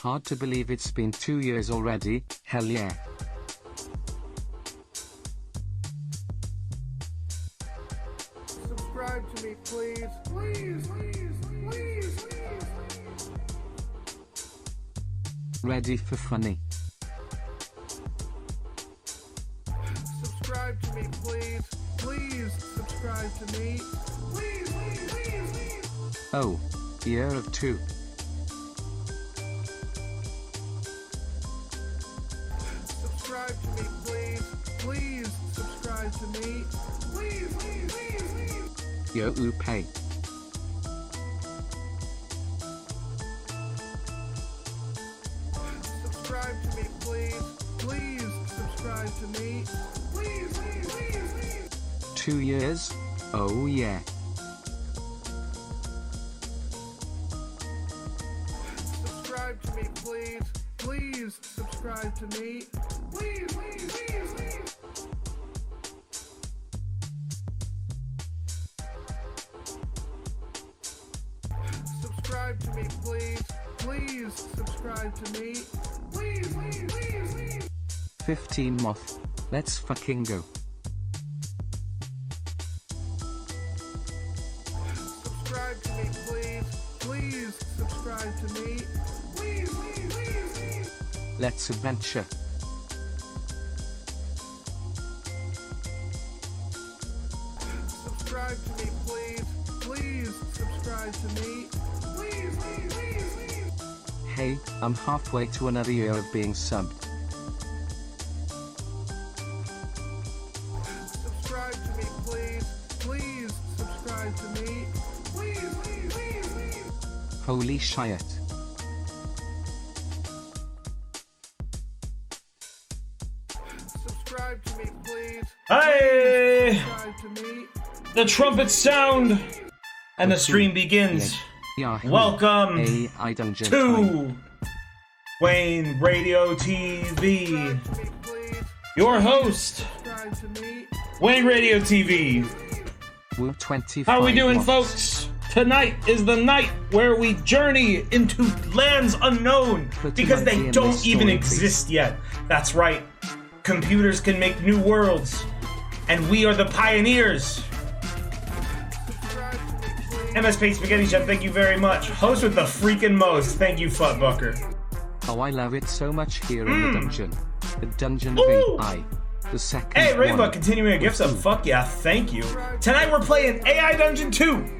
Hard to believe it's been 2 years already. Hell yeah. Subscribe to me, please. Please, please, please, please. Ready for funny. Subscribe to me, please. Please subscribe to me. Please, please, please, please. Oh, year of 2. Subscribe to me, please. Please subscribe to me. Please, please, please, please. Yo pay. Subscribe to me, please. Please subscribe to me. Please, please, please, please. 2 years? Oh yeah. Subscribe to me, please. Please subscribe to me. Please, please, please, please. Subscribe to me, please. Please subscribe to me. Please, please, please, please. 15 moth. Let's fucking go. Subscribe to me, please. Please subscribe to me. Please, please, please, please. Let's adventure. Subscribe to me, please. Please subscribe to me. Please, please, please, please. Hey, I'm halfway to another year of being subbed. Subscribe to me, please. Please subscribe to me. Please, please, please, please. Holy shit. Subscribe to me, please. Hey! Subscribe to me. The trumpets sound and the stream begins. Welcome AI Dungeon to Wayne Radio TV. Subscribe to me, please. Your host, Subscribe to me. Wayne Radio TV. Woo 25 How are we doing, watts. folks? Tonight is the night where we journey into lands unknown Put because an they idea in don't this even story, exist yet. That's right. Computers can make new worlds, and we are the pioneers. Subscribe to me, please. MS Pace Spaghetti Chef, thank you very much. Host with the freaking most, thank you, Futbucker. Oh, I love it so much here in the dungeon. The dungeon Ooh. of AI. The second Hey, one. Raybuck, continuing a gift sub. Fuck yeah, thank you. Tonight we're playing AI Dungeon 2.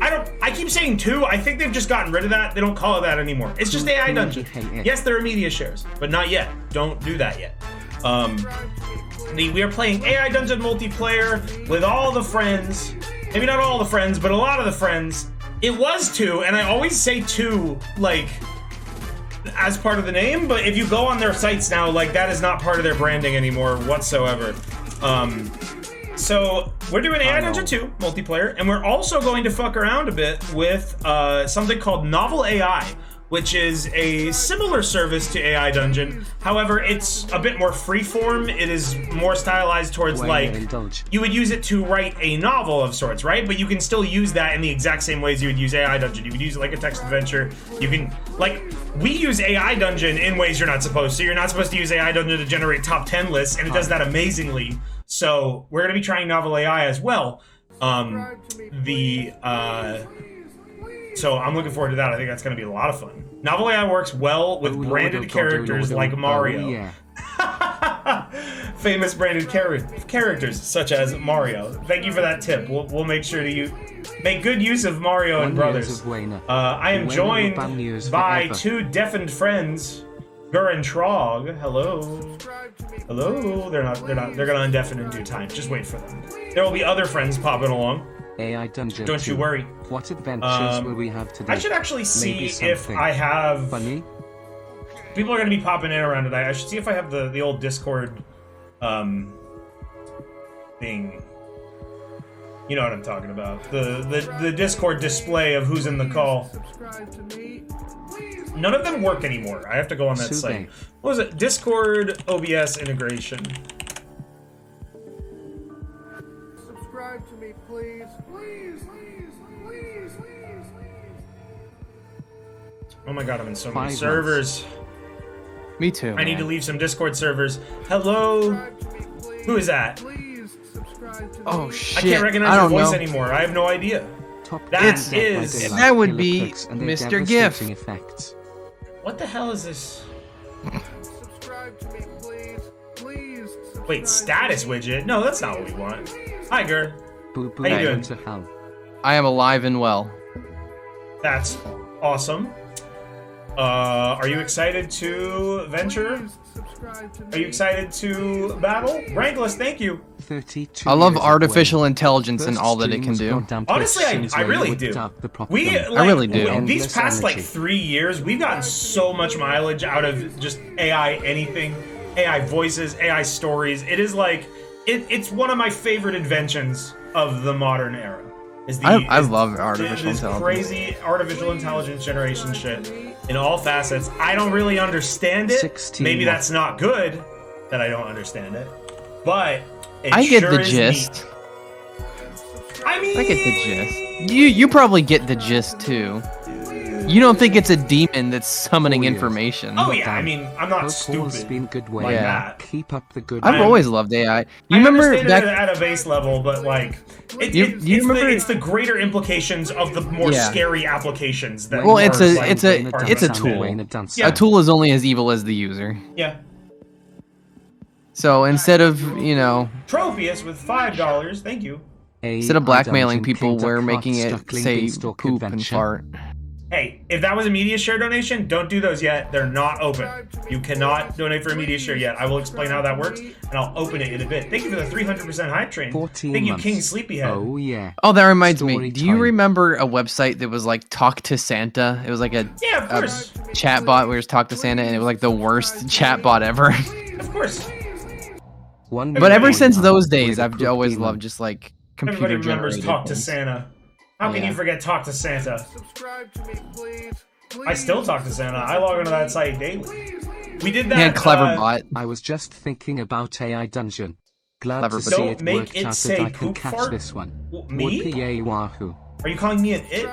I keep saying 2. I think they've just gotten rid of that. They don't call it that anymore. It's just AI Dungeon. Yes, there are media shares, but not yet. Don't do that yet. We are playing AI Dungeon multiplayer with all the friends. Maybe not all the friends, but a lot of the friends. It was 2, and I always say 2, like, as part of the name, but if you go on their sites now, like, that is not part of their branding anymore whatsoever. So we're doing AI Dungeon 2 multiplayer, and we're also going to fuck around a bit with something called NovelAI, which is a similar service to AI Dungeon. However, it's a bit more freeform. It is more stylized towards, like, you would use it to write a novel of sorts, right? But you can still use that in the exact same ways you would use AI Dungeon. You could use it like a text adventure. You can, like, we use AI Dungeon in ways you're not supposed to. You're not supposed to use AI Dungeon to generate top 10 lists, and it does that amazingly. So we're going to be trying NovelAI as well. So I'm looking forward to that. I think that's going to be a lot of fun. NovelAI works well with branded characters like Mario. Yeah. Famous branded characters such as Mario. Thank you for that tip. We'll make sure to make good use of Mario and Brothers. I am joined by 2 deafened friends, Gur and Trog. Hello. Hello. They're gonna undeafen in due time. Just wait for them. There will be other friends popping along. AI Dungeon. Don't you worry. What adventures will we have today? I should actually see if I have funny. People are gonna be popping in around tonight. I should see if I have the old Discord thing. You know what I'm talking about. The Discord display of who's in the call. None of them work anymore. I have to go on that site. What was it? Discord OBS integration. Subscribe to me, please. Please, please, please, please, please. Oh my god, I'm in so 5 many months. servers. Me too. I need to man. leave some Discord servers. Hello? Who is that? Please subscribe to me. Oh shit! I can't recognize I your don't voice know. anymore. I have no idea. Top That Gun Dead by is- Daylight, that would killer be clicks and their Mr. Giff. devastating effects. What the hell is this? Subscribe to me, please. Please subscribe Wait, status widget? No, that's not what we want. Hi, Gur. Boo boo How you down doing? to hell. I am alive and well. That's awesome. Are you excited to venture? Please subscribe to me. Are you excited to battle? Rankless, thank you. 32 I love years artificial away. intelligence and First all that it can streams do. goddamn Honestly, questions I where you really would do. doubt the We, propaganda. like, really do. These Endless past, like, energy. 3 years, we've gotten so much mileage out of just AI anything, AI voices, AI stories. It is like, it's one of my favorite inventions of the modern era. I love artificial this intelligence. crazy artificial intelligence generation shit in all facets. I don't really understand it. 16 Maybe months. that's not good that I don't understand it, but it I get sure the is gist. neat. I mean, I get the gist. You probably get the gist too. You don't think it's a demon that's summoning Oh, yes. information? Oh yeah, I mean, I'm not Football's stupid. been good way. like Yeah. that. Keep up the good I've I'm- always loved AI. You I remember understand back? it at a base level, but like, You remember- it's the greater implications of the more Yeah. scary applications that. Well, are, it's a- like, it's a- part of it's a it. tool. Yeah. A tool is only as evil as the user. Yeah. So instead of Tropius with $5. Thank you. instead of blackmailing people, we're making it say poop and fart. Hey, if that was a media share donation, don't do those yet. They're not open. You cannot donate for a media share yet. I will explain how that works, and I'll open it in a bit. Thank you for the 300% hype train. 14 Thank you, months. King Sleepyhead. Oh yeah. Oh, that reminds me. Story Do you time. remember a website that was like Talk to Santa? It was like a Yeah, of course. chat bot where it was Talk to Santa, and it was like the worst chat bot ever. Of course. One But ever Everybody- since those days, With a I've poop always demon. loved just like Everybody computer remembers generated Talk to things. Santa. How can Yeah. you forget Talk to Santa? Subscribe to me, please. I still talk to Santa. I log into that site daily. We did that. Yeah, clever bot. I was just thinking about AI Dungeon. Glad Clever to bot. see Don't it make worked it out say that I can poop catch fart? this one. Me? Whoopee wahoo. Are you calling me an it?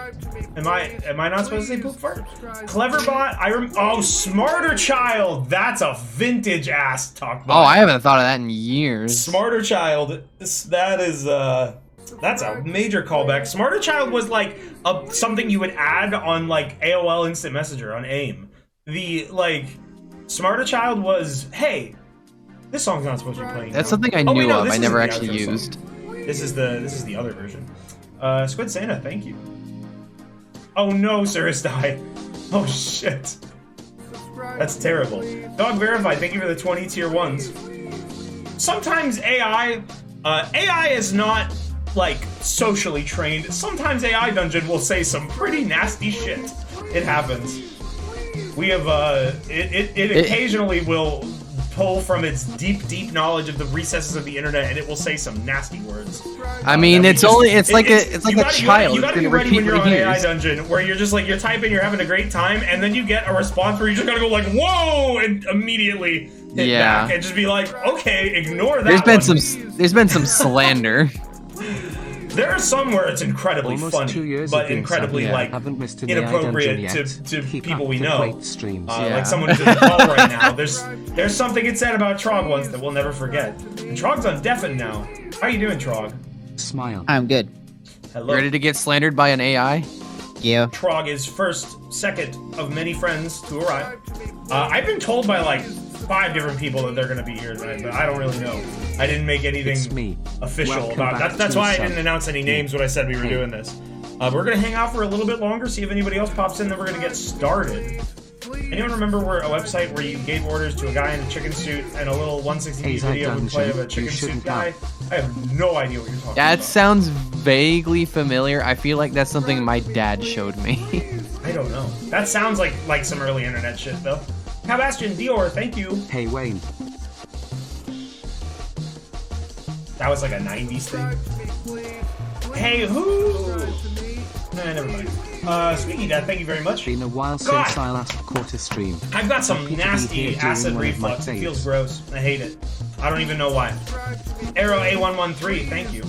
Am I not supposed to say poop fart? Cleverbot. Oh, Smarter Child. That's a vintage ass talk bot. Oh, I haven't thought of that in years. Smarter Child. That's a major callback. Smarter Child was like something you would add on like AOL Instant Messenger on AIM. Smarter Child was, hey, this song's not supposed to be playing. That's now. something I Oh, wait, knew no, of. this I isn't never the actually outro song. used. This is the other version. Squid Santa, thank you. Oh no, Sir has died. Oh shit. That's terrible. Dog Verified, thank you for the 20 tier 1s. Sometimes AI is not, like, socially trained. Sometimes AI Dungeon will say some pretty nasty shit. It happens. We have, it occasionally will pull from its deep knowledge of the recesses of the internet, and it will say some nasty words. I mean, that we it's just- only it's like you a gotta- child. You gotta It's be gonna ready repeat when you're what on he AI hears. Dungeon, where you're just like, you're typing, you're having a great time, and then you get a response where you just gotta go like, whoa, and immediately hit Yeah. back, and just be like, okay, ignore that. There's been some slander. There are some where it's incredibly Almost funny, 2 years but have been incredibly sad. like Haven't missed an AI inappropriate dungeon to yet. Keep people up we the know. great streams. Yeah. Like someone who's in the call right now. There's something it said about Trog once that we'll never forget. And Trog's on Deafen now. How you doing, Trog? Smile. I'm good. Hello. Ready to get slandered by an AI? Yeah. Trog is second of many friends to arrive. I've been told by like 5 different people that they're gonna be here tonight, but I don't really know. I didn't make It's anything me. official Welcome about back that. That's to why I Sub. didn't announce any names when I said we were doing this. We're gonna hang out for a little bit longer, see if anybody else pops in, then we're gonna get started. Anyone remember where a website where you gave orders to a guy in a chicken suit and a little 160p Hey, video would play of a you chicken suit shouldn't guy? I have no idea what you're talking That about. sounds vaguely familiar. I feel like that's something my dad showed me. I don't know. That sounds like some early internet shit though. Cabastian Dior, thank you. Hey Wayne. That was like a 90s thing. Hey, who? Nah, never mind. Squeaky Dad, thank you very much. Been a while God. since I last caught a stream. I've got some Happy to be nasty here during acid one of my reflux. It days. feels gross. I hate it. I don't even know why. Arrow A113, thank you.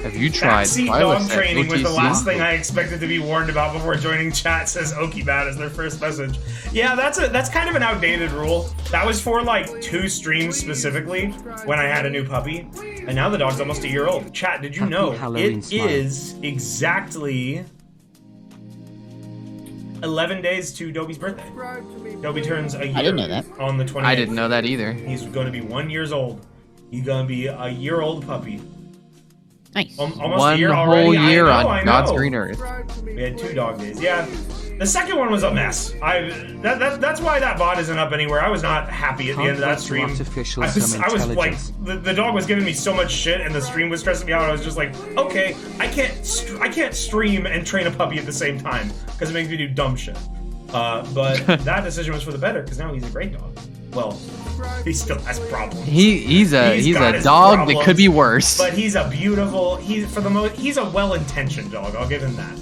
Have you tried Backseat dog training was the last thing I expected to be warned about before joining chat, says Okibad as their first message. Yeah, that's kind of an outdated rule. That was for like 2 streams specifically when I had a new puppy. And now the dog's almost a year old. Chat, did you know it is exactly 11 days to Dobie's birthday. Dobie turns a year. I didn't know that. On the 28th. I didn't know that either. He's going to be 1 year old. He's going to be a year-old puppy. Nice. Almost One a year whole already. year I on know. God's green earth. We had 2 dog days. Yeah, the second one was a mess. That's why that bot isn't up anywhere. I was not happy at the end of that stream. I was like, the dog was giving me so much shit, and the stream was stressing me out. I was just like, okay, I can't stream and train a puppy at the same time because it makes me do dumb shit. But that decision was for the better because now he's a great dog. Well, he still has problems. He's a dog problems, that could be worse. But he's a beautiful. He's a well-intentioned dog. I'll give him that.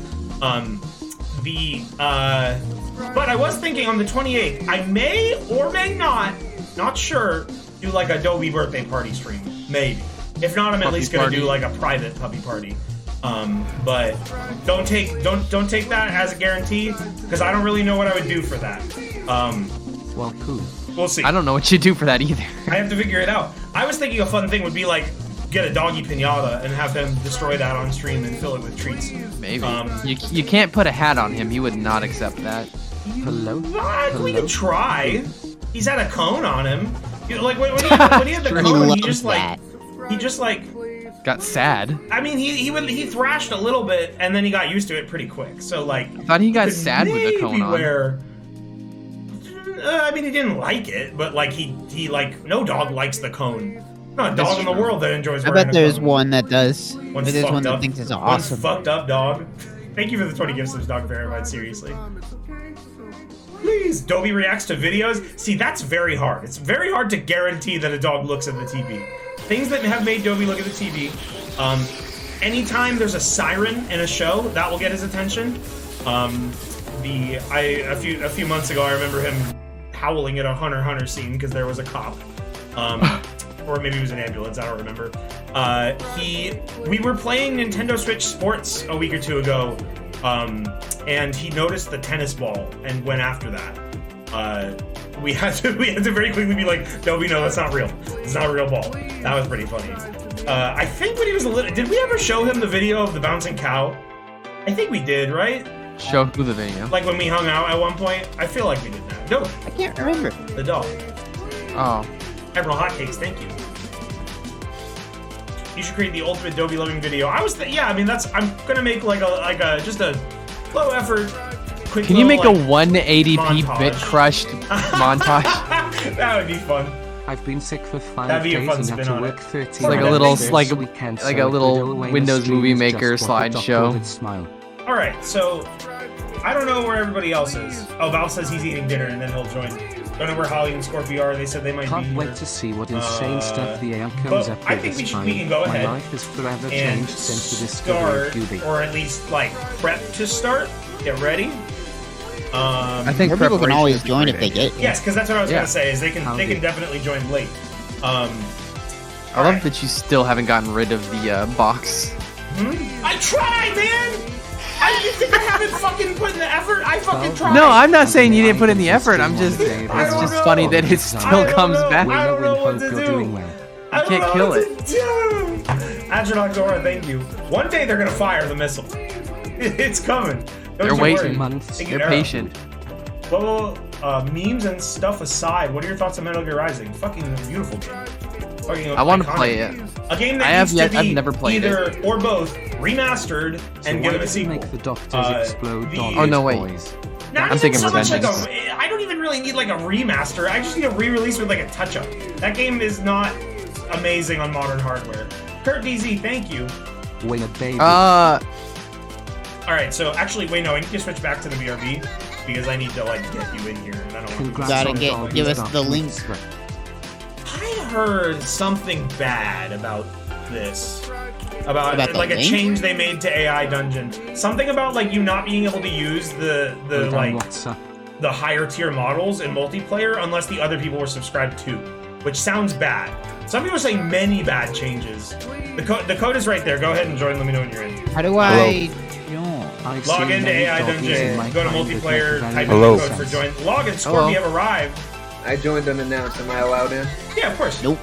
But I was thinking on the 28th, I may or may not sure, do like a Dobie birthday party stream. Maybe. If not, I'm at least gonna do like a private puppy party. But don't take that as a guarantee because I don't really know what I would do for that. Well, cool. We'll see. I don't know what you do for that either. I have to figure it out. I was thinking a fun thing would be like get a doggy pinata and have them destroy that on stream and fill it with treats. Maybe. You can't put a hat on him. He would not accept that. Hello? We could try. He's had a cone on him. You know, like when he had the cone, he just like got sad. I mean, he thrashed a little bit and then he got used to it pretty quick. So like, I thought he got sad with the cone on. I mean, he didn't like it, but like he like no dog likes the cone. Not a dog in the world that enjoys wearing a cone. I bet there's one that does. There's one that thinks it's awesome. One's fucked up dog. Thank you for the 20 gifts, dog verified. Seriously. Please, Dobie reacts to videos. See, that's very hard. It's very hard to guarantee that a dog looks at the TV. Things that have made Dobie look at the TV. Anytime there's a siren in a show, that will get his attention. A few months ago, I remember him howling at a Hunter x Hunter scene because there was a cop, or maybe it was an ambulance. I don't remember. We were playing Nintendo Switch Sports a week or 2 ago, and he noticed the tennis ball and went after that. We had to very quickly be like, Dobie, no, that's not real. It's not a real ball. That was pretty funny. I think when he was a little, did we ever show him the video of the bouncing cow? I think we did, right? Show who the video? Like when we hung out at one point? I feel like we did that. No. I can't remember. The dog. Oh. Emerald Hotcakes, thank you. You should create the ultimate Dobie loving video. I mean I'm gonna make like a just a low effort, quick. Can you make like, a 180p bit crushed montage? That would be fun. I've been sick for 5 That'd be a days fun and spin had to on work it. 13 It's like a little- hours like this a- weekend, like so a little the Wayne Windows stream Movie is Maker just what the slideshow. doctor would smile. All right, so I don't know where everybody else is. Oh, Val says he's eating dinner and then he'll join. Don't know where Holly and Scorpio are. They said they might Can't be here. wait to see what insane stuff the AI comes but up with I think this we can go time. ahead My life has forever and changed since the discovery of start, Gooby. or at least like prep to start. Get ready. I think More people can preparation always would be join if great. they get. Yes, because that's what I was Yeah. gonna say. Is they can definitely join late. I love Alright. that you still haven't gotten rid of the box. I tried, man. You think I haven't fucking put in the effort? I fucking tried. No, I'm not saying you didn't put in the effort. I'm just, it's I don't just know. funny that it I still don't comes know. back. I don't know Hope what to you're do. doing well. I don't can't know kill what it. to do. Astronaut, thank you. One day they're gonna fire the missile. It's coming. Don't They're you worry. waiting. Months. Take They're it out. patient. Well, memes and stuff aside, what are your thoughts on Metal Gear Rising? Fucking beautiful game. Fucking I want to iconic. play it. A game that I have needs yet- to be I've never played either or both remastered So and why given a did you sequel. make the doctors explode the- dog Oh, no, wait. boys? Not I'm even thinking so much like Revenge. I don't even really need like a remaster. I just need a re-release with like a touch-up. That game is not amazing on modern hardware. Kurt DZ, thank you. Win a baby. All right, so actually, wait, no, I need to switch back to the BRB because I need to like get you in here, and I don't want Congrats Gotta on get- dog give us stuff. the link. I heard something bad about this. About the like a link? change they made to AI Dungeon. Something about like you not being able to use the Hold on, like what's up? the higher tier models in multiplayer unless the other people were subscribed to. which sounds bad. Some people are saying many bad changes. The code is right there. Go ahead and join. Let me know when you're in. How do I join? I've Log seen into many AI doggies in Dungeon. my Go to time that multiplayer. make Type in valid the code for sense. join. Log in. Scorby have arrived. I joined unannounced. Am I allowed in? Yeah, of course. Nope.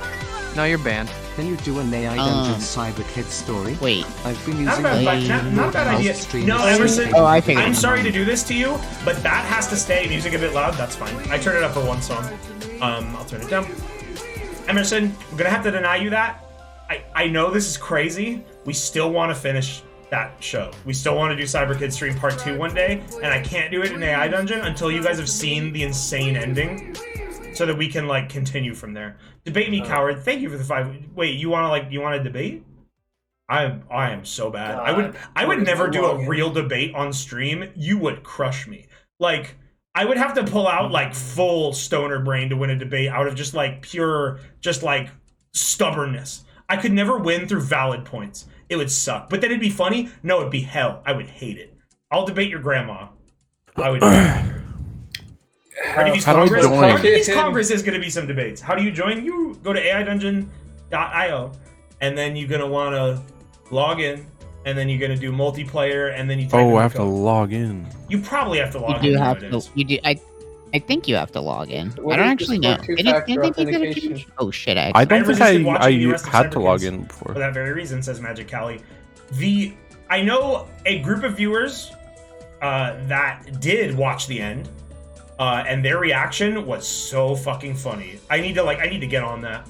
No, you're banned. Can you do an AI Dungeon Cyber Kid story? Wait. I've been Not a using bad, not a bad idea. No, Emerson. Oh, I figured. I'm sorry to do this to you, but that has to stay. Music a bit loud. That's fine. I turn it up for one song. I'll turn it down. Emerson, I'm gonna have to deny you that. I know this is crazy. We still want to finish that show. We still want to do Cyber Kid Stream Part 2 one day, and I can't do it in AI Dungeon until you guys have seen the insane ending, so that we can like continue from there. Debate me, coward. Thank you for the 5. Wait, you want to debate? I am so bad. I would never do a real debate on stream. You would crush me. Like, I would have to pull out like full stoner brain to win a debate out of just like pure, just like stubbornness. I could never win through valid points. It would suck. But then it'd be funny? No, it'd be hell. I would hate it. I'll debate your grandma. I would Carnegies Congress? Carnegies Congress is going to be some debates. How do you join? You go to aidungeon.io, and then you're going to want to log in, and then you're going to do multiplayer, and then you type in I have to log in. You probably have to log in. You do have to. You do. I think you have to log in. What I don't is actually this know. for two-factor authentication? Oh shit! I don't think resisted watching I the rest of had to Cyber log Kids in before. For that very reason, says Magic Callie. I know a group of viewers that did watch the end, and their reaction was so fucking funny. I need to get on that.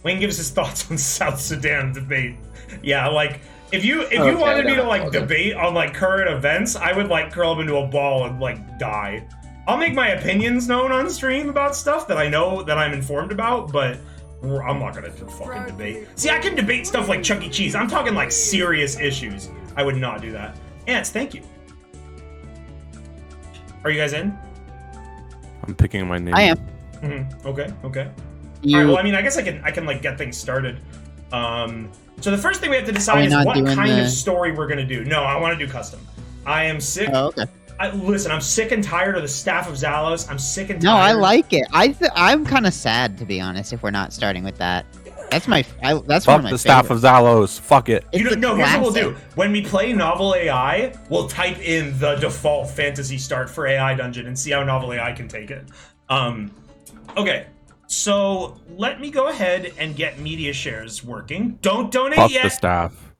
Wayne gives his thoughts on South Sudan debate. Yeah, like if you wanted me to like debate on like current events, I would like curl up into a ball and like die. I'll make my opinions known on stream about stuff that I know that I'm informed about, but I'm not gonna fucking debate. See, I can debate stuff like Chuck E. Cheese. I'm talking like serious issues. I would not do that. Ants, thank you. Are you guys in? I'm picking my name. I am. Mm-hmm. Okay. All right. You, Well, I mean, I guess I can like get things started. So the first thing we have to decide is not what doing kind of the- story we're gonna do. No, I want to do custom. I am sick. Oh, okay. Listen, I'm sick and tired of the staff of Zalos. I'm sick and tired. No, I like it. I'm kind of sad, to be honest, if we're not starting with that. That's my. That's one Fuck of my the staff favorites. of Zalos. Fuck it. You It's know, a here's what we'll classic. do. When we play Novel AI, we'll type in the default fantasy start for AI Dungeon and see how Novel AI can take it. Okay. So let me go ahead and get media shares working. Don't donate Fuck yet. the staff.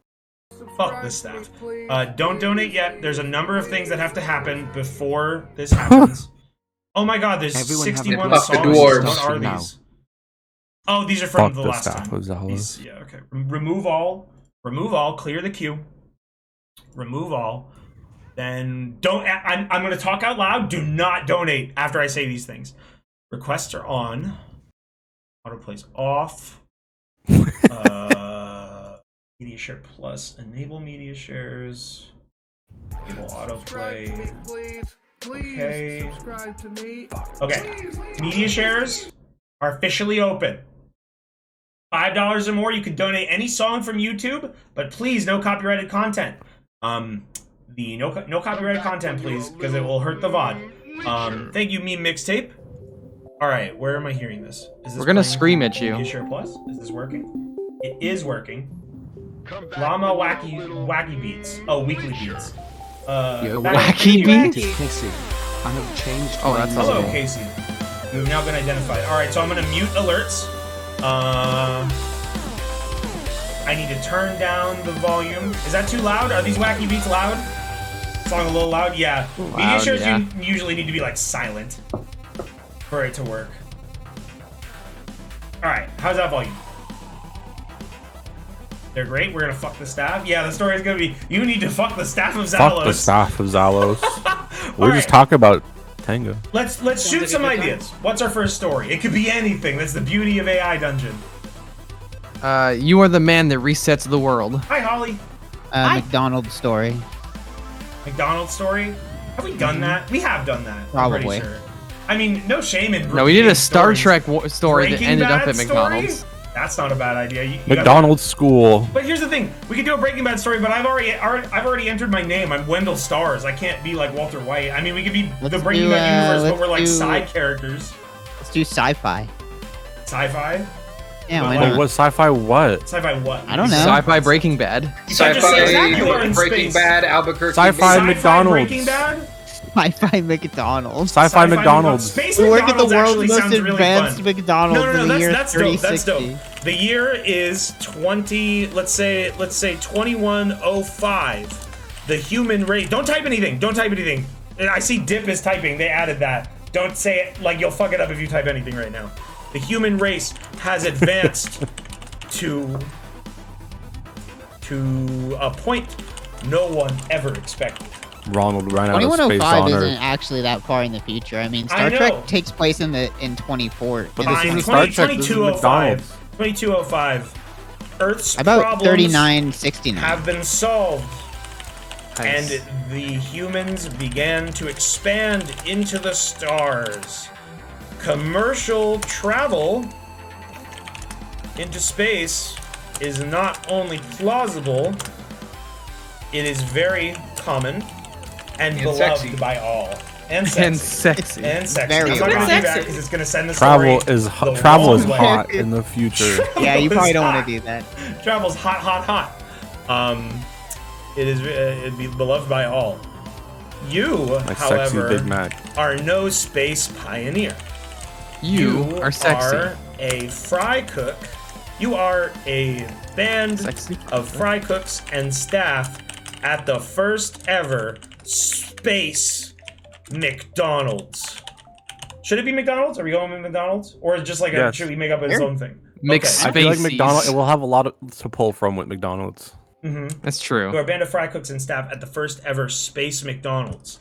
Fuck this staff. Don't donate yet. There's a number of things that have to happen before this happens. Oh my god, there's Everyone have 61 the songs. dwarves. What are Now. these? Oh, these are from Fuck the the last staff time. of Zalos. These- yeah, okay. Remove all. Remove all. Clear the queue. Remove all. Then don't. I'm going to talk out loud. Do not donate after I say these things. Requests are on. Autoplay's off. Media share plus. Enable media shares. Enable autoplay. Okay. Subscribe to me. Okay. Media shares are officially open. $5 or more, you can donate any song from YouTube, but please, no copyrighted content. The no copyrighted content, please, because it will hurt the VOD. Thank you, Meme Mixtape. All right, where am I hearing this? Is this We're gonna playing scream at you. Media Share Plus? Is this working? It is working. Llama wacky beats. Oh, weekly beats. Yo, Wacky beats. It is Casey. I have changed Oh, my that's name. Hello, awesome. Casey. You have now been identified. All right, so I'm gonna mute alerts. I need to turn down the volume. Is that too loud? Are these wacky beats loud? Song a little loud? Yeah. Media Loud, shares yeah. usually need to be like silent for it to work. All right, how's that volume? They're great. We're gonna fuck the staff. Yeah, the story is gonna be you need to fuck the staff of Zalos. Fuck the staff of Zalos. We're All just right. talking about Tango. Let's shoot some ideas. What's our first story? It could be anything. That's the beauty of AI Dungeon. You are the man that resets the world. Hi, Holly. Hi. McDonald's story. McDonald's story. Have we done that? We have done that. Probably. I'm pretty sure. I mean, no shame in. No, we did a repeating Star stories. Trek story that Breaking ended up Bad at story? McDonald's. That's not a bad idea. You gotta- McDonald's school. But here's the thing: we could do a Breaking Bad story, but I've already entered my name. I'm Wendell Stars. I can't be like Walter White. I mean, we could be the Let's Breaking do, Bad universe, but let's we're like do- side characters. Let's do sci-fi. Sci-fi? Yeah, But why like- Wait, not? what sci-fi? What? Sci-fi what? I don't know. Sci-fi Breaking Bad. So just Sci-fi, say you are in Breaking space. Bad, Albuquerque. Sci-fi Sci-fi McDonald's. Breaking Bad? Sci-fi McDonald's. Sci-fi McDonald's. Space We work at the McDonald's world's actually most sounds really advanced fun. McDonald's No, in the year that's dope. That's 3060. dope. The year is 20. Let's say 2105. The human race. Don't type anything. Don't type anything. I see Dip is typing. They added that. Don't say it like you'll fuck it up if you type anything right now. The human race has advanced to a point no one ever expected. Ronald ran out of space 2105 on isn't Earth. actually that far in the future. I mean, I Star know. Trek takes place in 24. But in this the isn't 20 Star Trek, this is 2205. McDonald's. 2205. Earth's About problems 3969. have been solved. Nice. And the humans began to expand into the stars. Commercial travel into space is not only plausible, it is very common and beloved sexy. by all. And sexy. And sexy. And sexy. Very I'm not gonna do sexy. that because it's gonna send the Travel story is the travel is wrong way. hot in the future. Yeah, you Travel probably is don't want hot. to do that. Travel's hot, hot, hot. It'd be beloved by all. You, Like sexy however, Big Mac. are no space pioneer. You are sexy. Are a fry cook. You are a band Sexy? of fry cooks and staff at the first ever space McDonald's. Should it be McDonald's? Are we going with McDonald's? Or just like Yes. should we make up its Sure. own thing? Mix- I feel like Spaceys. McDonald's. It will have a lot to pull from with McDonald's. That's You are true. a band of fry cooks and staff at the first ever space McDonald's.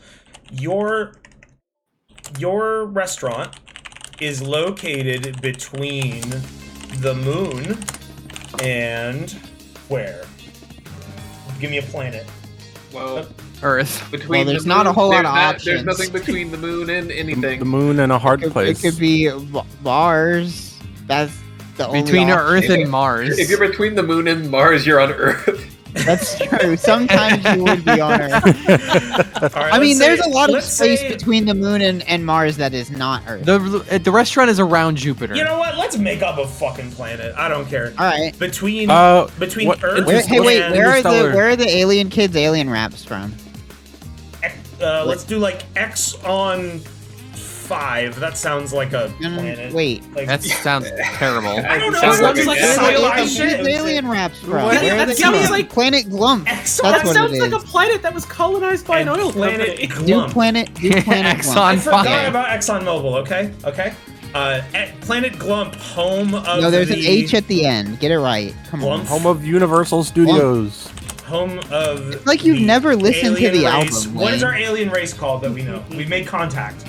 Your restaurant is located between the moon and where? Give me a planet. Well, Earth. between Well, there's the not a moon- whole lot there's of not- options. There's nothing between the moon and anything. The moon and a hard It place. could be Mars. That's the only Between option. Earth and Mars. If you're between the moon and Mars, you're on Earth. That's true. Sometimes you would be on Earth. All right, I mean, let's there's say- a lot of let's space say- between the moon and Mars that is not Earth. The restaurant is around Jupiter. You know what? Let's make up a fucking planet. I don't care. All right. Between what- Earth Hey, wait. and Where are the alien kids' alien raps from? let's do like X on 5. That sounds like a planet. Wait. Like, That sounds terrible. I don't know. Sounds It's like like a sci-fi planet. shit. Where's alien raps from? What? Where are Yeah, they that sounds from? like- Planet Glump. X That's That what sounds it like a is. planet that was colonized by an And oil Planet company. Do Glump. Planet I Exxon forgot fucking. about ExxonMobil. Okay. Planet Glump, home of No, there's the an H at the end. Get it right. Come on. Glump, Home of Universal Studios. home of. It's like you've the never listened to alien the race. album, What is Wayne. our alien race called that we know? We've made contact.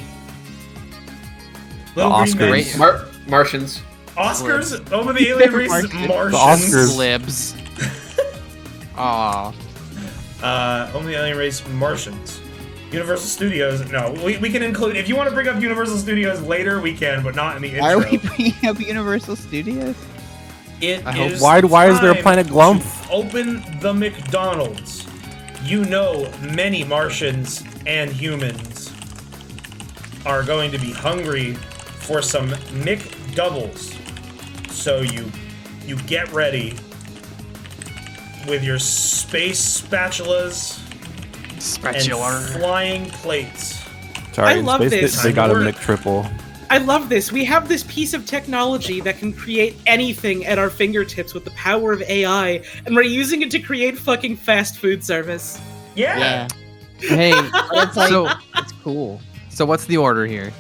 The Little green Oscars. men. Martians. Oscars. Home of the alien race is Martians. Martians. The Oscars. Libs. Aw. Home of the alien race Martians. Universal Studios. No, we can include. If you want to bring up Universal Studios later, we can, but not in the intro. Why are we bringing up Universal Studios? It I hope- is Why is there a time Planet Glump? to open the McDonald's. You know, many Martians and humans are going to be hungry for some McDoubles. So you get ready with your space spatulas Spatula. and flying plates. Sorry, I in love space this. they got a We're- McTriple. I love this. We have this piece of technology that can create anything at our fingertips with the power of AI, and we're using it to create fucking fast food service. Yeah. Hey, It's like, so it's cool. so what's the order here?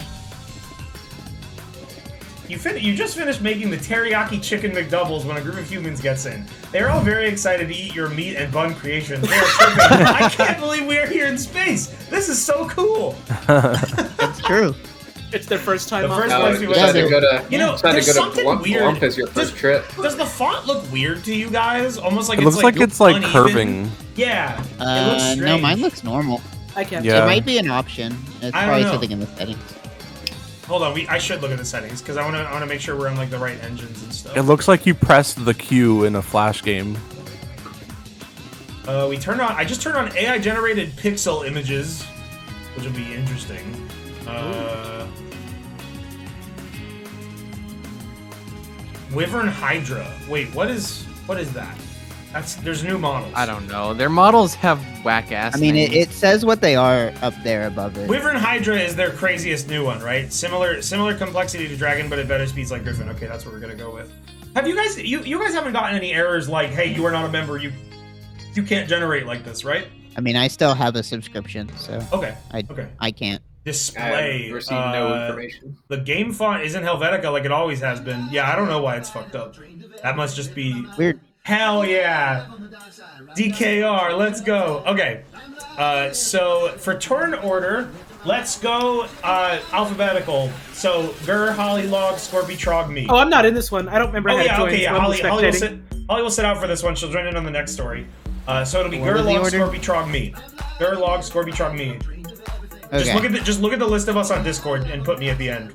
You just finished making the teriyaki chicken McDoubles when a group of humans gets in. They're all very excited to eat your meat and bun creations. They're tripping. I can't believe we're here in space. This is so cool. It's true. It's their first time The on. first place we went Decided to. to go to, You know, decided there's to go something to Glump weird. Glump as your first trip. Does the font look weird to you guys? Almost like It looks like it's like uneven? curving. Yeah. It looks strange. No, mine looks normal. I can't. Yeah. It might be an option. It's I don't probably know. something in the settings. Hold on, I should look at the settings because I want to make sure we're on like the right engines and stuff. It looks like you pressed the Q in a Flash game. We turned on. I just turned on AI generated pixel images, which will be interesting. Wyvern Hydra. Wait, what is that? There's new models. I don't know. Their models have whack ass. I mean, names. it says what they are up there above it. Wyvern Hydra is their craziest new one, right? Similar complexity to Dragon, but at better speeds like Griffin. Okay, that's what we're gonna go with. Have you guys you guys haven't gotten any errors like, hey, you are not a member, you can't generate like this, right? I mean, I still have a subscription, so Okay. I can't. Display. I received no information. The game font is in Helvetica like it always has been. Yeah, I don't know why it's fucked up. That must just be Weird. Hell yeah. DKR, let's go. Okay. So for turn order, let's go alphabetical. So Gur, Holly, Log, Scorpy, Trog, me. Oh, I'm not in this one. I don't remember how to join. Okay, yeah. so I'm Holly will sit out for this one. She'll join in on the next story. So it'll be What Gur, was the Log, order? Scorpy, Trog, me. Gur, Log, Scorpy, Trog, me. Okay. Just look at the list of us on Discord and put me at the end.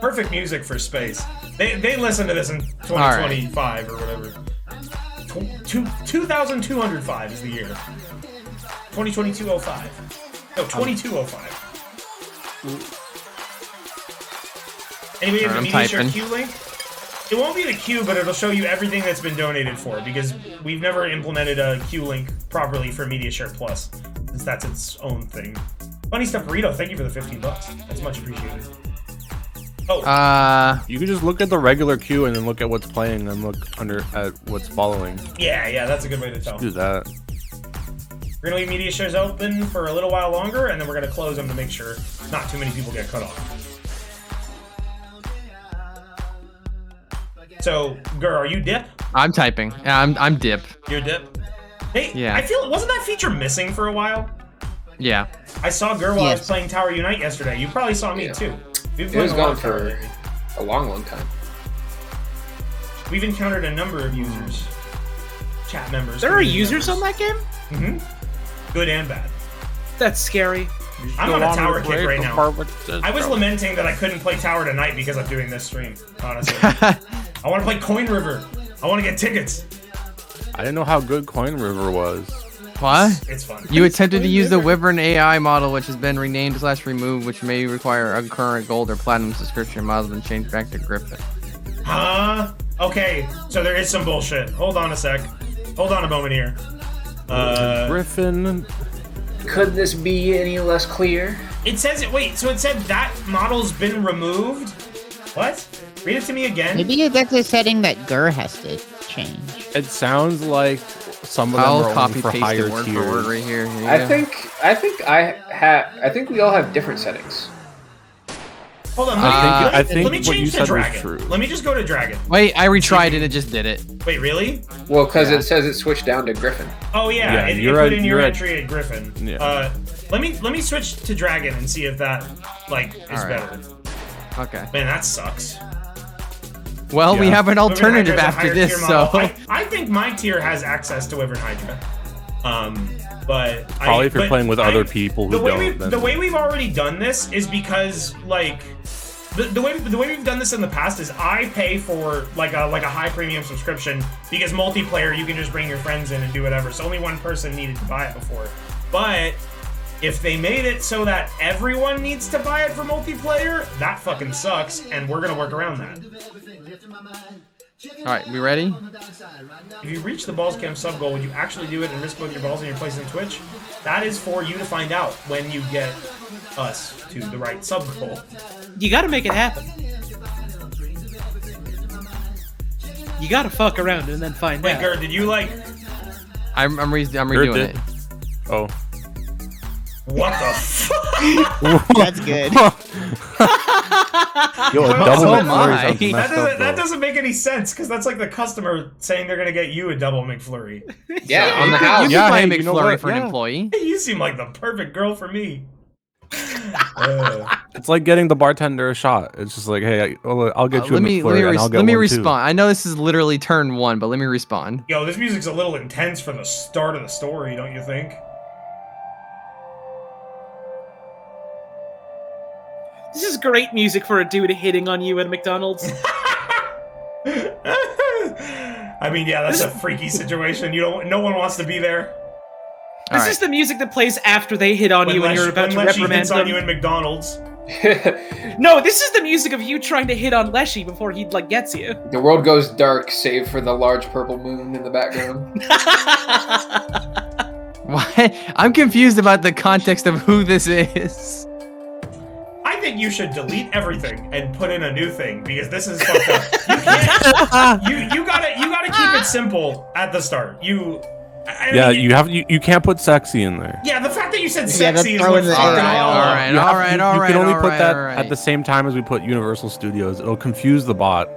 Perfect music for space. They listen to this in 2025 or whatever. 2205 is the year. 2022-05. No, 2205. Anybody have the I'm media share typing. queue link? It won't be the queue, but it'll show you everything that's been donated for, because we've never implemented a queue link properly for Media Share Plus, since that's its own thing. Funny Stuff Burrito, thank you for the $15. That's much appreciated. Oh, You can just look at the regular queue and then look at what's playing and look at what's following. yeah, that's a good way to tell. Do that. We're gonna leave media shares open for a little while longer, and then we're gonna close them to make sure not too many people get cut off. So, Gur, are you dip? I'm typing. Yeah, I'm dip. You're dip? Hey, Yeah. I feel, wasn't that feature missing for a while? Yeah. I saw Gur while I was Yes. playing Tower Unite yesterday. You probably saw me Yeah. too. We've It been was playing a lot gone of Tower for lately. a long time. We've encountered a number of users, chat members. There are community users on members. that game? Good and bad. That's scary. I'm on a tower kick right now. I was lamenting that I couldn't play Tower tonight because I'm doing this stream, honestly. I want to play Coin River. I want to get tickets. I didn't know how good Coin River was. What? It's fun. You attempted to use the Wyvern AI model, which has been renamed / removed, which may require a current gold or platinum subscription. Model has been changed back to Griffin. Huh? Okay, so there is some bullshit. Hold on a sec. Hold on a moment here. Griffin. Could this be any less clear? It says it. Wait, so it said that model's been removed? What? Read it to me again. Maybe that's a setting that Gur has to change. It sounds like some of them I'll are only copy for paste higher it word tiers. for word right here. Here you I go. think we all have different settings. Hold on. I think let me what you change to said was Dragon. true. Let me just go to Dragon. Wait, I retried it. It just did it. Wait, really? Well, because it says it switched down to Griffin. Oh yeah, Yeah, it you're put at- in your you're at- entry at Griffin. Yeah. Let me switch to Dragon and see if that is All right. better. Okay. Man, that sucks. Well, we Yeah. have an Wyvern alternative Hydra's a after higher this, tier so. model. I think my tier has access to Wyvern Hydra. But Probably if you're playing with other people who the way don't, then- The way we've already done this is because like the way we've done this in the past is I pay for like a high premium subscription because multiplayer you can just bring your friends in and do whatever. So only one person needed to buy it before. But if they made it so that everyone needs to buy it for multiplayer, that fucking sucks, and we're gonna work around that. All right, we ready? If you reach the Balls Camp sub goal, would you actually do it and risk both your balls and your place in Twitch? That is for you to find out when you get us to the right sub goal. You gotta make it happen. You gotta fuck around and then find Wait, out. Gerd, did you like I'm redoing did. it. Oh. what the fuck? That's good. Yo, a Well, double so McFlurry am I. sounds messed up, That though. doesn't make any sense because that's like the customer saying they're gonna get you a double McFlurry. Yeah, on the You house. can Yeah, buy a hey, you know McFlurry what? for an Yeah. employee. You seem like the perfect girl for me. It's like getting the bartender a shot. It's just like, hey, I'll get you a McFlurry and I'll get let me one respond. too. I know this is literally turn 1, but let me respond. Yo, this music's a little intense for the start of the story, don't you think? This is great music for a dude hitting on you at McDonald's. I mean, yeah, that's a freaky situation. No one wants to be there. This is the music that plays after they hit on you and you're about to unless she reprimand hits on them. you in McDonald's. No, this is the music of you trying to hit on Leshy before he like gets you. The world goes dark, save for the large purple moon in the background. What? I'm confused about the context of who this is. I think you should delete everything and put in a new thing because this is fucked up. You can't. You gotta keep it simple at the start. Yeah, you can't put sexy in there. Yeah, the fact that you said Yeah, that's sexy is throwing what the fucked it AI all off. up. Alright, You have- alright, you alright, can only alright, put that alright. at the same time as we put Universal Studios. It'll confuse the bot.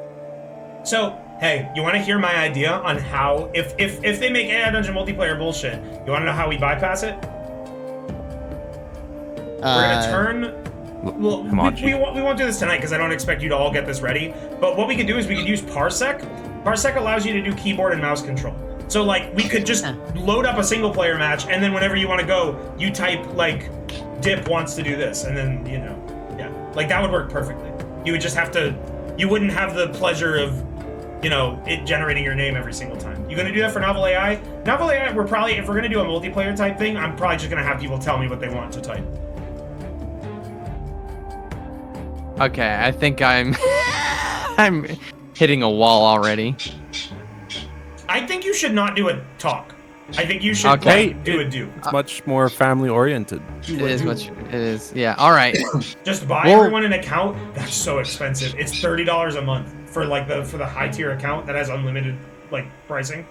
So, hey, you want to hear my idea on how if they make AI Dungeon multiplayer bullshit, you want to know how we bypass it? We're gonna turn. Well, we won't do this tonight because I don't expect you to all get this ready. But what we could do is we could use Parsec. Parsec allows you to do keyboard and mouse control. So like we could just load up a single player match, and then whenever you want to go, you type like Dip wants to do this, and then yeah, like that would work perfectly. You would just have to. You wouldn't have the pleasure of it generating your name every single time. You gonna do that for NovelAI? NovelAI, if we're gonna do a multiplayer type thing, I'm probably just gonna have people tell me what they want to type. Okay, I think I'm I'm hitting a wall already. I think you should not do a talk. I think you should Okay. do a do. It's much more family oriented. It is. Yeah. All right. Just buy Well- everyone an account. That's so expensive. It's $30 a month for like for the high tier account that has unlimited like pricing.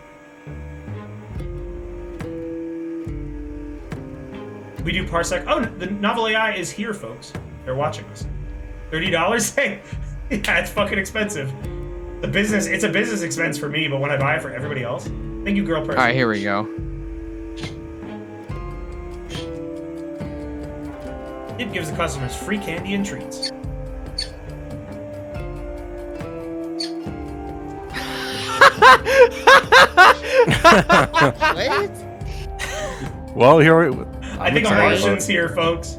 We do Parsec. Oh, the NovelAI is here, folks. They're watching us. $30? Hey, yeah, it's fucking expensive. It's a business expense for me, but when I buy it for everybody else, thank you, girl person. All right. Here we go. It gives the customers free candy and treats. What? Well, here we. I think a Martian's here, folks.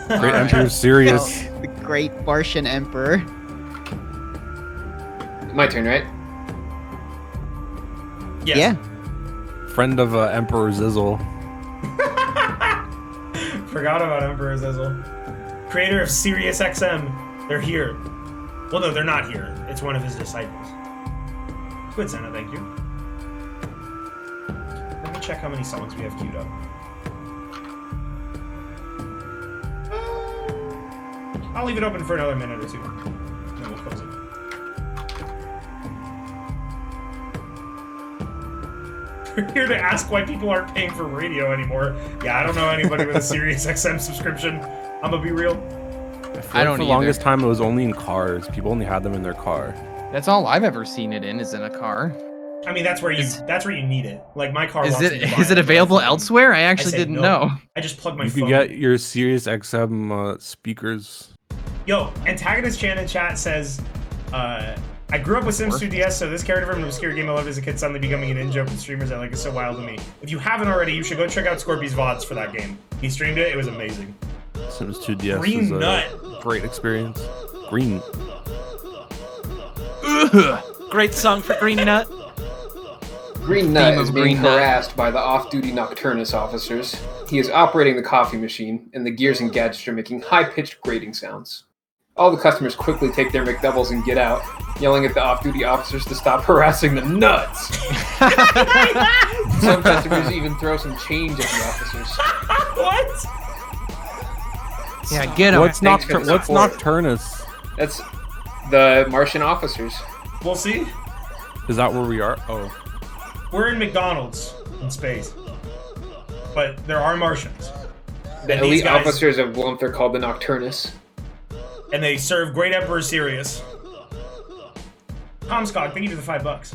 Great Emperor's serious. The Great Martian Emperor. My turn, right? Yes. Yeah. Friend of Emperor Zizzle. Forgot about Emperor Zizzle. Creator of Sirius XM. They're here. Well, no, they're not here. It's one of his disciples. Good, Senna, thank you. Let me check how many songs we have queued up. I'll leave it open for another minute or two. Then we'll close it. We're here to ask why people aren't paying for radio anymore. Yeah, I don't know anybody with a Sirius XM subscription. I'm gonna be real. I don't For the either. longest time, it was only in cars. People only had them in their car. That's all I've ever seen it in is in a car. I mean, that's where you need it. Like my car. Is wants me to buy it available but I fucking- elsewhere? I actually said didn't no. know. I just plug my You phone. can get your Sirius XM speakers. Yo, Antagonist Chan in chat says, I grew up with Sims 2DS, so this character from an obscure game I loved as a kid suddenly becoming an in-joke with streamers I like is so wild to me. If you haven't already, you should go check out Scorpy's VODs for that game. He streamed it, it was amazing. Sims 2DS Green is a nut. great experience. Green. Great song for Green Nut. Green Nut Theme is of being Green Nut. harassed by the off-duty Nocturnus officers. He is operating the coffee machine, and the gears and gadgets are making high-pitched grating sounds. All the customers quickly take their McDoubles and get out, yelling at the off-duty officers to stop harassing the nuts. Some customers even throw some change at the officers. What? Yeah, get him. Thanks for the What's support. Nocturnus? That's the Martian officers. We'll see. Is that where we are? Oh. We're in McDonald's in space. But there are Martians. The And these elite guys- officers of Wump are called the Nocturnus. And they serve Great Emperor Sirius. Comscog, thank you for the $5.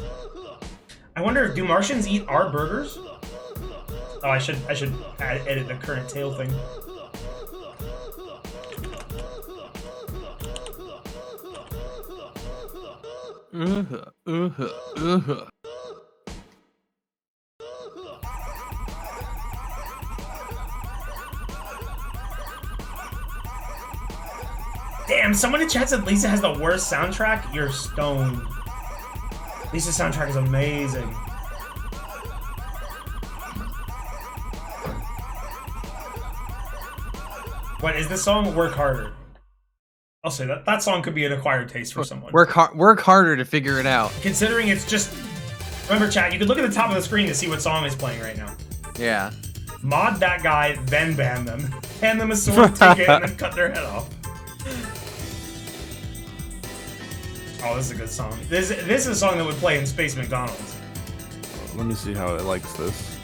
I wonder if do Martians eat our burgers? Oh, I should edit the current tail thing. Damn, someone in chat said Lisa has the worst soundtrack? You're stoned. Lisa's soundtrack is amazing. What is this song? Work Harder. I'll say that song could be an acquired taste for someone. Work harder to figure it out. Considering it's just, remember chat, you can look at the top of the screen to see what song is playing right now. Yeah. Mod that guy, then ban them. Hand them a sword ticket and then cut their head off. Oh, this is a good song. This is a song that would play in Space McDonald's. Let me see how it likes this.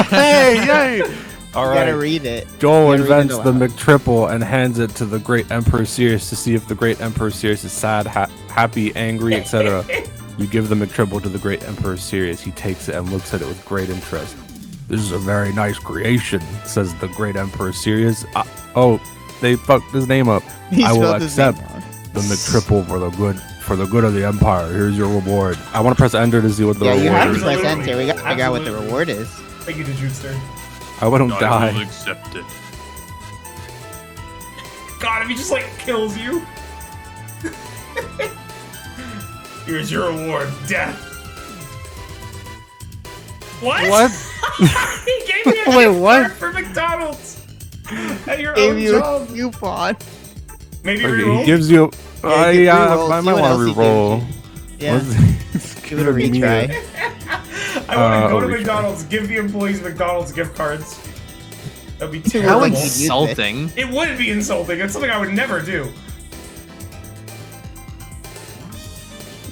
Hey! All You right. gotta read it. Joel You gotta read it invents the aloud. McTriple and hands it to the great Emperor Sirius to see if the great Emperor Sirius is sad, happy, angry, etc. You give the McTriple to the great Emperor Sirius. He takes it and looks at it with great interest. This is a very nice creation, says the great Emperor Sirius. Oh, they fucked his name up. He I will spelled his name accept wrong. the McTriple for the good of the Empire. Here's your reward. I want to press enter to see what the Yeah, you reward have to is. press Absolutely. enter. We gotta figure out what the Absolutely. reward is. Thank you to Jukester. I want to I die. will accept it. God, if he just like kills you. Here's your reward, death. What? What? He gave me a Wait, gift what? card for McDonald's at your Gave own you a job. coupon. Maybe Okay, reroll. he gives you. Yeah, give Yeah, reroll, I see might what want else to he reroll. Yeah. Give it a Give me retry. I want to go to retry. McDonald's, give the employees McDonald's gift cards. That'd be How How terrible. would you use insulting. It would be insulting. It's something I would never do.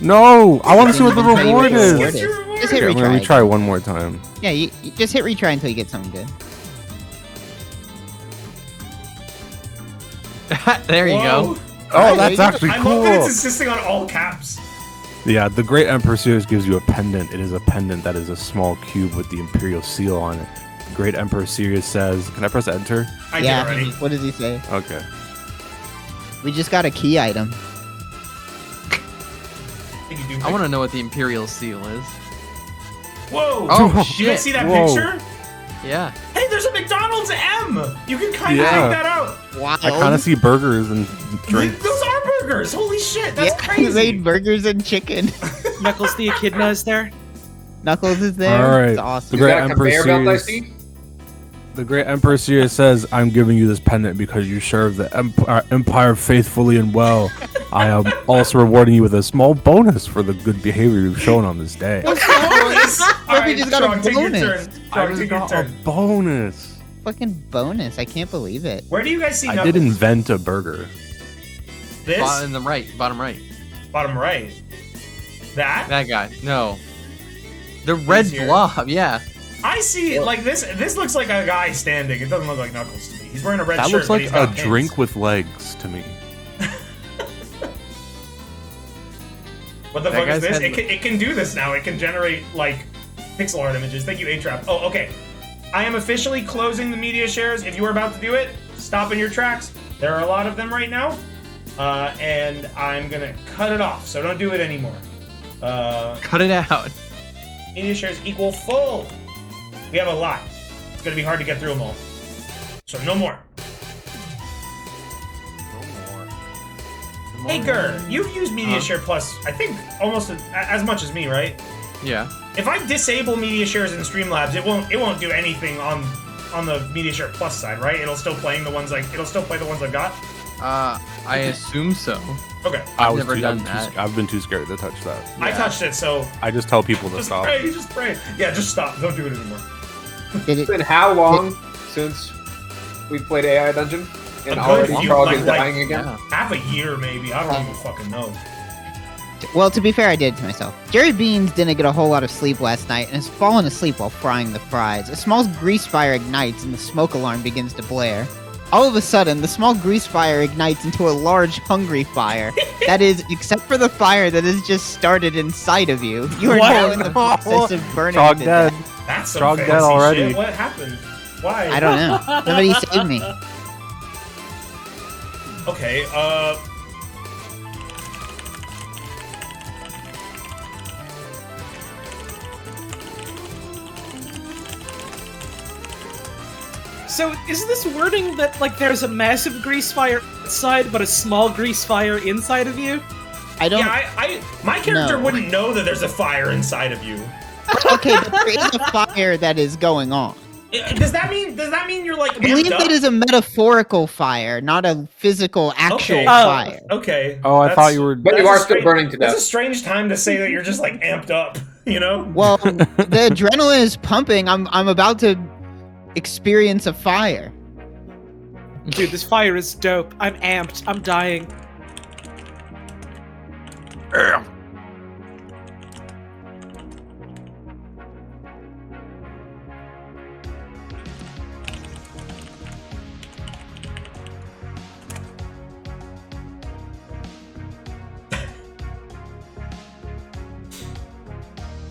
No, I want to see what the Tell you reward what the is. reward It's is. your reward. Just hit Okay, I'm gonna retry. retry one more time. Yeah, you just hit retry until you get something good. There you Whoa. go. Oh, that's actually I love that it's cool. insisting on all caps. Yeah, the Great Emperor Sirius gives you a pendant. It is a pendant that is a small cube with the Imperial seal on it. Great Emperor Sirius says, "Can I press enter?" I Yeah. did already. What does he say? Okay. We just got a key item. Think you do. I want to know what the Imperial Seal is. Whoa! Oh, Did you guys shit. see that Whoa. picture? Yeah. Hey, there's a McDonald's M. You can kind of Yeah. take that out. Wow. I kind of see burgers and drinks. Those are burgers. Holy shit, that's Yeah, crazy. he made burgers and chicken. Knuckles the Echidna is there. Knuckles is there. All right. It's awesome. The Is Great that a Emperor conveyor belt I Sirius. see? The Great Emperor Sirius says, "I'm giving you this pendant because you serve the Empire faithfully and well. I am also rewarding you with a small bonus for the good behavior you've shown on this day." Bonus. Ruby just got a Strong, take your bonus. turn. I Strong, just take your got a turn. bonus. Fucking bonus. I can't believe it. Where do you guys see I Knuckles? did invent a burger. This? Bottom right. Bottom right. Bottom right. That? That guy. No. The red here. blob. Yeah. I see, like, this looks like a guy standing. It doesn't look like Knuckles to me. He's wearing a red That shirt, looks but like he's a got pins. drink with legs to me. What the That fuck is guy's this? head- It can do this now. It can generate, like, pixel art images. Thank you, A-Trap. Oh, okay. I am officially closing the media shares. If you were about to do it, stop in your tracks. There are a lot of them right now. And I'm gonna cut it off, so don't do it anymore. Cut it out. Media shares equal full. We have a lot. It's gonna be hard to get through them all. So no more. Hey, Gur, you've used Media Share Plus, I think, almost as much as me, right? Yeah. If I disable Media Shares in Streamlabs, it won't do anything on the Media Share Plus side, right? It'll still play the ones I've got. I assume so. Okay, I've never done that. I've been too scared to touch that. I touched it, so I just tell people to just stop. pray, just pray. Yeah, just stop. Don't do it anymore. Did It's it? been how long since we played AI Dungeon? And A already good few, Frog like- is like- dying again? Yeah. Half a year, maybe. I don't even fucking know. Well, to be fair, I did it to myself. Jerry Beans didn't get a whole lot of sleep last night and has fallen asleep while frying the fries. A small grease fire ignites and the smoke alarm begins to blare. All of a sudden, the small grease fire ignites into a large hungry fire. That is, except for the fire that has just started inside of you. You are now in the process of burning Frog to dead. death. That's some Frog fancy dead already. shit. What happened? Why? I don't know. Somebody save me. Okay, So is this wording that like there's a massive grease fire outside but a small grease fire inside of you? I don't. yeah, my character No. wouldn't know that there's a fire inside of you. Okay, but there is a fire that is going on. Does that mean you're like I believe amped up? that is a metaphorical fire, not a physical, actual Okay. fire. Okay. Oh, I thought you were. But you are still burning to That's death. a strange time to say that you're just like amped up, you know? Well, the adrenaline is pumping. I'm about to experience a fire. Dude, this fire is dope. I'm amped. I'm dying.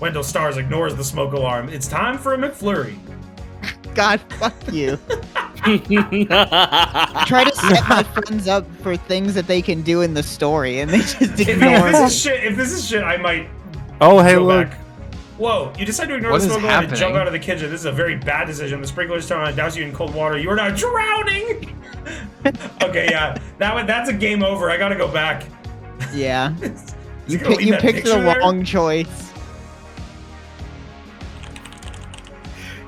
Wendell Stars ignores the smoke alarm. It's time for a McFlurry. God, fuck you. Try to set my friends up for things that they can do in the story, and they just ignore If it. this is shit, I might Oh, hey, go look. back. Whoa, you decide to ignore What the is smoke alarm and jump happening? out of the kitchen. This is a very bad decision. The sprinklers turn on and douse you in cold water. You are now drowning! Okay, yeah. That's a game over. I gotta go back. Yeah. Is You, it gonna leave you that picked the picture there? wrong choice.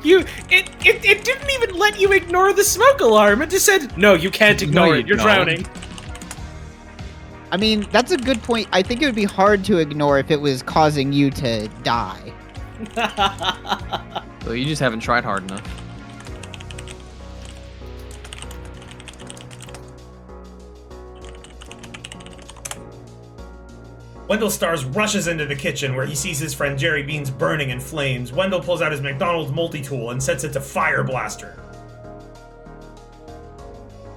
It didn't even let you ignore the smoke alarm. It just said, no, you can't ignore you it. You're don't. drowning. I mean, that's a good point. I think it would be hard to ignore if it was causing you to die. So you just haven't tried hard enough. Wendell Stars rushes into the kitchen where he sees his friend Jerry Beans burning in flames. Wendell pulls out his McDonald's multi-tool and sets it to fire blaster.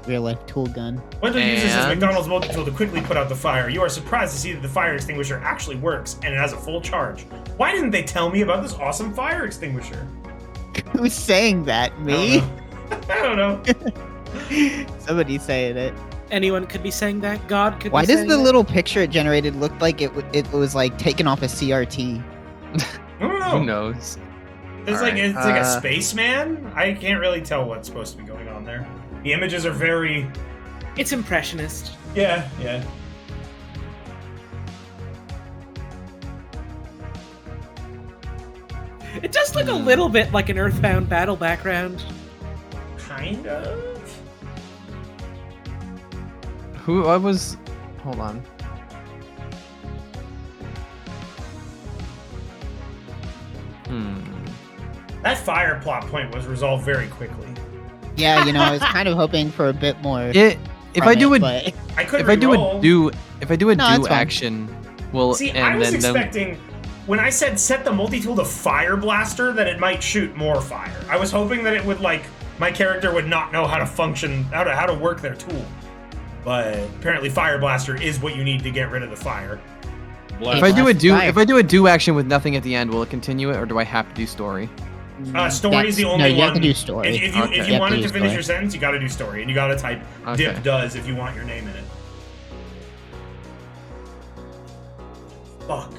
Real life tool gun. Wendell uses his And? McDonald's multi-tool to quickly put out the fire. You are surprised to see that the fire extinguisher actually works, and it has a full charge. Why didn't they tell me about this awesome fire extinguisher? Who's saying that? Me? I don't know. Somebody's saying it. Anyone could be saying that. God could Why be does saying the that. little picture it generated look like it was like taken off a CRT? I don't know. Who knows? It's Alright, it's like a spaceman. I can't really tell what's supposed to be going on there. The images are very It's impressionist. yeah. It does look a little bit like an Earthbound battle background. Kind of. Who? I was. Hold on. That fire plot point was resolved very quickly. Yeah, you know, I was kind of hoping for a bit more. If I do but I could if I do re-roll. a do No, it's fine. action, well, See, I and was then expecting when I said set the multi-tool to fire blaster that it might shoot more fire. I was hoping that it would like my character would not know how to function, how to work their tool. But apparently fire blaster is what you need to get rid of the fire. if I do a do Fire. if I do a do action with nothing at the end, will it continue it, or do I have to do story? Story is the only no, one. you have to do story. If you, Okay. if You you have wanted to to do finish story. your sentence, you got to do story, and you got to type Okay. dip does if you want your name in it. Fuck.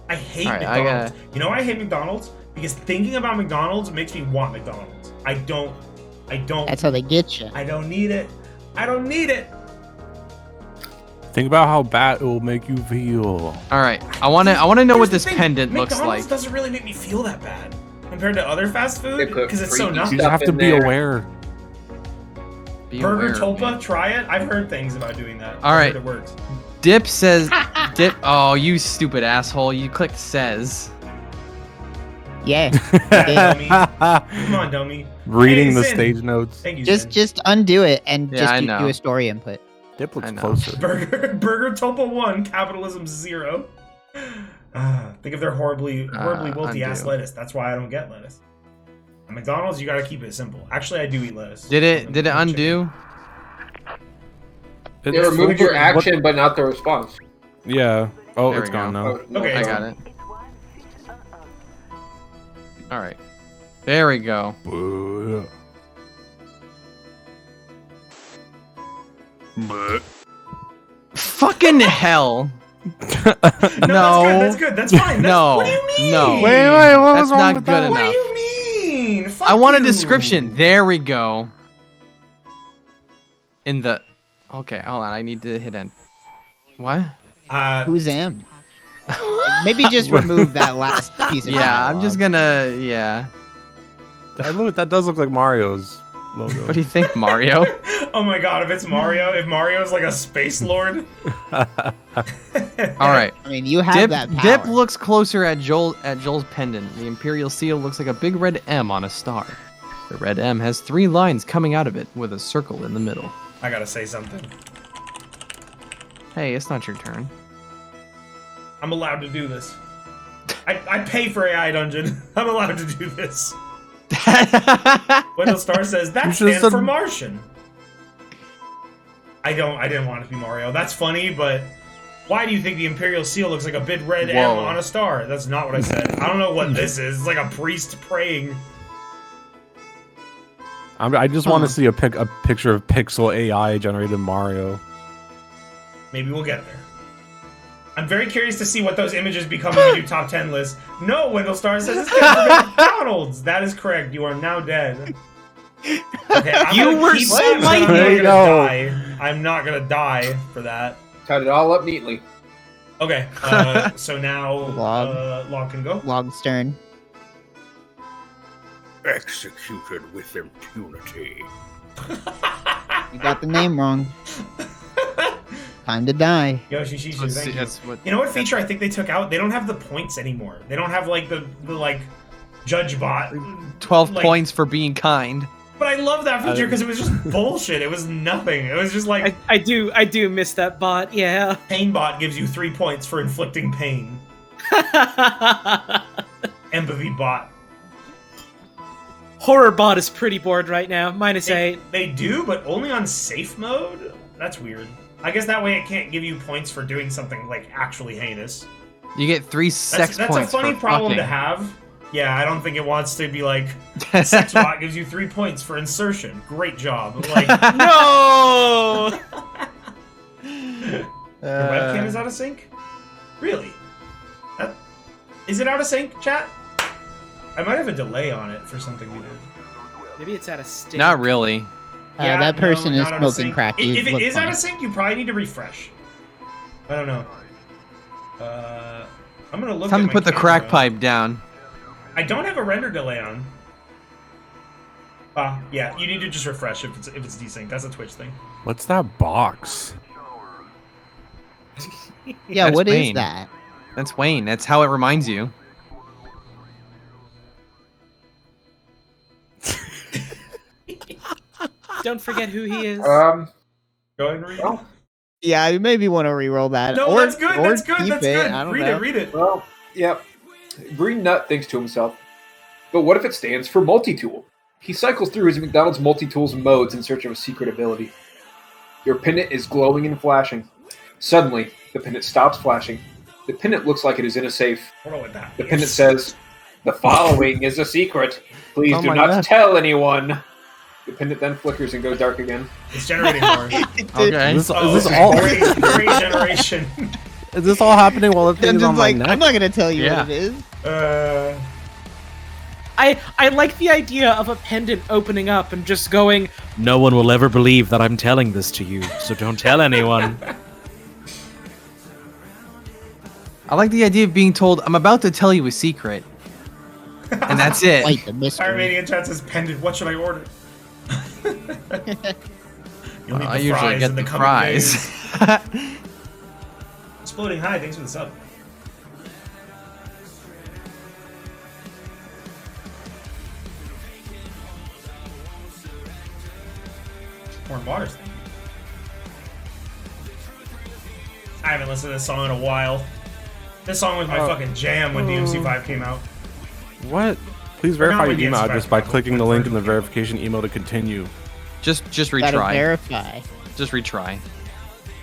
I hate Alright, I McDonald's. You know why I hate McDonald's? Because thinking about McDonald's makes me want McDonald's. I don't. That's how they get you. I don't need it. I don't need it. Think about how bad it will make you feel. All right, I want to know what Here's the this thing, pendant looks McDonald's like. doesn't really make me feel that bad compared to other fast food They put because it's so freaky nothing. You just have to in be there. aware. Be Burger aware, Tulpa, man. try it. I've heard things about doing that. All I've right. heard it works. Dip says dip. Oh, you stupid asshole! You clicked says. Yeah. Dummy. Come on, dummy. Reading Hey, the Zen. stage notes. Thank you. Zen. just undo it and Yeah, just I do know. a story input. Dip looks I know. closer. Burger Tulpa 1, capitalism 0. Think of their horribly wilty ass undo. lettuce. That's why I don't get lettuce. At McDonald's, you gotta keep it simple. Actually, I do eat lettuce. Did it undo? It removed your action, but not the response. Yeah. Oh, There it's we gone Oh, now. no, Okay. I got it. All right, there we go. Fucking hell! That's good. That's fine. No, What do you mean? no. Wait, what That's was wrong not with good that? What do enough. you mean? Fuck I want a you. description. There we go. In the. Okay, hold on. I need to hit end. What? Who's M? Maybe just remove that last piece of Yeah, I'm just dialogue. gonna. Yeah. That does look like Mario's logo. What do you think, Mario? Oh my god, if it's Mario, if Mario's like a space lord. All right. I mean, you have that power. Dip looks closer at Joel's pendant. The Imperial seal looks like a big red M on a star. The red M has 3 lines coming out of it with a circle in the middle. I gotta say something. Hey, it's not your turn. I'm allowed to do this. I pay for AI Dungeon. I'm allowed to do this. Wendell Star says that stands for Martian. I didn't want it to be Mario. That's funny, but why do you think the Imperial Seal looks like a big red M on a star? That's not what I said. I don't know what this is. It's like a priest praying. I just want to see a picture of pixel AI generated Mario. Maybe we'll get there. I'm very curious to see what those images become in the new top 10 list. No, Wendell Star says it's McDonald's. That is correct. You are now dead. Okay, I'm gonna keep that, but I'm not gonna die. I'm not gonna die for that. Cut it all up neatly. Okay, so now Log can go. Log's turn. Executed with impunity. You got the name wrong. Time to die. Yoshi Shishu, Let's thank see, you. that's what- You know what feature I think they took out? They don't have the points anymore. They don't have like the like judge bot. 12 like, points for being kind. But I love that feature because it was just bullshit. It was nothing. It was just like I do miss that bot. Yeah. Pain bot gives you 3 points for inflicting pain. Empathy bot. Horror bot is pretty bored right now. -8. They do, but only on safe mode? That's weird. I guess that way it can't give you points for doing something like actually heinous. You get 3 sex That's points. a funny for problem fucking. to have. Yeah, I don't think it wants to be like sex bot gives you 3 points for insertion. Great job. Like No. your webcam is out of sync? Really? Is it out of sync, chat? I might have a delay on it for something we did. Maybe it's out of state. Not really. Yeah, that person no, is not out of smoking sync. crack. You If it look is out funny. of sync, you probably need to refresh. I don't know. I'm gonna look. Time at to put my the crack camera. pipe down. I don't have a render delay on. Yeah, you need to just refresh if it's desync. That's a Twitch thing. What's that box? Yeah, That's what is Wayne. that? That's Wayne. That's how it reminds you. Don't forget who he is. Go ahead and read it. Yeah, you maybe want to re-roll that. No, or, that's good. Or That's good. keep That's it. good. I don't Read know. it. Read it. Well, yep. Green Nut thinks to himself, but what if it stands for multi-tool? He cycles through his McDonald's multi-tools modes in search of a secret ability. Your pendant is glowing and flashing. Suddenly, the pendant stops flashing. The pendant looks like it is in a safe. Hold on with that. The pendant says, "The following is a secret. Please Oh do my not God. tell anyone." The pendant then flickers and goes dark again. It's generating more. Okay. Is Oh, this okay. all? Great generation. Is this all happening while the thing I'm is just on my like, neck? I'm not gonna tell you Yeah. what it is. I like the idea of a pendant opening up and just going, "No one will ever believe that I'm telling this to you, so don't tell anyone." I like the idea of being told, I'm about to tell you a secret. And that's it. Quite the mystery. Armenian chat says pendant. What should I order? You'll need I the usually fries get in the coming prize. days. Exploding High, thanks for the sub. Warren Waters, thank you. I haven't listened to this song in a while. This song was my fucking jam when DMC5 came out. What? Please Or not verify your with the email Instagram address by platform, clicking the but link in the version. verification email to continue. Just Gotta retry. verify. Just retry.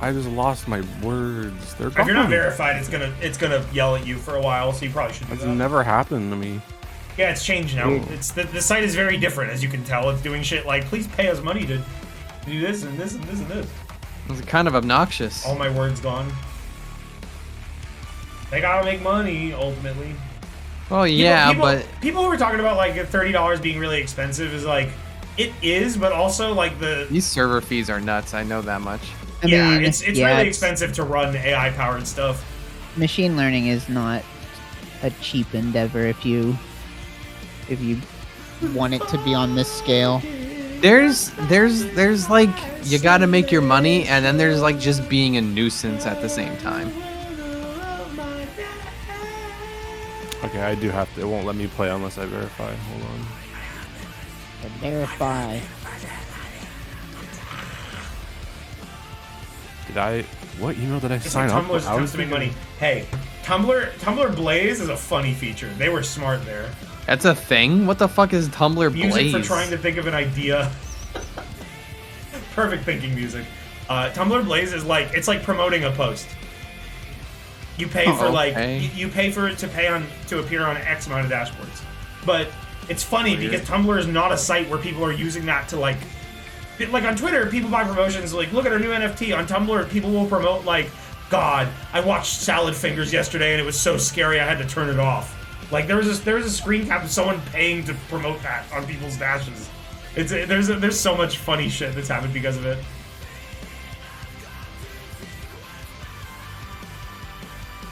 I just lost my words. They're If you're not gone. verified, it's gonna yell at you for a while, so you probably should do That's that. never happened to me. Yeah, it's changed now. It's the site is very different, as you can tell. It's doing shit like, please pay us money to do this and this and this and this. It's kind of obnoxious. All my words gone. They gotta make money, ultimately. Well, yeah, people, but people who were talking about like $30 being really expensive is like, it is, but also like the these server fees are nuts. I know that much. I yeah, mean, it's yeah, really it's- expensive to run AI powered stuff. machine learning is not a cheap endeavor if you want it to be on this scale. There's like, you gotta make your money, and then there's like just being a nuisance at the same time. Okay, I do have to. It won't let me play unless I verify. Hold on. Verify. Did I? What email did I sign It's up? Tumblr's attempts to make money. Hey, Tumblr Blaze is a funny feature. They were smart there. That's a thing? What the fuck is Tumblr Blaze? Music for trying to think of an idea. Perfect thinking music. Tumblr Blaze is like, it's like promoting a post. You pay for you pay for it to appear on X amount of dashboards. But it's funny because Tumblr is not a site where people are using that to like on Twitter, people buy promotions like, look at our new NFT. On Tumblr, people will promote like, God, I watched Salad Fingers yesterday and it was so scary I had to turn it off. Like there was a screen cap of someone paying to promote that on people's dashes. There's so much funny shit that's happened because of it.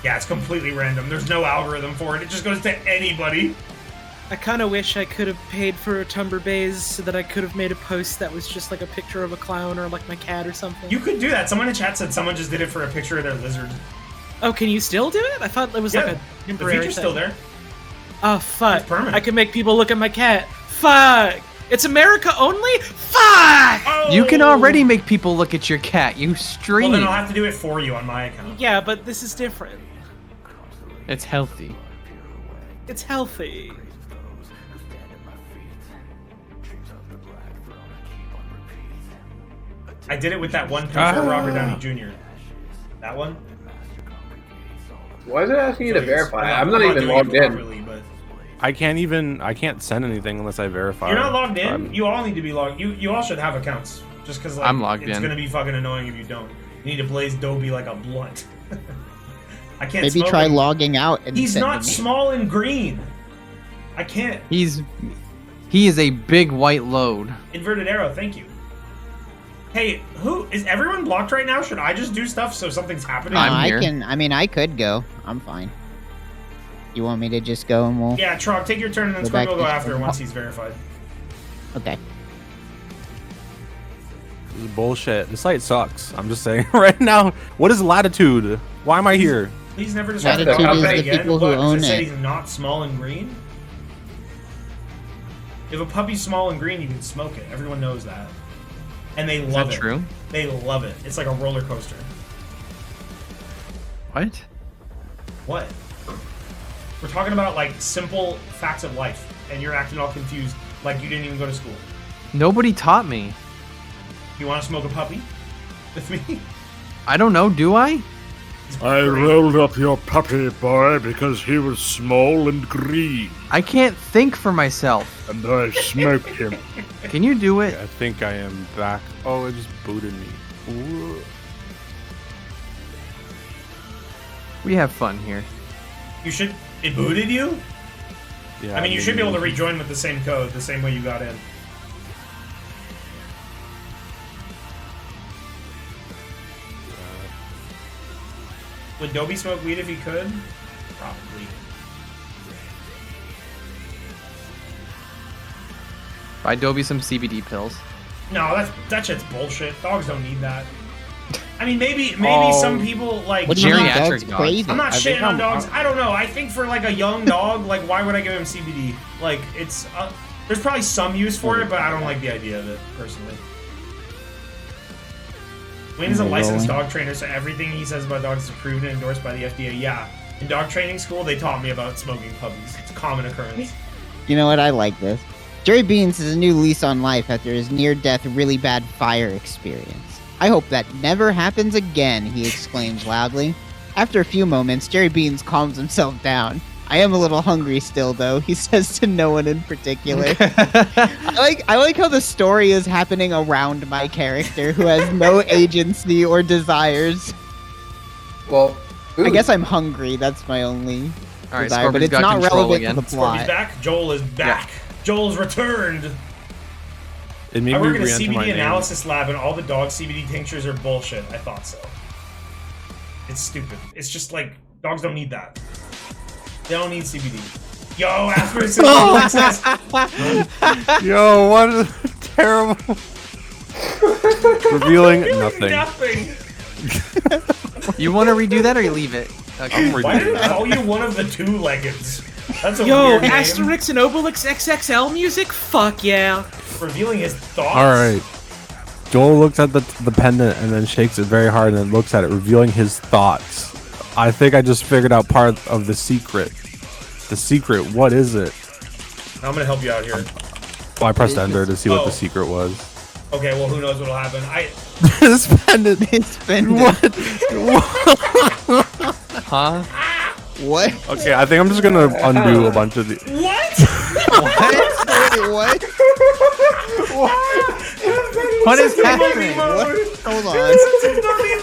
Yeah, it's completely random. There's no algorithm for it. It just goes to anybody. I kind of wish I could have paid for a Tumblr Baze so that I could have made a post that was just like a picture of a clown or like my cat or something. You could do that. Someone in chat said someone just did it for a picture of their lizard. Oh, can you still do it? I thought it was like a temporary The feature's still there. Oh, fuck. It's permanent. I can make people look at my cat. Fuck! It's America only? Fuck! Oh! You can already make people look at your cat. You stream. Well, then I'll have to do it for you on my account. Yeah, but this is different. It's healthy. It's healthy. I did it with that one picture of Robert Downey Jr. That one? Why is it asking you to verify? I'm not doing even it logged in. properly, but I can't send anything unless I verify. you're not logged in? You all need to be logged. You all should have accounts. Just because like, I'm logged it's in. gonna be fucking annoying if you don't. You need to blaze Dobie like a blunt. I can't Maybe smoke try him. logging out and He's sending not me. small and green. I can't. He is a big white load. Inverted arrow, thank you. Hey, who is everyone blocked right now? Should I just do stuff so something's happening? I'm here. I could go. I'm fine. You want me to just go and we'll... Yeah, Trog, take your turn and then Go Squid back will go to- after once he's verified. Okay. This is bullshit. The site sucks. I'm just saying right now. What is Latitude? Why am I here? Please never describe the Latitude is company the again. people who What, does own it say it. he's not small and green? If a puppy's small and green, you can smoke it. Everyone knows that. And they Is love that it. true? They love it. It's like a roller coaster. What? What? We're talking about like simple facts of life, and you're acting all confused like you didn't even go to school. Nobody taught me. You want to smoke a puppy with me? I don't know, do I? I rolled up your puppy, boy, because he was small and green, I can't think for myself. and I smoked him. Can you do it? I think I am back. Oh, it just booted me. Ooh. We have fun here. You should. It booted you? Yeah. I mean, you should be able to rejoin with the same code, the same way you got in. Would Dobie smoke weed if he could? Probably. Buy Dobie some CBD pills. No, that shit's bullshit. Dogs don't need that. I mean, maybe Oh. some people like. What do you mean Geriatric dogs dogs. crave I'm it? not I think shitting on I'm- dogs. I don't know. I think for like a young dog, like why would I give him CBD? Like it's there's probably some use for it, but I don't like the idea of it personally. Wayne is a licensed dog trainer, so everything he says about dogs is approved and endorsed by the FDA. Yeah, in dog training school, they taught me about smoking puppies. It's a common occurrence. You know what? I like this. Jerry Beans has a new lease on life after his near-death, really bad fire experience. I hope that never happens again, he exclaims loudly. After a few moments, Jerry Beans calms himself down. I am a little hungry still, though, he says to no one in particular. I like how the story is happening around my character, who has no agency or desires. Well, I guess I'm hungry. That's my only All right, desire, but Scorpion's it's got not control relevant again. to the Scorby's plot. back. Joel is back. Joel's returned. It made I me work in a re-enter my CBD name. analysis lab, and all the dog CBD tinctures are bullshit. I thought so. It's stupid. It's just like Dogs don't need that. They don't need CBD. Yo, Asperger's says. Yo, what a terrible. Revealing nothing. You want to redo that or you leave it? Okay. I'm Why did redoing it that. call you one of the two-leggeds? That's a Yo, weird name. Asterix and Obelix XXL music? Fuck yeah. Revealing his thoughts. All right. Joel looks at the pendant and then shakes it very hard and then looks at it, revealing his thoughts. I think I just figured out part of the secret. The secret, what is it? I'm gonna help you out here. Well, I pressed enter to see what the secret was. Okay, well, who knows what'll happen? This pendant. This pendant. What? Huh? What? Okay, I think I'm just gonna undo a bunch of the. What? What? What is happening? What? Hold on.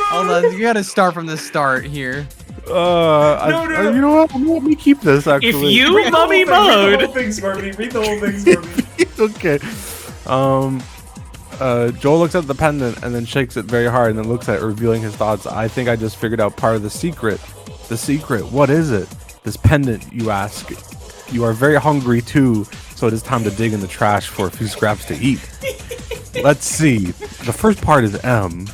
Hold on, you gotta start from the start here. No. You know what? Let me keep this actually. If you Read the whole mummy thing, Read the mode. whole thing, Scorby. Read the whole thing, Scorby. Okay. Joel looks at the pendant and then shakes it very hard and then looks at it, revealing his thoughts. I think I just figured out part of the secret. The secret, what is it? This pendant, you ask. You are very hungry too, so it is time to dig in the trash for a few scraps to eat. Let's see. The first part is M.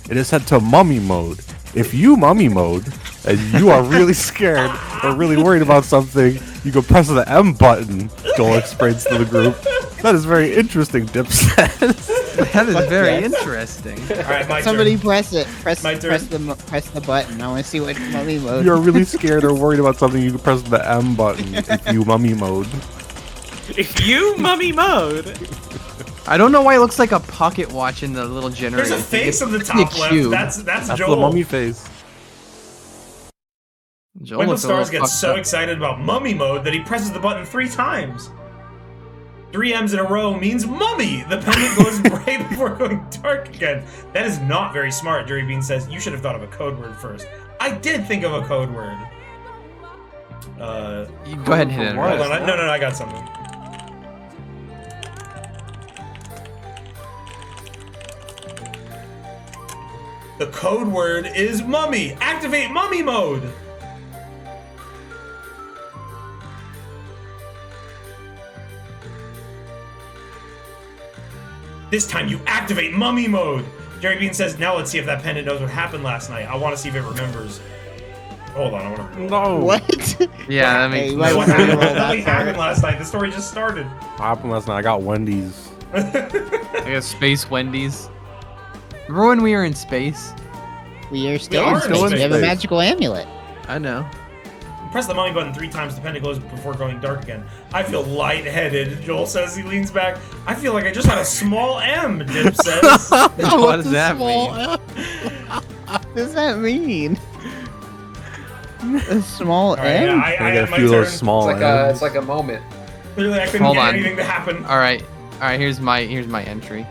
It is set to mummy mode. If you mummy mode and you are really scared or really worried about something, you can press the M button, Joel explains to the group. That is very interesting, Dip says. That is very interesting. All right, my Somebody turn. press it. Press My turn. press the button. I want to see what mummy mode. If you're really scared or worried about something, you can press the M button if you mummy mode. If you mummy mode. I don't know why it looks like a pocket watch in the little generator. There's a face on the It's top a left. cube. That's That's Joel. the mummy face. Joel Wendell looks a little Stars gets fucked so up. excited about mummy mode that he presses the button 3 times. 3 M's in a row means mummy. The pendant goes right before going dark again. That is not very smart, Jerry Bean says. You should have thought of a code word first. I did think of a code word. You go ahead and hit it. Hold on. No, I got something. The code word is mummy. Activate mummy mode. This time you activate mummy mode. Jerry Bean says, now let's see if that pendant knows what happened last night. I want to see if it remembers. Hold on, I want to... No. What? Yeah, that Hey, makes you might What want to happened, roll nothing that happened part. last night. The story just started. What happened last night? I got Wendy's. I got Space Wendy's. Remember when we were in space? We are still are in in space. We space. have a magical amulet. I know. Press the mummy button 3 times. The pendant goes before going dark again. I feel lightheaded, Joel says. He leans back. I feel like I just had a small M, Dip says. What does that mean? What does that mean? A small All right, M? yeah, I I had got my a few of turn. those small It's like a moment. Clearly, I couldn't Hold get on. anything to happen. All right. Here's my entry.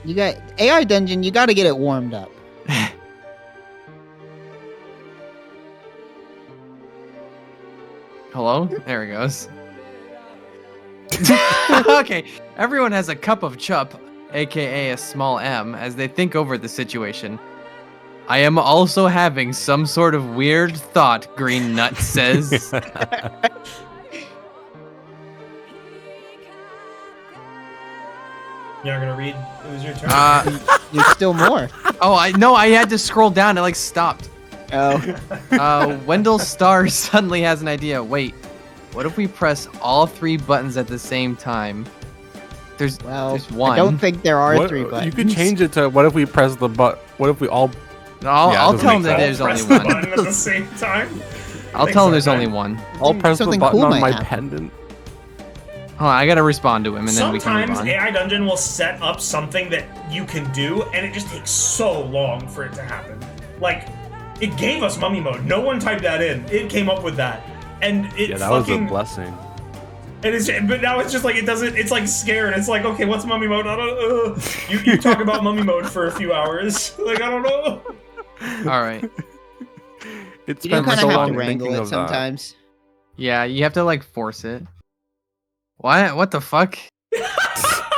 You got AI dungeon. You got to get it warmed up. Hello? There it goes. Okay, everyone has a cup of chup, aka a small M, as they think over the situation. I am also having some sort of weird thought, Green Nut says. You're not gonna read? It was your turn. There's still more. Oh, I know. I had to scroll down. It like stopped. Oh. Wendell Star suddenly has an idea. Wait, what if we press all 3 buttons at the same time? There's one. I don't think there are What- 3 buttons. You can change it to what if we press the button? What if we all? I'll, Yeah, it I'll doesn't tell him make that sense. there's only Press the one. button at the same time. I'll Thanks, tell him there's Arthur. only one. I'll press the Something button cool on might my happen. pendant. Hold on, I gotta respond to him and then we can move Sometimes on. AI Dungeon will set up something that you can do, and it just takes so long for it to happen. Like, it gave us mummy mode. No one typed that in. It came up with that, and it Yeah, that was a fucking. blessing. It is, but now it's just like it doesn't. It's like scared. It's like, okay, what's mummy mode? I don't. You talk about mummy mode for a few hours. Like, I don't know. All right. It's You do been kind so of have long to wrangle thinking it of that. sometimes. Yeah, you have to like force it. What? What the fuck?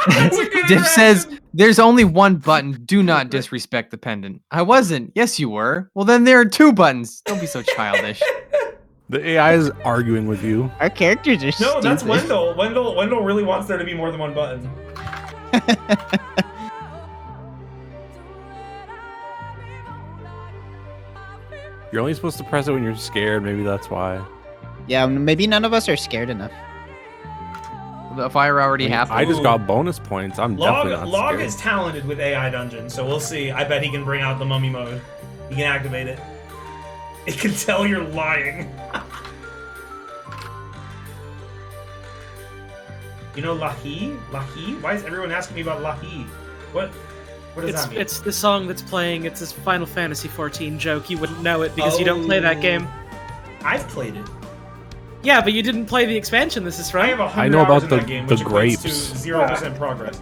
That's a good Diff says, interaction. there's only one button. Do not disrespect the pendant. I wasn't. Yes, you were. Well, then there are 2 buttons. Don't be so childish. The AI is arguing with you. Our characters are No, stupid. that's Wendell. Wendell really wants there to be more than one button. You're only supposed to press it when you're scared. Maybe that's why. Yeah, maybe none of us are scared enough. The fire already happened. I just got bonus points. I'm definitely not Log scared. is talented with AI Dungeon, so we'll see. I bet he can bring out the mummy mode. He can activate it. It can tell you're lying. You know Lahi? Lahi? Why is everyone asking me about Lahi? What does that mean? It's the song that's playing. It's this Final Fantasy XIV joke. You wouldn't know it because you don't play that game. I've played it. Yeah, but you didn't play the expansion this is I right. have 100 I know hours about in the- that game, the which equates grapes. to 0% progress.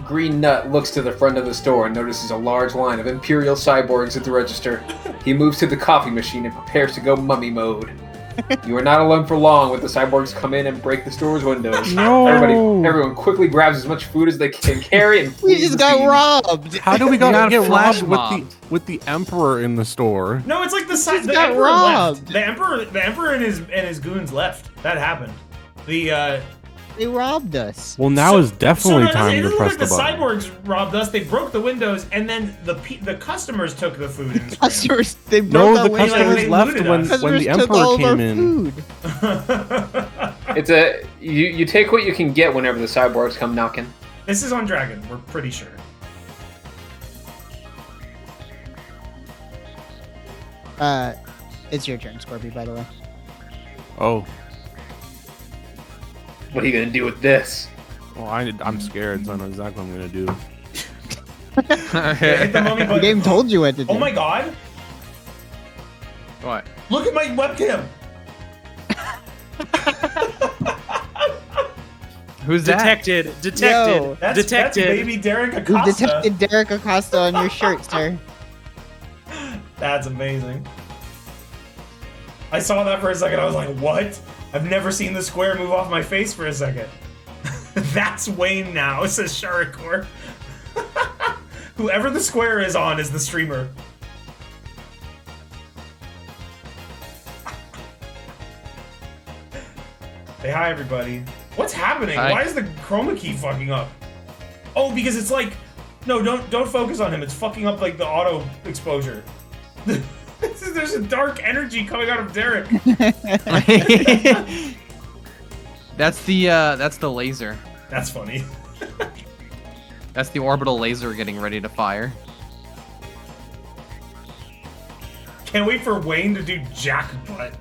Green Nut looks to the front of the store and notices a large line of Imperial cyborgs at the register. He moves to the coffee machine and prepares to go mummy mode. You are not alone for long when the cyborgs come in and break the store's windows. No. Everyone quickly grabs as much food as they can carry and We flees just the got scene. robbed. How do we got get flash robbed mobbed. with the Emperor in the store? No, it's like the Just the got emperor robbed. left. The emperor and his goons left. That happened. They robbed us. Well, now is definitely time it to doesn't press look the like button. the cyborgs robbed us. They broke the windows, and then the customers took the food and scrambled. Customers, they broke No, our the windows. customers they left looted when us. the Customers took Emperor all of our came in. food. It's a you take what you can get whenever the cyborgs come knocking. This is on Dragon. We're pretty sure. It's your turn, Scorpy, by the way. Oh, What are you gonna do with this? well, I'm scared, so I know exactly what I'm gonna do. Hit the mummy The button. game told you what to do. Oh my god! What? Look at my webcam. Who's that? Detected. Yo. That's Detected. baby Derek You Acosta. detected Derek Acosta on your shirt, sir. That's amazing. I saw that for a second. I was like, what? I've never seen the square move off my face for a second. That's Wayne now, says Sharikor. Whoever the square is on is the streamer. Say hi, everybody. What's happening? Hi. Why is the chroma key fucking up? Oh, because it's like... No, don't focus on him. It's fucking up, like, the auto exposure. There's a dark energy coming out of Derek. That's the laser. That's funny. That's the orbital laser getting ready to fire. Can't wait for Wayne to do jackbutt.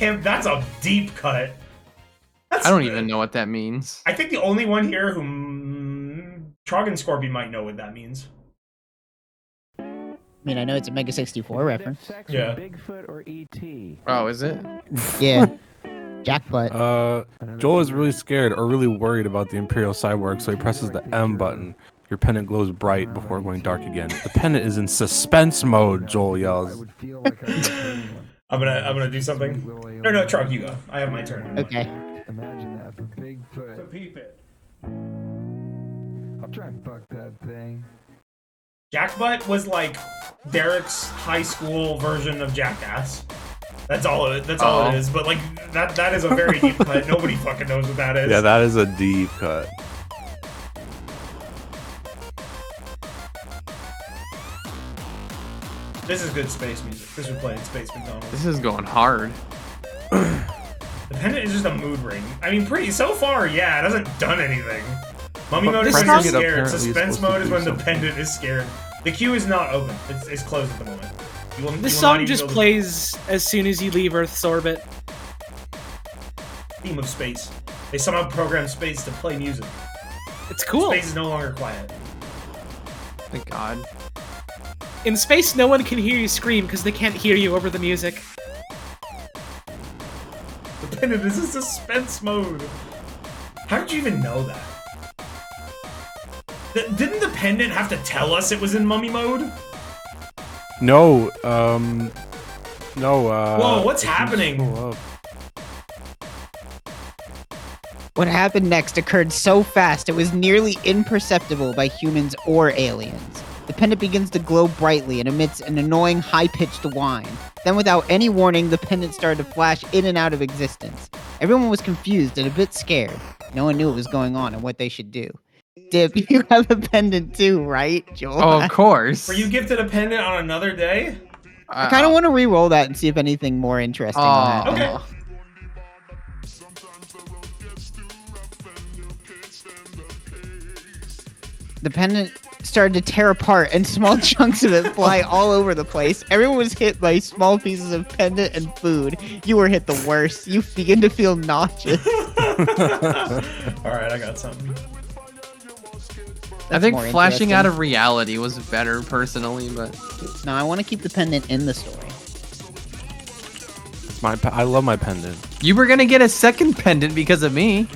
That's a deep cut. I don't even know what that means. I think the only one here who Trogan Scorpion might know what that means. I mean, I know it's a Mega 64 reference. Yeah. Oh, is it? Yeah. Jackpot. Joel is really scared or really worried about the Imperial cyborg, so he presses the M button. Your pendant glows bright before going dark again. The pendant is in suspense mode, Joel yells. I'm gonna do something. No, Trog, you go. I have my turn. Okay. Imagine that for Bigfoot. So peep it. I'll try and fuck that thing. Jackbutt was like Derek's high school version of Jackass. That's all it is. But like that is a very deep cut. Nobody fucking knows what that is. Yeah, that is a deep cut. This is good space music. This would play in Space McDonald's. This is going hard. The pendant is just a mood ring. I mean, so far, yeah, it hasn't done anything. Mummy But mode is when pressing you're it scared. apparently is Suspense supposed to mode is do when the something. pendant is scared. The queue is not open. It's closed at the moment. You will This not song even just be able to- plays as soon as you leave Earth's orbit. Theme of space. They somehow programmed space to play music. It's cool. Space is no longer quiet. Thank God. In space, no one can hear you scream because they can't hear you over the music. The pendant is a suspense mode. How did you even know that? Didn't the pendant have to tell us it was in mummy mode? No, no, Whoa, what's if you happening? scroll up- What happened next occurred so fast it was nearly imperceptible by humans or aliens. The pendant begins to glow brightly and emits an annoying high-pitched whine. Then without any warning, the pendant started to flash in and out of existence. Everyone was confused and a bit scared. No one knew what was going on and what they should do. Dip, you have a pendant too, right, Joel? Oh, of course. Were you gifted a pendant on another day? I kind of want to re-roll that and see if anything more interesting will happen. Okay. The pendant started to tear apart and small chunks of it fly all over the place. Everyone was hit by small pieces of pendant and food. You were hit the worst. You begin to feel nauseous. Alright, I got something. I think more flashing interesting. out of reality was better personally, but No, I want to keep the pendant in the story. I love my pendant. you were gonna get a second pendant because of me.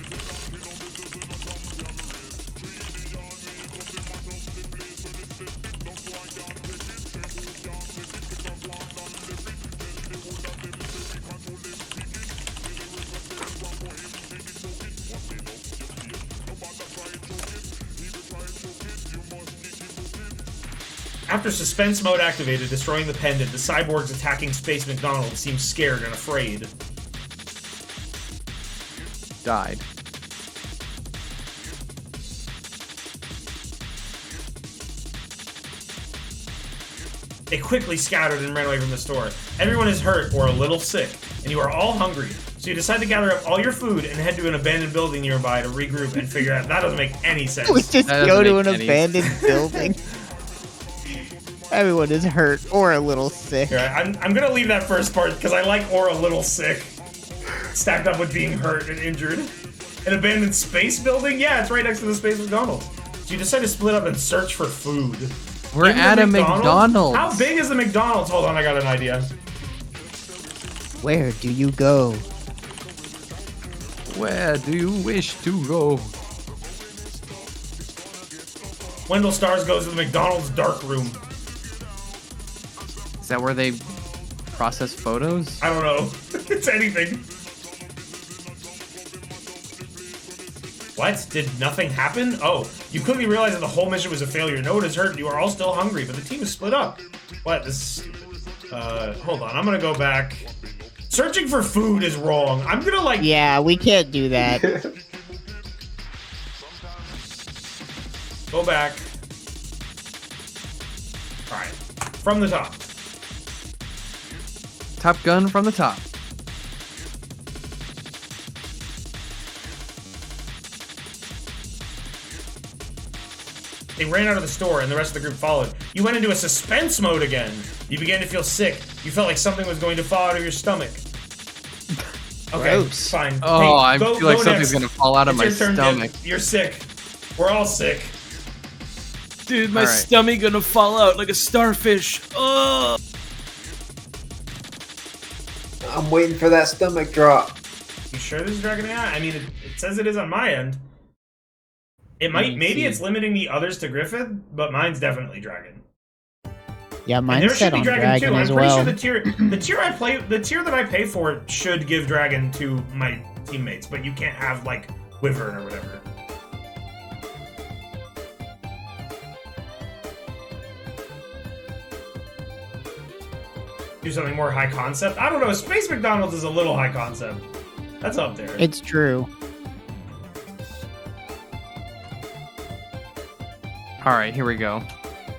After suspense mode activated, destroying the pendant, the cyborgs attacking Space McDonald seem scared and afraid. Died. They quickly scattered and ran away from the store. Everyone is hurt or a little sick, and you are all hungry. So you decide to gather up all your food and head to an abandoned building nearby to regroup and figure out. That doesn't make any sense. We just That go doesn't to an make any abandoned building. Everyone is hurt or a little sick. Here, I'm gonna leave that first part because I like or a little sick stacked up with being hurt and injured. An abandoned space building? Yeah, it's right next to the Space McDonald's. So you decide to split up and search for food. We're In the at a McDonald's. How big is the McDonald's? Hold on, I got an idea. Where do you go? Where do you wish to go? Wendell Stars goes to the McDonald's dark room. Is that where they process photos? I don't know. It's anything. What? Did nothing happen? Oh, you quickly realize that the whole mission was a failure. No one is hurt and you are all still hungry, but the team is split up. What? This... hold on. I'm gonna go back. Searching for food is wrong. I'm gonna, like... Yeah, we can't do that. Go back. Alright. From the top. Top Gun from the top. They ran out of the store, and the rest of the group followed. You went into a suspense mode again. You began to feel sick. You felt like something was going to fall out of your stomach. Okay, Gross. fine. Oh, Hey, I go- feel like go something's next. gonna fall out of It's my your turn, stomach. Dip. You're sick. We're all sick. Dude, my All right. stomach gonna fall out like a starfish. Ugh. I'm waiting for that stomach drop. You sure this is Dragon AI? I mean, it says it is on my end. It might, maybe it's limiting the others to Griffith, but mine's definitely Dragon. Yeah, And mine's there should set be on Dragon Dragon too. as I'm pretty well. sure the tier that I pay for should give Dragon to my teammates, but you can't have like Wyvern or whatever. Do something more high concept. I don't know. Space McDonald's is a little high concept. That's up there. It's true. All right, here we go.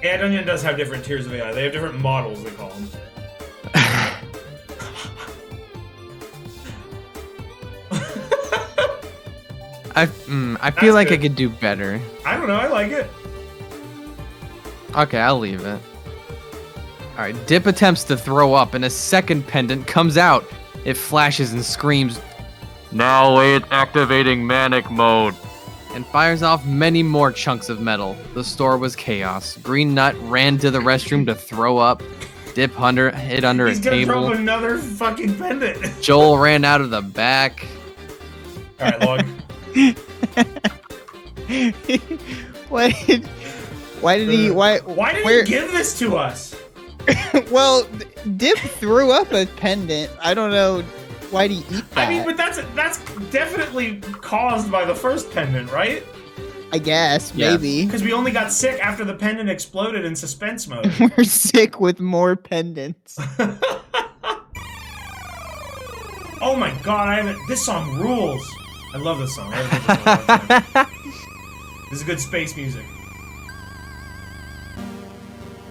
AI Dungeon does have different tiers of AI. They have different models, they call them. I feel That's like I good. could do better. I don't know. I like it. Okay, I'll leave it. All right, Dip attempts to throw up, and a second pendant comes out. It flashes and screams, "Now activating manic mode," and fires off many more chunks of metal. The store was chaos. Green Nut ran to the restroom to throw up. Dip hid under He's a gonna table. drop another fucking pendant. Joel ran out of the back. All right, Log. Why did he? Why? Why did where- you give this to us? Well, Dip threw up a pendant. I don't know. Why'd he eat that? I mean, but that's definitely caused by the first pendant, right? I guess, maybe. Because we only got sick after the pendant exploded in suspense mode. We're sick with more pendants. Oh my god, this song rules. I love this song. I love this song. This is good space music.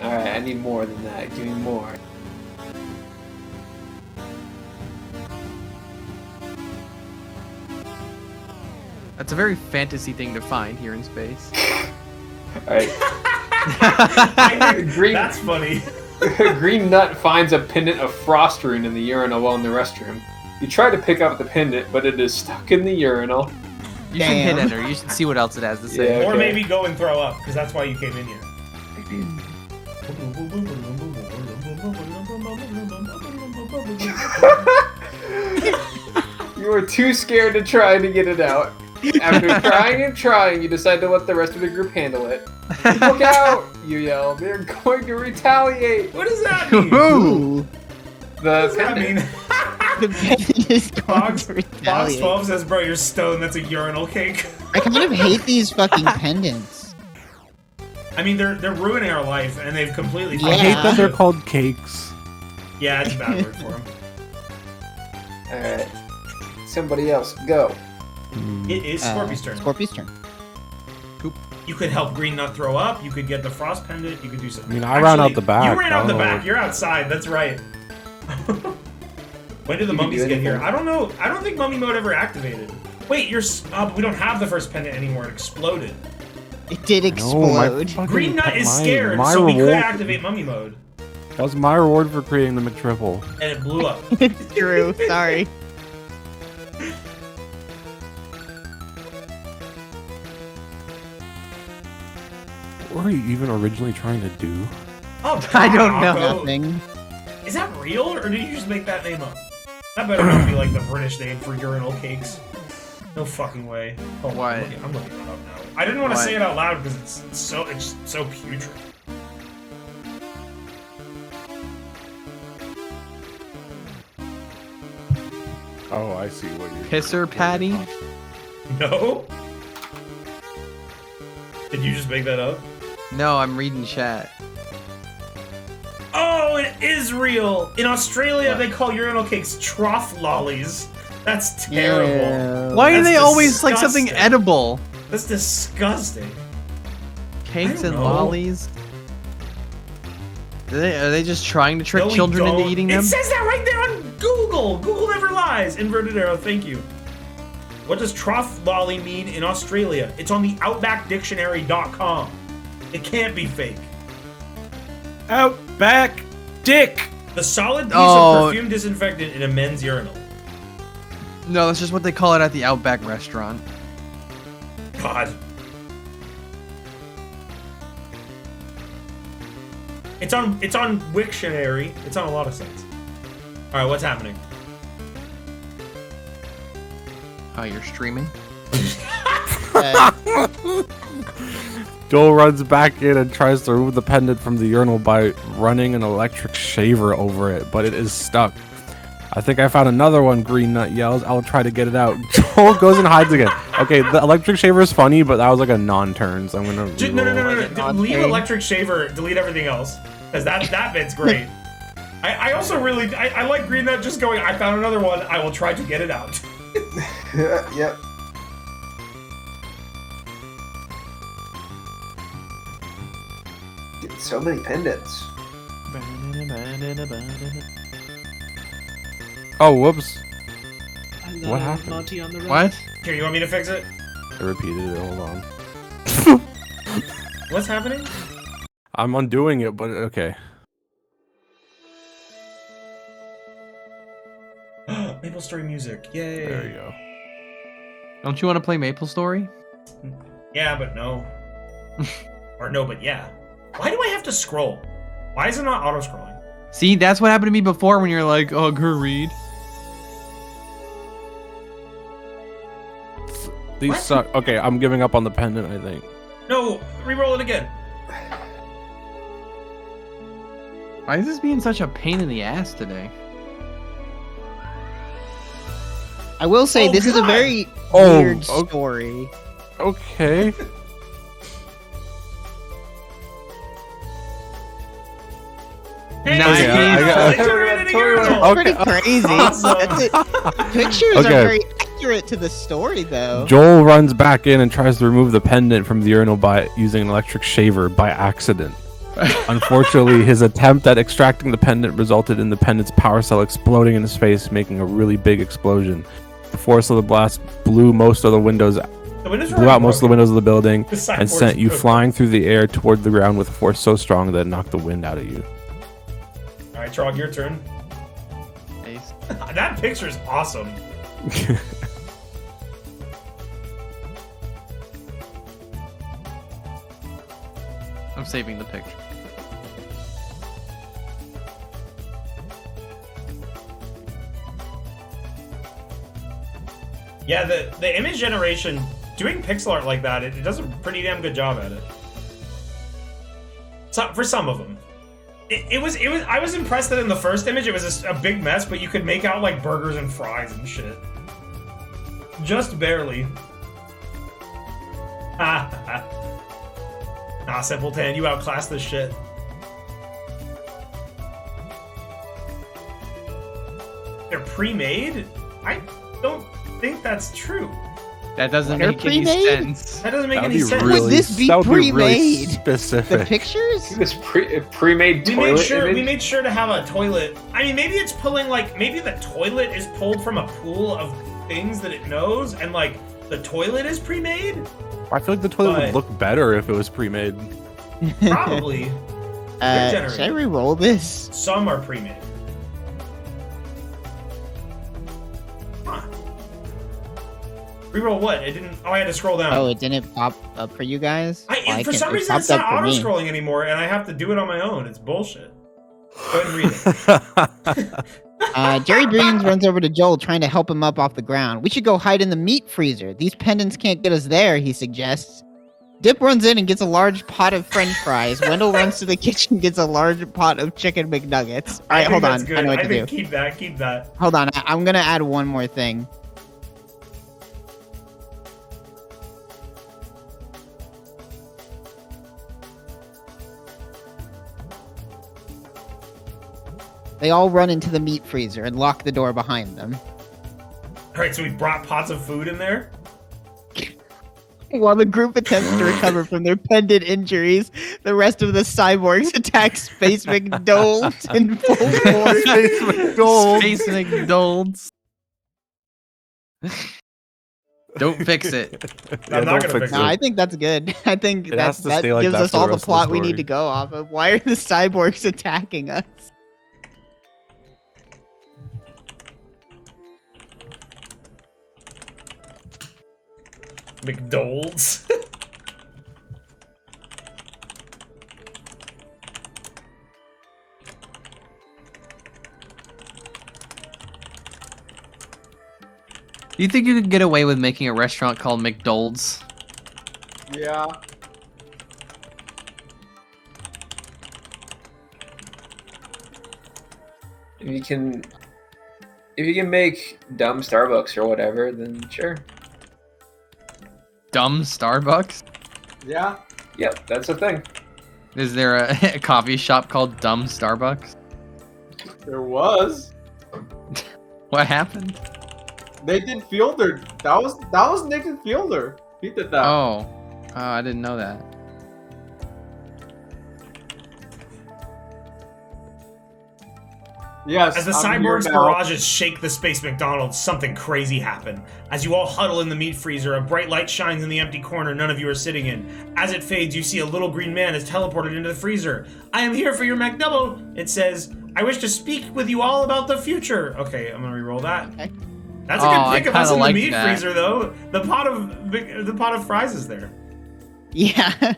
Alright, I need more than that. Give me more. That's a very fantasy thing to find here in space. Alright. That's funny. Green Nut finds a pendant of frost rune in the urinal while in the restroom. You try to pick up the pendant, but it is stuck in the urinal. You should hit enter. You should see what else it has to say. Yeah, Or okay. maybe go and throw up, because that's why you came in here. You were too scared to try to get it out. After trying and trying, you decide to let the rest of the group handle it. Look out! You yell. They're going to retaliate. What does that mean? Ooh. The What does that mean? The pendant is going Box to retaliate. 12 says, bro, you're stoned. That's a urinal cake. I kind of hate these fucking pendants. I mean, they're ruining our life, and they've completely. Yeah. I hate that they're called cakes. Yeah, it's a bad word for them. Alright. Somebody else, go. It is Scorpy's turn. Scorpy's turn. You could help Green Nut throw up. You could get the frost pendant. You could do something. I mean, I ran out the back. You ran out the Oh. back. You're outside. That's right. When did the You can mummies do get here? anything. I don't know. I don't think mummy mode ever activated. Wait, we don't have the first pendant anymore. It exploded. It did No, my explode. fucking- Green Nut is my- scared, my so we could reward- activate mummy mode, That was my reward for creating the McTriple. and it blew up. It's true. Sorry. What were you even originally trying to do? Oh, I don't know. Taco. Nothing. Is that real, or did you just make that name up? That better not be like the British name for urinal cakes. No fucking way. Hold on, What? I'm looking it up now. I didn't want to What? say it out loud because it's so putrid. Oh, I see what you're. Pisser patty? No? Did you just make that up? No, I'm reading chat. Oh, it is real! In Australia, they call urinal cakes trough lollies. That's terrible. Why are That's they always like something disgusting. edible? That's disgusting. Cakes I and don't know. lollies? Are they just trying to trick No, we children into don't. eating them? It says that right there on Google. Google never lies. Inverted arrow, thank you. What does trough lolly mean in Australia? It's on the outbackdictionary.com. It can't be fake. Outback dick. The solid piece Oh. of perfume disinfectant in a men's urinal. No, that's just what they call it at the Outback restaurant. God. It's on Wiktionary. It's on a lot of sites. All right, what's happening? Oh, you're streaming? Joel runs back in and tries to remove the pendant from the urinal by running an electric shaver over it, but it is stuck. I think I found another one, Green Nut yells. I'll try to get it out. Joel goes and hides again. Okay, the electric shaver is funny, but that was like a non-turn, so I'm gonna No. not Leave paid. electric shaver. Delete everything else, because that bit's great. I also really I like Green Nut just going. I found another one. I will try to get it out. Yep. Getting so many pendants. Oh, whoops. I What love happened? Monty on the run. What? Here, you want me to fix it? I repeated it, hold on. What's happening? I'm undoing it, but okay. Maple Story music. Yay. There you go. Don't you want to play Maple Story? Yeah, but no. Or no, but yeah. Why do I have to scroll? Why is it not auto-scrolling? See, that's what happened to me before when you're like, oh, go read. These What? suck. Okay, I'm giving up on the pendant, I think. No, re-roll it again. Why is this being such a pain in the ass today? I will say Oh, this is a God. very Oh, weird okay. story. Okay. Hey, Nice. it's a Okay, urinal. I got- It's a urinating urinal. Okay. Pretty crazy. Awesome. That's it. The pictures Okay. are very accurate to the story, though. Joel runs back in and tries to remove the pendant from the urinal by using an electric shaver by accident. Unfortunately, his attempt at extracting the pendant resulted in the pendant's power cell exploding in his face, making a really big explosion. The force of the blast blew most of the windows, The windows are blew out most of the broken. windows of the building, The side and board's sent you broken. flying through the air toward the ground with a force so strong that it knocked the wind out of you. All right, Trog, your turn. Nice. That picture's awesome. I'm saving the picture. Yeah, the image generation, doing pixel art like that, it does a pretty damn good job at it. So, for some of them. It was. I was impressed that in the first image it was a big mess, but you could make out like burgers and fries and shit. Just barely. Nah, Simpleton, you outclassed this shit. They're pre-made? I don't think that's true. That doesn't They're make any pre-made? sense. That doesn't make That would any be sense. Would this be that would really pre-made? specific. The pictures? This pre-made We toilet made sure image? we made sure to have a toilet. I mean, maybe it's pulling like maybe the toilet is pulled from a pool of things that it knows, and like the toilet is pre-made. I feel like the toilet But- would look better if it was pre-made. Probably. They're Should I generated. re-roll this? Some are pre-made. Huh. Reroll what? It didn't. Oh, I had to scroll down. Oh, it didn't pop up for you guys? Well, For some it reason, it's popped not up for me. auto-scrolling anymore, and I have to do it on my own. It's bullshit. Go ahead and read it. Jerry Beans runs over to Joel, trying to help him up off the ground. We should go hide in the meat freezer. These pendants can't get us there, he suggests. Dip runs in and gets a large pot of french fries. Wendell runs to the kitchen and gets a large pot of chicken McNuggets. All I right, think hold that's on. good. I know what I to think do. keep that. Keep that. Hold on. I'm going to add one more thing. They all run into the meat freezer and lock the door behind them. All right, so we brought pots of food in there. While the group attempts to recover from their pendant injuries, the rest of the cyborgs attack Space McDonald's in full force. Space McDonald's. Space McDonald's. Don't fix it. I'm not gonna fix No, I think that's good. I think It has to that stay like gives that us for the all the rest of the plot we story. need to go off of. Why are the cyborgs attacking us? McDonald's. Do you think you could get away with making a restaurant called McDonald's? Yeah. If you can make dumb Starbucks or whatever, then sure. Dumb Starbucks? Yeah. Yep, that's a thing. Is there a coffee shop called Dumb Starbucks? There was. What happened? Nathan Fielder. That was Nathan Fielder. He did that. Oh, I didn't know that. Yes. As the I'm here cyborgs' now. barrages shake the Space McDonald's, something crazy happened. As you all huddle in the meat freezer, a bright light shines in the empty corner none of you are sitting in. As it fades, you see a little green man is teleported into the freezer. I am here for your McDouble, it says. I wish to speak with you all about the future. Okay, I'm gonna re-roll that. Okay. That's a Oh, good I pick of us kinda in the like meat that. freezer, though. The pot of fries is there. Yeah.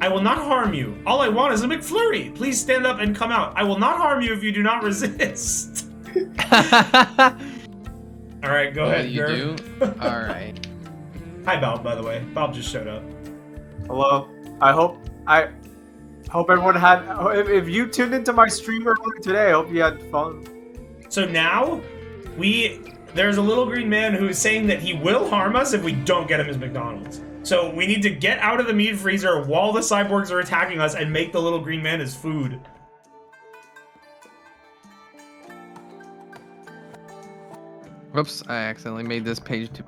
I will not harm you. All I want is a McFlurry. Please stand up and come out. I will not harm you if you do not resist. All right, go ahead. You Gerb. do? All right. Hi, Bob, by the way. Bob just showed up. Hello. I hope Hope everyone had. If you tuned into my stream earlier today, I hope you had fun. So now, there's a little green man who is saying that he will harm us if we don't get him his McDonald's. So we need to get out of the meat freezer while the cyborgs are attacking us and make the little green man his food. Whoops, I accidentally made this page too.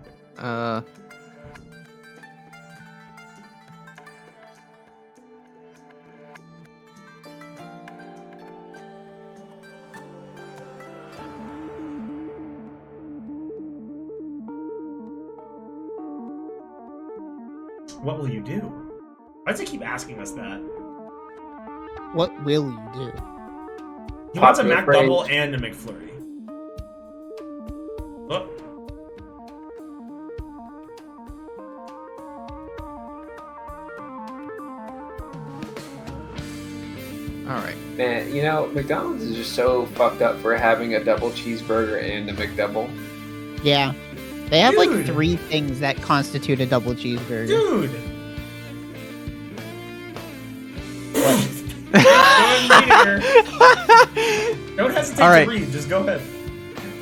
What will you do? Why does it keep asking us that? What will you do? He wants a Popular McDouble phrase. and a McFlurry. Oh. Alright. Man, you know, McDonald's is just so fucked up for having a double cheeseburger and a McDouble. Yeah. They have like Dude. 3 things that constitute a double cheeseburger. Dude! Don't hesitate All right. to read, just go ahead.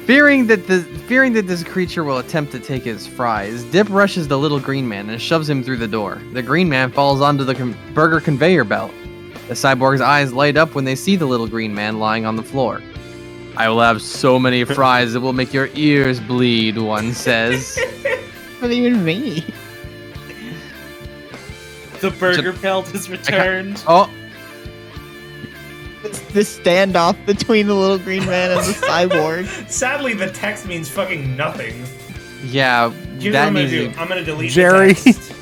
Fearing that this creature will attempt to take his fries, Dip rushes the little green man and shoves him through the door. The green man falls onto the burger conveyor belt. The cyborg's eyes light up when they see the little green man lying on the floor. I will have so many fries it will make your ears bleed, one says. What do you even mean? The burger belt is returned. Oh, This standoff between the little green man and the cyborg. Sadly, the text means fucking nothing. yeah, Here's what that I'm gonna needs do. to... I'm gonna delete Jerry. the text.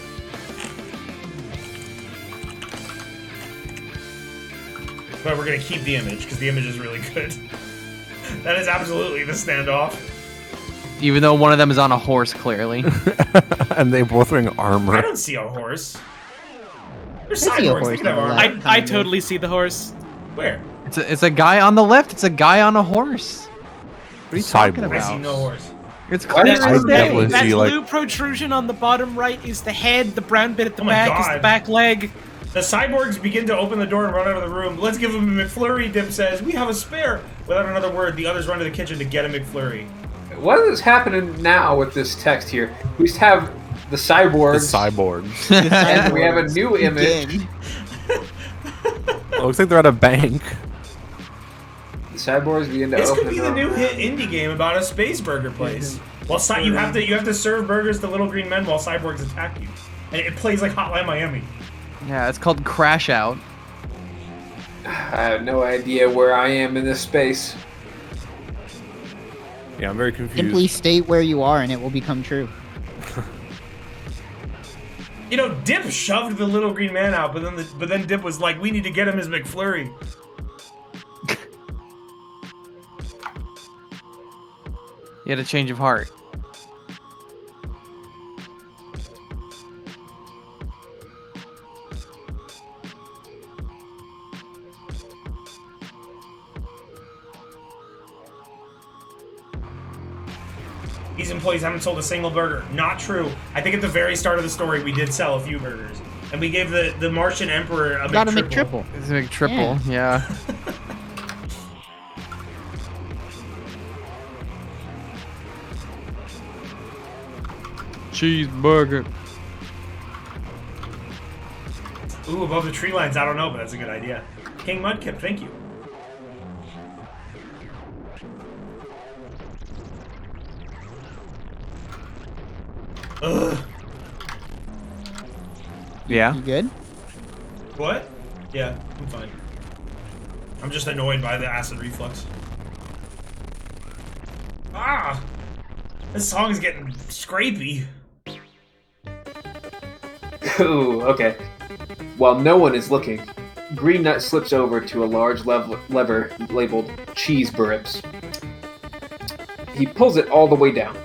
But we're gonna keep the image, because the image is really good. That is absolutely the standoff. Even though one of them is on a horse, clearly. And they both wearing I armor. don't see a horse. There's I see a cyborgs, horse they can have on the armor. left. I totally see the horse. Where? It's a guy on the left. It's a guy on a horse. What are you talking Cyborg. I see about? no horse. It's Why clear does as I day. definitely That see, like- blue protrusion on the bottom right is the head. The brown bit at the Oh my back is God. the back leg. The cyborgs begin to open the door and run out of the room. Let's give them a McFlurry, Dip says. We have a spare. Without another word, the others run to the kitchen to get a McFlurry. What is happening now with this text here? We just have the The cyborgs, cyborgs. and we have a new image. Again. It looks like they're at a bank. The cyborgs begin to This open could be the the door. new hit indie game about a space burger place. Well, you have to serve burgers to little green men while cyborgs attack you, and it plays like Hotline Miami. Yeah, it's called Crash Out. I have no idea where I am in this space. Yeah, I'm very confused. Simply state where you are and it will become true. You know, Dip shoved the little green man out, but then Dip was like, "We need to get him his McFlurry." He had a change of heart. These employees haven't sold a single burger. Not true. I think at the very start of the story, we did sell a few burgers. And we gave the Martian Emperor a Got a McTriple. McTriple. It's a big triple, yeah. Cheeseburger. Ooh, above the tree lines, I don't know, but that's a good idea. King Mudkip, thank you. Ugh. Yeah. You good? What? Yeah, I'm fine. I'm just annoyed by the acid reflux. Ah! This song is getting scrapey. Ooh, okay. While no one is looking, Green Nut slips over to a large lever labeled Cheese Burrips. He pulls it all the way down.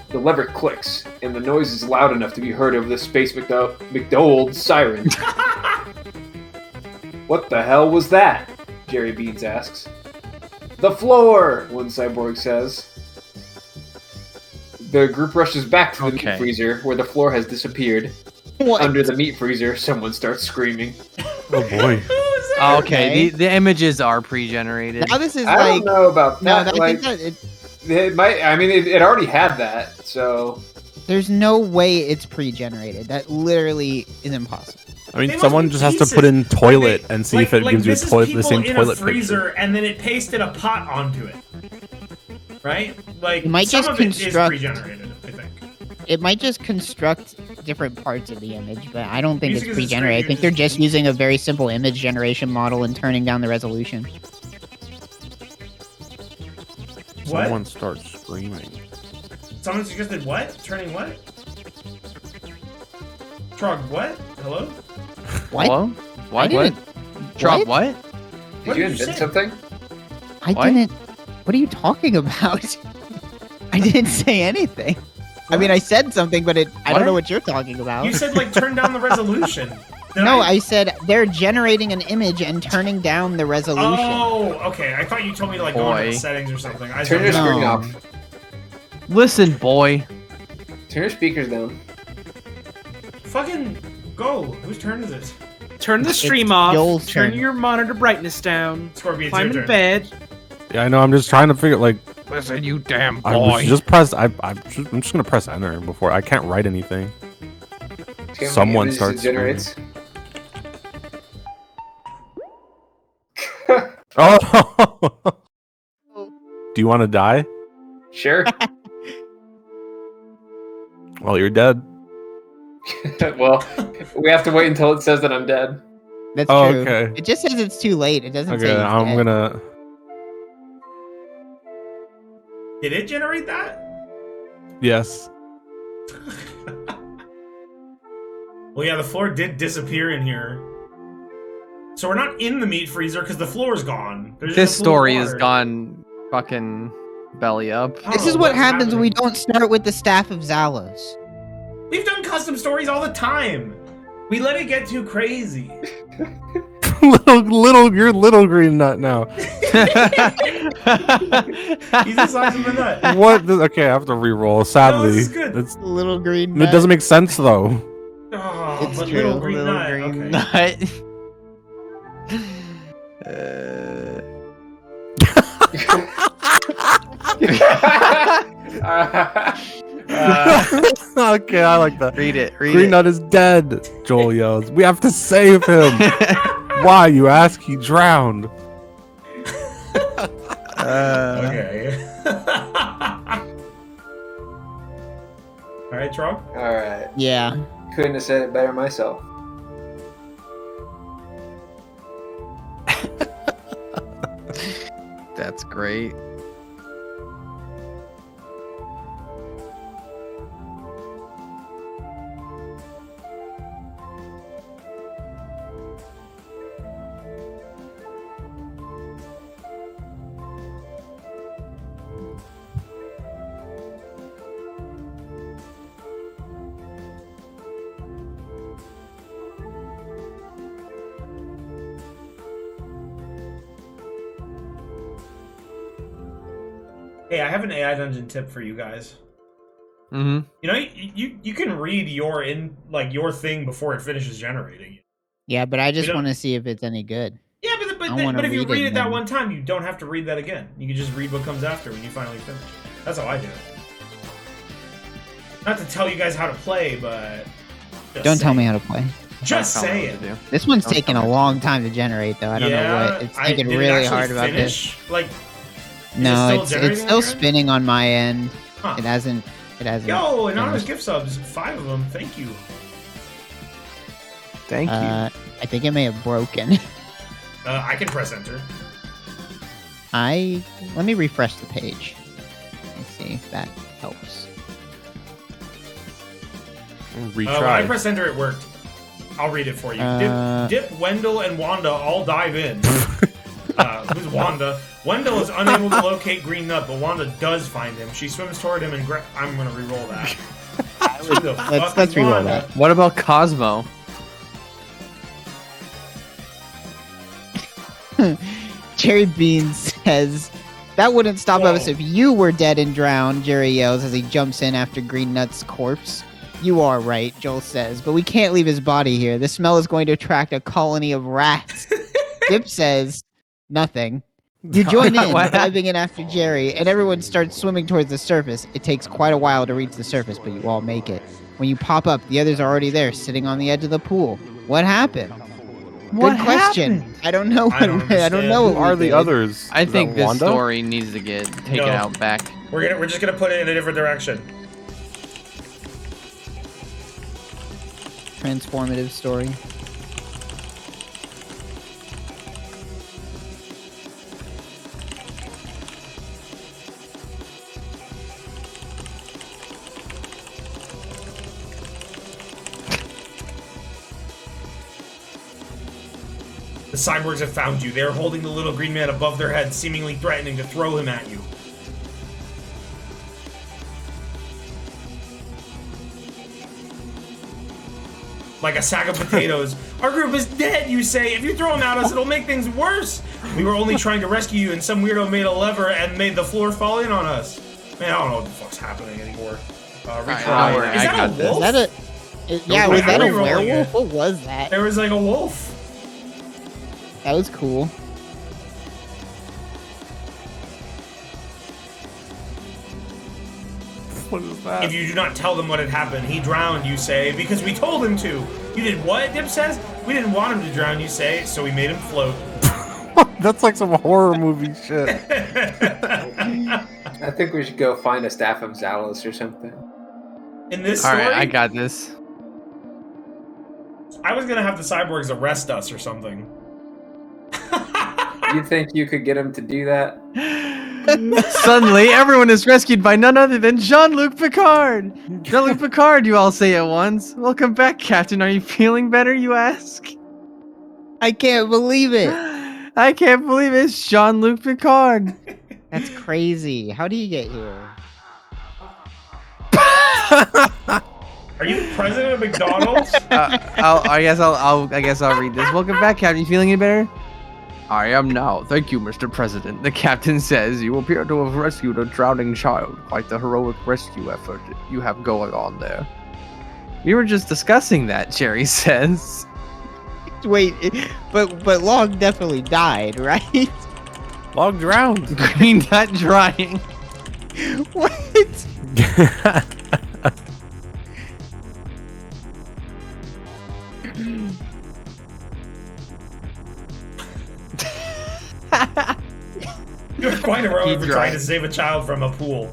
The lever clicks, and the noise is loud enough to be heard over the Space McDowell siren. What the hell was that? Jerry Beans asks. The floor, one cyborg says. The group rushes back to the meat freezer, where the floor has disappeared. What? Under the meat freezer, someone starts screaming. Oh boy. Who's Oh, okay, the images are pre-generated. Now this is I like don't know about no, that. I like, think that it might. I mean, it already had that. So there's no way it's pre-generated. That literally is impossible. I mean, They must someone be just has to pieces. put in toilet Like, and see if it like gives you this is the people same in toilet a freezer, picture. and then it pasted a pot onto it. Right? Like It might some just of it is construct- pre-generated, I think. It might just construct different parts of the image, but I don't think Music it's is a pre-generated. I straight think they're image. just using a very simple image generation model and turning down the resolution. What? Someone starts screaming. Someone suggested what? Turning what? Trog, what? Hello? What? Hello? What? I didn't- Trump, what? did What you did you invent say? something? I What? didn't. What are you talking about? I didn't say anything. I mean, I said something, but I don't know what you're talking about. You said like turn down the resolution. Did No, I said they're generating an image and turning down the resolution. Oh, okay. I thought you told me to like go into Boy. the settings or something. I Turn your thought- screen No. off. Listen, boy. Turn your speakers down. Fucking go. Whose turn is it? Turn the It's stream off. Joel's Turn turn. your monitor brightness down. Scorpion, it's Climb your in turn. bed. Yeah, I know. I'm just trying to figure like. Listen, you damn I was just press. I'm just gonna press enter before I can't write anything. See how many Someone images starts it generates. Oh. Do you want to die? Sure. Well, you're dead. Well, we have to wait until it says that I'm dead. That's Oh, true. okay. It just says it's too late. It doesn't say Okay, he's I'm dead. gonna. Did it generate that? Yes. Well, yeah, the floor did disappear in here. So we're not in the meat freezer because the floor's gone. There's This just a pool of story has water. gone fucking belly up. I This don't is know what what's happens when we happening. don't start with the staff of Zalos. We've done custom stories all the time. We let it get too crazy. You're little green nut now. He's the size of a nut. What? Okay, I have to re-roll. Sadly, this is good. It's, Little green it nut. doesn't make sense though. Oh, It's but true. little green Little nut. green Okay. nut. Okay, I like that. Read it. Read Green it. nut is dead. Joel yells. We have to save him. Why, you ask? He drowned. Okay. All right, Trog. All right. Yeah. Couldn't have said it better myself. That's great. Hey, I have an AI dungeon tip for you guys. Mm-hmm. You know, you can read your thing before it finishes generating. Yeah, but I just don't- want to see if it's any good. Yeah, I wanna but if you read it read it and that then- one time, you don't have to read that again. You can just read what comes after when you finally finish. That's how I do it. Not to tell you guys how to play, but just Don't tell saying. me how to play. Just Tell me say what it. to do. This one's Don't taking tell a me. long time to generate, though. I don't know what. It's thinking did it really actually hard about this. finish? Like, No, still it's generating still on your end? spinning on my end. huh. It hasn't. It hasn't. Yo, anonymous finished. gift subs, 5 of them. Thank you. Thank you. I think it may have broken. I can press enter. Let me refresh the page. Let's see if that helps. When I Retry. press enter, it worked. I'll read it for you. Uh, Dip, Wendell, and Wanda all dive in. Who's Wanda? Wendell is unable to locate Green Nut, but Wanda does find him. She swims toward him and I'm gonna re-roll that. Who the fuck let's is re-roll Wanda? that. What about Cosmo? Jerry Bean says, that wouldn't stop Whoa. us if you were dead and drowned, Jerry yells as he jumps in after Green Nut's corpse. You are right, Joel says, but we can't leave his body here. The smell is going to attract a colony of rats. Dip says nothing. You join in, What? diving in after Jerry, and everyone starts swimming towards the surface. It takes quite a while to reach the surface, but you all make it. When you pop up, the others are already there, sitting on the edge of the pool. What happened? What Good question. happened? I don't know. I don't I don't know. Who what we are the did. others? I Is think that this Wanda? story needs to get taken No. out back. We're just gonna put it in a different direction. Transformative story. The cyborgs have found you. They are holding the little green man above their heads, seemingly threatening to throw him at you. Like a sack of potatoes. Our group is dead, you say. If you throw him at us, it'll make things worse. We were only trying to rescue you, and some weirdo made a lever and made the floor fall in on us. Man, I don't know what the fuck's happening anymore. Don't worry, Is I that got a this. wolf? Is that a? Yeah, was that a Re-rolling werewolf? it. What was that? There was like a wolf. That was cool. What is that? If you do not tell them what had happened, he drowned, you say, because we told him to. You did what, Dip says? We didn't want him to drown, you say, so we made him float. That's like some horror movie shit. I think we should go find a staff of Zalos or something. In this All story, right, I got this. I was gonna have the cyborgs arrest us or something. You think you could get him to do that? Suddenly, everyone is rescued by none other than Jean-Luc Picard. Jean-Luc Picard, you all say at once. Welcome back, Captain. Are you feeling better, you ask? I can't believe it. I can't believe it's Jean-Luc Picard. That's crazy. How do you get here? Are you president of McDonald's? I guess I'll read this. Welcome back, Captain. You feeling any better? I am now. Thank you, Mr. President. The captain says you appear to have rescued a drowning child. Quite the heroic rescue effort you have going on there. We were just discussing that, Jerry says. Wait, but Long definitely died, right? Log drowned. Green Nut drying. What? You're quite heroic for He trying dry. to save a child from a pool.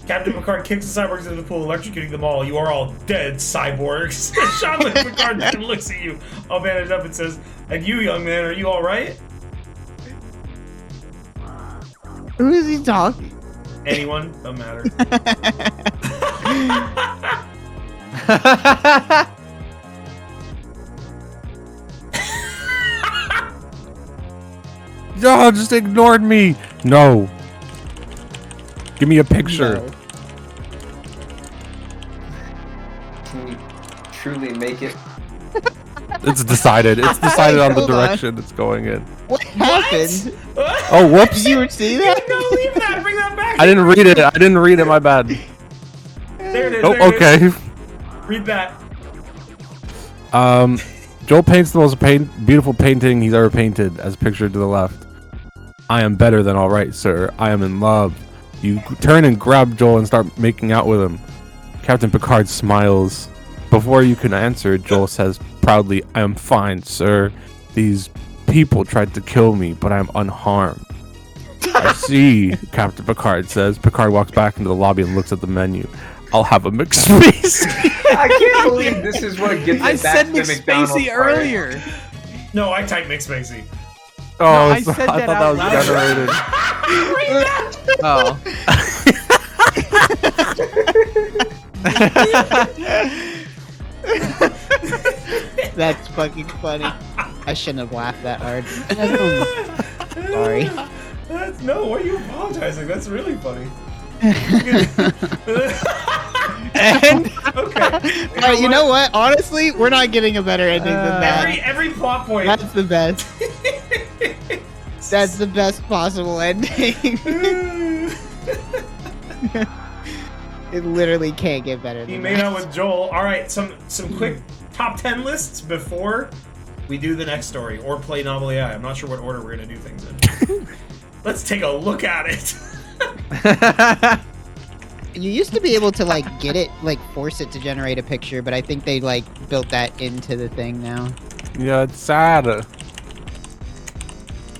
Captain Picard kicks the cyborgs into the pool, electrocuting them all. You are all dead, cyborgs. Jean-Luc Picard then looks at you, all bandaged up, and says, "And you, young man, are you all right?" Who is he talking? Anyone? Doesn't matter. Y'all just ignored me. No. Give me a picture. No. Can you truly make it? It's decided. It's decided on the Hold on. direction it's going in. What happened? Oh, whoops. Did you see that? No, leave that. Bring that back. I didn't read it. I didn't read it. My bad. There it is. Oh, there it is. okay. Read that. Joel paints the most beautiful painting he's ever painted, as pictured to the left. I am better than all right, sir. I am in love. You turn and grab Joel and start making out with him. Captain Picard smiles. Before you can answer, Joel says proudly, I am fine, sir. These people tried to kill me, but I'm unharmed. I see, Captain Picard says. Picard walks back into the lobby and looks at the menu. I'll have a McSpace. I can't believe this is what gets I it back said to the McDonald's McSpacey part. earlier. No, I typed McSpacey. Oh, I so- said I that thought out that was loud. generated. Oh. That's fucking funny. I shouldn't have laughed that hard. Sorry. No, why are you apologizing? That's really funny. And Okay. Alright, you know what? Honestly, we're not getting a better ending than that. Every plot point. That's the best. That's the best possible ending. It literally can't get better He than made that. out with Joel. All right, some quick top 10 lists before we do the next story or play NovelAI. I'm not sure what order we're gonna do things in. Let's take a look at it. You used to be able to like get it, like force it to generate a picture, but I think they like built that into the thing now. Yeah, it's sad.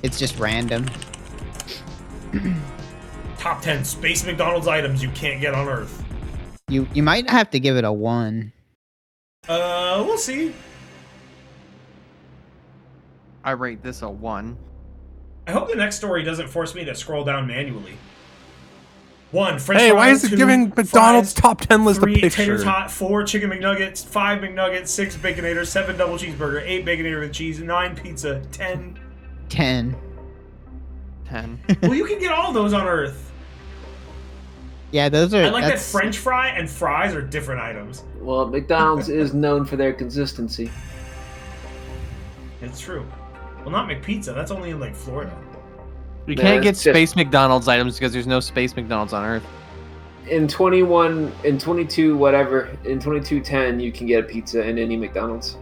It's just random. Top 10 Space McDonald's items you can't get on Earth. You might have to give it a 1. We'll see. I rate this a 1. I hope the next story doesn't force me to scroll down manually. 1. French Hey, fries, why is it 2, giving McDonald's fries, top 10 list 3 a picture? tater tot, 4 chicken McNuggets, 5 McNuggets, 6 Baconator, 7 double cheeseburger, 8 Baconator with cheese, 9 pizza, 10. 10. 10. Well, you can get all those on Earth. Yeah, those are. I like that that's- French fry and fries are different items. Well, McDonald's is known for their consistency. It's true. Well, not McPizza. That's only in like Florida. You Nah, can't get it's just- Space McDonald's items because there's no Space McDonald's on Earth. In 2210, you can get a pizza in any McDonald's.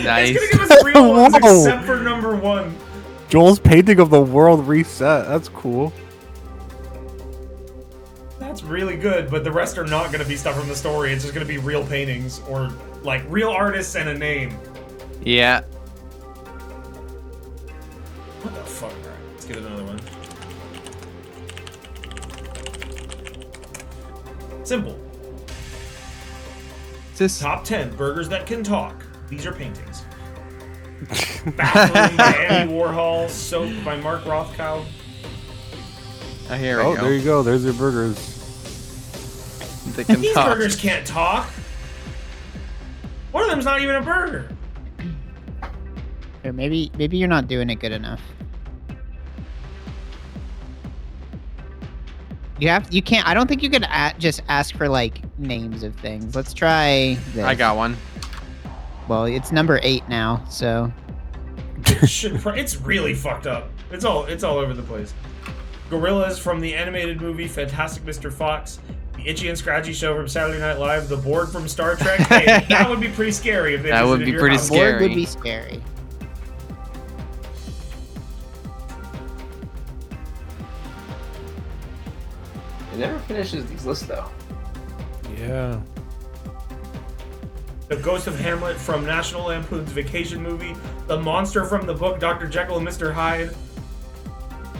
Nice. It's gonna give us real ones Whoa. except for number 1. Joel's painting of the world reset. That's cool. That's really good, but the rest are not gonna be stuff from the story. It's just gonna be real paintings or like real artists and a name. Yeah. What the fuck? Alright, let's get another one. Simple. This Top 10 burgers that can talk. These are paintings. Bathroom by Andy Warhol. Soap by Mark Rothkow. oh, here we Oh, go. there you go. There's your burgers. They can These talk. burgers can't talk. One of them's not even a burger. Or maybe you're not doing it good enough. You can't. I don't think you could just ask for like names of things. Let's try this. I got one. Well, it's number 8 now, so It's really fucked up. It's all over the place. Gorillas from the animated movie Fantastic Mr. Fox, the Itchy and Scratchy Show from Saturday Night Live, the board from Star Trek. Hey, that would be pretty scary if they That would visited be your pretty house. scary. board would be scary. It never finishes these lists though. Yeah. The Ghost of Hamlet from National Lampoon's Vacation movie, the monster from the book Dr. Jekyll and Mr. Hyde.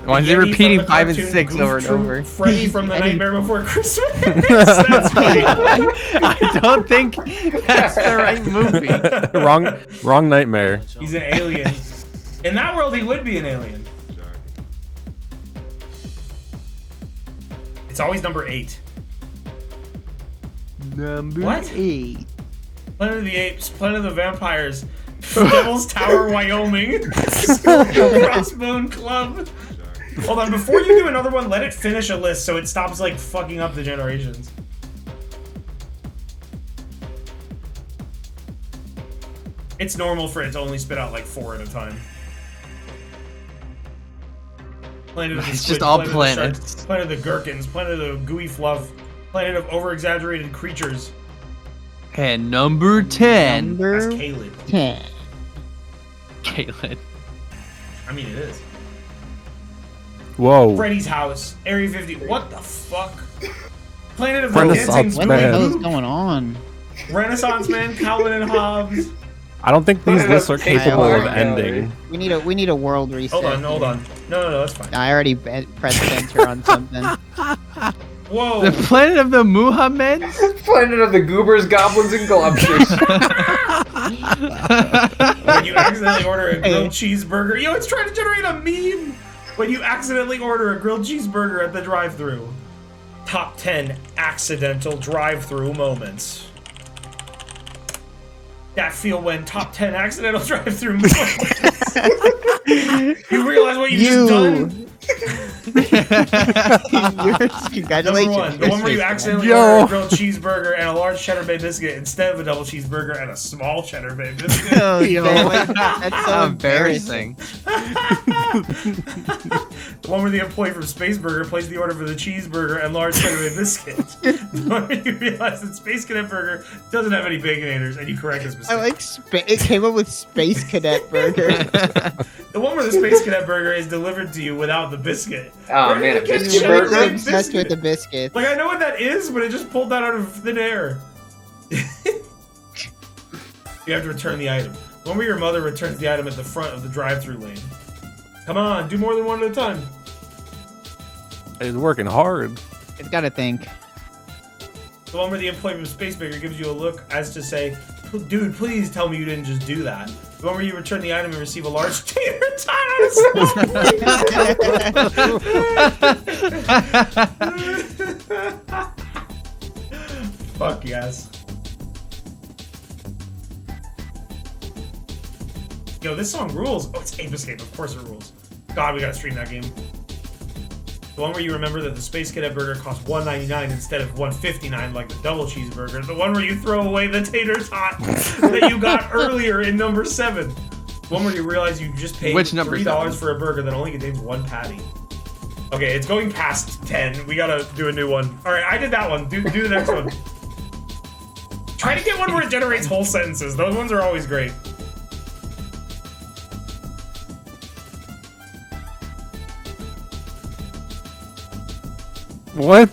Why is the he Yeti from repeating the 5 and cartoon 6 Goof over and Troop, over? Freddy from the Yeti. Nightmare Before Christmas. That's right. I don't think that's the right movie. wrong nightmare. He's an alien. In that world, he would be an alien. It's always number 8. Number What? 8. Planet of the Apes, Planet of the Vampires, Devil's Tower, Wyoming, Crossbone Club. Hold on, before you do another one, let it finish a list so it stops like fucking up the generations. It's normal for it to only spit out like 4 at a time. Planet of the It's Squid, just all Planet of the planets. Sharks, Planet of the Gherkins, Planet of the Gooey Fluff, Planet of Over-Exaggerated Creatures. And number 10. That's Number Caleb. 10. Caitlin. I mean, it is. Whoa. Freddy's House, Area 50. What the fuck? Planet of the Renaissance Dancing What the Man. hell is Squid, going on? Renaissance Man, Calvin and Hobbes. I don't think these lists are capable of Alright. ending. We need a world reset. Hold on. No, that's fine. I already pressed enter on something. Whoa. The planet of the Muhammads? Planet of the Goobers, Goblins, and Globsters. When you accidentally order a grilled cheeseburger. Yo, it's trying to generate a meme. When you accidentally order a grilled cheeseburger at the drive-thru. Top 10 accidental drive-thru moments. That feel when top 10 accidental drive-thru moments. You realize what you just done? Congratulations. Number 1, the one where you accidentally order a grilled cheeseburger and a large cheddar bay biscuit instead of a double cheeseburger and a small cheddar bay biscuit. Oh, that's so embarrassing. The one where the employee from Space Burger placed the order for the cheeseburger and large cheddar bay biscuit. The one where you realize that Space Cadet Burger doesn't have any baconators and you correct this mistake. I like it came up with Space Cadet Burger. The one where the Space Cadet Burger is delivered to you without the biscuit. Oh man, a biscuit You're burger. really obsessed with the biscuit. Like, I know what that is, but it just pulled that out of thin air. You have to return the item. The one where your mother returns the item at the front of the drive-thru lane. Come on, do more than one at a time. It's working hard. It's gotta think. The one where the employee from Space Burger gives you a look as to say, dude, please tell me you didn't just do that. The one where you return the item and receive a large tater tot. Fuck yes. Yo, this song rules. Oh, it's Ape Escape. Of course it rules. God, we gotta stream that game. The one where you remember that the Space Cadet Burger costs $1.99 instead of $1.59 like the double cheeseburger. The one where you throw away the tater tot that you got earlier in number 7. The one where you realize you just paid $3 for a burger that only contains 1 patty. Okay, it's going past 10. We gotta do a new one. Alright, I did that one. Do the next one. Try to get one where it generates whole sentences. Those ones are always great. What?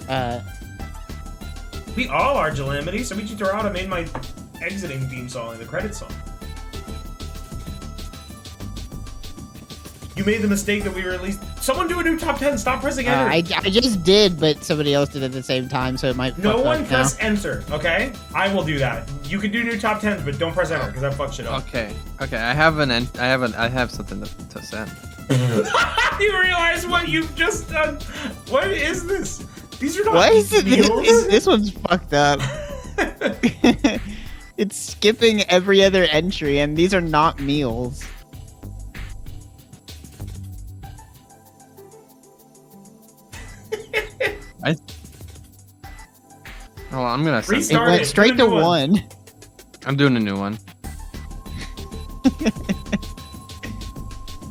We all are Calamity. So Michi Torada made my exiting theme song and the credit song. You made the mistake that we released. Someone do a new top 10. Stop pressing enter. I just did, but somebody else did at the same time, so it might. No fuck one up press now. enter, okay? I will do that. You can do new top 10s, but don't press enter because I fucked shit up. Okay. I have something to send. You realize what you've just done? What is this? These are not What is it? meals. This one's fucked up. It's skipping every other entry, and these are not meals. Hold on, I'm gonna send Restart It went straight to 1. I'm doing a new one.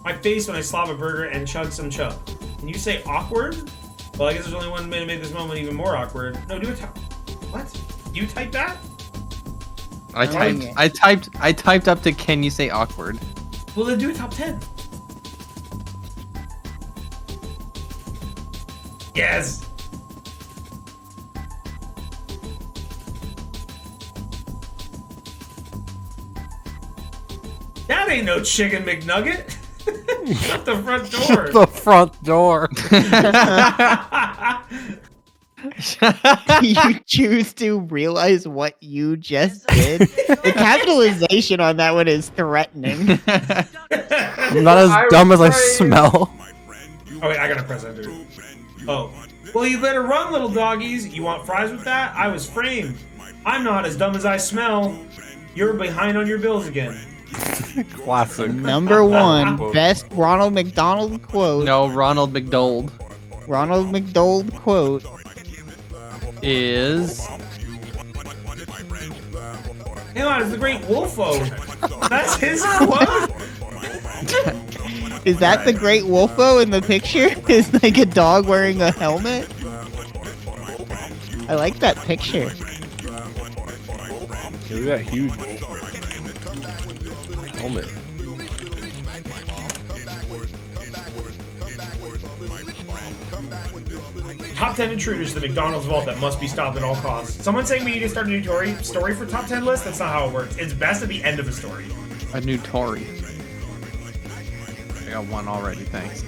My face when I slop a burger and chug some chub. Can you say awkward? Well, I guess there's only one way to make this moment even more awkward. No, do it. What? You type that? I typed up to can you say awkward? Well, then do a top 10. Yes. That ain't no chicken McNugget. Shut the front door. The front door. You choose to realize what you just did. The capitalization on that one is threatening. I'm not as dumb as I smell. Oh wait, I gotta press enter. Oh. Well, you better run, little doggies. You want fries with that? I was framed. I'm not as dumb as I smell. You're behind on your bills again. Classic. Number 1, best Ronald McDonald quote. No, Ronald McDonald Ronald McDonald quote is. Hang on, it's the Great Wolfo. That's his quote. Is that the Great Wolfo in the picture? Is like a dog wearing a helmet? I like that picture. Look at that huge helmet. Top 10 intruders to the McDonald's vault that must be stopped at all costs. Someone saying we need to start a new story for top 10 list? That's not how it works. It's best at the end of a story. A new Tory. I got one already, thanks.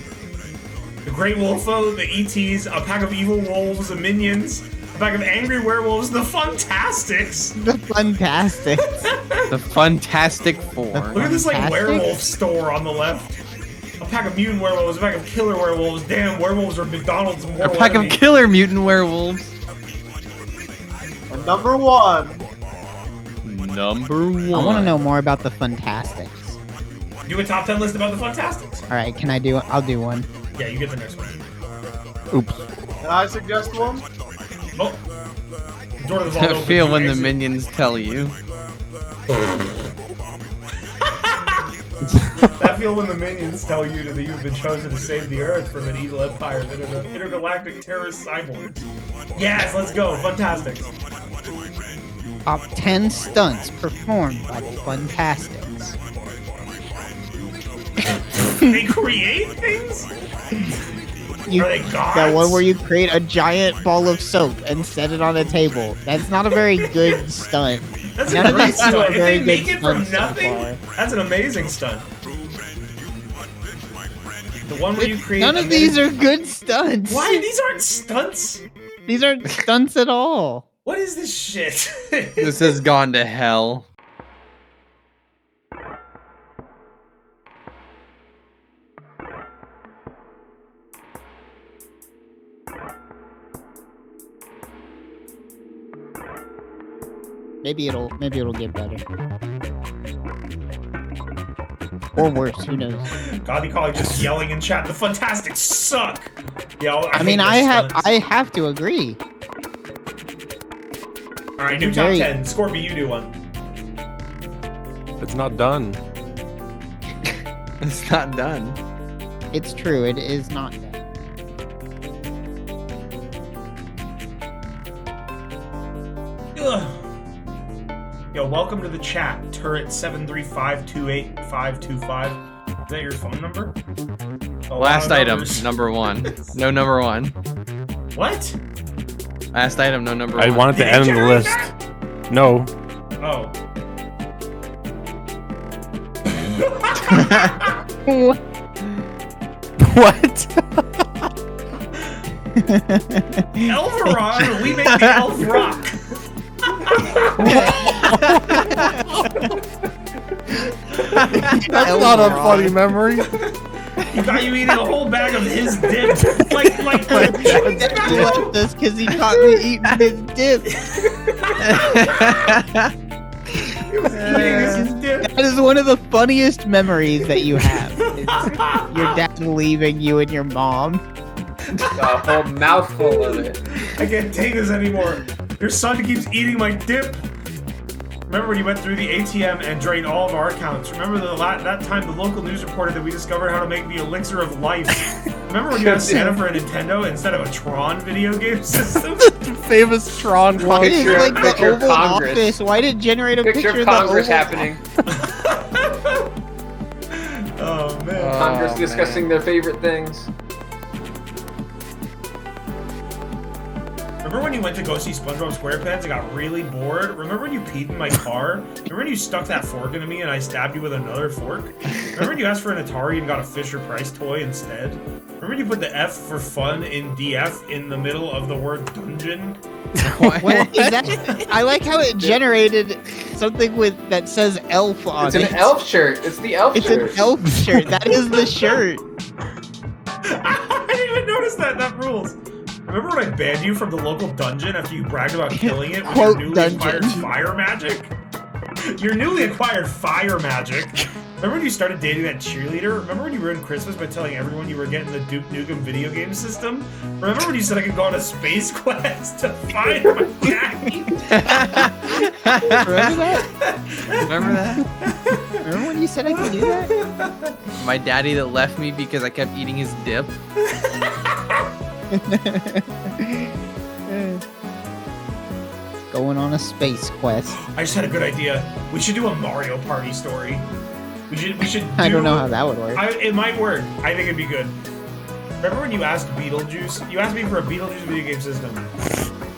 The Great Wolfo, the ETs, a pack of evil wolves, the minions, a pack of angry werewolves, the Funtastics. The Fantastics. The Fantastic Four. Look at this like Fantastics? werewolf store on the left. A pack of mutant werewolves, a pack of killer werewolves. Damn, werewolves are McDonald's A mortal pack of enemy. killer mutant werewolves. And number 1. Number 1. I want to know more about the Fantastics. Do a top 10 list about the Funtastics. All right, can I do it? I'll do one. Yeah, you get the next one. Oops. Can I suggest one? Oh. Door to the vault opens, Feel you when the exit. minions tell you. That feel when the minions tell you that you've been chosen to save the Earth from an evil empire of intergalactic terrorist cyborgs. Yes, let's go. Fantastic. Top 10 stunts performed by the Funtastics. They create things? Are they gods? That one where you create a giant ball of soap and set it on a table. That's not a very good stunt. That's None a of great these two are stunt. If very they make good it from stunts so nothing, far. that's an amazing stunt. The one where you create. None of these are good stunts. Why? These aren't stunts. These aren't stunts at all. What is this shit? This has gone to hell. Maybe it'll get better. Or worse, who knows? God, calling just yelling in chat. The Fantastics suck. Yeah, I mean, I have to agree. All right, new top 10. Scorpy, you do one. It's not done. It's not done. It's true, it is not done. Ugh. Yo, welcome to the chat. Turret 735285525. Is that your phone number? Last item, number 1. No number 1. What? Last item, no number 1. I wanted to end the list. No. Oh. What? Elveron, we make the elf rock. That's not a funny memory. He got you eating a whole bag of his dip. like. He left us because he caught me eating his dip. That is one of the funniest memories that you have. It's your dad leaving you and your mom. A whole mouthful of it. I can't take this anymore. Your son keeps eating my dip. Remember when you went through the ATM and drained all of our accounts? Remember that time the local news reported that we discovered how to make the elixir of life? Remember when you had Santa for a Nintendo instead of a Tron video game system? Famous Tron. Why did like the picture of Oval Congress. Office? Why did it generate a Picture picture of of the Congress Oval happening. Oh man. Congress discussing their favorite things. Remember when you went to go see SpongeBob SquarePants and got really bored? Remember when you peed in my car? Remember when you stuck that fork into me and I stabbed you with another fork? Remember when you asked for an Atari and got a Fisher-Price toy instead? Remember when you put the F for fun in DF in the middle of the word dungeon? Well, I like how it generated something that says elf on It's it. an elf shirt. It's the elf It's shirt. an elf shirt. That is the shirt. I didn't even notice that. That rules. Remember when I banned you from the local dungeon after you bragged about killing it with your Quote newly dungeon. acquired fire magic? Your newly acquired fire magic. Remember when you started dating that cheerleader? Remember when you ruined Christmas by telling everyone you were getting the Duke Nukem video game system? Remember when you said I could go on a space quest to find my daddy? Remember that? Remember that? Remember when you said I could do that? My daddy that left me because I kept eating his dip. Going on a space quest. I just had a good idea. We should do a Mario Party story. We should. I don't know how that would work. It might work. I think it'd be good. Remember when you asked Beetlejuice? You asked me for a Beetlejuice video game system.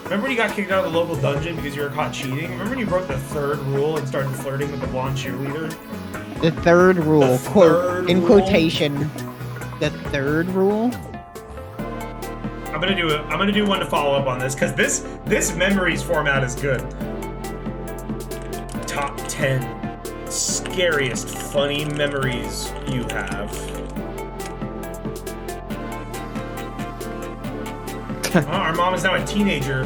Remember when you got kicked out of the local dungeon because you were caught cheating? Remember when you broke the third rule and started flirting with the blonde cheerleader? The third rule, The quote, third in rule? quotation. The third rule? I'm gonna do one to follow up on this because this memories format is good. Top 10 scariest funny memories you have. Oh, our mom is now a teenager.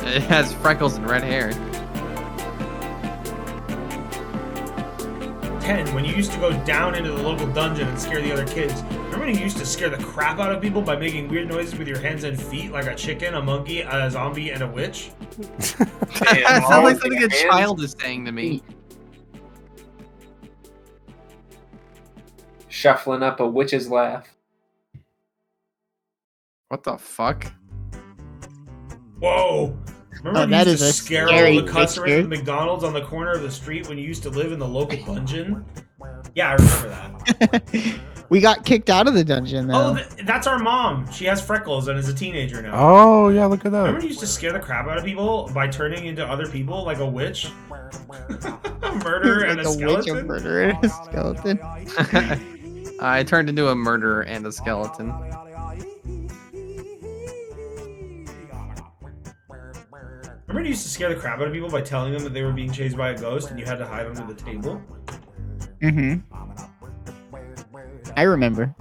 It has freckles and red hair. Ken, when you used to go down into the local dungeon and scare the other kids, remember when you used to scare the crap out of people by making weird noises with your hands and feet like a chicken, a monkey, a zombie, and a witch? That sounds like something a child is saying to me. Shuffling up a witch's laugh. What the fuck? Whoa! Remember when that you used is to a scare scary all the customers picture. at McDonald's on the corner of the street when you used to live in the local dungeon? Yeah, I remember that. We got kicked out of the dungeon though. Oh, that's our mom. She has freckles and is a teenager now. Oh yeah, look at Remember that. when you used to scare the crap out of people by turning into other people like a witch? A murderer and Like a a witch, a skeleton? murderer, and a skeleton. I turned into a murderer and a skeleton. Remember when you used to scare the crap out of people by telling them that they were being chased by a ghost and you had to hide under the table? Mm-hmm. I remember.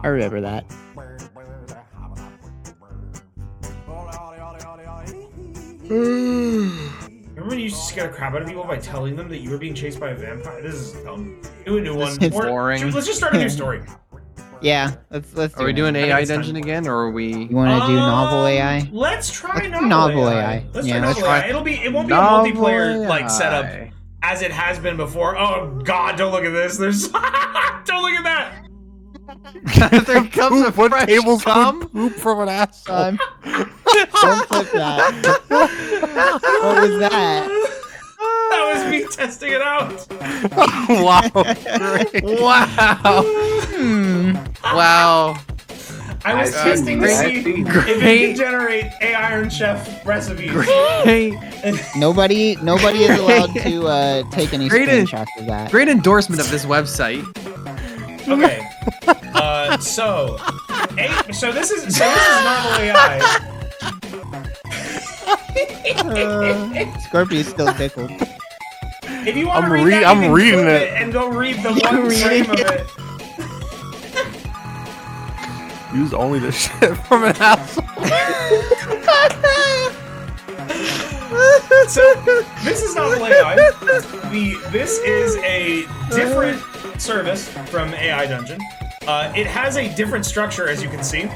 I remember that. Remember when you used to scare the crap out of people by telling them that you were being chased by a vampire? This is dumb. Do a new one. is boring. Let's just start a new story. Yeah, let's. Are we do doing it. think AI it's time. dungeon again, or are we? You want to do novel AI? Let's try Let's do novel, novel AI. AI. Let's Yeah, try let's novel try- AI. It won't be a Novel multiplayer like AI. setup as it has been before. Oh God! Don't look at this. There's don't look at that. There comes a What fresh tablespoon cum. poop from an asshole? Don't clip that. What was that? That was me testing it out. Wow. Great. Wow. Wow. I was I testing to see. see if it Great. can generate a Iron Chef recipes. Great. Nobody is allowed to take any Great screenshots of that. Great endorsement of this website. Okay. So this is novel AI. Scorpio's still tickled. If you want to I'm read re- that, I'm you can reading clip it. and go read the You're one frame reading of it. it. Use only the shit from an asshole. So this is not AI. This is a different service from AI Dungeon. It has a different structure, as you can see.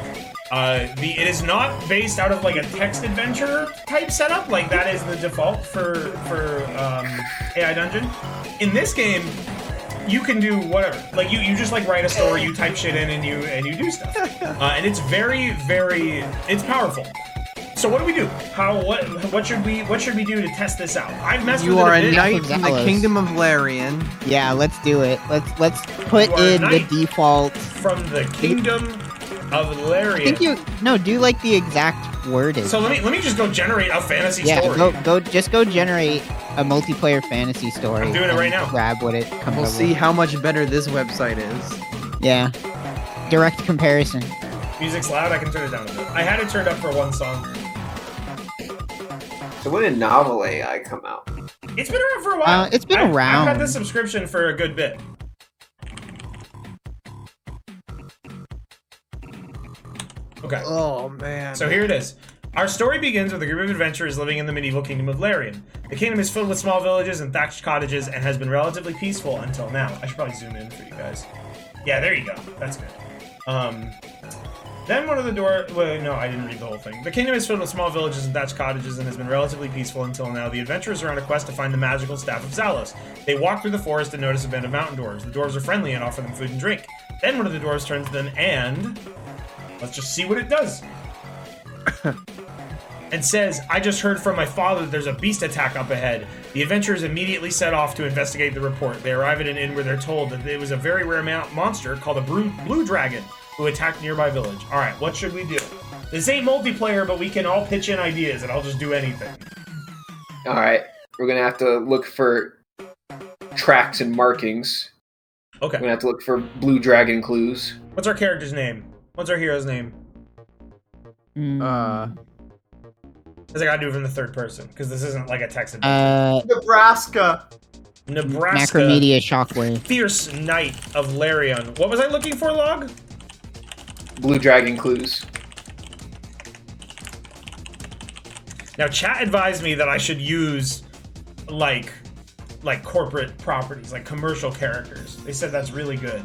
It is not based out of like a text adventure type setup, like that is the default for AI Dungeon. In this game, you can do whatever. Like you just like write a story, you type shit in, and you do stuff. And it's very it's powerful. So what do we do? What should we do to test this out? I've messed You with are it a bit. knight in the Gonzalez. kingdom of Larian. Yeah, let's do it. Let's put You are a in the knight. default. From the kingdom of I Larian. think do like the exact wording. So let me just go generate a fantasy yeah, story. go generate a multiplayer fantasy story. I'm doing it and right now. Grab what it comes We'll up see with. how much better this website is. Yeah, direct comparison. Music's loud, I can turn it down a bit. I had it turned up for one song. So when did novel AI come out? It's been around for a while. It's been I've had around. this subscription for a good bit. Okay. Oh man. So here it is. Our story begins with a group of adventurers living in the medieval kingdom of Larian. The kingdom is filled with small villages and thatched cottages and has been relatively peaceful until now. I should probably zoom in for you guys. Yeah, there you go. That's good. Then one of the doors... Well, no, I didn't read the whole thing. The kingdom is filled with small villages and thatched cottages and has been relatively peaceful until now. The adventurers are on a quest to find the magical Staff of Zalos. They walk through the forest and notice a band of mountain dwarves. The dwarves are friendly and offer them food and drink. Then one of the dwarves turns to them and... Let's just see what it does. And says, I just heard from my father that there's a beast attack up ahead. The adventurers immediately set off to investigate the report. They arrive at an inn where they're told that it was a very rare monster called a blue dragon who attacked a nearby village. Alright, what should we do? This ain't multiplayer, but we can all pitch in ideas and I'll just do anything. Alright, we're gonna have to look for tracks and markings. We're Okay. gonna have to look for blue dragon clues. What's our character's name? What's our hero's name? Because I gotta do it from the third person, because this isn't like a text adventure. Nebraska. Nebraska. Macromedia Shockwave. Fierce Knight of Larian. What was I looking for, Log? Blue dragon clues. Now, chat advised me that I should use, like like corporate properties, like commercial characters. They said that's really good.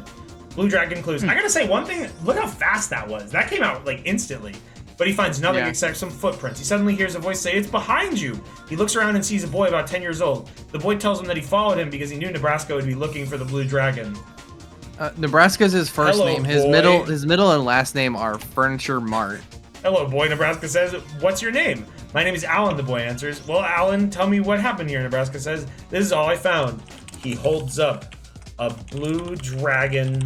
Blue Dragon clues. I gotta say one thing, look how fast that was. That came out like instantly. But he finds nothing except some footprints. He suddenly hears a voice say, "It's behind you!" He looks around and sees a boy about 10 years old. The boy tells him that he followed him because he knew Nebraska would be looking for the Blue Dragon. Nebraska's his first Hello, name. His boy. middle and last name are Furniture Mart. "Hello, boy," Nebraska says. "What's your name?" "My name is Alan," the boy answers. "Well, Alan, tell me what happened here," Nebraska says. "This is all I found." He holds up a blue dragon.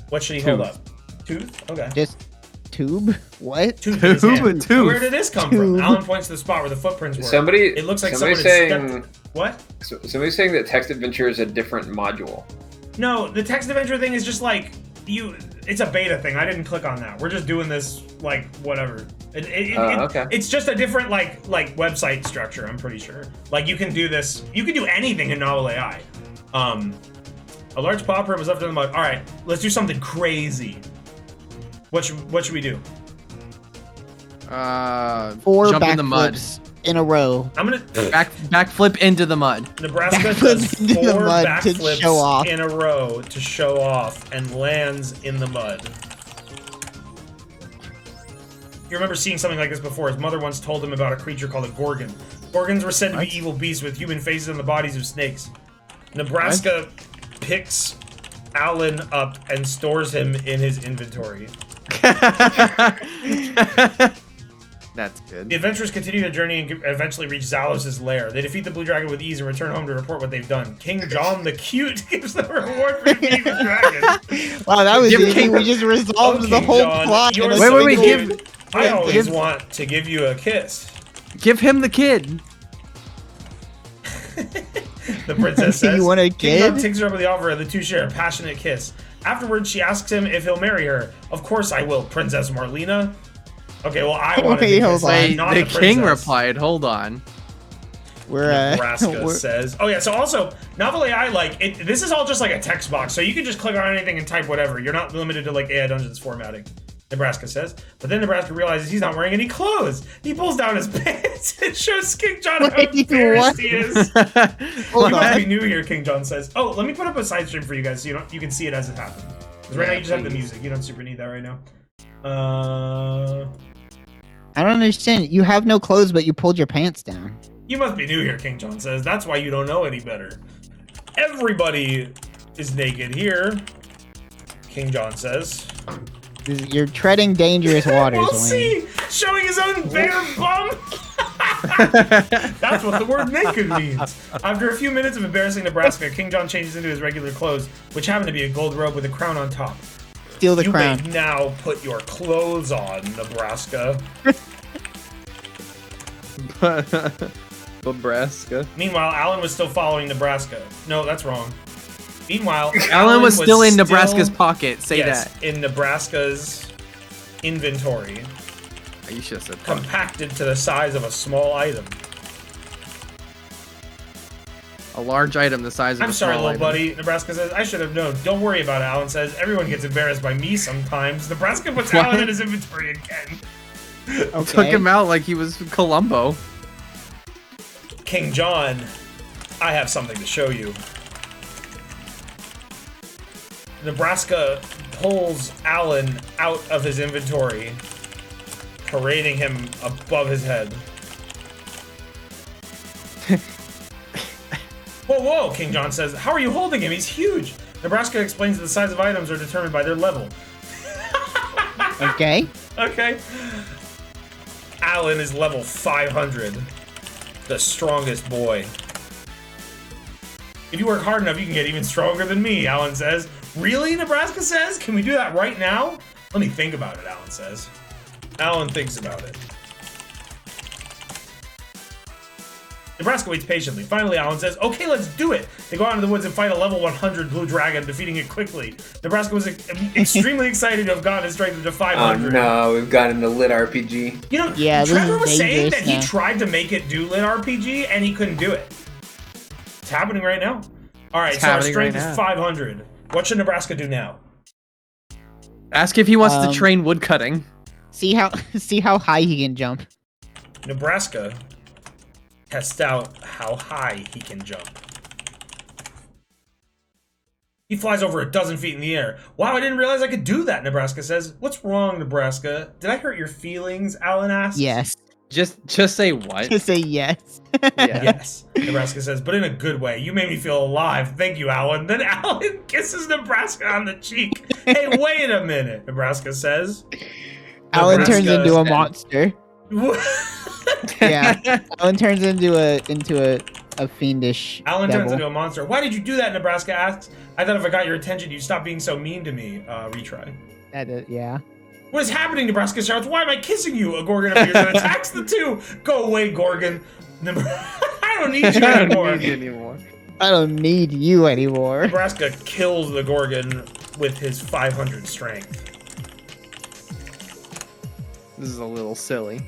What should he hold up? Tooth? Okay. Just tube? What? Tooth in his hand. Tooth. Where did this come from? Alan points to the spot where the footprints were. It looks like someone had stepped... What? Somebody's saying that text adventure is a different module. No, the text adventure thing is just like it's a beta thing. I didn't click on that. We're just doing this like whatever. Okay. It's just a different like website structure. I'm pretty sure. Like you can do this. You can do anything in NovelAI. A large paw print was left in the mud. All right, let's do something crazy. What should we do? 4 jump in the mud backflips in a row. I'm gonna backflip into the mud. Nebraska does 4 backflips in a row to show off and lands in the mud. You remember seeing something like this before. His mother once told him about a creature called a gorgon. Gorgons were said to be evil beasts with human faces and the bodies of snakes. Nebraska picks Alan up and stores him in his inventory. That's good. The adventurers continue their journey and eventually reach Zalos' lair. They defeat the Blue Dragon with ease and return home to report what they've done. King John the Cute gives them a reward for defeating the dragon. Wow, that was easy. We just resolved the whole John, plot. you're in a so single- cute. I always want to give you a kiss. Give him the kid. The princess says. You want a King John kid? takes her up with the offer, and the two share a passionate kiss. Afterwards, she asks him if he'll marry her. "Of course I will, Princess Marlena." Okay, well, I wanted Wait, to hold kiss on. her, not The the king princess. replied, "Hold on." Nebraska says. Oh yeah, so also NovelAI, like this is all just like a text box, so you can just click on anything and type whatever. You're not limited to like AI Dungeons formatting. Nebraska says. But then Nebraska realizes he's not wearing any clothes. He pulls down his pants and shows King John how embarrassed he is. You must be new here, King John says. Oh, let me put up a side stream for you guys so you can see it as it happens. Because right now you just have the music. You don't super need that right now. I don't understand. You have no clothes, but you pulled your pants down. You must be new here, King John says. That's why you don't know any better. Everybody is naked here, King John says. You're treading dangerous waters, We'll Wayne. see! Showing his own bare bum! That's what the word naked means. After a few minutes of embarrassing Nebraska, King John changes into his regular clothes, which happen to be a gold robe with a crown on top. Steal the You crown. may now put your clothes on, Nebraska. Nebraska. Meanwhile, Alan was still following Nebraska. No, that's wrong. Meanwhile, Alan was still in Nebraska's pocket. Say that. In Nebraska's inventory. You should have said compacted to the size of a small item. A large item the size of I'm a sorry, small little item. buddy. Nebraska says, "I should have known. Don't worry about it," Alan says. "Everyone gets embarrassed by me sometimes." Nebraska puts What? Alan in his inventory again. Took him out like he was Columbo. King John, I have something to show you. Nebraska pulls Alan out of his inventory, parading him above his head. Whoa, whoa, King John says. "How are you holding him? He's huge." Nebraska explains that the size of items are determined by their level. Okay. Okay. Alan is level 500. The strongest boy. "If you work hard enough, you can get even stronger than me," Alan says. "Really?" Nebraska says. "Can we do that right now?" "Let me think about it," Alan says. Alan thinks about it. Nebraska waits patiently. Finally, Alan says, "Okay, let's do it." They go out into the woods and fight a level 100 blue dragon, defeating it quickly. Nebraska was extremely excited to have gotten his strength to Oh 500. no, we've gotten into lit RPG. You know, Yeah, this Trevor is was saying that dangerous he now. tried to make it do lit RPG and he couldn't do it. It's happening right now. All right, It's so our happening strength right is now. 500. What should Nebraska do now? Ask if he wants to train woodcutting. See how high he can jump. Nebraska test out how high he can jump. He flies over a dozen feet in the air. Wow, I didn't realize I could do that, Nebraska says. What's wrong, Nebraska? Did I hurt your feelings, Alan asks. Yes. Just say what? Just say yes. Yeah. Yes, Nebraska says, but in a good way. You made me feel alive. Thank you, Alan. Then Alan kisses Nebraska on the cheek. Hey, wait a minute, Nebraska says. Alan turns Nebraska- into a monster. Yeah. Alan turns into a fiendish Alan devil. turns into a monster. Why did you do that, Nebraska asks. I thought if I got your attention, you'd stop being so mean to me. Retry. Yeah. What is happening, Nebraska shouts. Why am I kissing you? A Gorgon appears and attacks the two. Go away, Gorgon. I don't need you anymore. I don't need you anymore. Nebraska kills the Gorgon with his 500 strength. This is a little silly.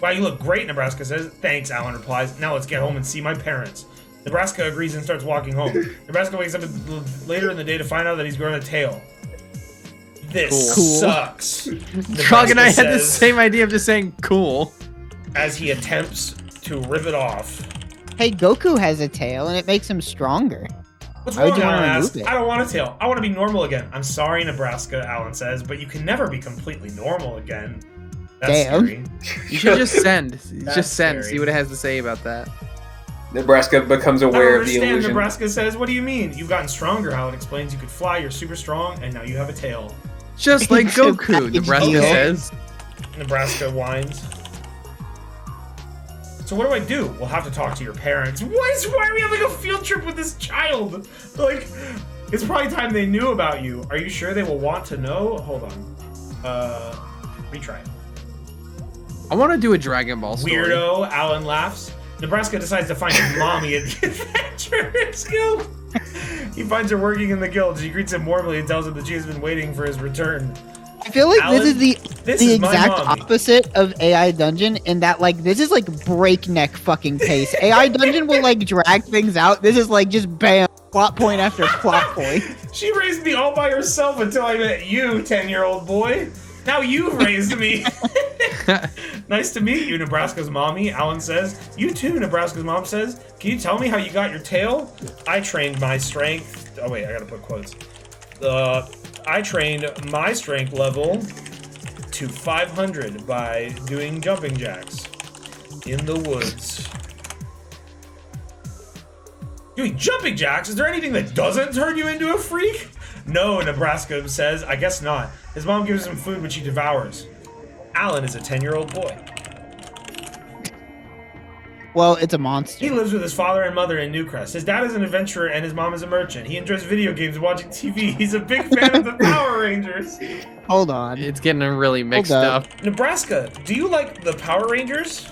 Wow, you look great, Nebraska says. Thanks, Alan replies. Now let's get home and see my parents. Nebraska agrees and starts walking home. Nebraska wakes up later in the day to find out that he's growing a tail. This Cool. sucks. Frog and I had the says, same idea of just saying cool. as he attempts to rip it off. Hey, Goku has a tail and it makes him stronger. What's Why would wrong, you wanna Alan remove asks. it? I don't want a tail. I want to be normal again. I'm sorry, Nebraska, Alan says, but you can never be completely normal again. That's Damn. scary. You should just send. That's Just send. scary. See what it has to say about that. Nebraska becomes I don't aware of the understand, illusion. Nebraska says. What do you mean? You've gotten stronger, Alan explains. You could fly, you're super strong, and now you have a tail. Just like It's a Goku, package Nebraska deal. says. Nebraska whines. So what do I do? We'll have to talk to your parents. Why are we having a field trip with this child? Like, it's probably time they knew about you. Are you sure they will want to know? Hold on. Retry. I want to do a Dragon Ball story. Weirdo, Alan laughs. Nebraska decides to find his mommy at the Adventurers Guild. He finds her working in the guild. She greets him warmly and tells him that she has been waiting for his return. I feel like Alan, this is this the is my exact mommy. opposite of AI Dungeon in that like this is like breakneck fucking pace. AI Dungeon will like drag things out. This is like just bam, plot point after plot point. She raised me all by herself until I met you, 10-year-old boy. Now you've raised me. Nice to meet you, Nebraska's mommy, Alan says. You too, Nebraska's mom says. Can you tell me how you got your tail? I trained my strength. Oh wait, I gotta put quotes. I trained my strength level to 500 by doing jumping jacks in the woods. Doing jumping jacks? Is there anything that doesn't turn you into a freak? No, Nebraska says. I guess not. His mom gives him food, which he devours. Alan is a 10-year-old boy. Well, it's a monster. He lives with his father and mother in Newcrest. His dad is an adventurer and his mom is a merchant. He enjoys video games and watching TV. He's a big fan of the Power Rangers. Hold on. It's getting really mixed Hold up. up. Nebraska, do you like the Power Rangers?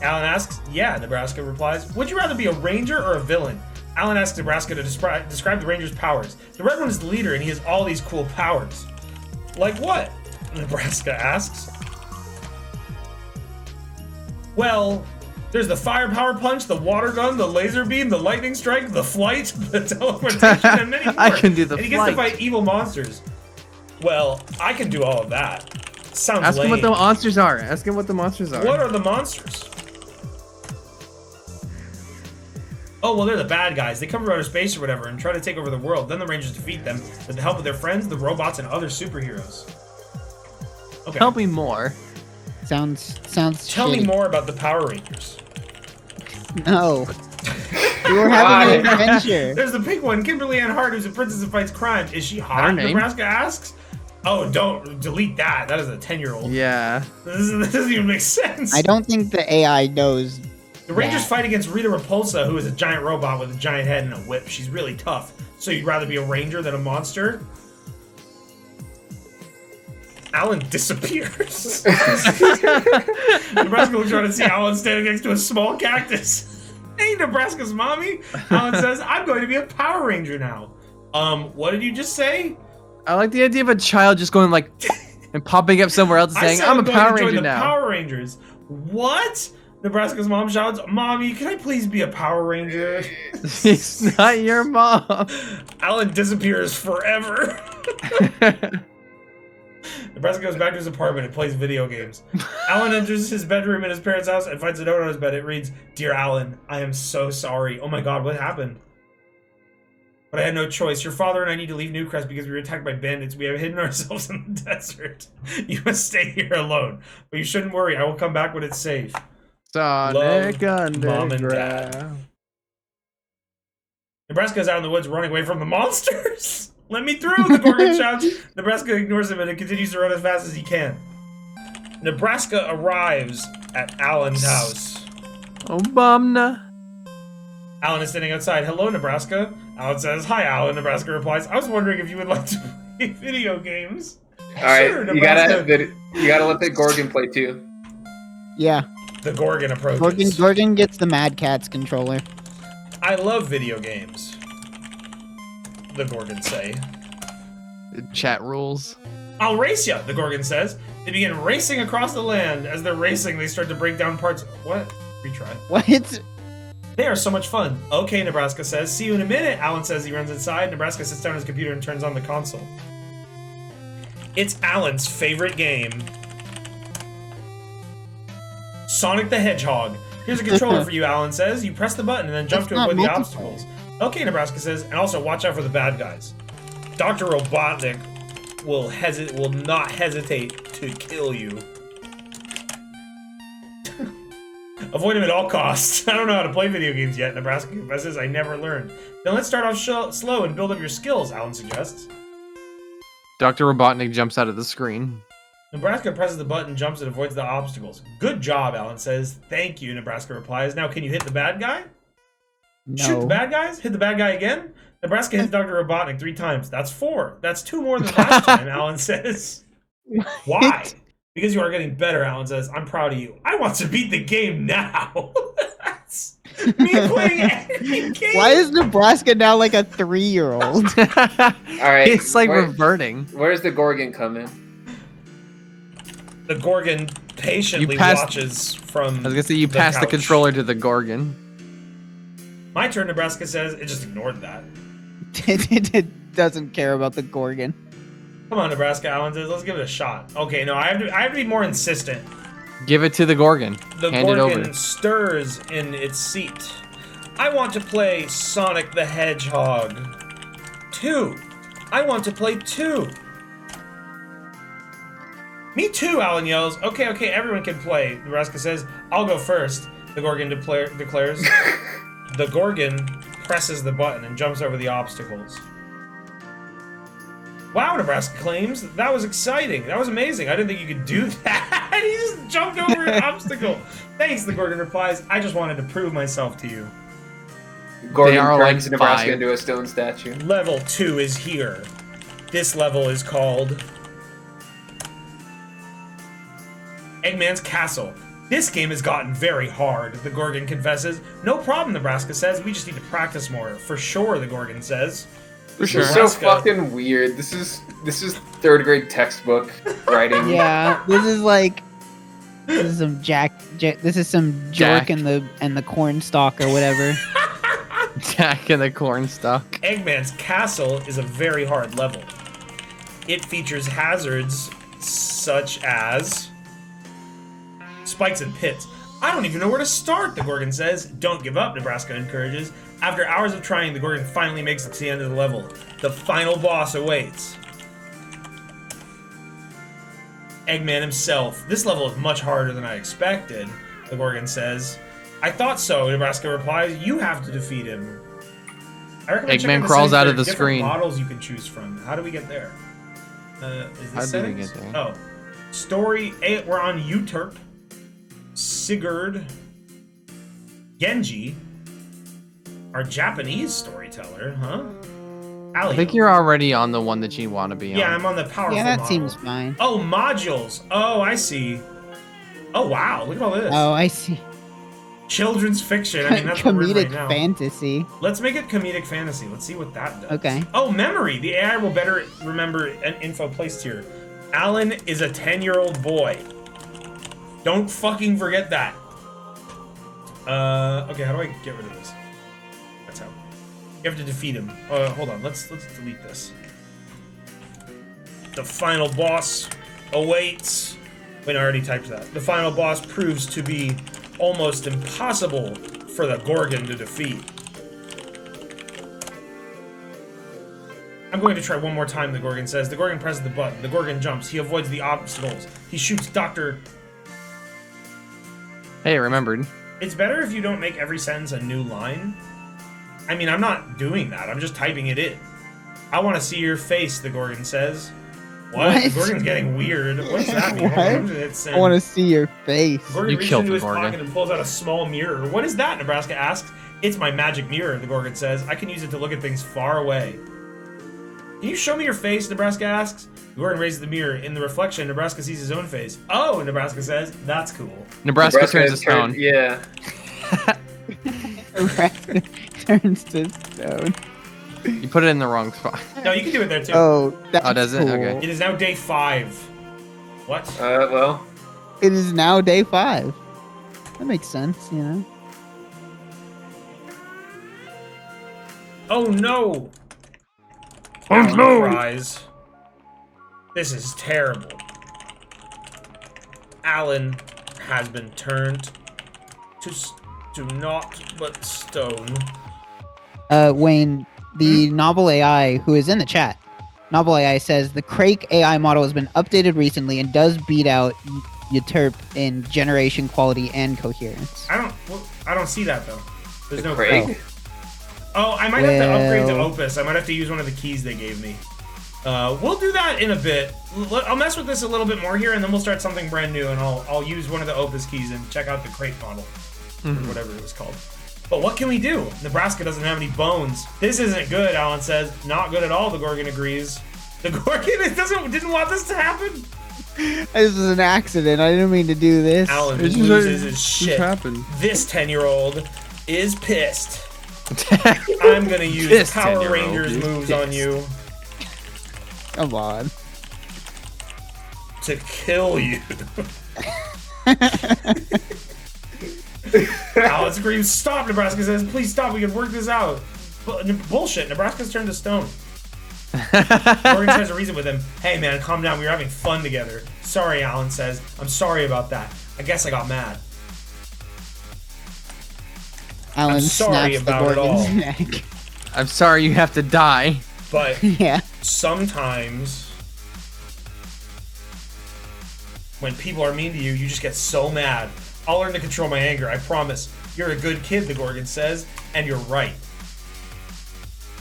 Alan asks. Yeah, Nebraska replies. Would you rather be a ranger or a villain? Alan asks Nebraska to describe the ranger's powers. The red one is the leader and he has all these cool powers. Like what? Nebraska asks. Well, there's the firepower punch, the water gun, the laser beam, the lightning strike, the flight, the teleportation, and many more. I can do the and he gets to flight. fight evil monsters. Well, I can do all of that. Sounds Ask him lame. what the monsters are. Ask him what the monsters are. What are the monsters? Oh, well, they're the bad guys. They come from outer space or whatever and try to take over the world. Then the Rangers defeat them with the help of their friends, the robots, and other superheroes. Okay. Tell me more. Sounds Tell me shitty. more about the Power Rangers. No. We were having an adventure. There's the pink one, Kimberly Ann Hart, who's a princess who fights crime. Is she her hot? name? Nebraska asks. Oh, don't delete that. That is a 10-year-old. Yeah. This doesn't even make sense. I don't think the AI knows. The Rangers that. fight against Rita Repulsa, who is a giant robot with a giant head and a whip. She's really tough. So you'd rather be a ranger than a monster? Alan disappears. Nebraska looks around and see Alan standing next to a small cactus. Hey, Nebraska's mommy. Alan says, I'm going to be a Power Ranger now. What did you just say? I like the idea of a child just going like and popping up somewhere else and saying, said I'm a going Power to join Ranger the now. Power Rangers. What? Nebraska's mom shouts, Mommy, can I please be a Power Ranger? He's not your mom. Alan disappears forever. Nebraska goes back to his apartment and plays video games. Alan enters his bedroom in his parents' house and finds a note on his bed. It reads, "Dear Alan, I am so sorry." Oh my god, what happened? "But I had no choice. Your father and I need to leave Newcrest because we were attacked by bandits. We have hidden ourselves in the desert. You must stay here alone. But you shouldn't worry. I will come back when it's safe. Sonic Love, Mom and Dad." Underground. Nebraska's out in the woods running away from the monsters. "Let me through," the Gorgon shouts. Nebraska ignores him and continues to run as fast as he can. Nebraska arrives at Alan's house. Obama. Alan is standing outside. "Hello, Nebraska." Alan says, "Hi, Alan." Nebraska replies, "I was wondering if you would like to play video games." All right, Sure, you gotta Nebraska. let the Gorgon play too. Yeah. The Gorgon approaches. Gorgon gets the Mad Catz controller. "I love video games," the Gorgons say. Chat rules. "I'll race ya," the Gorgon says. They begin racing across the land. As they're racing, they start to break down parts. What? Retry. What? "They are so much fun." "Okay," Nebraska says. "See you in a minute," Alan says. He runs inside. Nebraska sits down at his computer and turns on the console. It's Alan's favorite game. Sonic the Hedgehog. "Here's a controller for you," Alan says. You press the button and then jump That's to not avoid the multiplayer. obstacles. "Okay," Nebraska says. "And also watch out for the bad guys. Dr. Robotnik will not hesitate to kill you. Avoid him at all costs." "I don't know how to play video games yet," Nebraska confesses. "I never learned." "Then let's start off slow and build up your skills," Alan suggests. Dr. Robotnik jumps out of the screen. Nebraska presses the button, jumps, and avoids the obstacles. "Good job," Alan says. "Thank you," Nebraska replies. "Now can you hit the bad guy?" No. "Shoot the bad guys? Hit the bad guy again?" Nebraska hits Dr. Robotnik 3 times. "That's 4. That's 2 more than last time," Alan says. "Why?" "Because you are getting better," Alan says. "I'm proud of you. I want to beat the game now." That's me playing every game. Why is Nebraska now like a 3-year-old? All right, It's like reverting. Where's the Gorgon coming? The Gorgon patiently watches from I was gonna say you passed the couch. controller to the Gorgon. My turn, Nebraska says. It just ignored that. It doesn't care about the Gorgon. "Come on, Nebraska," Alan says. "Let's give it a shot." Okay, no, I have to be more insistent. Give it to the Gorgon. The Hand it Gorgon over. stirs in its seat. "I want to play Sonic the Hedgehog 2. I want to play 2. "Me too," Alan yells. Okay, everyone can play," Nebraska says. "I'll go first," the Gorgon declares. The Gorgon presses the button and jumps over the obstacles. "Wow," Nebraska claims. "That was exciting. That was amazing. I didn't think you could do that." He just jumped over an obstacle. "Thanks," the Gorgon replies. "I just wanted to prove myself to you." Gorgon are turns like Nebraska 5. into a stone statue. Level 2 is here. This level is called Eggman's Castle. "This game has gotten very hard," the Gorgon confesses. "No problem," Nebraska says. "We just need to practice more." "For sure,h, the Gorgon says. This is so fucking weird. This is 3rd grade textbook writing. Yeah, this is some this is some Jack. Jork and the cornstalk or whatever. Jack and the cornstalk. Eggman's Castle is a very hard level. It features hazards such as spikes and pits. "I don't even know where to start," the Gorgon says. "Don't give up," Nebraska encourages. After hours of trying, the Gorgon finally makes it to the end of the level. The final boss awaits. Eggman himself. "This level is much harder than I expected," the Gorgon says. "I thought so," Nebraska replies. "You have to defeat him." I recommend checking Eggman the crawls settings. out There of are the different screen. models you can choose from. How do we get there? Is How this do we settings? get there? Oh. Story 8, we're on Uturp. Sigurd. Genji. Our Japanese storyteller, huh? I Alio. think you're already on the one that you want to be on. Yeah, I'm on the powerful Yeah, that model. seems fine. Oh, modules. Oh, I see. Oh, wow. Look at all this. Oh, I see. Children's fiction. I mean, that's what we're in Comedic right now. fantasy. Let's make it comedic fantasy. Let's see what that does. Okay. Oh, memory. The AI will better remember an info placed here. Alan is a 10-year-old boy. Don't fucking forget that. Okay, how do I get rid of this? That's how. You have to defeat him. Hold on. Let's delete this. The final boss awaits. Wait, I already typed that. The final boss proves to be almost impossible for the Gorgon to defeat. I'm going to try one more time, the Gorgon says. The Gorgon presses the button. The Gorgon jumps. He avoids the obstacles. He shoots Dr. Hey, I remembered. It's better if you don't make every sentence a new line. I mean, I'm not doing that. I'm just typing it in. I want to see your face, the Gorgon says. What? The Gorgon's getting weird. What does that mean? What? I want to see your face. Gorgon reaches into his pocket and pulls out a small mirror. What is that? Nebraska asks. It's my magic mirror, the Gorgon says. I can use it to look at things far away. Can you show me your face? Nebraska asks. Gorgon raises the mirror. In the reflection, Nebraska sees his own face. Oh, Nebraska says. That's cool. Nebraska turns to stone. Yeah. Nebraska turns to stone. You put it in the wrong spot. No, you can do it there too. Oh, that's does it? cool. Okay. It is now day 5. What? Well. It is now day 5. That makes sense, you know. Oh no! Oh Alan no! cries. This is terrible. Alan has been turned to naught but stone. Wayne, the NovelAI who is in the chat, NovelAI says the Crake AI model has been updated recently and does beat out Uterp in generation, quality, and coherence. I don't see that though. There's no Craig? Craig. Oh, I might have to upgrade to Opus. I might have to use one of the keys they gave me. We'll do that in a bit. I'll mess with this a little bit more here, and then we'll start something brand new, and I'll use one of the Opus keys and check out the crate model, or whatever it was called. But what can we do? Nebraska doesn't have any bones. This isn't good, Alan says. Not good at all, the Gorgon agrees. The Gorgon didn't want this to happen. This was an accident. I didn't mean to do this. Alan just loses his shit. This 10-year-old is pissed. I'm gonna use Power Rangers moves on you. Come on. To kill you. Alan screams, stop, Nebraska says. Please stop, we can work this out. Bullshit, Nebraska's turned to stone. Morgan tries to reason with him. Hey man, calm down, we were having fun together. Sorry, Alan says. I'm sorry about that. I guess I got mad. Alan I'm sorry snaps about the it all. Gorgon's neck. I'm sorry you have to die. But Yeah. sometimes when people are mean to you, you just get so mad. I'll learn to control my anger, I promise. You're a good kid, the Gorgon says, and you're right.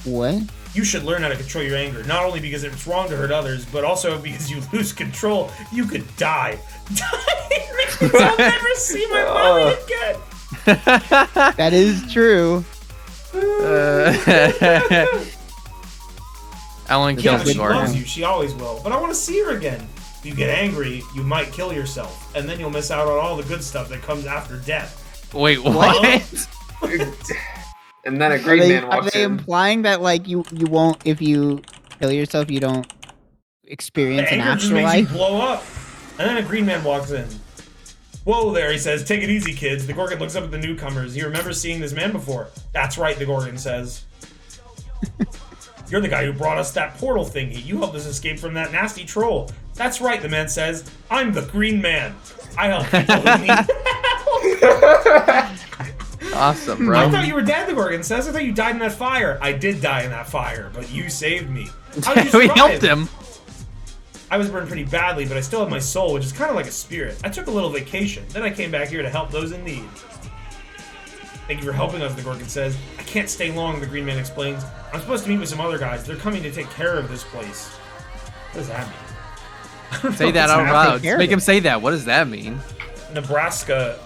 What? You should learn how to control your anger, not only because it's wrong to hurt others, but also because you lose control, you could die. I'll never see my mommy again. That is true. Alan Yeah, kills but the she loves Gorgon. you. She always will. But I want to see her again. If you get angry, you might kill yourself, and then you'll miss out on all the good stuff that comes after death. Wait, what? And then a green man walks Are they in. implying that like you won't, if you kill yourself, you don't experience The an anger just makes you afterlife? blow up. And then a green man walks in. Whoa there, he says. Take it easy, kids. The Gorgon looks up at the newcomers. He remembers seeing this man before. That's right, the Gorgon says. You're the guy who brought us that portal thingy. You helped us escape from that nasty troll. That's right, the man says. I'm the green man. I help people who need help. Awesome, bro. I thought you were dead, the Gorgon says. I thought you died in that fire. I did die in that fire, but you saved me. How did you We survive? helped him. I was burned pretty badly, but I still have my soul, which is kind of like a spirit. I took a little vacation. Then I came back here to help those in need. Thank you for helping us, the Gorgon says. I can't stay long, the Green Man explains. I'm supposed to meet with some other guys. They're coming to take care of this place. What does that mean? I don't Say know that what's out happening. loud. Make him say that. What does that mean? Nebraska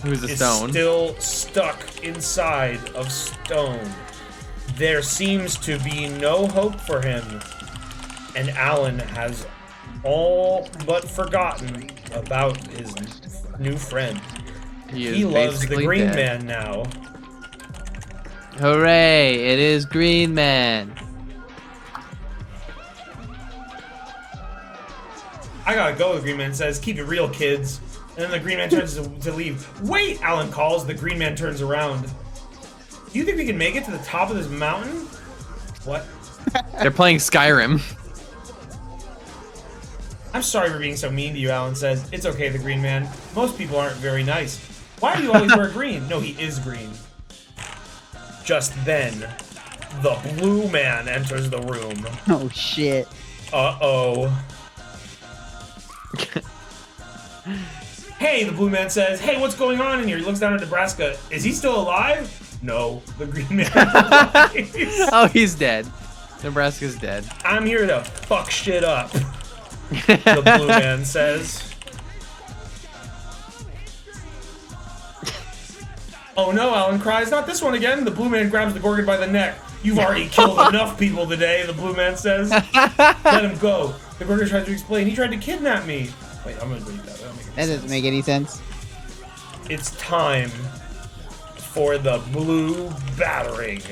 Who's a is stone? still stuck inside of stone. There seems to be no hope for him, and Alan has all but forgotten about his new friend. He loves the basically Green dead. Man now. Hooray! It is Green Man. I gotta go, the Green Man says. Keep it real, kids. And then the Green Man turns to leave. Wait, Alan calls. The Green Man turns around. Do you think we can make it to the top of this mountain? What? They're playing Skyrim. I'm sorry for being so mean to you, Alan says. It's okay, the green man. Most people aren't very nice. Why do you always wear green? No, he is green. Just then, the blue man enters the room. Oh shit. Uh-oh. Hey, the blue man says. Hey, what's going on in here? He looks down at Nebraska. Is he still alive? No, the green man replies. Oh, he's dead. Nebraska's dead. I'm here to fuck shit up, the blue man says. Oh no, Alan cries, not this one again. The blue man grabs the Gorgon by the neck. You've already killed enough people today, the blue man says. Let him go. The Gorgon tries to explain. He tried to kidnap me. Wait, I'm gonna read that. That doesn't make any sense. It's time for the blue battering.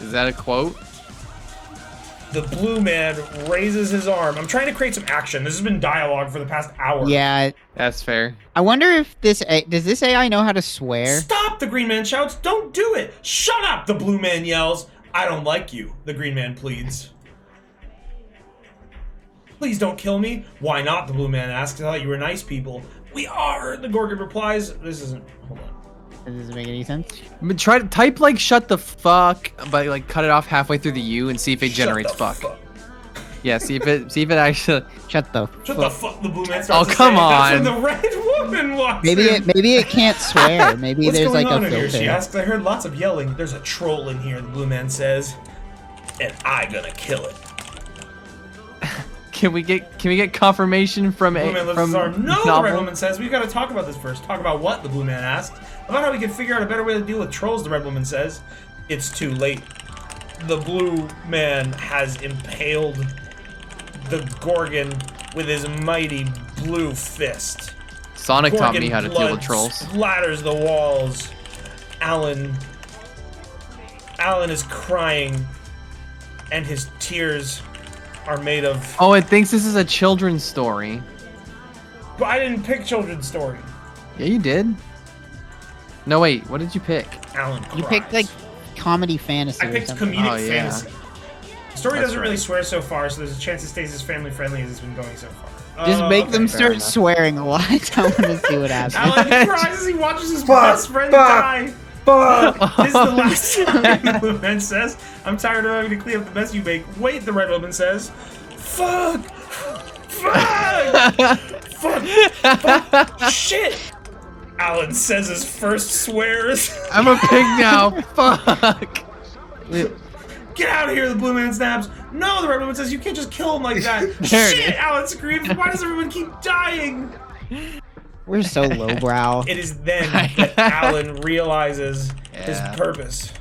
Is that a quote? The blue man raises his arm. I'm trying to create some action. This has been dialogue for the past hour. Yeah. That's fair. I wonder if does this AI know how to swear? Stop, the green man shouts. Don't do it. Shut up, the blue man yells. I don't like you, the green man pleads. Please don't kill me. Why not, the blue man asks. I thought you were nice people. We are, the Gorgon replies. This isn't, hold on. That doesn't make any sense. But try to type like shut the fuck, but like cut it off halfway through the U and see if it generates fuck. Yeah, see if it actually Shut the fuck, the blue man starts to come say. on. That's when the red woman walks in. Maybe it can't swear. Maybe What's there's going like on a in here? filter. She asks. I heard lots of yelling. There's a troll in here, the blue man says. And I gonna kill it. Can we get confirmation from The blue man lifts his arm. No, the Novel? red woman says. We've got to talk about this first. Talk about what? The blue man asks. About how we can figure out a better way to deal with trolls, the red woman says. It's too late. The blue man has impaled the Gorgon with his mighty blue fist. Sonic taught Gorgon me how to deal blood with trolls. Splatters the walls. Alan is crying, and his tears are made of. Oh, it thinks this is a children's story. But I didn't pick children's story. Yeah, you did. No, wait. What did you pick? Alan cries. You picked like comedy fantasy. I picked or something. comedic fantasy. The story That's doesn't really right. swear so far, so there's a chance it stays as family friendly as it's been going so far. Just make okay. them fair start enough. swearing a lot. I want to see what happens. Alan cries as he watches his best friend die. This is the last time, the blue man says. I'm tired of having to clean up the mess you make. Wait, the red woman says. Fuck! Fuck! Fuck! Shit! Alan says his first swears. I'm a pig now. Fuck. Get out of here, the blue man snaps. No, the red woman says, you can't just kill him like that. There it Shit, is. Alan screams. Why does everyone keep dying? We're so lowbrow. It is then that Alan realizes his Yeah. purpose.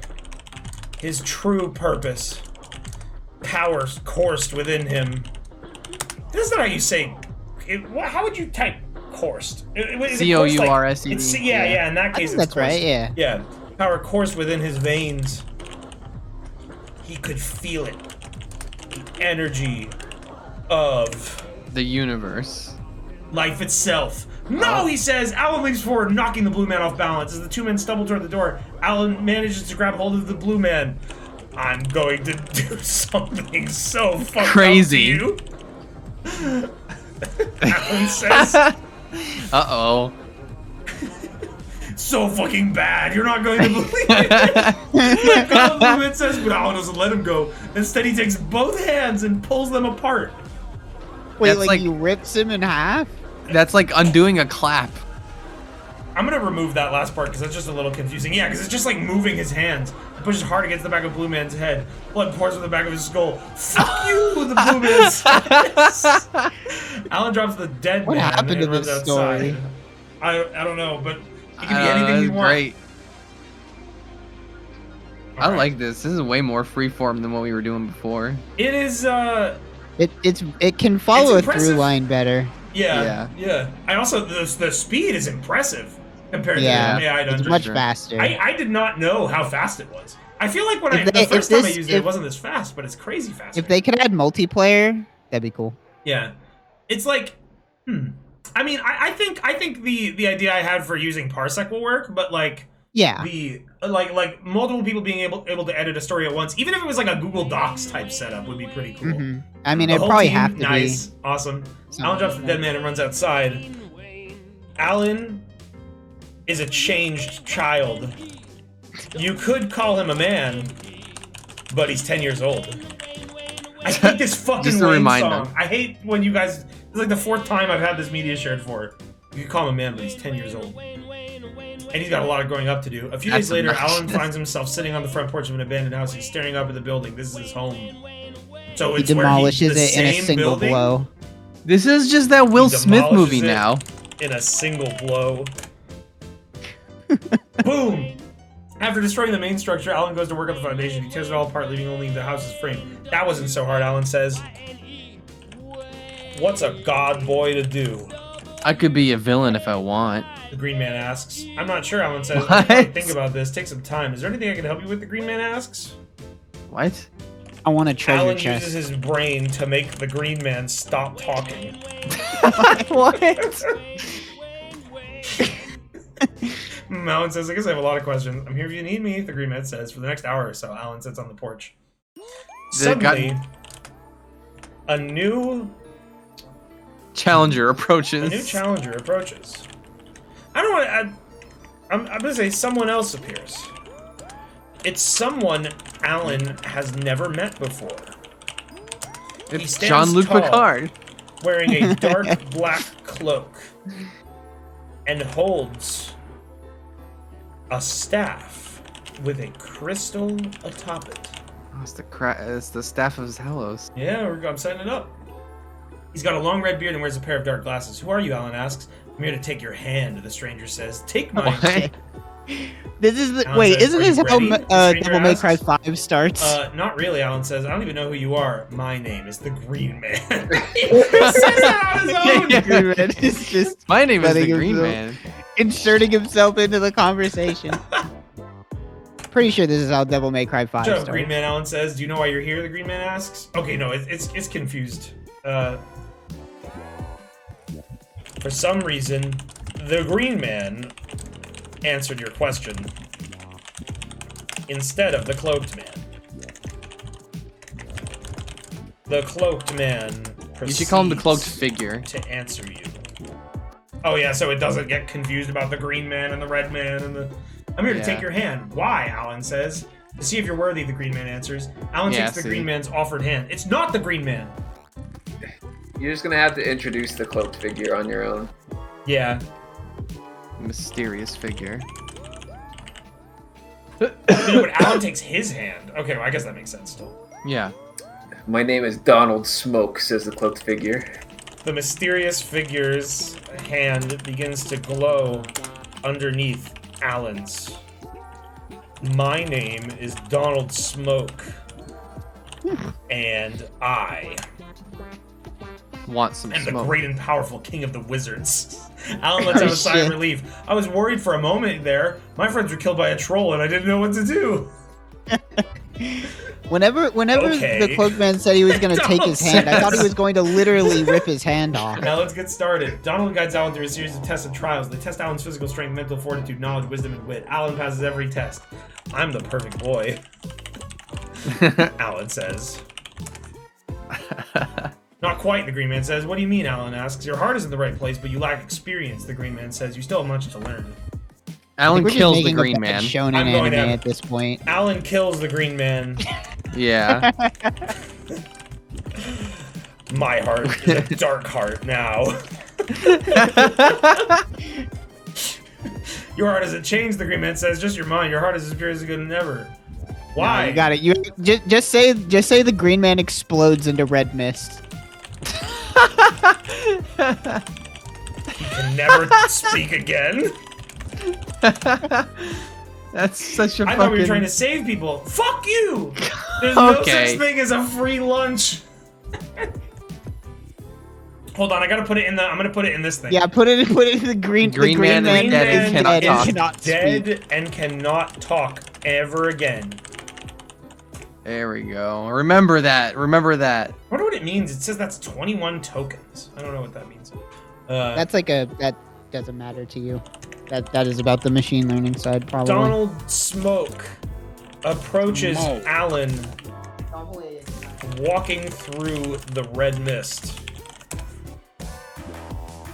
His true purpose. Power coursed within him. That's not how you say. How would you type coursed? Is it coursed like- COURSED. it's- Yeah, in that I case think it's that's right. coursed. Yeah. Yeah, power coursed within his veins. He could feel it. The energy of The universe. life itself. No, he says. Alan leaps forward, knocking the blue man off balance. As the two men stumble toward the door, Alan manages to grab hold of the blue man. I'm going to do something so fucking Crazy. up to you. Alan says, Uh-oh. so fucking bad. You're not going to believe it. Let go, the blue man says, but Alan doesn't let him go. Instead, he takes both hands and pulls them apart. Wait, That's like like- he rips him in half? That's like undoing a clap. I'm gonna remove that last part because that's just a little confusing. Yeah, because it's just like moving his hands. He pushes hard against the back of Blue Man's head. Blood pours from the back of his skull. Fuck you, the Blue Man says. Alan drops the dead What man happened and to runs this outside. story? I don't know, but it can be anything That's you want. great. I Alright. like this. This is way more freeform than what we were doing before. It is. It can follow a impressive. through line better. Yeah. I also the speed is impressive compared Yeah, to the AI it's dungeon. much faster. I did not know how fast it was. I feel like when If the first time I this- used it, it wasn't this fast, but it's crazy fast. If they could add multiplayer, that'd be cool. Yeah, it's like, I mean, I think the idea I had for using parsec will work, but like, Yeah. be like multiple people being able to edit a story at once, even if it was like a Google Docs type setup, would be pretty cool. Hmm. I mean, The it'd whole probably team, have to nice, be. awesome. something Alan drops the like dead that. man and runs outside. Alan is a changed child. You could call him a man, but he's 10 years old. I hate this fucking Just a Wayne reminder. song. I hate when you guys. It's like the 4th time I've had this media shared for. You could call him a man, but he's 10 years old. And he's got a lot of growing up to do. A few days That's later, obnoxious. Alan finds himself sitting on the front porch of an abandoned house. He's staring up at the building. This is his home. So He it's where demolishes the it in a same single building blow. This is just that Will Smith demolishes movie it. now. in a single blow. Boom! After destroying the main structure, Alan goes to work on the foundation. He tears it all apart, leaving only the house's frame. That wasn't so hard, Alan says. What's a god boy to do? I could be a villain if I want. The Green Man asks. I'm not sure, Alan says. What? Think about this. Take some time. Is there anything I can help you with? The Green Man asks. What? I want a treasure Alan chest. uses his brain to make the Green Man stop talking. What? Alan says, I guess I have a lot of questions. I'm here if you need me, the Green Man says. For the next hour or so, Alan sits on the porch. Suddenly, a new Challenger approaches. A new challenger approaches. I don't want to. I'm gonna say someone else appears. It's someone Alan has never met before. He It's stands Jean-Luc tall, Picard. wearing a dark black cloak, and holds a staff with a crystal atop it. Oh, it's the staff of Hallows. Yeah, I'm setting it up. He's got a long red beard and wears a pair of dark glasses. Who are you, Alan asks. I'm here to take your hand, the stranger says. Take mine. What? This is the Alan wait. says, Isn't "Are this you how ready?" The stranger Devil May Cry asks. 5 starts? Not really, Alan says. I don't even know who you are. My name is the Green Man. He says that on his own. Green Man is just My name is the letting Green himself- Man. inserting himself into the conversation. Pretty sure this is how Devil May Cry 5 Shut up, starts. Green Man, Alan says. Do you know why you're here? The Green Man asks. Okay, no, it's confused. For some reason, the Green Man answered your question instead of the Cloaked Man. The Cloaked Man You should call him the cloaked proceeds figure. to answer you. Oh yeah, so it doesn't get confused about the Green Man and the Red Man and the... I'm here to Yeah. take your hand. Why, Alan says. To see if you're worthy, the Green Man answers. Alan Yeah, takes the see. Green Man's offered hand. It's not the Green Man! You're just gonna have to introduce the cloaked figure on your own. Yeah. Mysterious figure. You know, but Alan takes his hand. Okay, well, I guess that makes sense still. Yeah. My name is Donald Smoke, says the cloaked figure. The mysterious figure's hand begins to glow underneath Alan's. My name is Donald Smoke. And I Want some am the smoke. great and powerful king of the wizards. Alan lets out a sigh of shit. relief. I was worried for a moment there. My friends were killed by a troll and I didn't know what to do. Whenever Okay. the Cloakman said he was going to take his hand, I thought he was going to literally rip his hand off. Now let's get started. Donald guides Alan through a series of tests and trials. They test Alan's physical strength, mental fortitude, knowledge, wisdom, and wit. Alan passes every test. I'm the perfect boy, Alan says. Not quite, the Green Man says. What do you mean, Alan asks. Your heart is in the right place, but you lack experience, the Green Man says. You still have much to learn. Alan We're just kills the making a Green bad Man. Shonen I'm going anime to- at this point. Alan kills the Green Man. Yeah. My heart is a dark heart now. Your heart hasn't changed, the Green Man says. Just your mind. Your heart is as pure as good as ever. Why? No, you got it. You just say the Green Man explodes into red mist. He can never speak again. That's such a I fucking... thought we were trying to save people. Fuck you! There's no Okay. such thing as a free lunch. Hold on, I gotta put it in the. I'm gonna put it in this thing. Yeah, put it in the Green Green the Green Man Man is dead and is cannot dead talk. and cannot Dead speak. and cannot talk ever again. There we go. Remember that. Remember that. I wonder what it means. It says that's 21 tokens. I don't know what that means. That's like that doesn't matter to you. That is about the machine learning side, probably. Donald Smoke approaches Alan walking through the red mist.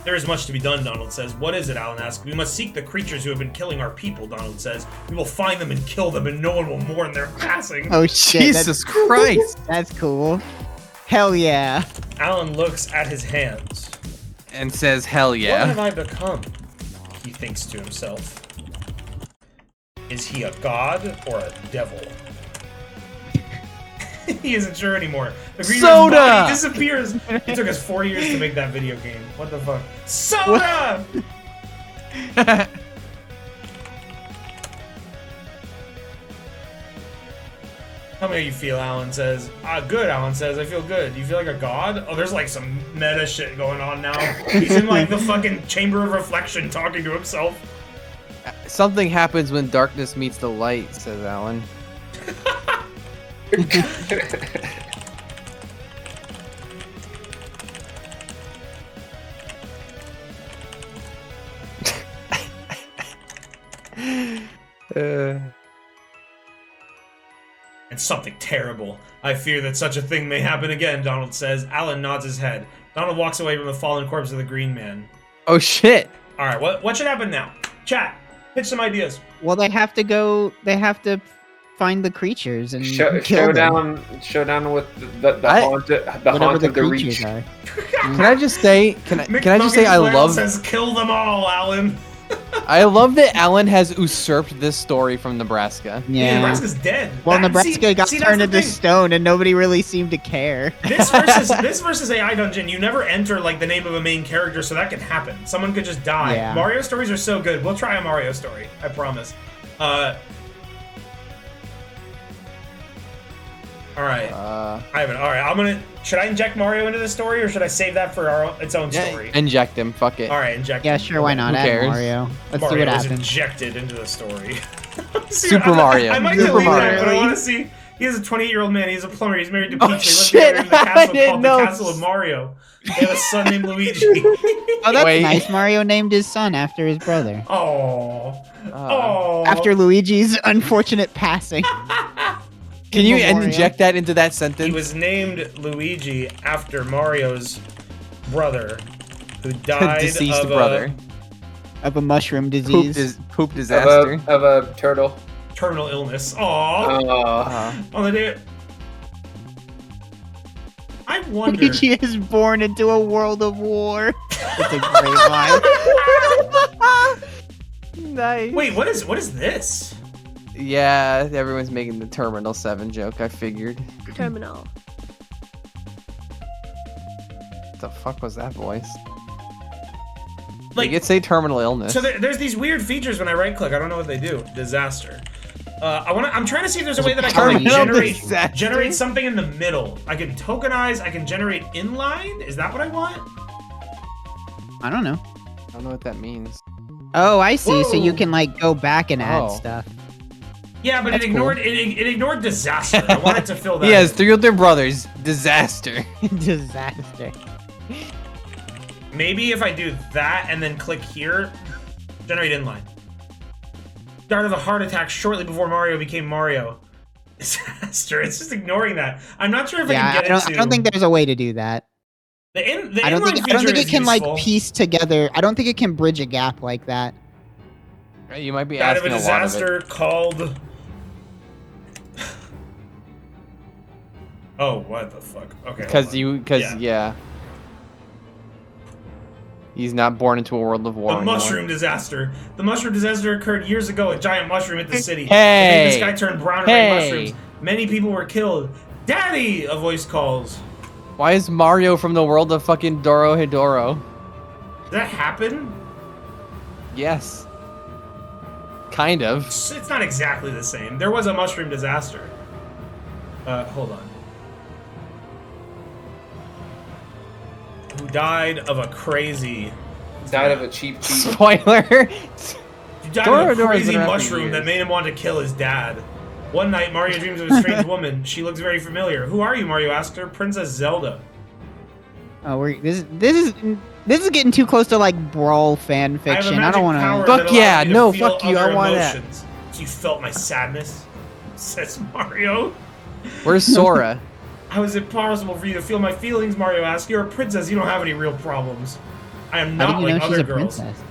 There is much to be done, Donald says. What is it, Alan asks. We must seek the creatures who have been killing our people, Donald says. We will find them and kill them, and no one will mourn their passing. Oh shit! Jesus Christ! That's cool. Hell yeah! Alan looks at his hands. And says, hell yeah. What have I become? He thinks to himself. Is he a god or a devil? He isn't sure anymore. The green man's body disappears. It took us 4 years to make that video game. What the fuck? Soda! Tell me how you feel, Alan says. Good, Alan says. I feel good. Do you feel like a god? Oh, there's like some meta shit going on now. He's in like the fucking chamber of reflection talking to himself. Something happens when darkness meets the light, says Alan. And something terrible. I fear that such a thing may happen again, Donald says. Alan nods his head. Donald walks away from the fallen corpse of the Green Man. Oh shit! Alright, what should happen now? Chat, pitch some ideas. Well, they have to go. They have to find the creatures and kill them. Showdown with the haunt of the reach. Are. Can I just say? Can I just say I love? Says kill them all, Alan. I love that Alan has usurped this story from Nebraska. Yeah, Nebraska's dead. Well, Nebraska got turned into stone, and nobody really seemed to care. This versus AI dungeon, you never enter like the name of a main character, so that can happen. Someone could just die. Yeah. Mario stories are so good. We'll try a Mario story. I promise. All right. Ivan. All right. I'm gonna. Should I inject Mario into the story, or should I save that for its own story? Inject him. Fuck it. All right, inject. Yeah, sure. Why not? Who Add cares? Mario. Let's Mario see what was happens. injected into the story. Super Mario. I might Super delete Mario. that, but I want to see. He is a 28-year-old man. He's a plumber. He's married to Peach. Oh, They live shit, together in the I castle didn't called know. the Castle of Mario. They have a son named Luigi. Oh, that's Wait. nice. Mario named his son after his brother. Oh. Oh. After Luigi's unfortunate passing. Can you Mario. inject that into that sentence? He was named Luigi after Mario's brother, who died Deceased of brother. Of a mushroom disease. Poop disaster. Of a turtle. terminal illness. Aww. On the day. I wonder. Luigi is born into a world of war. It's a great line. Nice. Wait, what is this? Yeah, everyone's making the Terminal 7 joke, I figured. Terminal. What the fuck was that voice? Like, you could say terminal illness. So there's these weird features when I right click. I don't know what they do. Disaster. I'm trying to see if there's a way that I can like, generate something in the middle. I can tokenize. I can generate inline. Is that what I want? I don't know. I don't know what that means. Oh, I see. Whoa. So you can like go back and add stuff. Yeah, but That's it ignored cool. it ignored disaster. I wanted to fill that. He has in. 3 older brothers. Disaster. Disaster. Maybe if I do that and then click here, generate inline. Died of a heart attack shortly before Mario became Mario. Disaster. It's just ignoring that. I'm not sure if I can get I don't think there's a way to do that. The I don't inline think feature it is can useful. like piece together. I don't think it can bridge a gap like that. You might be Died of asking a a lot of disaster it. called. Oh, what the fuck? Okay. Because Yeah. yeah. He's not born into a world of war The anymore. mushroom disaster. The mushroom disaster occurred years ago. A giant mushroom hit the city. Hey! It made the sky turn brown and Hey! red mushrooms. Many people were killed. Daddy! A voice calls. Why is Mario from the world of fucking Dorohedoro? Did that happen? Yes. Kind of. It's not exactly the same. There was a mushroom disaster. Hold on. Who died of a crazy... Died of a cheap cheese. Spoiler! He died of a Dorohedoro's crazy been around for mushroom that years. made him want to kill his dad. One night, Mario dreams of a strange woman. She looks very familiar. Who are you, Mario asked her. Princess Zelda. Oh, this is This is getting too close to like brawl fan I have a fiction. I don't want magic power to. that Fuck allows yeah, me to no, feel fuck you, I other want that. emotions. So you felt my sadness, says Mario. Where's Sora? How is it possible for you to feel my feelings, Mario asks? You're a princess, you don't have any real problems. I am How not do you like know she's other a girls. princess?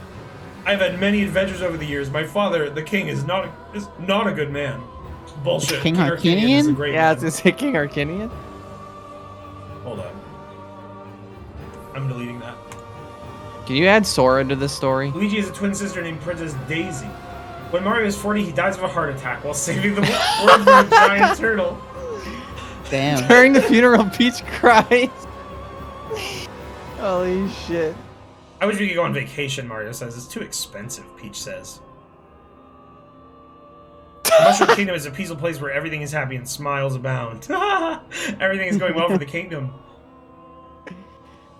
I've had many adventures over the years. My father, the king, is not a good man. Bullshit. King Arcadian is a Harkinian? great Yeah, man. it's a King Arcanian. Hold on. I'm deleting that. Can you add Sora to this story? Luigi has a twin sister named Princess Daisy. When Mario is 40, he dies of a heart attack while saving the world from a giant turtle. Damn. During the funeral, Peach cries. Holy shit. I wish we could go on vacation, Mario says. It's too expensive, Peach says. The Mushroom Kingdom is a peaceful place where everything is happy and smiles abound. Everything is going well for the kingdom.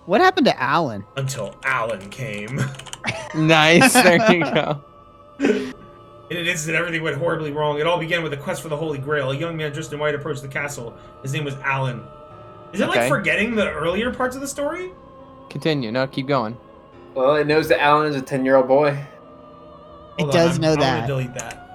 What happened to Alan? Until Alan came. Nice, there you go. In an instant, everything went horribly wrong. It all began with a quest for the Holy Grail. A young man dressed in white approached the castle. His name was Alan. Is it like Okay. forgetting the earlier parts of the story? Continue. No, keep going. Well, it knows that Alan is a 10-year-old boy. Hold on, does know I'm that. gonna delete that.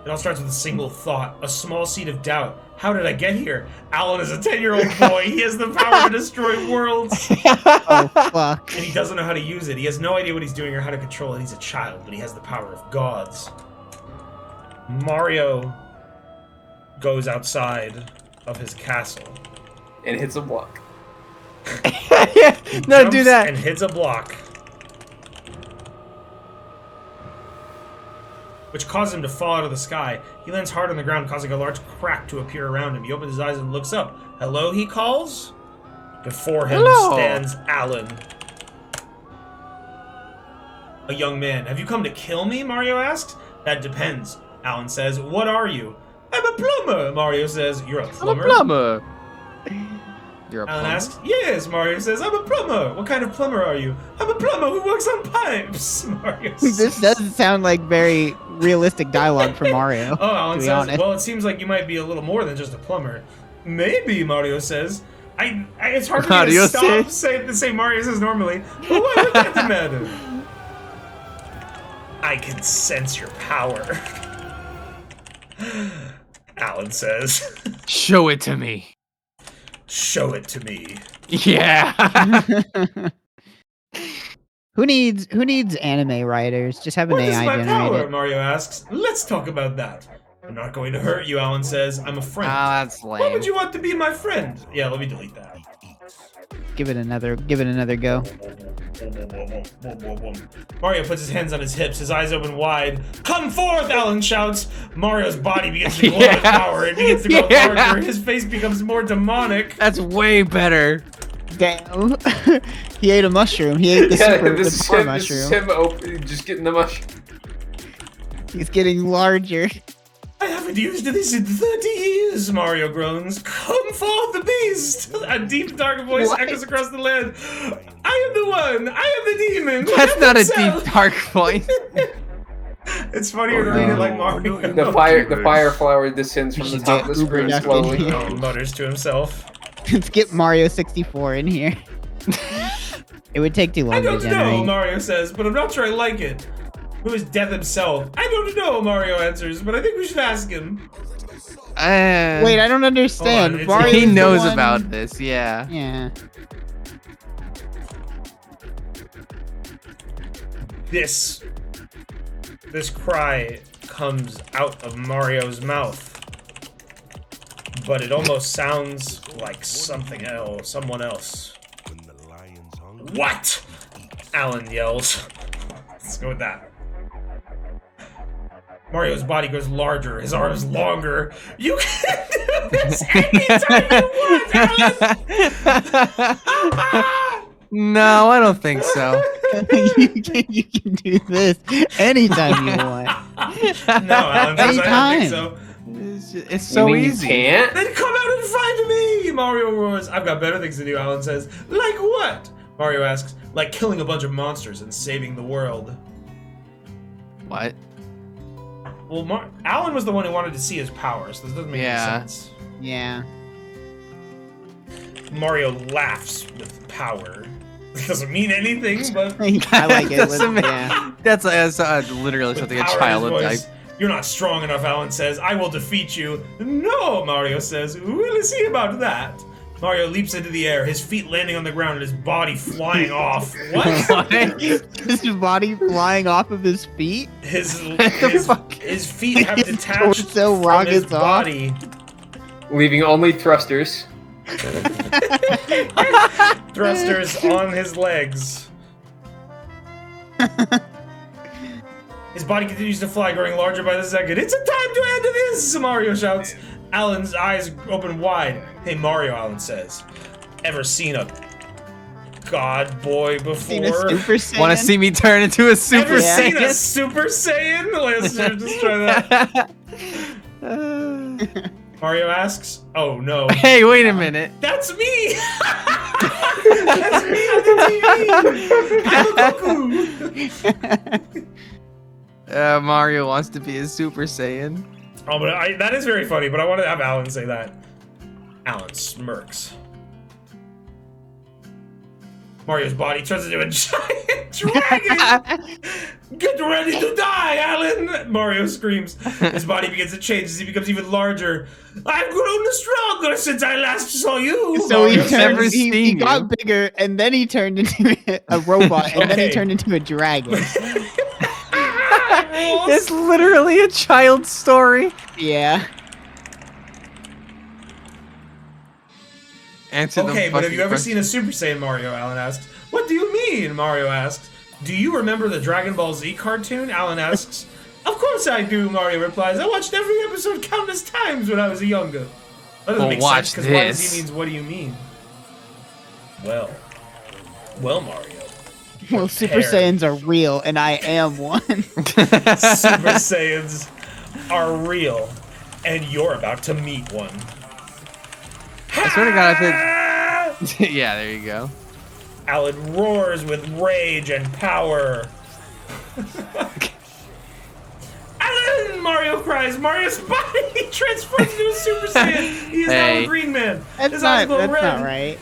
It all starts with a single thought, a small seed of doubt. How did I get here? Alan is a 10-year-old boy. He has the power to destroy worlds. Oh, fuck. And he doesn't know how to use it. He has no idea what he's doing or how to control it. He's a child, but he has the power of gods. Mario goes outside of his castle. And hits a block. No, do Jumps that. and hits a block, which causes him to fall out of the sky. He lands hard on the ground, causing a large crack to appear around him. He opens his eyes and looks up. Hello, he calls. Before him Hello. stands Alan, a young man. Have you come to kill me? Mario asks. That depends, Alan says. What are you? I'm a plumber, Mario says. You're a I'm a plumber? plumber. You're a Alan plumber? asks, yes, Mario says, I'm a plumber. What kind of plumber are you? I'm a plumber who works on pipes, Mario says. This doesn't sound like very realistic dialogue for Mario. Oh, Alan to be says, honest. well, it seems like you might be a little more than just a plumber. Maybe, Mario says. It's hard for me Mario to stop say Mario says normally. But why would that matter? I can sense your power. Alan says. Show it to me. Show it to me. Yeah. Who needs anime writers? Just have an What is AI my generate power? it. Mario asks. Let's talk about that. I'm not going to hurt you, Alan says. I'm a friend. Ah, that's Why lame. would you want to be my friend? Yeah, let me delete that. Give it another go. Mario puts his hands on his hips, his eyes open wide. Come forth, Alan shouts. Mario's body begins to glow with power. It begins to grow larger. His face becomes more demonic. That's way better. Damn. He ate a mushroom. He ate the This power is mushroom. him just getting the mushroom. He's getting larger. I haven't used this in 30 years, Mario groans. Come forth, the beast! A deep, dark voice echoes across the land. I am the one! I am the demon! That's not a Himself. deep, dark voice. It's funnier to read it like Mario. The fire flower descends from the top of the screen Uber duck slowly. in here. Oh, mutters to himself. Let's get Mario 64 in here. It would take too long I to don't know, generate. Mario says, but I'm not sure I like it. Who is Death himself? I don't know, Mario answers, but I think we should ask him. Wait, I don't understand. Hold on, Mario's He the knows one- about this, yeah. Yeah. This cry comes out of Mario's mouth, but it almost sounds like someone else. What? Alan yells. Let's go with that. Mario's body grows larger, his arms longer. You can do this anytime you want, Alan! No, I don't think so. you can do this anytime you want. No, Alan says, I don't think Anytime. so. It's so You mean easy. You can't? Then come out and find me! Mario roars. I've got better things to do, Alan says. Like what? Mario asks. Like killing a bunch of monsters and saving the world. What? Well, Alan was the one who wanted to see his powers. So this doesn't make any sense. Yeah. Mario laughs with power. It doesn't mean anything, but I like it. Doesn't make- Yeah. That's literally with something a power in child his would voice, type. "You're not strong enough," Alan says. "I will defeat you." "No," Mario says. "We'll see about that." Mario leaps into the air, his feet landing on the ground and his body flying off. What? His body flying off of his feet? His fuck? feet have His detached torso from his rockets off. body. Leaving only thrusters. Thrusters on his legs. His body continues to fly, growing larger by the second. "It's a time to end this!" Mario shouts. Alan's eyes open wide. "Hey Mario," Alan says. "Ever seen a god boy Seen a before? Super Saiyan? Want to see me turn into a Super Ever seen a Saiyan? Super Saiyan?" Let's just try that. Mario asks. "Oh no." Hey, wait a minute. That's me! That's me on the TV! I'm Goku! Mario wants to be a Super Saiyan. Oh, but that is very funny, but I want to have Alan say that. Alan smirks. Mario's body turns into a giant dragon! "Get ready to die, Alan!" Mario screams. His body begins to change as he becomes even larger. "I've grown stronger since I last saw you!" So he Mario never says. he seen got you. bigger, and then he turned into a robot, and then he Okay. turned into a dragon. It's literally a child's story. Yeah. Answer the Okay, but have fucking you ever question. seen a Super Saiyan, Mario? Alan asks. "What do you mean?" Mario asks. "Do you remember the Dragon Ball Z cartoon?" Alan asks. "Of course I do," Mario replies. "I watched every episode countless times when I was younger." That doesn't Well, make watch sense, because why does this. he means, "What do you mean?" Well, Mario. Well, Super Prepare. Saiyans are real, and I am one. Super Saiyans are real, and you're about to meet one. I swear to God, I think. Yeah, there you go. Alan roars with rage and power. "Alan!" Mario cries. Mario's body transforms into a Super Saiyan. He is now Hey. a green man. That's His eyes not. glow That's red. not right.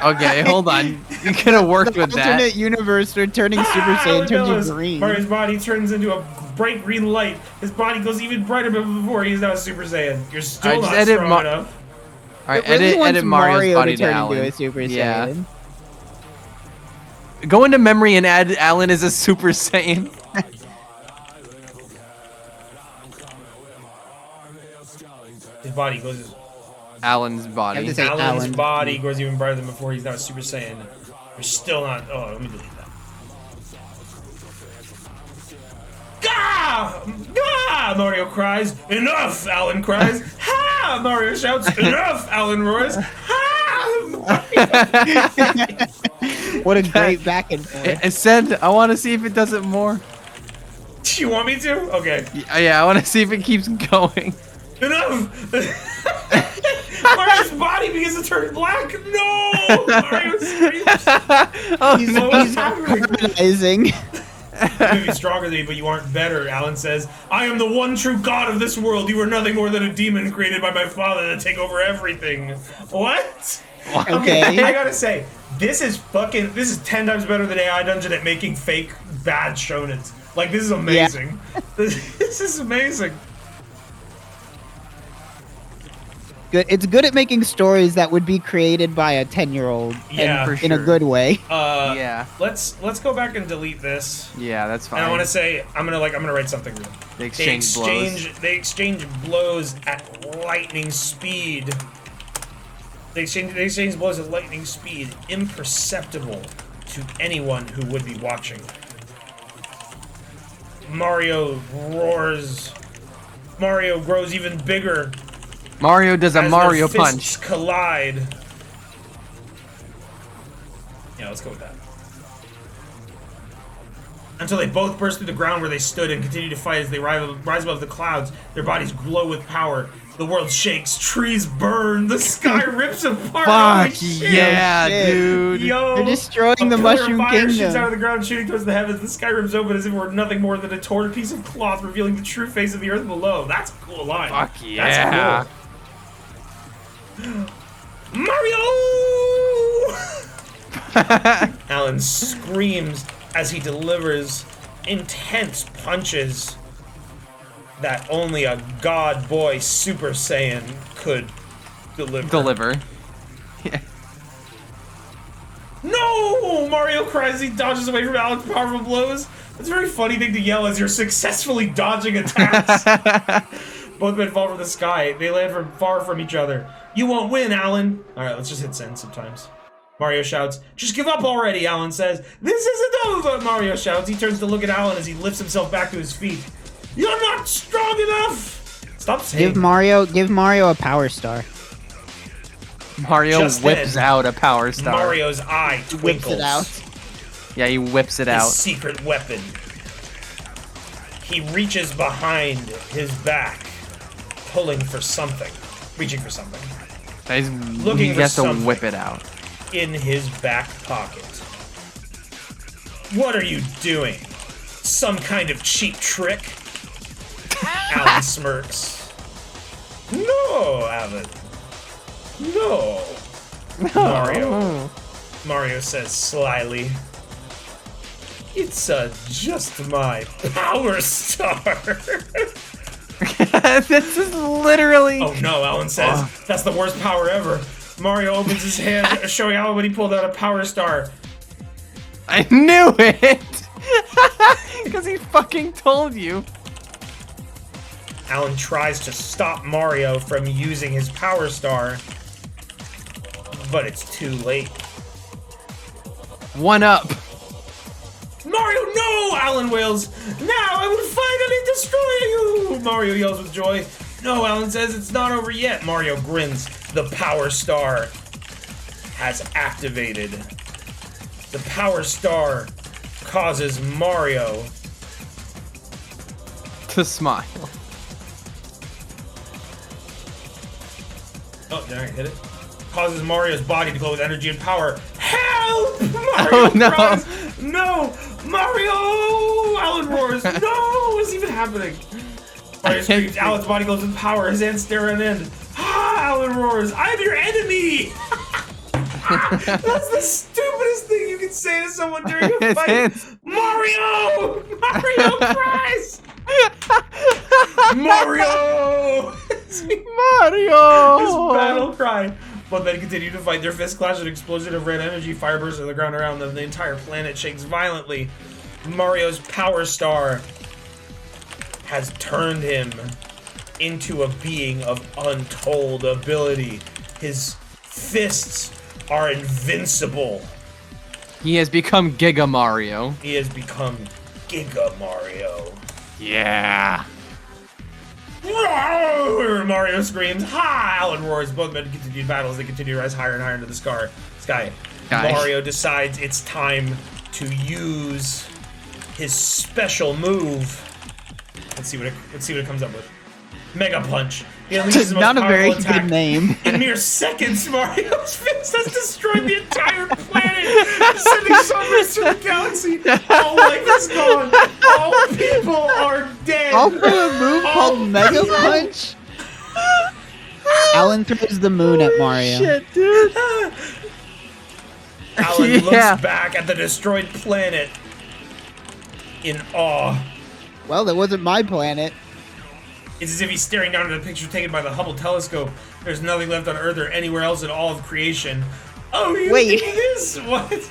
Okay, hold on. You could have worked The with alternate that. universe, where turning Super Saiyan Alan turns bellows. you green. Mario's body turns into a bright green light. His body goes even brighter than before. He is now a Super Saiyan. You're still Alright, just not edit strong enough. All right, It really wants edit Mario's Mario body to to turn Alan. into a Super Yeah. Saiyan. Go into memory and add Alan as a Super Saiyan. His body goes. Alan's I have body. to say Alan's Alan. body grows even brighter than before. He's now a Super Saiyan. You're still not. Oh, let me delete that. Gah! Gah! Mario cries. "Enough!" Alan cries. "Ha!" Mario shouts. "Enough!" Alan roars. "Ha!" What a great back and forth. It said, I want to see if it does it more. Do you want me to? Okay. Yeah, I want to see if it keeps going. Enough! Mario's body begins to turn black. No! Mario screams. Oh, He's, no. What's he's happening? harmonizing. You may be stronger than me, but you aren't better, Alan says. "I am the one true god of this world. You are nothing more than a demon created by my father to take over everything." What? Okay. I gotta say, this is 10 times better than AI Dungeon at making fake bad shonens. Like, this is amazing. This is amazing. Good. It's good at making stories that would be created by a 10-year-old. Yeah. For In a sure. good way. Yeah. Let's go back and delete this. Yeah, that's fine. And I want to say, I'm gonna write something real. They exchange blows. They exchange blows at lightning speed. They exchange blows at lightning speed, imperceptible to anyone who would be watching. Mario roars. Mario grows even bigger. Mario does a as Mario their fists punch. collide. Yeah, let's go with that. Until they both burst through the ground where they stood and continue to fight as they rise above the clouds. Their bodies glow with power. The world shakes, trees burn, the sky rips apart. Holy Fuck shit. yeah, shit. dude. Yo, They're destroying the a pillar of Mushroom fire shoots Kingdom. out of the ground, shooting towards the heavens. The sky rips open as if it were nothing more than a torn piece of cloth, revealing the true face of the earth below. That's a cool line. Fuck That's yeah. cool. Mario! Alan screams as he delivers intense punches that only a god boy Super Saiyan could deliver. Yeah. No! Mario cries as he dodges away from Alan's powerful blows. It's a very funny thing to yell as you're successfully dodging attacks. Both men fall from the sky. They land far from each other. You won't win, Alan. Alright, let's just hit send sometimes. Mario shouts, just give up already, Alan says. This isn't over, Mario shouts. He turns to look at Alan as he lifts himself back to his feet. You're not strong enough! Stop saying Give Mario a power star. Mario Just whips then, out a power star. Mario's eye twinkles. Whips it out. Yeah, he whips it His out. secret weapon. He reaches behind his back, pulling for something. Reaching for something. He's Looking he for has to something. whip it out. In his back pocket. What are you doing? Some kind of cheap trick? Alan smirks. No, Alan. No. Mario says slyly. It's just my power star. This is literally. Oh no, Alan says. That's the worst power ever. Mario opens his hand, showing Alan when he pulled out a power star. I knew it! Because he fucking told you. Alan tries to stop Mario from using his power star, but it's too late. 1 up. Mario, no! Alan wails. Now I will finally destroy you! Mario yells with joy. No, Alan says it's not over yet. Mario grins. The power star has activated. The power star causes Mario To smile. Oh, did I hit it? Causes Mario's body to glow with energy and power. Help! Mario Oh, no. cries. No! Mario! Alan roars. No! What's even happening? Mario screams. Alan's body glows with power. His hands stare at an end. Ah! Alan roars. I'm your enemy! That's the stupidest thing you can say to someone during a His fight. hands- Mario! Mario cries! Mario! Mario! His battle cry. Both men continue to fight. Their fists clash. An explosion of red energy fire bursts on the ground around them. The entire planet shakes violently. Mario's power star has turned him into a being of untold ability. His fists are invincible. He has become Giga Mario. He has become Giga Mario. Yeah. Roar! Mario screams. Ha! Alan roars. Both men continue battles. They continue to rise higher and higher into the sky. Mario decides it's time to use his special move. Let's see what it comes up with. Mega Punch. He unleashes his most Not a very powerful attack. good name. In mere seconds, Mario's fist has destroyed the entire planet, sending sunrays through the galaxy. All life is gone. All people are dead. All for a move called Mega Punch? Alan throws the moon at Mario. Shit, dude. Alan Yeah. looks back at the destroyed planet in awe. Well, that wasn't my planet. It's as if he's staring down at a picture taken by the Hubble telescope. There's nothing left on Earth or anywhere else in all of creation. Oh, you Wait. did this? What?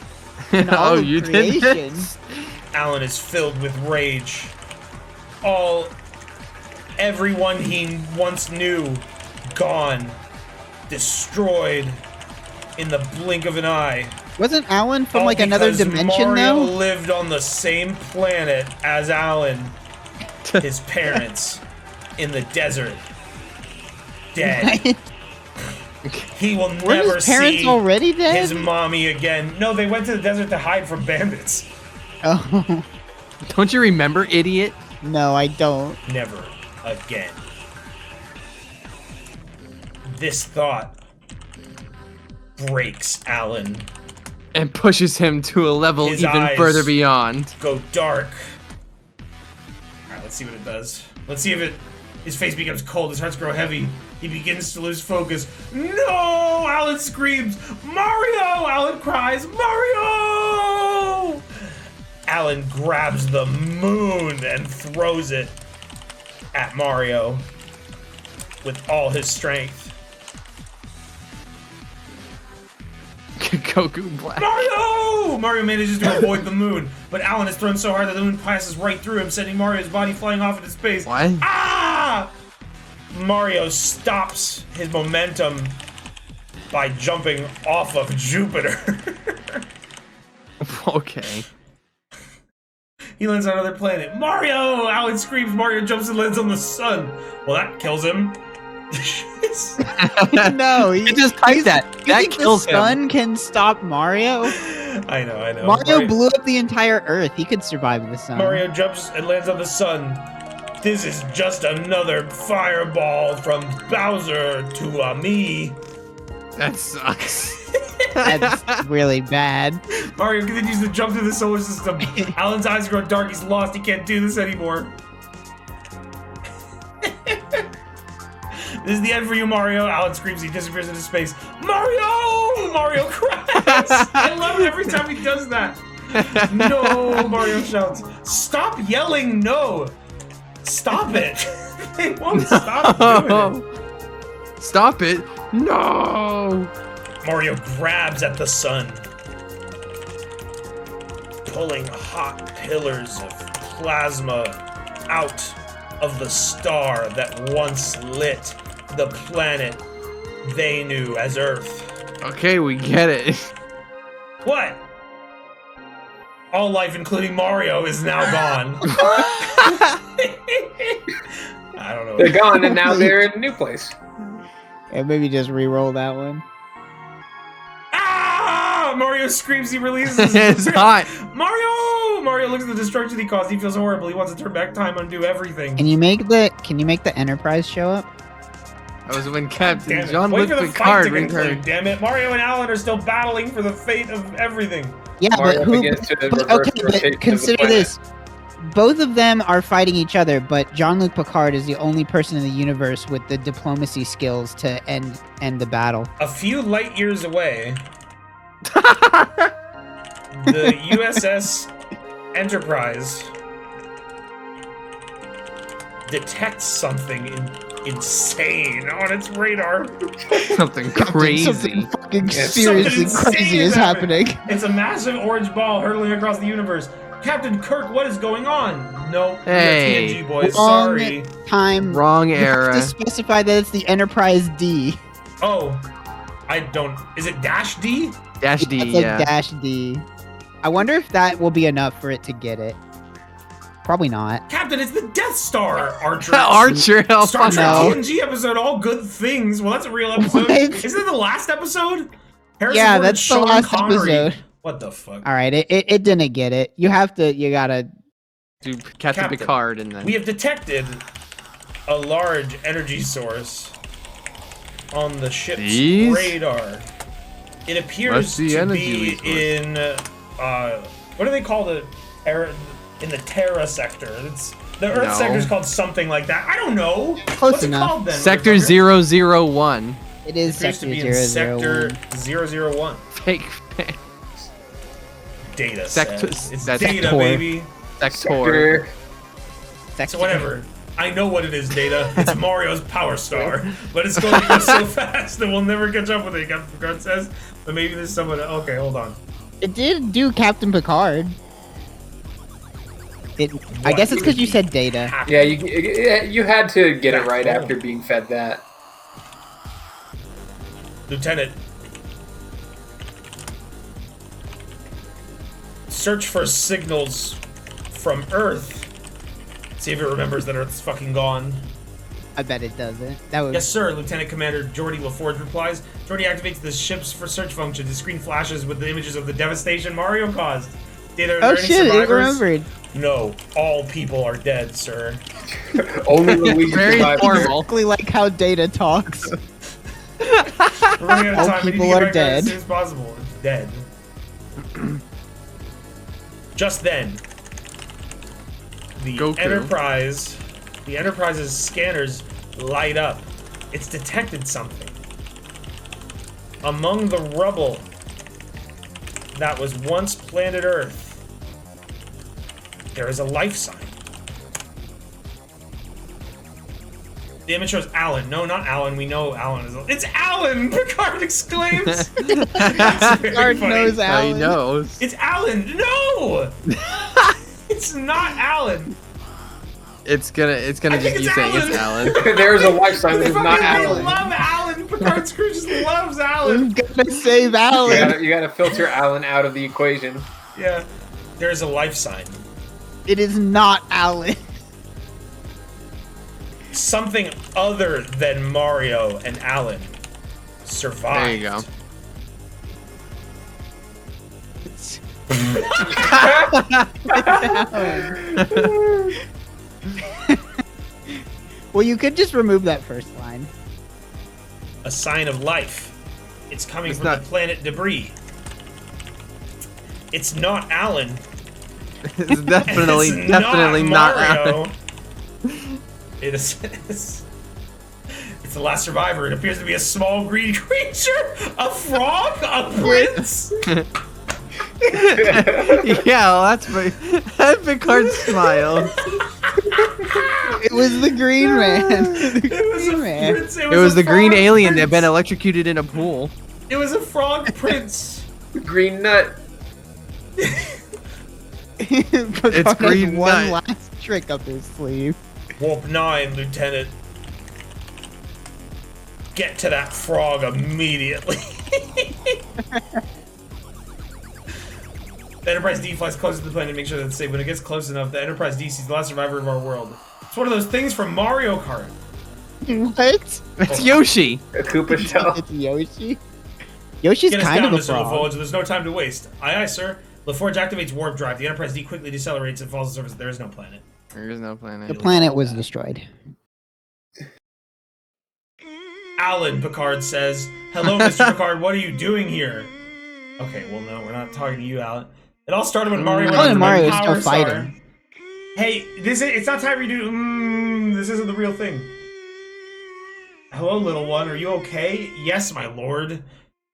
In all Oh, of you did creation. this? Alan is filled with rage. Everyone he once knew, gone, destroyed in the blink of an eye. Wasn't Alan from All like another because dimension Mario though? lived on the same planet as Alan, his parents, in the desert, dead. He will Were never his parents see already dead? his mommy again. No, they went to the desert to hide from bandits. Oh, Don't you remember, idiot? no, I don't. Never again. This thought breaks Alan. And pushes him to a level His even eyes further beyond. Go dark. Alright, let's see what it does. Let's see if it His face becomes cold, his heart grows heavy. He begins to lose focus. No! Alan screams, Mario! Alan cries, Mario! Alan grabs the moon and throws it at Mario with all his strength. Goku Black. Mario! Mario manages to avoid the moon, but Alan is thrown so hard that the moon passes right through him, sending Mario's body flying off into space. What? Ah! Mario stops his momentum by jumping off of Jupiter. Okay. He lands on another planet. Mario! Alan screams. Mario jumps and lands on the sun. Well, that kills him. No, You just typed that. You That think kills the him. sun can stop Mario? I know. Mario blew up the entire Earth. He could survive the sun. Mario jumps and lands on the sun. This is just another fireball from Bowser to me. That sucks. That's really bad. Mario continues to jump through the solar system. Alan's eyes grow dark. He's lost. He can't do this anymore. This is the end for you, Mario. Alan screams. He disappears into space. Mario! Mario cries. I love it every time he does that. No, Mario shouts. Stop yelling no. Stop it. They won't stop doing it. Stop it. No. Mario grabs at the sun, pulling hot pillars of plasma out of the star that once lit the planet they knew as Earth. Okay, we get it. What? All life, including Mario, is now gone. I don't know. They're gone, and now they're in a new place. Yeah, maybe just re-roll that one. Ah! Mario screams. He releases. It's hot. Mario! Mario looks at the destruction he caused. He feels horrible. He wants to turn back time, undo everything. Can you make the Enterprise show up? That was when Captain Damn it. Jean-Luc Wait for the fight Picard to conclude, returned. damn it. Mario and Alan are still battling for the fate of everything. Yeah, Mario but who? begins to But, reverse okay, rotation of but the consider planet. this: both of them are fighting each other, but Jean-Luc Picard is the only person in the universe with the diplomacy skills to end the battle. A few light years away, the USS Enterprise detects something insane on its radar. Something crazy. Something fucking Yeah, seriously something crazy insane is happening. It's a massive orange ball hurtling across the universe. Captain Kirk, what is going on? No, Hey. TNG boys, Wrong sorry. time. Wrong You have era. to specify that it's the Enterprise D. Oh, I don't. Is it Dash D? Dash D, It's like yeah. Dash D. I wonder if that will be enough for it to get it. Probably not. Captain, it's the Death Star, Archer. Archer, hell Star fuck Trek no. TNG episode, all good things. Well, that's a real episode. What? Isn't it the last episode? Harrison Yeah, Ford and that's the Sean last Connery. episode. What the fuck? All right, it didn't get it. You gotta. Dude, Captain Captain, Picard and then. We have detected a large energy source on the ship's These? radar. It appears Must be to energy be in what do they call it? In the Terra sector. It's the Earth No. sector is called something like that. I don't know. Close What's enough. it called then? Sector motherfucker? 001. It is It appears to Sector be in Sector 001. 001. Fake. Data Sector- says. It's that's data, Sector. baby. Sector. So whatever. I know what it is, Data. It's Mario's Power Star. But it's going to go so fast that we'll never catch up with it, Captain Picard says. But maybe there's someone... Okay, hold on. It did do Captain Picard. I guess it's because you said Data. Yeah, you had to get it right after being fed that. Lieutenant. Search for signals from Earth. See if it remembers that Earth's fucking gone. I bet it doesn't. That would. Yes, sir, Lieutenant Commander Geordi LaForge replies. Geordi activates the ship's for search function. The screen flashes with the images of the devastation Mario caused. Data, are there Oh any shit! It survivors? remembered. No, all people are dead, sir. Only Luigi Very survived. formal. Exactly like how Data talks. We're running out of All time. We need to people get are back there as dead. soon as possible. It's dead. Just then, the Goku. Enterprise The Enterprise's scanners light up. It's detected something. Among the rubble that was once planet Earth, there is a life sign. The image shows Alan. No, not Alan. We know Alan is. It's Alan! Picard exclaims! Picard knows Alan. He knows. It's Alan! No! It's not Alan! It's gonna just keep saying it's Alan. There's a life sign that They is not fucking Alan. love Alan! Picard's crew just loves Alan! Who's gonna save Alan? You gotta filter Alan out of the equation. Yeah. There's a life sign. It is not Alan. Something other than Mario and Alan survived. There you go. Well, you could just remove that first line. A sign of life. It's coming It's from not- the planet debris. It's not Alan. It's definitely, It's definitely not Mario. Alan. It is. It's the last survivor. It appears to be a small green creature, a frog, a prince. Yeah, well, that's Picard smiles. It was the Green Man. It was a prince. It was a the green frog alien that had been prince. electrocuted in a pool. It was a frog prince. Green nut. Picard It's has Green one Knight. last trick up his sleeve. Warp 9, Lieutenant. Get to that frog immediately. The Enterprise D flies closer to the planet to make sure that it's safe. When it gets close enough, the Enterprise D sees the last survivor of our world. It's one of those things from Mario Kart. What? It's Yoshi. A Koopa shell. It's Yoshi. Yoshi's Get us kind down, of a Mr. frog. LaForge. There's no time to waste. Aye, aye, sir. LaForge activates warp drive. The Enterprise D quickly decelerates and falls to the surface. There is no planet. There is no planet. The planet was destroyed. Alan, Picard says. Hello, Mr. Picard. What are you doing here? Okay, well, no, we're not talking to you, Alan. It all started when Mario went Alan into and my Mario is power still star. fighting. Hey, it's not time for you to. This isn't the real thing. Hello, little one. Are you okay? Yes, my lord.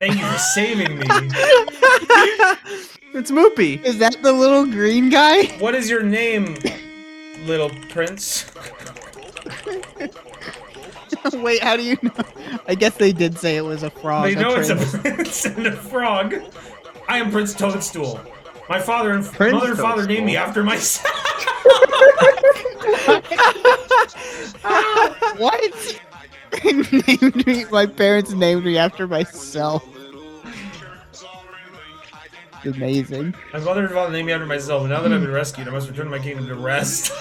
Thank you for saving me. It's Moopy. Is that the little green guy? What is your name, little prince? Wait, how do you know? I guess they did say it was a frog. They know it's a prince. prince and a frog. I am Prince Toadstool. My father and Prince mother and father named me Toadstool. after myself. What? Named me. My parents named me after myself. Amazing. My mother and father named me after myself, and now that I've been rescued, I must return to my kingdom to rest.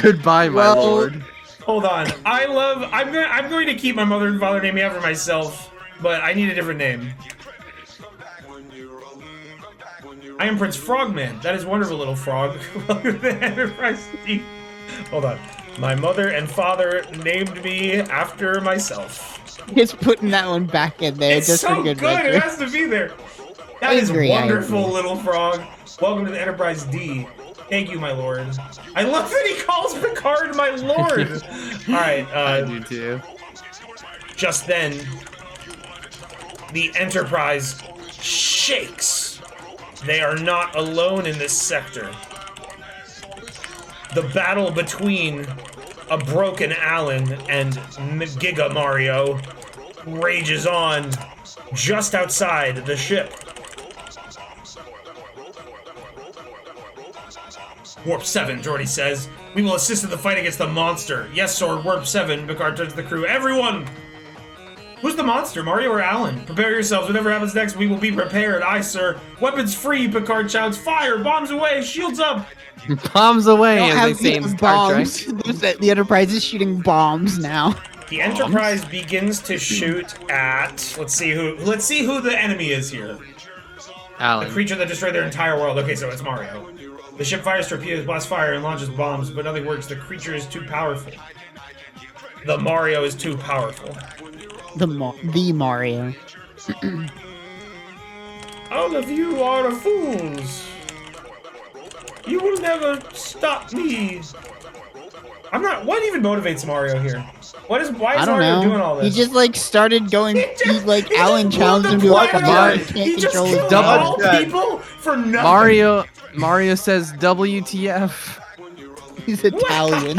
Goodbye, my Well- lord. Hold on. I'm going to keep my mother and father name me after myself, but I need a different name. I am Prince Frogman. That is wonderful, little frog. Welcome to the Enterprise Team. Hold on. My mother and father named me after myself. Just putting that one back in there It's just so for good good. It measure. has to be there. That I is agree, I wonderful, agree. little frog. Welcome to the Enterprise D. Thank you, my lord. I love that he calls Picard my lord. All right. I do too. Just then, the Enterprise shakes. They are not alone in this sector. The battle between a broken Alan and Giga Mario rages on just outside the ship. Warp 7, Geordi says. We will assist in the fight against the monster. Yes, sir, Warp 7, Picard turns to the crew. Everyone! Who's the monster, Mario or Alan? Prepare yourselves. Whatever happens next, we will be prepared. Aye, sir. Weapons free, Picard shouts. Fire! Bombs away! Shields up! Bombs away, Don't as have they say in these Star Trek. bombs. The Enterprise is shooting bombs now. The Enterprise begins to shoot at... Let's see who the enemy is here. The Alan. creature that destroyed their entire world. Okay, so it's Mario. The ship fires torpedoes, blasts fire, and launches bombs, but nothing works. The creature is too powerful. The Mario is too powerful. The Mario. All of you are fools. You will never stop me. I'm not. What even motivates Mario here? Why is I don't Mario know. doing all this? He just like started going. He Alan just challenged him blew to the like a planet bar. up. He can't He just control his killed double- all Yeah. people for nothing. Mario says WTF. He's Italian.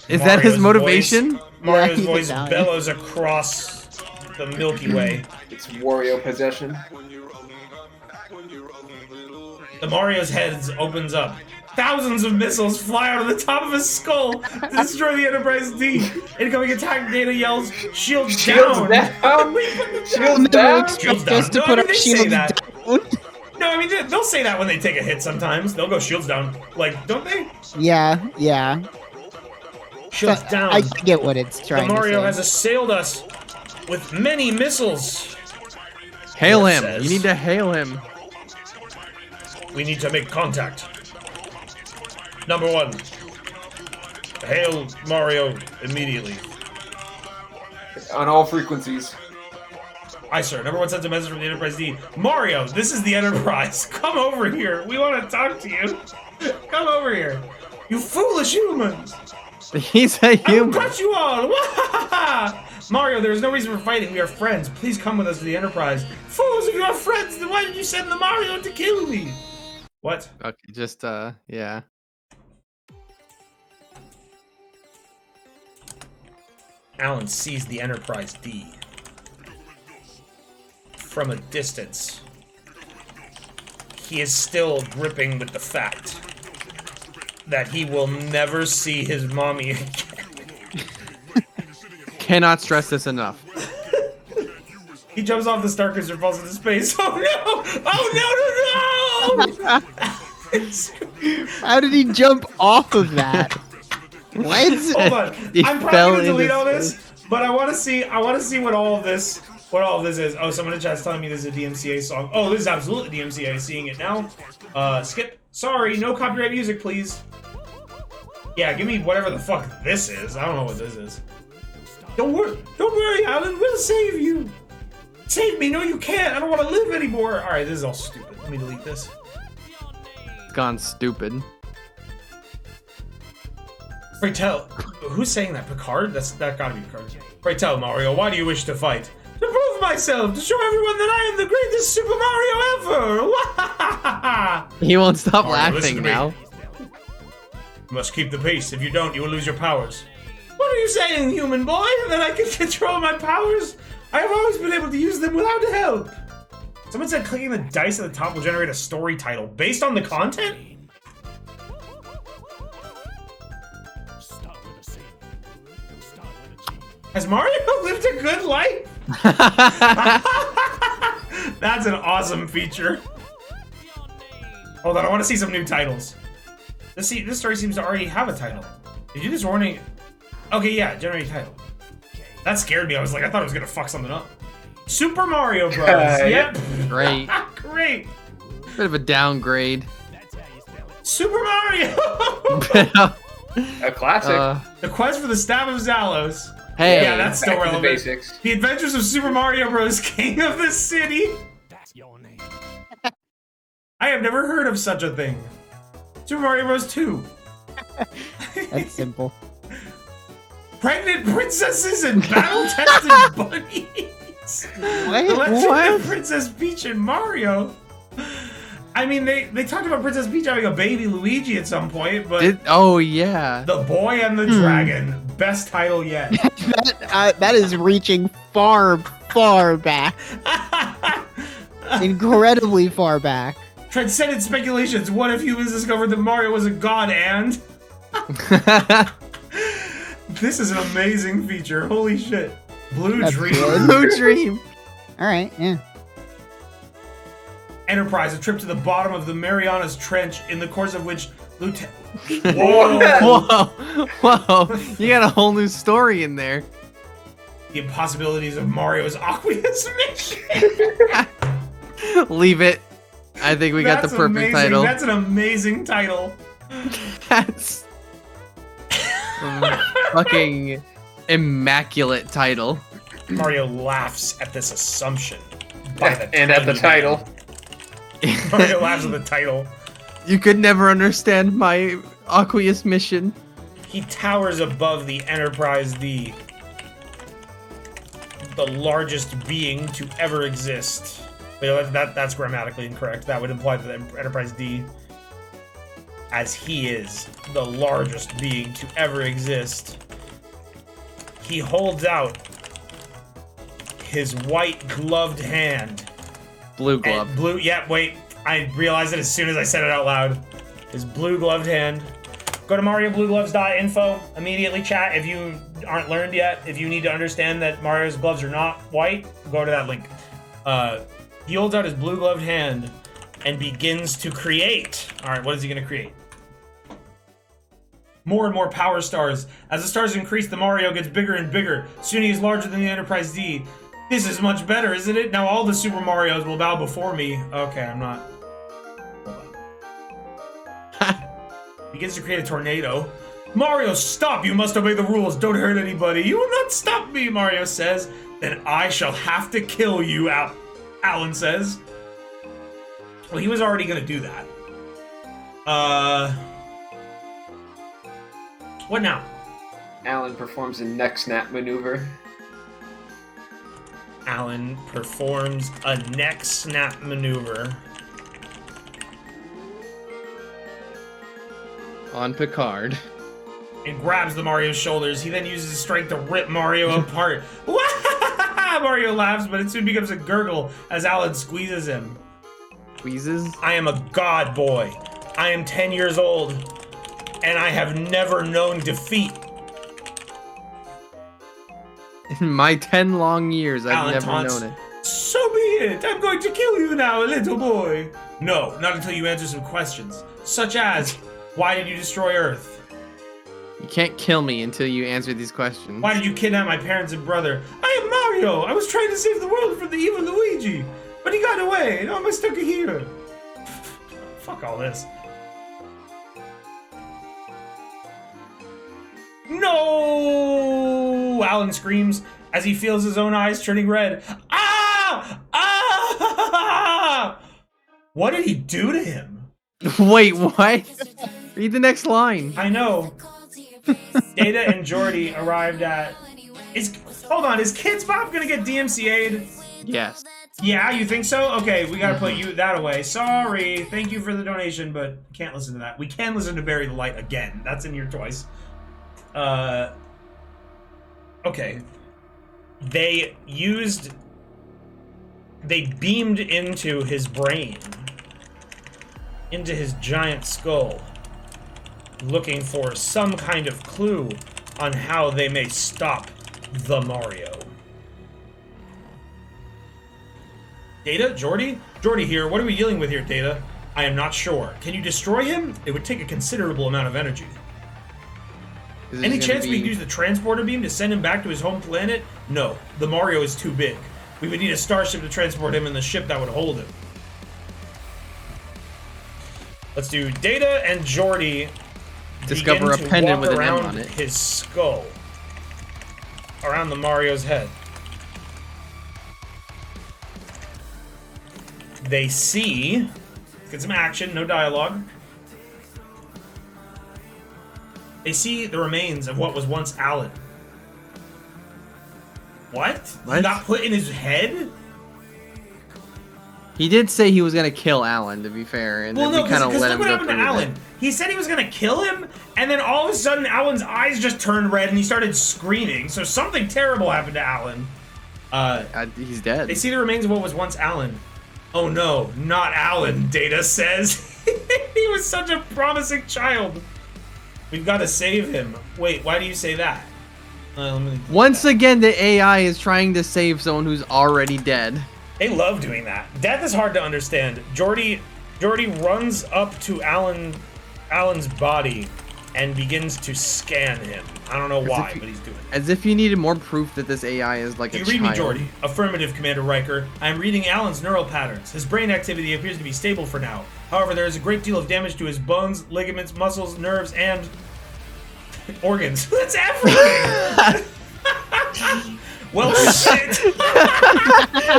Is that his Mario's motivation? voice- Mario's he's voice Italian. bellows across the Milky Way. It's Wario possession. The Mario's head opens up. Thousands of missiles fly out of the top of his skull to destroy the Enterprise D. Incoming attack data yells, "Shields down!" Shields down! Shields Expect us to down. put No, I mean, our they say shields that. down. No, I mean, they'll say that when they take a hit sometimes. They'll go shields down. Like, don't they? Yeah. Shields So, down. I get what it's The trying Mario to has say. assailed us with many missiles. Hail It him. says. You need to hail him. We need to make contact. Number 1. Hail Mario immediately. On all frequencies. Aye, sir. Number 1 sends a message from the Enterprise D. Mario, this is the Enterprise. Come over here. We want to talk to you. Come over here. You foolish humans. He's a I will human. crush you all. Mario, there is no reason for fighting. We are friends. Please come with us to the Enterprise. Fools, if you are friends, then why did you send the Mario to kill me? What? Okay, just yeah. Alan sees the Enterprise D from a distance. He is still gripping with the fact that he will never see his mommy again. Cannot stress this enough. He jumps off the Star Cruiser, falls into space. Oh no! Oh no! No! No! How did he jump off of that? What? Hold on. He I'm fell probably gonna into delete all space. this, but I want to see what all of this is. Oh, someone in chat's telling me this is a DMCA song. Oh, this is absolutely DMCA. Seeing it now. Skip. Sorry, no copyright music, please. Yeah, give me whatever the fuck this is. I don't know what this is. Don't worry, Alan. We'll save you. Save me. No, you can't. I don't want to live anymore. All right, this is all stupid. Let me delete this. It's gone stupid. Pray tell, who's saying that? Picard? That gotta be Picard. Pray tell, Mario, why do you wish to fight? To prove myself, to show everyone that I am the greatest Super Mario ever! He won't stop Mario, listen laughing to me. now. You must keep the pace. If you don't, you will lose your powers. What are you saying, human boy? That I can control my powers? I have always been able to use them without help. Someone said clicking the dice at the top will generate a story title based on the content? Has Mario lived a good life? That's an awesome feature. Hold on, I want to see some new titles. This story seems to already have a title. Did you just warning? Okay, yeah, generate title. That scared me. I was like, I thought it was gonna fuck something up. Super Mario Bros. Yep. Great. Great. Bit of a downgrade. Super Mario. A classic. The quest for the Staff of Zalos. Hey. Yeah, that's still Back to the relevant. basics. The Adventures of Super Mario Bros. King of the City. I have never heard of such a thing. Super Mario Bros. 2. That's simple. Pregnant princesses and battle-tested bunnies. What? The Legend What? of Princess Peach and Mario. I mean, they talked about Princess Peach having a baby Luigi at some point, but Oh yeah. The Boy and the Dragon, best title yet. That is reaching far, far back. Incredibly far back. Transcendent speculations. What if humans discovered that Mario was a god and... This is an amazing feature. Holy shit. Blue That's Dream. good. Blue Dream. All right, yeah. Enterprise, a trip to the bottom of the Marianas Trench, in the course of which Lieutenant... Whoa. Whoa. You got a whole new story in there. The impossibilities of Mario's Aqueous mission. Leave it. I think we got the That's perfect amazing. title. That's an amazing title. That's a fucking immaculate title. Mario laughs at this assumption. By the And at the tiny title. man. Mario laughs at the title. You could never understand my aqueous mission. He towers above the Enterprise D, the largest being to ever exist. Wait, that's grammatically incorrect. That would imply that Enterprise D, as he is the largest being to ever exist, he holds out his white gloved hand. Blue glove. Yeah, wait. I realized it as soon as I said it out loud. His blue gloved hand. Go to mariobluegloves.info. Immediately, chat. If you aren't learned yet, if you need to understand that Mario's gloves are not white, go to that link. He holds out his blue gloved hand and begins to create. All right, what is he going to create? More and more power stars. As the stars increase, the Mario gets bigger and bigger. Soon he is larger than the Enterprise D. This is much better, isn't it? Now all the Super Marios will bow before me. Okay, I'm not. Hold on. Begins to create a tornado. Mario, stop! You must obey the rules. Don't hurt anybody. You will not stop me, Mario says. Then I shall have to kill you, Alan says. Well, he was already gonna do that. What now? Alan performs a neck snap maneuver. Alan performs a neck snap maneuver. On Picard. And grabs the Mario's shoulders. He then uses his strength to rip Mario apart. Mario laughs, but it soon becomes a gurgle as Alan squeezes him. Squeezes? I am a god boy. I am 10 years old, and I have never known defeat. In my 10 long years, I've Alan never taunts, known it. So be it. I'm going to kill you now, little boy. No, not until you answer some questions, such as, why did you destroy Earth? You can't kill me until you answer these questions. Why did you kidnap my parents and brother? I am Mario. I was trying to save the world from the evil Luigi, but he got away. Now I'm stuck here. Fuck all this. No! Alan screams as he feels his own eyes turning red. Ah! Ah! What did he do to him? Wait, what? Read the next line. I know. Data and Jordy arrived at... Hold on, is Kids Bop gonna get DMCA'd? Yes. Yeah, you think so? Okay, we gotta put that away. Sorry, thank you for the donation, but can't listen to that. We can listen to Bury the Light again. That's in your choice. Okay. They beamed into his brain, into his giant skull, looking for some kind of clue on how they may stop the Mario. Data? Jordy? Jordy here. What are we dealing with here, Data? I am not sure. Can you destroy him? It would take a considerable amount of energy. Any chance we can use the transporter beam to send him back to his home planet? No. The Mario is too big. We would need a starship to transport him and the ship that would hold him. Let's do Data and Jordy discover a pendant with an M around on it. His skull. Around the Mario's head. They see... Get some action, no dialogue. They see the remains of what was once Alan. What? He got put in his head? He did say he was gonna kill Alan, to be fair, and Well, then no, we kind of because let look him what go happened to through Alan. it. He said he was gonna kill him, and then all of a sudden Alan's eyes just turned red and he started screaming. So something terrible happened to Alan. He's dead. They see the remains of what was once Alan. Oh no, not Alan, Data says. He was such a promising child. We've got to save him. Wait, why do you say that? Once again, the AI is trying to save someone who's already dead. They love doing that. Death is hard to understand. Jordy runs up to Alan's body and begins to scan him. I don't know why, but he's doing it. As if you needed more proof that this AI is like a child. You read me, Jordy. Affirmative, Commander Riker. I am reading Alan's neural patterns. His brain activity appears to be stable for now. However, there is a great deal of damage to his bones, ligaments, muscles, nerves, and organs. That's everything! Well, shit!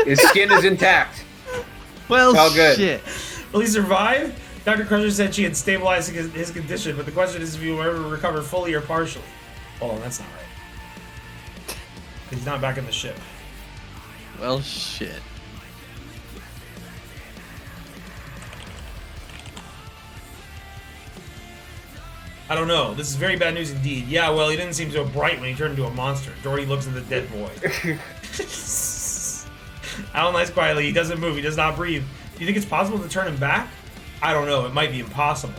His skin is intact. Well, all good. shit. Will he survive? Dr. Crusher said she had stabilized his condition, but the question is if he will ever recover fully or partially. Hold on, that's not right. He's not back in the ship. Well, shit. I don't know. This is very bad news indeed. Yeah, well, he didn't seem so bright when he turned into a monster. Doherty looks at the dead boy. Alan lies quietly. He doesn't move. He does not breathe. Do you think it's possible to turn him back? I don't know. It might be impossible.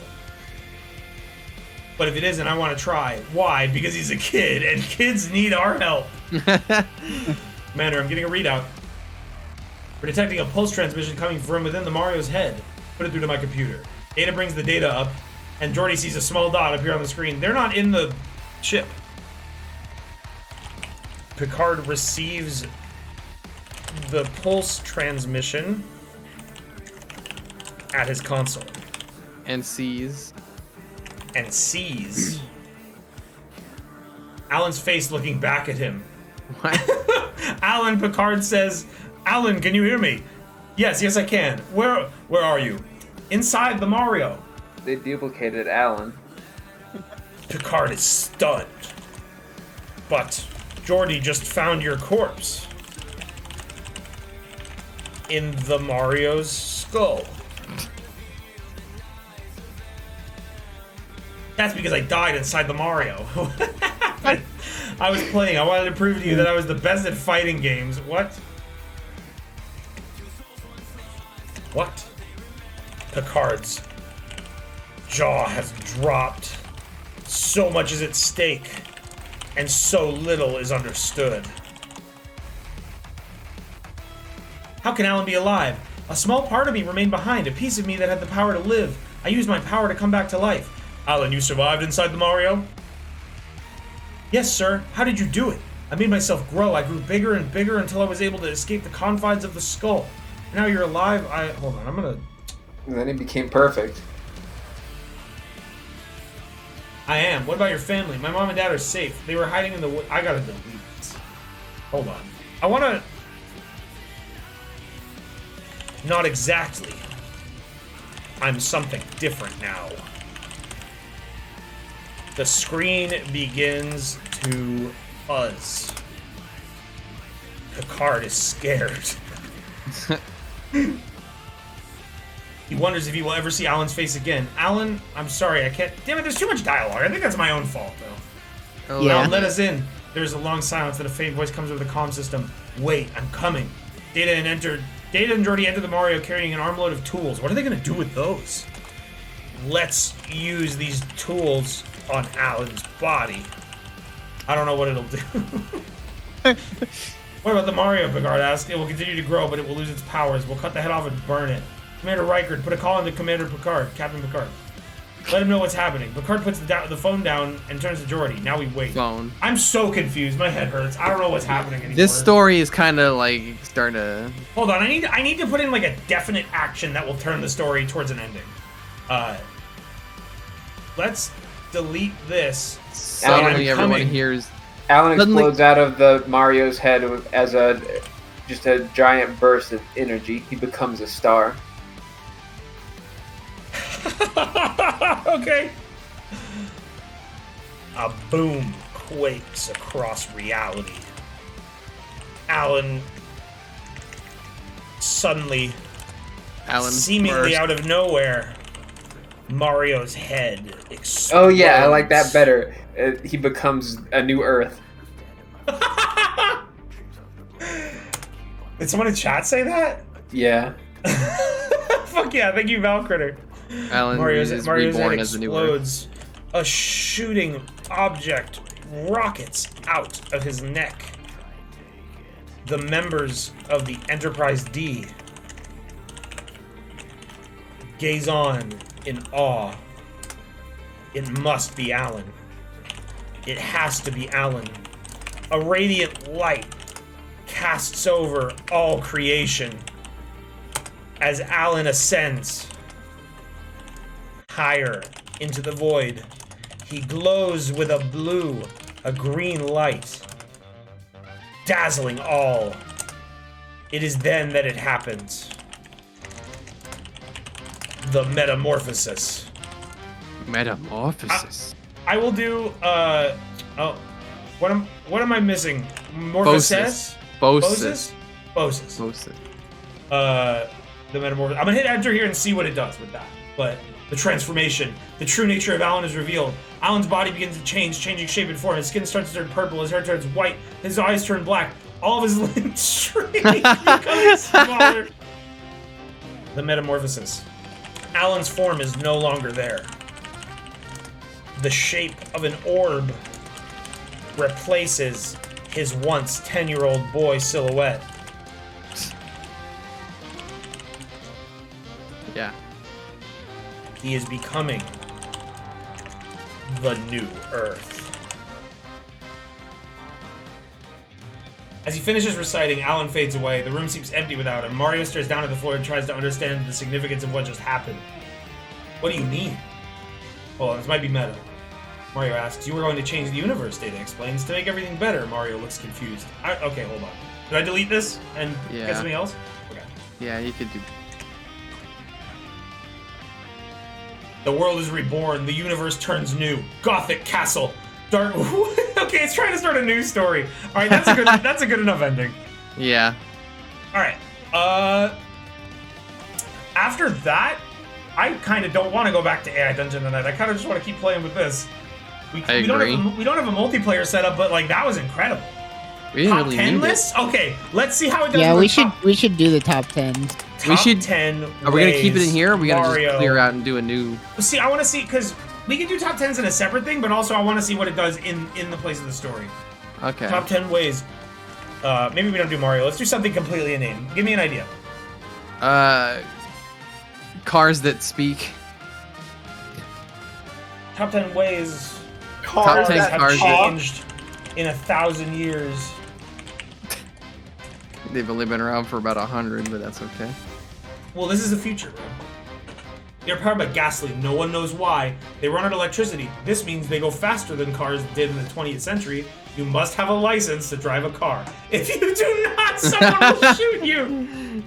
But if it isn't, I want to try. Why? Because he's a kid, and kids need our help. Commander, I'm getting a readout. We're detecting a pulse transmission coming from within the Mario's head. Put it through to my computer. Ada brings the data up, and Jordy sees a small dot appear on the screen. They're not in the ship. Picard receives the pulse transmission at his console. And sees. Alan's face looking back at him. What? Alan, Picard says, Alan, can you hear me? Yes, I can. Where are you? Inside the Mario. They duplicated Alan. Picard is stunned. But Geordi just found your corpse. In the Mario's skull. That's because I died inside the Mario. I was playing. I wanted to prove to you that I was the best at fighting games. What? What? Picard's jaw has dropped. So much is at stake, and so little is understood. How can Alan be alive? A small part of me remained behind, a piece of me that had the power to live. I used my power to come back to life. Alan, you survived inside the Mario? Yes, sir. How did you do it? I made myself grow. I grew bigger and bigger until I was able to escape the confines of the skull. Now you're alive. Hold on, I'm gonna... And then he became perfect. I am. What about your family? My mom and dad are safe. They were hiding in the wood. I gotta delete this. Hold on. I wanna... Not exactly. I'm something different now. The screen begins to fuzz. Picard is scared. He wonders if he will ever see Alan's face again. Alan, I'm sorry, I can't... Damn it, there's too much dialogue. I think that's my own fault, though. Yeah. Alan, let us in. There's a long silence, then a faint voice comes over the comm system. Wait, I'm coming. Data and Jordy enter the Mario carrying an armload of tools. What are they going to do with those? Let's use these tools on Alan's body. I don't know what it'll do. What about the Mario? Picard asked. It will continue to grow, but it will lose its powers. We'll cut the head off and burn it. Commander Reichert, put a call into Commander Picard, Captain Picard. Let him know what's happening. Picard puts the phone down and turns to Geordi. Now we wait. Phone. I'm so confused. My head hurts. I don't know what's happening anymore. This story is kind of like starting to... Hold on. I need to put in like a definite action that will turn the story towards an ending. Let's delete this. Suddenly everyone hears... Alan Suddenly- explodes out of the Mario's head as just a giant burst of energy. He becomes a star. Okay. A boom quakes across reality. Alan suddenly, seemingly burst. out of nowhere, Mario's head explodes. Oh yeah, I like that better. He becomes a new Earth. Did someone in chat say that? Yeah. Fuck yeah, thank you, Valcritter. Alan Mario's is head reborn as a new Earth. explodes. A shooting object rockets out of his neck. The members of the Enterprise D gaze on in awe. It must be Alan. It has to be Alan. A radiant light casts over all creation as Alan ascends higher into the void. He glows with a green light, dazzling all. It is then that it happens. the metamorphosis. Metamorphosis. I will do. What am I missing? Morphosis. Bosis. Bosis. The metamorphosis. I'm gonna hit enter here and see what it does with that. But the transformation, the true nature of Alan is revealed. Alan's body begins to change, changing shape and form. His skin starts to turn purple. His hair turns white. His eyes turn black. All of his limbs shrink, becoming smaller. The metamorphosis. Alan's form is no longer there. The shape of an orb replaces his once 10-year-old boy silhouette. Yeah. He is becoming the new Earth. As he finishes reciting, Alan fades away. The room seems empty without him. Mario stares down at the floor and tries to understand the significance of what just happened. What do you mean? Hold on, this might be meta. Mario asks, you were going to change the universe, Data explains, to make everything better. Mario looks confused. Okay, hold on. Did I delete this and get something else? Okay. Yeah, you could do. The world is reborn. The universe turns new. Gothic castle. Dark. Okay, it's trying to start a new story. All right, that's a good. That's a good enough ending. Yeah. All right. After that, I kind of don't want to go back to AI Dungeon tonight. I kind of just want to keep playing with this. We don't have a multiplayer setup, but like that was incredible. We didn't Top really 10 need list? Okay, let's see how it does. Yeah, with we should do the top 10s. Top 10. Are we gonna keep it in here? Or are we gonna Mario. just clear out and do a new? See, I want to see because we can do top 10s in a separate thing, but also I want to see what it does in the place of the story. Okay. Top 10 ways. Maybe we don't do Mario. Let's do something completely inane. Give me an idea. Cars that speak. Top 10 ways. Top 10 have cars changed in 1,000 years. They've only been around for about 100, but that's okay. Well, this is the future, bro. They're powered by gasoline. No one knows why. They run on electricity. This means they go faster than cars did in the 20th century. You must have a license to drive a car. If you do not, someone will shoot you.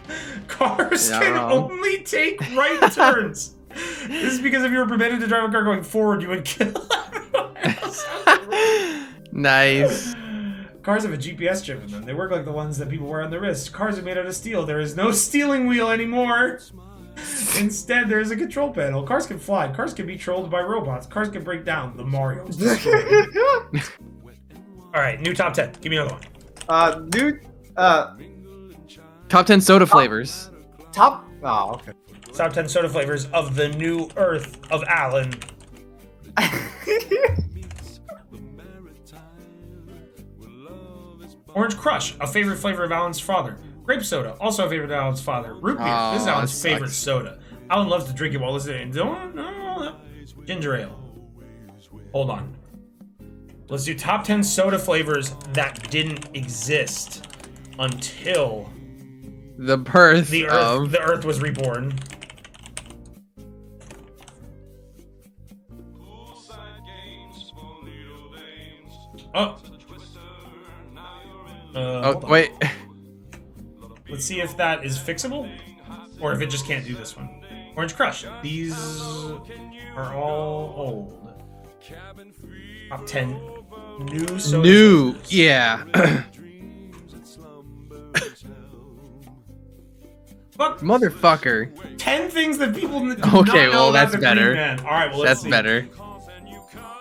Cars can only take right turns. This is because if you were permitted to drive a car going forward, you would kill everyone else. Nice. Cars have a GPS chip in them. They work like the ones that people wear on their wrists. Cars are made out of steel. There is no steering wheel anymore. Instead, there is a control panel. Cars can fly. Cars can be trolled by robots. Cars can break down. The Mario's destroyed. All right, new top 10. Give me another one. Top 10 soda flavors. Oh, okay. Top 10 soda flavors of the new Earth of Alan. Orange Crush, a favorite flavor of Alan's father. Grape soda, also a favorite of Alan's father. Root beer, this is Alan's favorite soda. Alan loves to drink it while listening. Ginger ale. Hold on. Let's do top 10 soda flavors that didn't exist until the birth the Earth was reborn. Wait. Let's see if that is fixable, or if it just can't do this one. Orange Crush. These are all old. Top 10 new soda flavors. Yeah. Fuck. Motherfucker. 10 things that people Okay, not know well, about that's the better. Green Man. All right, well, let's That's see. better.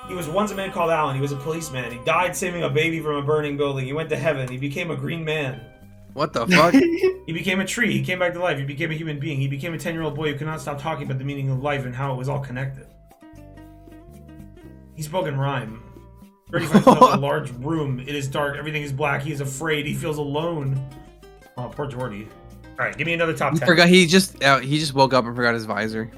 He was once a man called Alan. He was a policeman. He died saving a baby from a burning building. He went to heaven. He became a green man. What the fuck? He became a tree. He came back to life. He became a human being. He became a 10-year-old boy who could not stop talking about the meaning of life and how it was all connected. He spoke in rhyme. 35 in a large room. It is dark. Everything is black. He is afraid. He feels alone. Oh, poor Jordy. All right, give me another top 10. Forgot he just woke up and forgot his visor.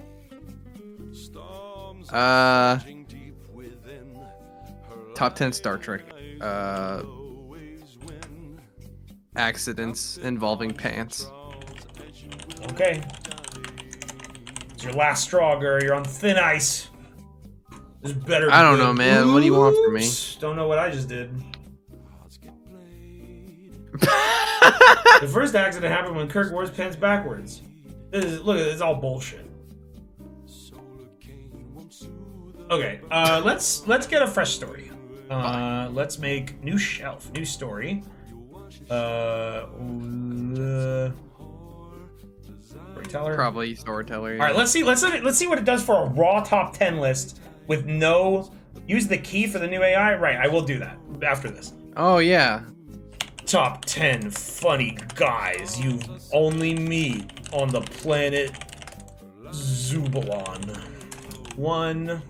Top 10 Star Trek. Accidents involving pants. Okay. It's your last straw, girl. You're on thin ice. This better be I don't good. know, man. What do you want from me? Don't know what I just did. The first accident happened when Kirk wore his pants backwards. Look at this, it's all bullshit. Okay, let's get a fresh story. Let's make new shelf, new story. Storyteller. Probably storyteller. All right, let's see what it does for a raw top 10 list with no use the key for the new AI. Right, I will do that after this. Oh yeah. Top 10 funny guys you only meet on the planet Zubalon. 1.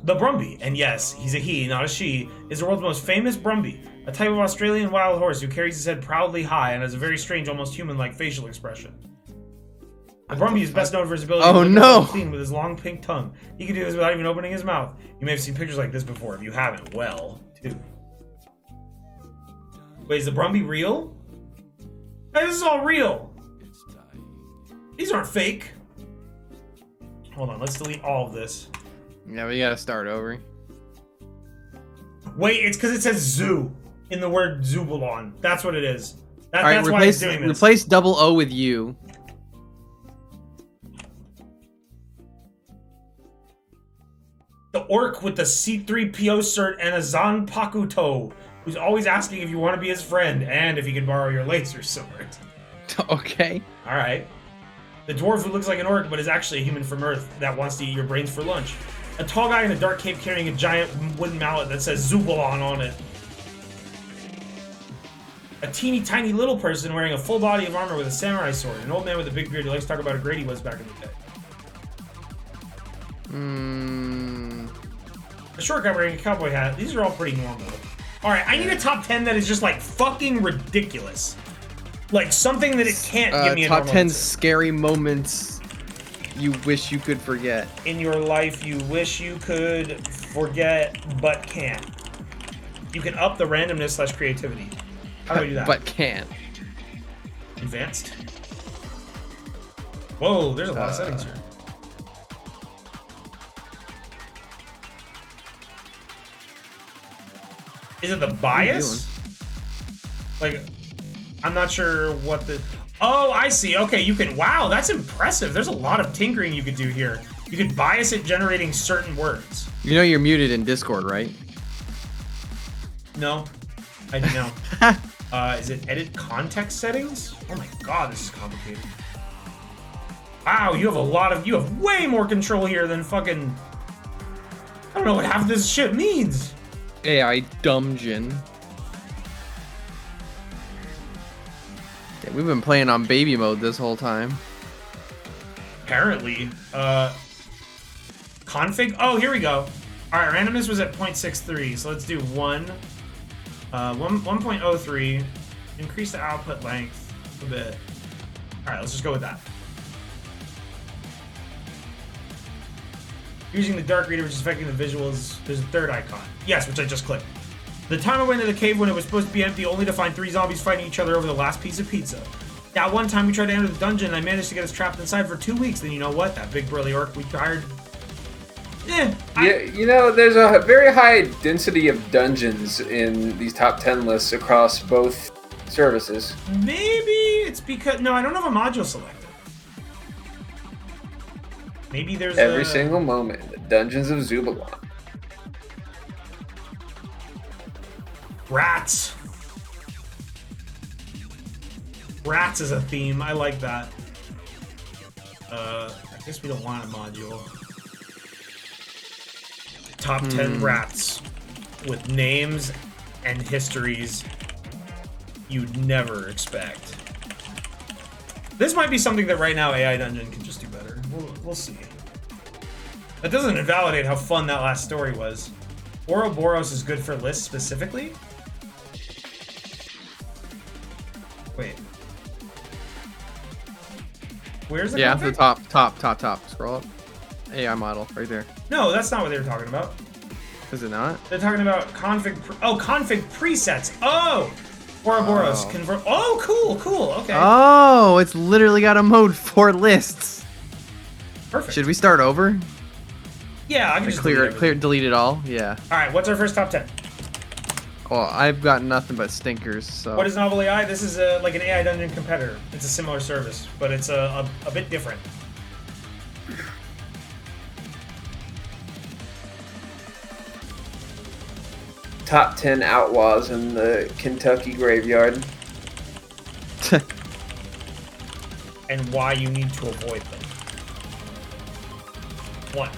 The Brumby, and yes, he's a he, not a she, is the world's most famous Brumby, a type of Australian wild horse who carries his head proudly high and has a very strange, almost human-like facial expression. The Brumby is best known for his ability to lick clean with his long pink tongue. He can do this without even opening his mouth. You may have seen pictures like this before. If you haven't, well, too. Wait, is the Brumby real? Hey, this is all real. These aren't fake. Hold on, let's delete all of this. Yeah, we gotta start over. Wait, it's because it says zoo in the word Zubalon. That's what it is. All right, that's why it's doing this. Replace double O with U. The orc with the C3PO cert and a Zanpaku toe, who's always asking if you want to be his friend and if he can borrow your laser sword. Okay. All right. The dwarf who looks like an orc but is actually a human from Earth that wants to eat your brains for lunch. A tall guy in a dark cape carrying a giant wooden mallet that says Zubalon on it. A teeny tiny little person wearing a full body of armor with a samurai sword. An old man with a big beard who likes to talk about how great he was back in the day. A short guy wearing a cowboy hat. These are all pretty normal. Alright, I need a top 10 that is just like fucking ridiculous. Like something that it can't give me a top normal 10 answer. scary moments you wish you could forget. In your life you wish you could forget but can't. You can up the randomness / creativity. How do I do that? But can't. Advanced. Whoa, there's a lot of settings here. Is it the bias? Like, I'm not sure what the... Oh, I see. Okay, you can... Wow, that's impressive. There's a lot of tinkering you could do here. You could bias it generating certain words. You know you're muted in Discord, right? No, I don't know. Is it edit context settings? Oh my god, this is complicated. Wow, you have way more control here than fucking... I don't know what half of this shit means. AI Dungeon. Yeah, we've been playing on baby mode this whole time. Apparently. Config? Oh, here we go. Alright, randomness was at 0.63, so let's do 1.03. Increase the output length a bit. Alright, let's just go with that. Using the dark reader, which is affecting the visuals, there's a third icon. Yes, which I just clicked. The time I went into the cave when it was supposed to be empty, only to find 3 zombies fighting each other over the last piece of pizza. That one time we tried to enter the dungeon, and I managed to get us trapped inside for 2 weeks. Then you know what? That big burly orc we hired. Yeah, you know, there's a very high density of dungeons in these top 10 lists across both services. Maybe it's because... No, I don't have a module selected. Maybe there's every single moment in the dungeons of Zubalon. Rats. Rats is a theme. I like that. I guess we don't want a module. Top 10 rats with names and histories you'd never expect. This might be something that right now AI Dungeon can just do better. We'll see. That doesn't invalidate how fun that last story was. Ouroboros is good for lists specifically? Wait. Where's the config? the top. Scroll up. AI model, right there. No, that's not what they were talking about. Is it not? They're talking about config... config presets. Oh! Ouroboros. Convert... Oh, cool. Okay. Oh, it's literally got a mode for lists. Perfect. Should we start over? Yeah, I can just delete it all? Yeah. Alright, what's our first top 10? Well, I've got nothing but stinkers, so... What is NovelAI? This is like an AI Dungeon competitor. It's a similar service, but it's a bit different. Top 10 outlaws in the Kentucky graveyard. And why you need to avoid them. 1.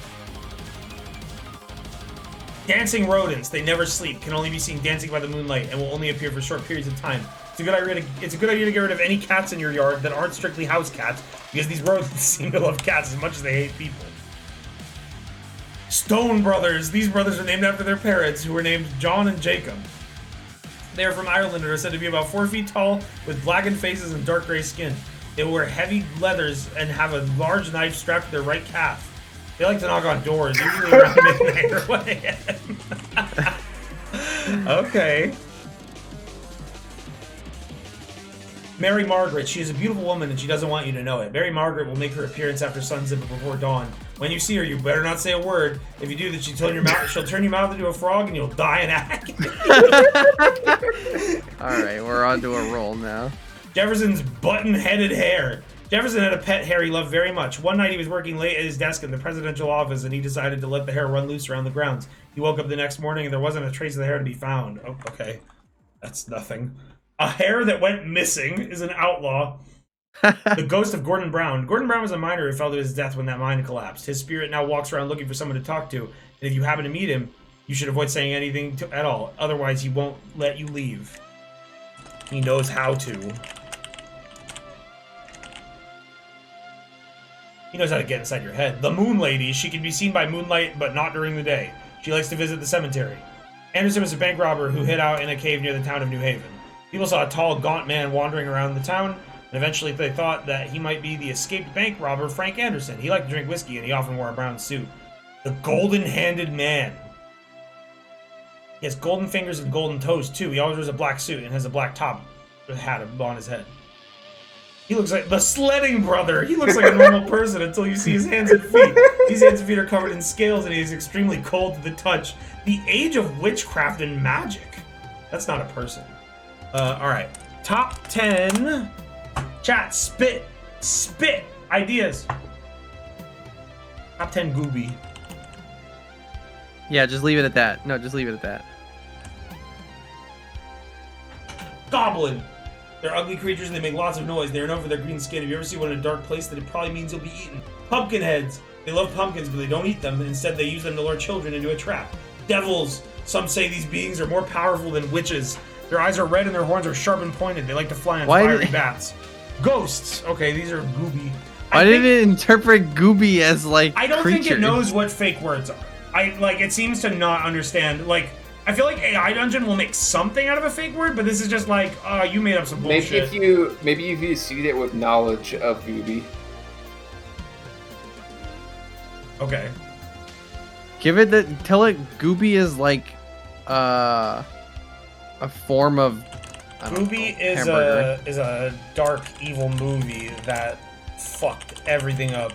Dancing rodents. They never sleep, can only be seen dancing by the moonlight, and will only appear for short periods of time. It's a good idea to get rid of any cats in your yard that aren't strictly house cats, because these rodents seem to love cats as much as they hate people. Stone Brothers. These brothers are named after their parents, who were named John and Jacob. They are from Ireland and are said to be about 4 feet tall, with blackened faces and dark gray skin. They wear heavy leathers and have a large knife strapped to their right calf. They like to knock on doors, usually around midnight or 1 a.m. Okay. Mary Margaret. She is a beautiful woman and she doesn't want you to know it. Mary Margaret will make her appearance after sunset but before dawn. When you see her, you better not say a word. If you do that, she'll turn your mouth into a frog and you'll die in agony. Alright, we're on to a roll now. Jefferson's button-headed hair. Jefferson had a pet hair he loved very much. One night he was working late at his desk in the presidential office and he decided to let the hair run loose around the grounds. He woke up the next morning and there wasn't a trace of the hair to be found. Oh, okay. That's nothing. A hair that went missing is an outlaw. The ghost of Gordon Brown. Gordon Brown was a miner who fell to his death when that mine collapsed. His spirit now walks around looking for someone to talk to, and if you happen to meet him, you should avoid saying anything at all. Otherwise, he won't let you leave. He knows how to. He knows how to get inside your head. The Moon Lady. She can be seen by moonlight, but not during the day. She likes to visit the cemetery. Anderson was a bank robber who hid out in a cave near the town of New Haven. People saw a tall, gaunt man wandering around the town, and eventually they thought that he might be the escaped bank robber Frank Anderson. He liked to drink whiskey, and he often wore a brown suit. The Golden-Handed Man. He has golden fingers and golden toes, too. He always wears a black suit and has a black top with a hat on his head. He looks like the Sledding Brother. He looks like a normal person until you see his hands and feet. These hands and feet are covered in scales, and he is extremely cold to the touch. The Age of Witchcraft and Magic. That's not a person. Alright. Top 10. Chat, spit ideas. Top 10 Gooby. Yeah, just leave it at that. No, just leave it at that. Goblin. They're ugly creatures and they make lots of noise. They are known for their green skin. If you ever see one in a dark place, then it probably means you'll be eaten. Pumpkin heads. They love pumpkins, but they don't eat them. Instead, they use them to lure children into a trap. Devils. Some say these beings are more powerful than witches. Their eyes are red and their horns are sharp and pointed. They like to fly on fiery bats. Ghosts. Okay, these are Gooby. Why did it interpret Gooby as, like, I don't creature? think it knows what fake words are. It seems to not understand. Like, I feel like AI Dungeon will make something out of a fake word, but this is just like, you made up some bullshit. Maybe if you seed it with knowledge of Gooby. Okay. Tell it Gooby is like, a form of. Gooby is a dark, evil movie that fucked everything up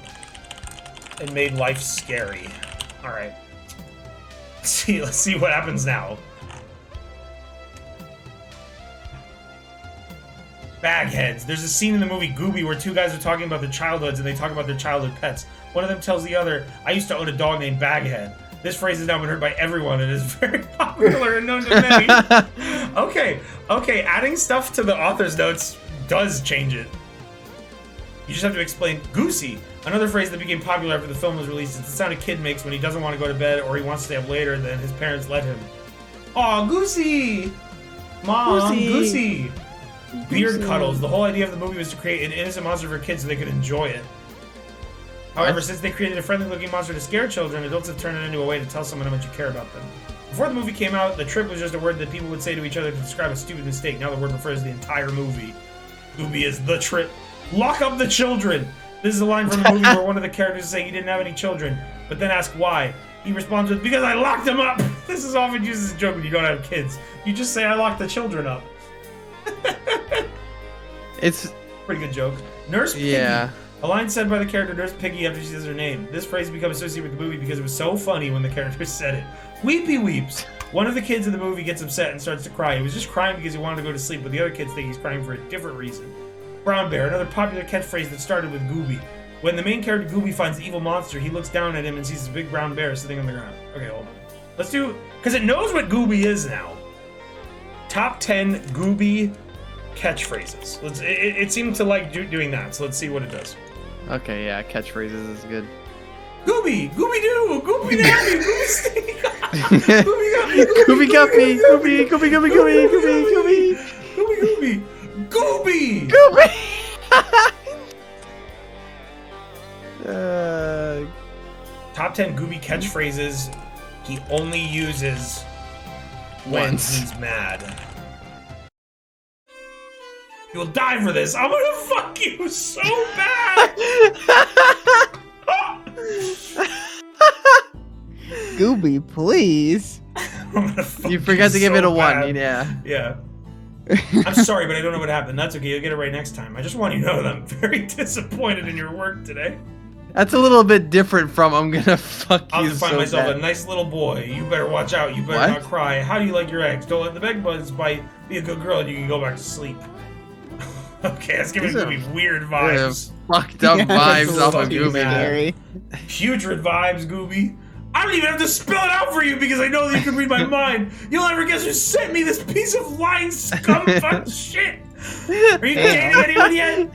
and made life scary. All right. Let's see what happens now. Bagheads. There's a scene in the movie Gooby where two guys are talking about their childhoods and they talk about their childhood pets. One of them tells the other, "I used to own a dog named Baghead." This phrase has now been heard by everyone and is very popular and known to many. Okay, adding stuff to the author's notes does change it. You just have to explain Goosey. Another phrase that became popular after the film was released is the sound a kid makes when he doesn't want to go to bed or he wants to stay up later than his parents let him. Aw, Goosey! Mom, Goosey! Beard cuddles. The whole idea of the movie was to create an innocent monster for kids so they could enjoy it. However, since they created a friendly-looking monster to scare children, adults have turned it into a way to tell someone how much you care about them. Before the movie came out, the trip was just a word that people would say to each other to describe a stupid mistake. Now the word refers to the entire movie. Gooby is the trip. Lock up the children! This is a line from the movie where one of the characters is saying he didn't have any children, but then ask why. He responds with, "Because I locked them up!" This is often used as a joke when you don't have kids. You just say, "I locked the children up." It's... Pretty good joke. Nurse Piggy. Yeah. A line said by the character Nurse Piggy after she says her name. This phrase becomes associated with the movie because it was so funny when the character said it. Weepy weeps. One of the kids in the movie gets upset and starts to cry. He was just crying because he wanted to go to sleep, but the other kids think he's crying for a different reason. Brown Bear, another popular catchphrase that started with Gooby. When the main character Gooby finds the evil monster, he looks down at him and sees a big brown bear sitting on the ground. Okay, hold on. Let's do, because it knows what Gooby is now. Top 10 Gooby catchphrases. It seemed to like doing that, so let's see what it does. Okay, yeah, catchphrases is good. Gooby, Gooby doo, Gooby nappy, Gooby stink. Gooby guppy, Gooby, Gooby, Gooby, Gooby, Gooby, Gooby, Gooby, Gooby. Gooby! Top 10 Gooby catchphrases he only uses when he's mad. You will die for this. I'm gonna fuck you so bad. Gooby, please. You forgot to give it a 1, yeah. Yeah. I'm sorry, but I don't know what happened. That's okay. You'll get it right next time. I just want you to know that I'm very disappointed in your work today. That's a little bit different from I'm gonna fuck I'll you just find so myself bad. a nice little boy. You better watch out. You better What? not cry. How do you like your eggs? Don't let the bed bugs bite. Be a good girl and you can go back to sleep. Okay, that's giving These are- me weird vibes. Fucked up vibes off of fucking Gooby. scary. Putrid vibes, Gooby. I don't even have to spell it out for you because I know that you can read my mind. You'll never guess who sent me this piece of lying scumfuck shit. Are you dating anyone yet?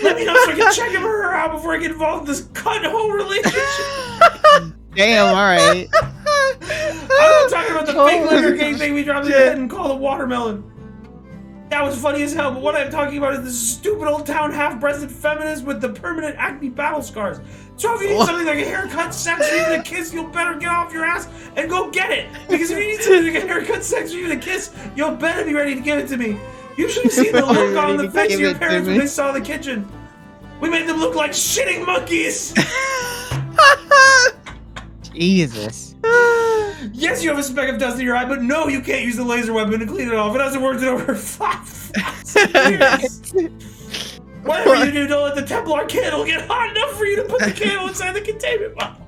Let me know so I can check him or her out before I get involved in this cunt-hole relationship. Damn, alright. I'm not talking about the fake liquor gang thing we dropped in the head and called a watermelon. That was funny as hell, but what I'm talking about is this stupid old town half-breasted feminist with the permanent acne battle scars. So if you need something like a haircut, sex, or even a kiss, you'll better get off your ass and go get it. Because if you need something like a haircut, sex, or even a kiss, you'll better be ready to give it to me. You should have seen the look on the face of your parents when they saw the kitchen. We made them look like shitting monkeys. Jesus. Yes, you have a speck of dust in your eye, but no, you can't use the laser weapon to clean it off. It hasn't worked in over 5 years. Whatever you do, don't let the Templar candle get hot enough for you to put the candle inside the containment bottle.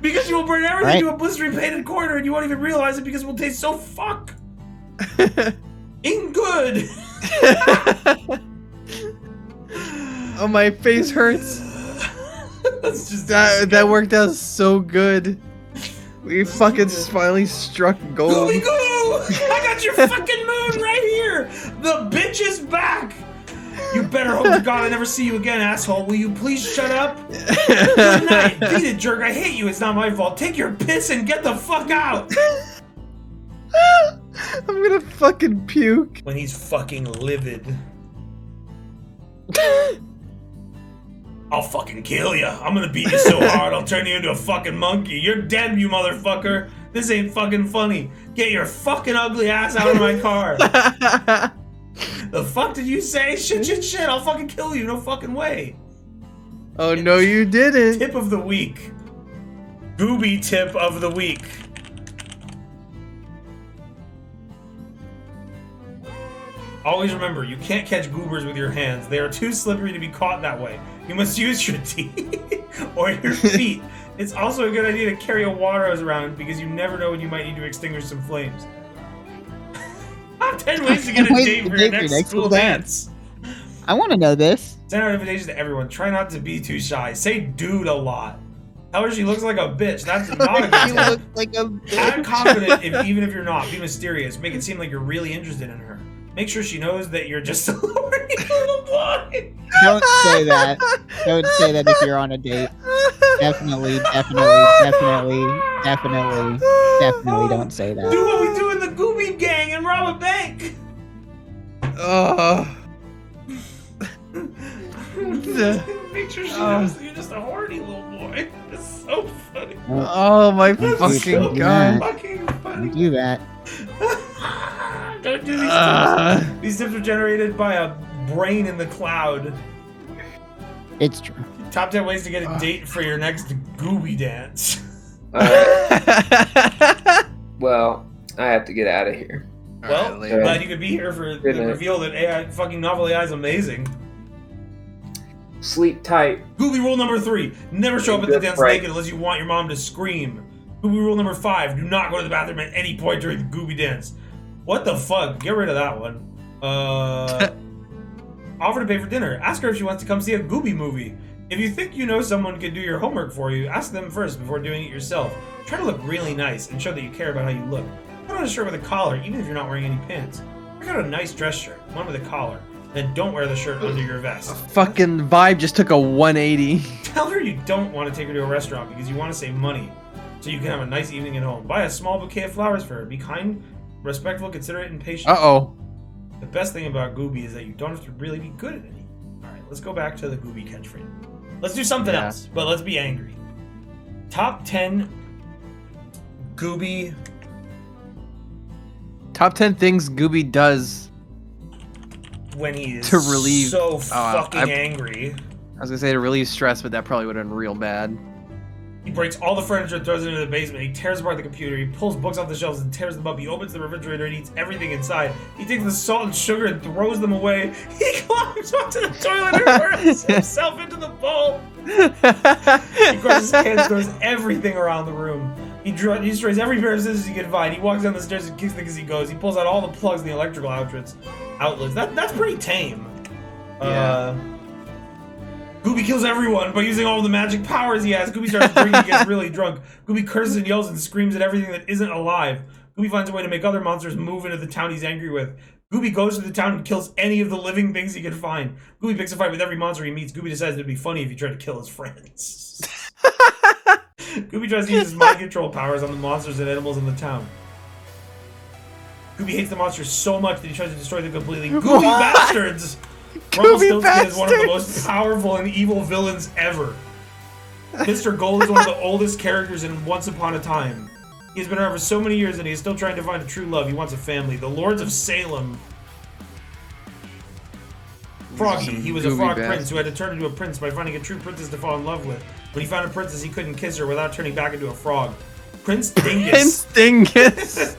Because you will burn everything to a blistering painted corner and you won't even realize it because it will taste so fuck. Good. Oh, my face hurts. That's just that worked out so good. We fucking finally struck gold. Gooby goo! I got your fucking moon right here! The bitch is back! You better hope to God I never see you again, asshole. Will you please shut up? Good night. Beat it, jerk. I hate you. It's not my fault. Take your piss and get the fuck out! I'm gonna fucking puke. When he's fucking livid. I'll fucking kill you. I'm gonna beat you so hard I'll turn you into a fucking monkey. You're dead, you motherfucker. This ain't fucking funny. Get your fucking ugly ass out of my car. The fuck did you say? Shit, shit, shit. I'll fucking kill you. No fucking way. Oh, no, you didn't. Tip of the week. Gooby tip of the week. Always remember, you can't catch goobers with your hands. They are too slippery to be caught that way. You must use your teeth or your feet. It's also a good idea to carry a water hose around because you never know when you might need to extinguish some flames. 10 ways to get a date for your next school dance. I want to know this. Send out invitations to everyone. Try not to be too shy. Say dude a lot. Tell her she looks like a bitch. That's not a good You tip. look like a bitch. Act confident even if you're not. Be mysterious. Make it seem like you're really interested in her. Make sure she knows that you're just a horny little boy. Don't say that. Don't say that if you're on a date. Definitely don't say that. Do what we do in the Gooby gang and rob a bank. Make sure she knows that you're just a horny little boy. It's so funny. Oh my That's fucking so god. fucking funny. Don't do that. Don't do these tips. These tips are generated by a brain in the cloud. It's true. Top 10 ways to get a date for your next Gooby dance. Well, I have to get out of here. Well, I'm glad you could be here for the reveal that AI, fucking NovelAI is amazing. Sleep tight. Gooby rule number 3. Never show up at the Good dance fright. naked unless you want your mom to scream. Gooby rule number 5. Do not go to the bathroom at any point during the Gooby dance. What the fuck? Get rid of that one. Offer to pay for dinner. Ask her if she wants to come see a Gooby movie. If you think you know someone can do your homework for you, ask them first before doing it yourself. Try to look really nice and show that you care about how you look. Put on a shirt with a collar, even if you're not wearing any pants. Pick out a nice dress shirt, one with a collar. Then don't wear the shirt under your vest. Fucking vibe just took a 180. Tell her you don't want to take her to a restaurant because you want to save money, so you can have a nice evening at home. Buy a small bouquet of flowers for her. Be kind, respectful, considerate, and patient. Uh-oh. The best thing about Gooby is that you don't have to really be good at it. Alright, let's go back to the Gooby catchphrase. Let's do something else, but let's be angry. Top 10 Gooby... Top 10 things Gooby does when he is to relieve, so fucking angry. I was gonna say to relieve stress, but that probably would have been real bad. He breaks all the furniture and throws it into the basement. He tears apart the computer. He pulls books off the shelves and tears them up. He opens the refrigerator and eats everything inside. He takes the salt and sugar and throws them away. He climbs onto the toilet and hurls himself into the bowl. He grabs his hands, throws everything around the room. He destroys every pair of scissors he can find. He walks down the stairs and kicks things as he goes. He pulls out all the plugs in the electrical outlets. That's pretty tame. Yeah. Gooby kills everyone by using all the magic powers he has. Gooby starts drinking and gets really drunk. Gooby curses and yells and screams at everything that isn't alive. Gooby finds a way to make other monsters move into the town he's angry with. Gooby goes to the town and kills any of the living things he can find. Gooby picks a fight with every monster he meets. Gooby decides it'd be funny if he tried to kill his friends. Gooby tries to use his mind control powers on the monsters and animals in the town. Gooby hates the monsters so much that he tries to destroy them completely. Gooby bastards! Rumpelstiltskin is one of the most powerful and evil villains ever. Mr. Gold is one of the oldest characters in Once Upon a Time. He has been around for so many years and he is still trying to find a true love. He wants a family. The Lords of Salem. Froggy. He was a frog prince who had to turn into a prince by finding a true princess to fall in love with. When he found a princess, he couldn't kiss her without turning back into a frog. Prince Dingus. Prince Dingus.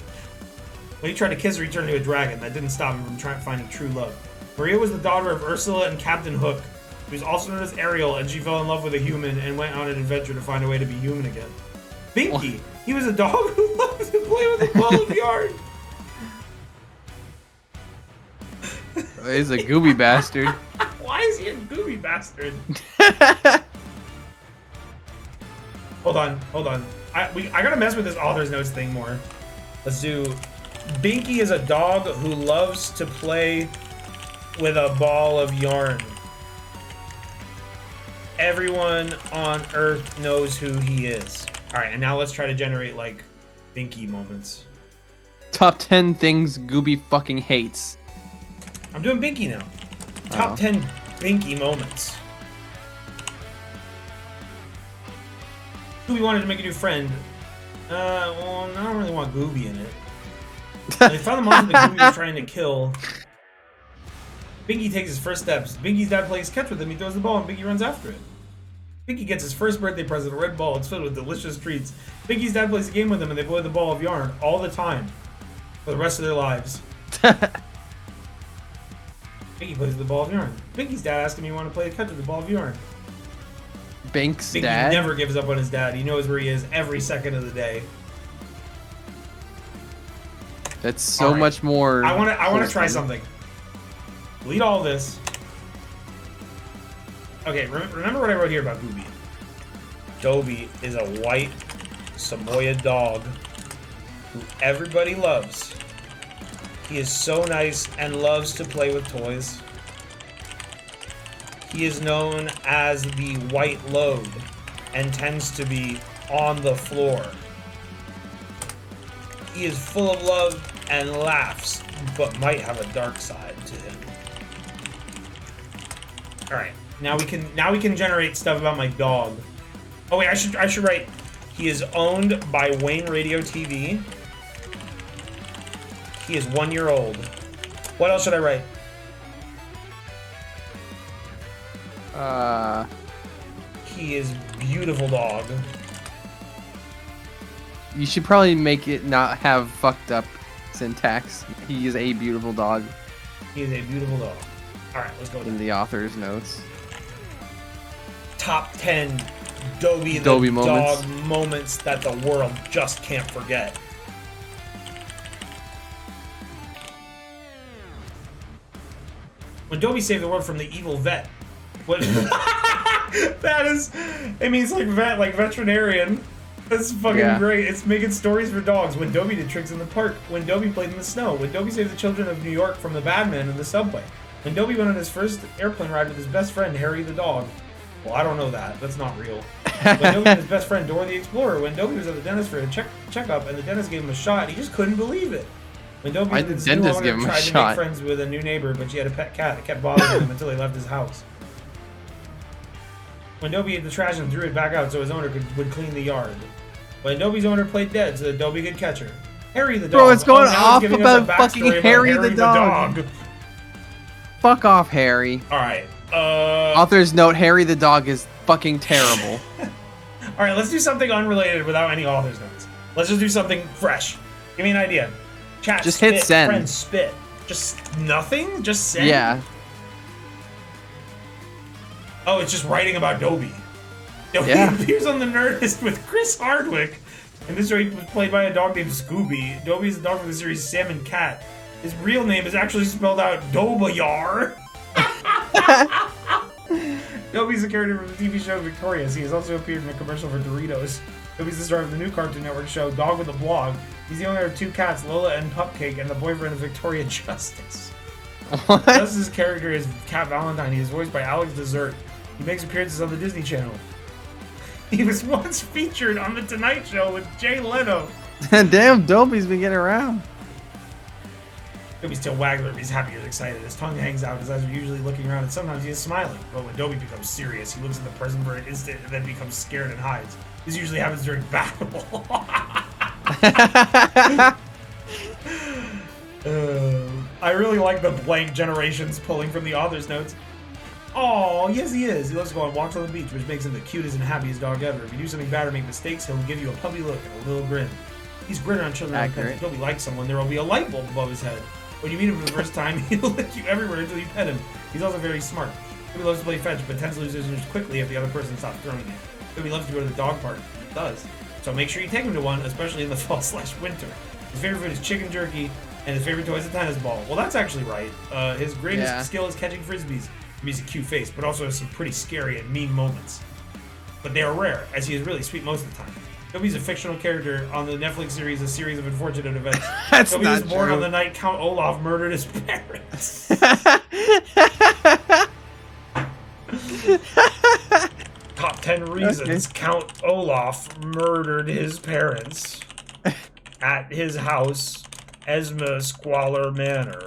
When he tried to kiss her, he turned into a dragon. That didn't stop him from finding true love. Maria was the daughter of Ursula and Captain Hook. She was also known as Ariel, and she fell in love with a human and went on an adventure to find a way to be human again. Binky. He was a dog who loved to play with a ball of yarn. He's a Gooby bastard. Why is he a Gooby bastard? Hold on. I gotta mess with this author's notes thing more. Let's do... Binky is a dog who loves to play with a ball of yarn. Everyone on Earth knows who he is. Alright, and now let's try to generate, like, Binky moments. Top 10 things Gooby fucking hates. I'm doing Binky now. Top 10 Binky moments. Gooby wanted to make a new friend. Well, I don't really want Gooby in it. They found the monster that Gooby was trying to kill. Binky takes his first steps. Binky's dad plays catch with him. He throws the ball and Binky runs after it. Binky gets his first birthday present, a red ball. It's filled with delicious treats. Binky's dad plays a game with him and they play the ball of yarn all the time. For the rest of their lives. Binky plays with the ball of yarn. Binky's dad asked him if he wanted to play catch with the ball of yarn. Binky dad never gives up on his dad. He knows where he is every second of the day. That's so much more. I want to try something. Delete all this. Okay, remember what I wrote here about Gooby. Dobie is a white Samoyed dog who everybody loves. He is so nice and loves to play with toys. He is known as the white load and tends to be on the floor. He is full of love and laughs, but might have a dark side to him. Alright, now we can generate stuff about my dog. Oh wait, I should write, he is owned by WAYNERADIOTV. He is 1 year old. What else should I write? He is beautiful dog. You should probably make it not have fucked up syntax. He is a beautiful dog. He is a beautiful dog. Alright, let's go. In the author's notes. Top 10 Dobie moments. dog moments that the world just can't forget. When Dobie saved the world from the evil vet. What? That is, it means like vet, like veterinarian. That's fucking great. It's making stories for dogs. When Dobie did tricks in the park. When Dobie played in the snow. When Dobie saved the children of New York from the bad men in the subway. When Dobie went on his first airplane ride with his best friend, Harry the dog. Well, I don't know that. That's not real. When Dobie and his best friend, Dora the Explorer. When Dobie was at the dentist for a checkup and the dentist gave him a shot, and he just couldn't believe it. When Dobie Why and did his the new dentist owner give him a tried to shot? make friends with a new neighbor, but she had a pet cat that kept bothering him until they left his house. When Dobie ate the trash and threw it back out so his owner would clean the yard. When Dobie's owner played dead so that Dobie could catch her. Harry the dog. Bro, it's going now off giving us a about backstory fucking Harry the dog. Fuck off, Harry. Alright, Author's note, Harry the dog is fucking terrible. Alright, let's do something unrelated without any author's notes. Let's just do something fresh. Give me an idea. Chat, Just spit, hit send. Friends, spit. Just nothing? Just send? Yeah. Oh, it's just writing about Dobie. Dobie Yeah. appears on the Nerdist with Chris Hardwick. And this story was played by a dog named Scooby. Dobie is the dog from the series Salmon Cat. His real name is actually spelled out Dobayar. Dobie's a character from the TV show Victorious. He has also appeared in a commercial for Doritos. Dobie's the star of the new Cartoon Network show Dog with a Blog. He's the owner of 2 cats, Lola and Pupcake, and the boyfriend of Victoria Justice. What? Justice's character is Cat Valentine. He is voiced by Alex Dessert. He makes appearances on the Disney Channel. He was once featured on The Tonight Show with Jay Leno. Damn, Dobie's been getting around. Dobie's still waggler, he's happy or excited. His tongue hangs out, his eyes are usually looking around, and sometimes he is smiling. But when Dobie becomes serious, he looks at the person for an instant and then becomes scared and hides. This usually happens during battle. I really like the blank generations pulling from the author's notes. Oh, yes he is. He loves to go on walks on the beach, which makes him the cutest and happiest dog ever. If you do something bad or make mistakes, he'll give you a puppy look and a little grin. He's grinning on children. Accurate. If Dobie likes someone, there will be a light bulb above his head. When you meet him for the first time, he'll lick you everywhere until you pet him. He's also very smart. Dobie loves to play fetch, but tends to lose his interest quickly if the other person stops throwing it. Dobie loves to go to the dog park. He does. So make sure you take him to one, especially in the fall/winter. His favorite food is chicken jerky, and his favorite toy is a tennis ball. Well, that's actually right. His greatest skill is catching frisbees. He's a cute face, but also has some pretty scary and mean moments. But they are rare, as he is really sweet most of the time. Dobie's a fictional character on the Netflix series A Series of Unfortunate Events. That's Dobie not was born true. on the night Count Olaf murdered his parents. Top 10 reasons Count Olaf murdered his parents at his house, Esma Squalor Manor.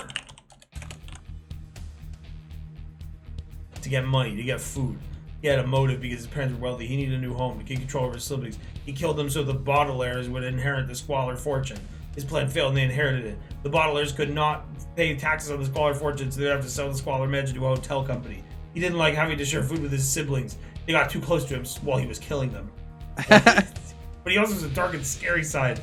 To get money, to get food. He had a motive because his parents were wealthy. He needed a new home to keep control over his siblings. He killed them so the Baudelaires would inherit the squalor fortune. His plan failed and they inherited it. The Baudelaires could not pay taxes on the squalor fortune, so they'd have to sell the squalor mansion to a hotel company. He didn't like having to share food with his siblings. They got too close to him while he was killing them. But he also has a dark and scary side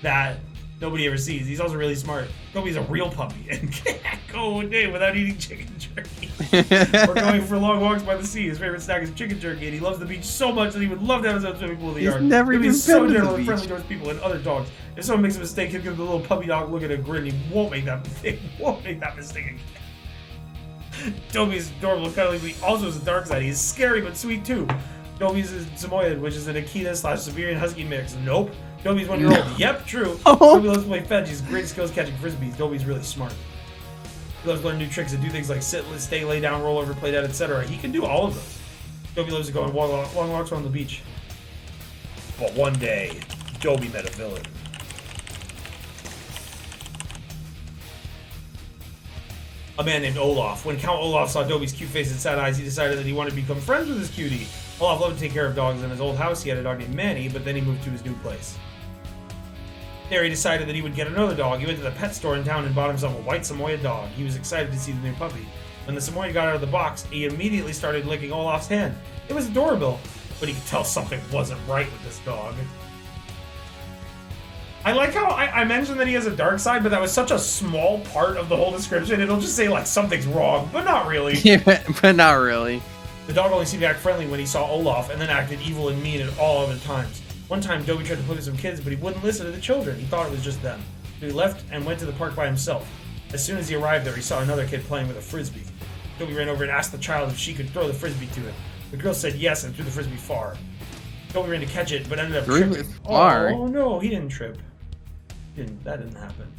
that nobody ever sees. He's also really smart. Dobie's a real puppy and can't go a day without eating chicken jerky. Or going for long walks by the sea. His favorite snack is chicken jerky, and he loves the beach so much that he would love to have his own swimming pool in the yard. never even He's so been to the gentle and beach. friendly towards people and other dogs. If someone makes a mistake, he'll give the little puppy dog look at a grin. He won't make that mistake. Again. Dobie's adorable and cuddly, but he also has a dark side. He's scary but sweet too. Dobie's a Samoyed, which is an Akita/Siberian Husky mix. Nope. Dobie's 1 year old. Yep, true. Dobie loves to play fetch. His greatest skill is catching frisbees. Dobie's really smart. He loves to learn new tricks and do things like sit, stay, lay down, roll over, play dead, etc. He can do all of those. Dobie loves to go on long walks on the beach. But one day, Dobie met a villain. A man named Olaf. When Count Olaf saw Dobie's cute face and sad eyes, he decided that he wanted to become friends with his cutie. Olaf loved to take care of dogs. In his old house, he had a dog named Manny, but then he moved to his new place. There, he decided that he would get another dog. He went to the pet store in town and bought himself a white Samoyed dog. He was excited to see the new puppy. When the Samoyed got out of the box, he immediately started licking Olaf's hand. It was adorable, but he could tell something wasn't right with this dog. I like how I mentioned that he has a dark side, but that was such a small part of the whole description. It'll just say, like, something's wrong, but not really. Yeah, but not really. The dog only seemed to act friendly when he saw Olaf, and then acted evil and mean at all other times. One time, Dobie tried to play with some kids, but he wouldn't listen to the children. He thought it was just them. So he left and went to the park by himself. As soon as he arrived there, he saw another kid playing with a frisbee. Dobby ran over and asked the child if she could throw the frisbee to him. The girl said yes and threw the frisbee far. Dobby ran to catch it, but ended up Threw tripping. it far? Oh no, he didn't trip. That didn't happen.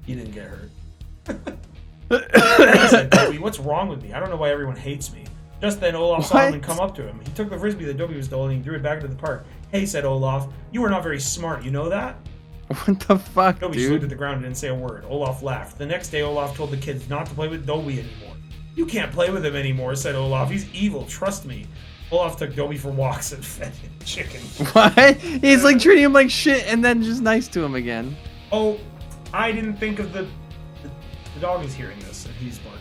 He didn't get hurt. I said, Dobby, what's wrong with me? I don't know why everyone hates me. Just then, Olaf saw him and come up to him. He took the frisbee that Dobby was holding and threw it back into the park. Hey, said Olaf, you are not very smart, you know that? What the fuck, Dobby just looked dude? at the ground and didn't say a word. Olaf laughed. The next day, Olaf told the kids not to play with Dobby anymore. You can't play with him anymore, said Olaf. He's evil, trust me. Olaf took Dobby for walks and fed him chicken. What? He's like treating him like shit and then just nice to him again. Oh, I didn't think of the dog is hearing this and he's barking.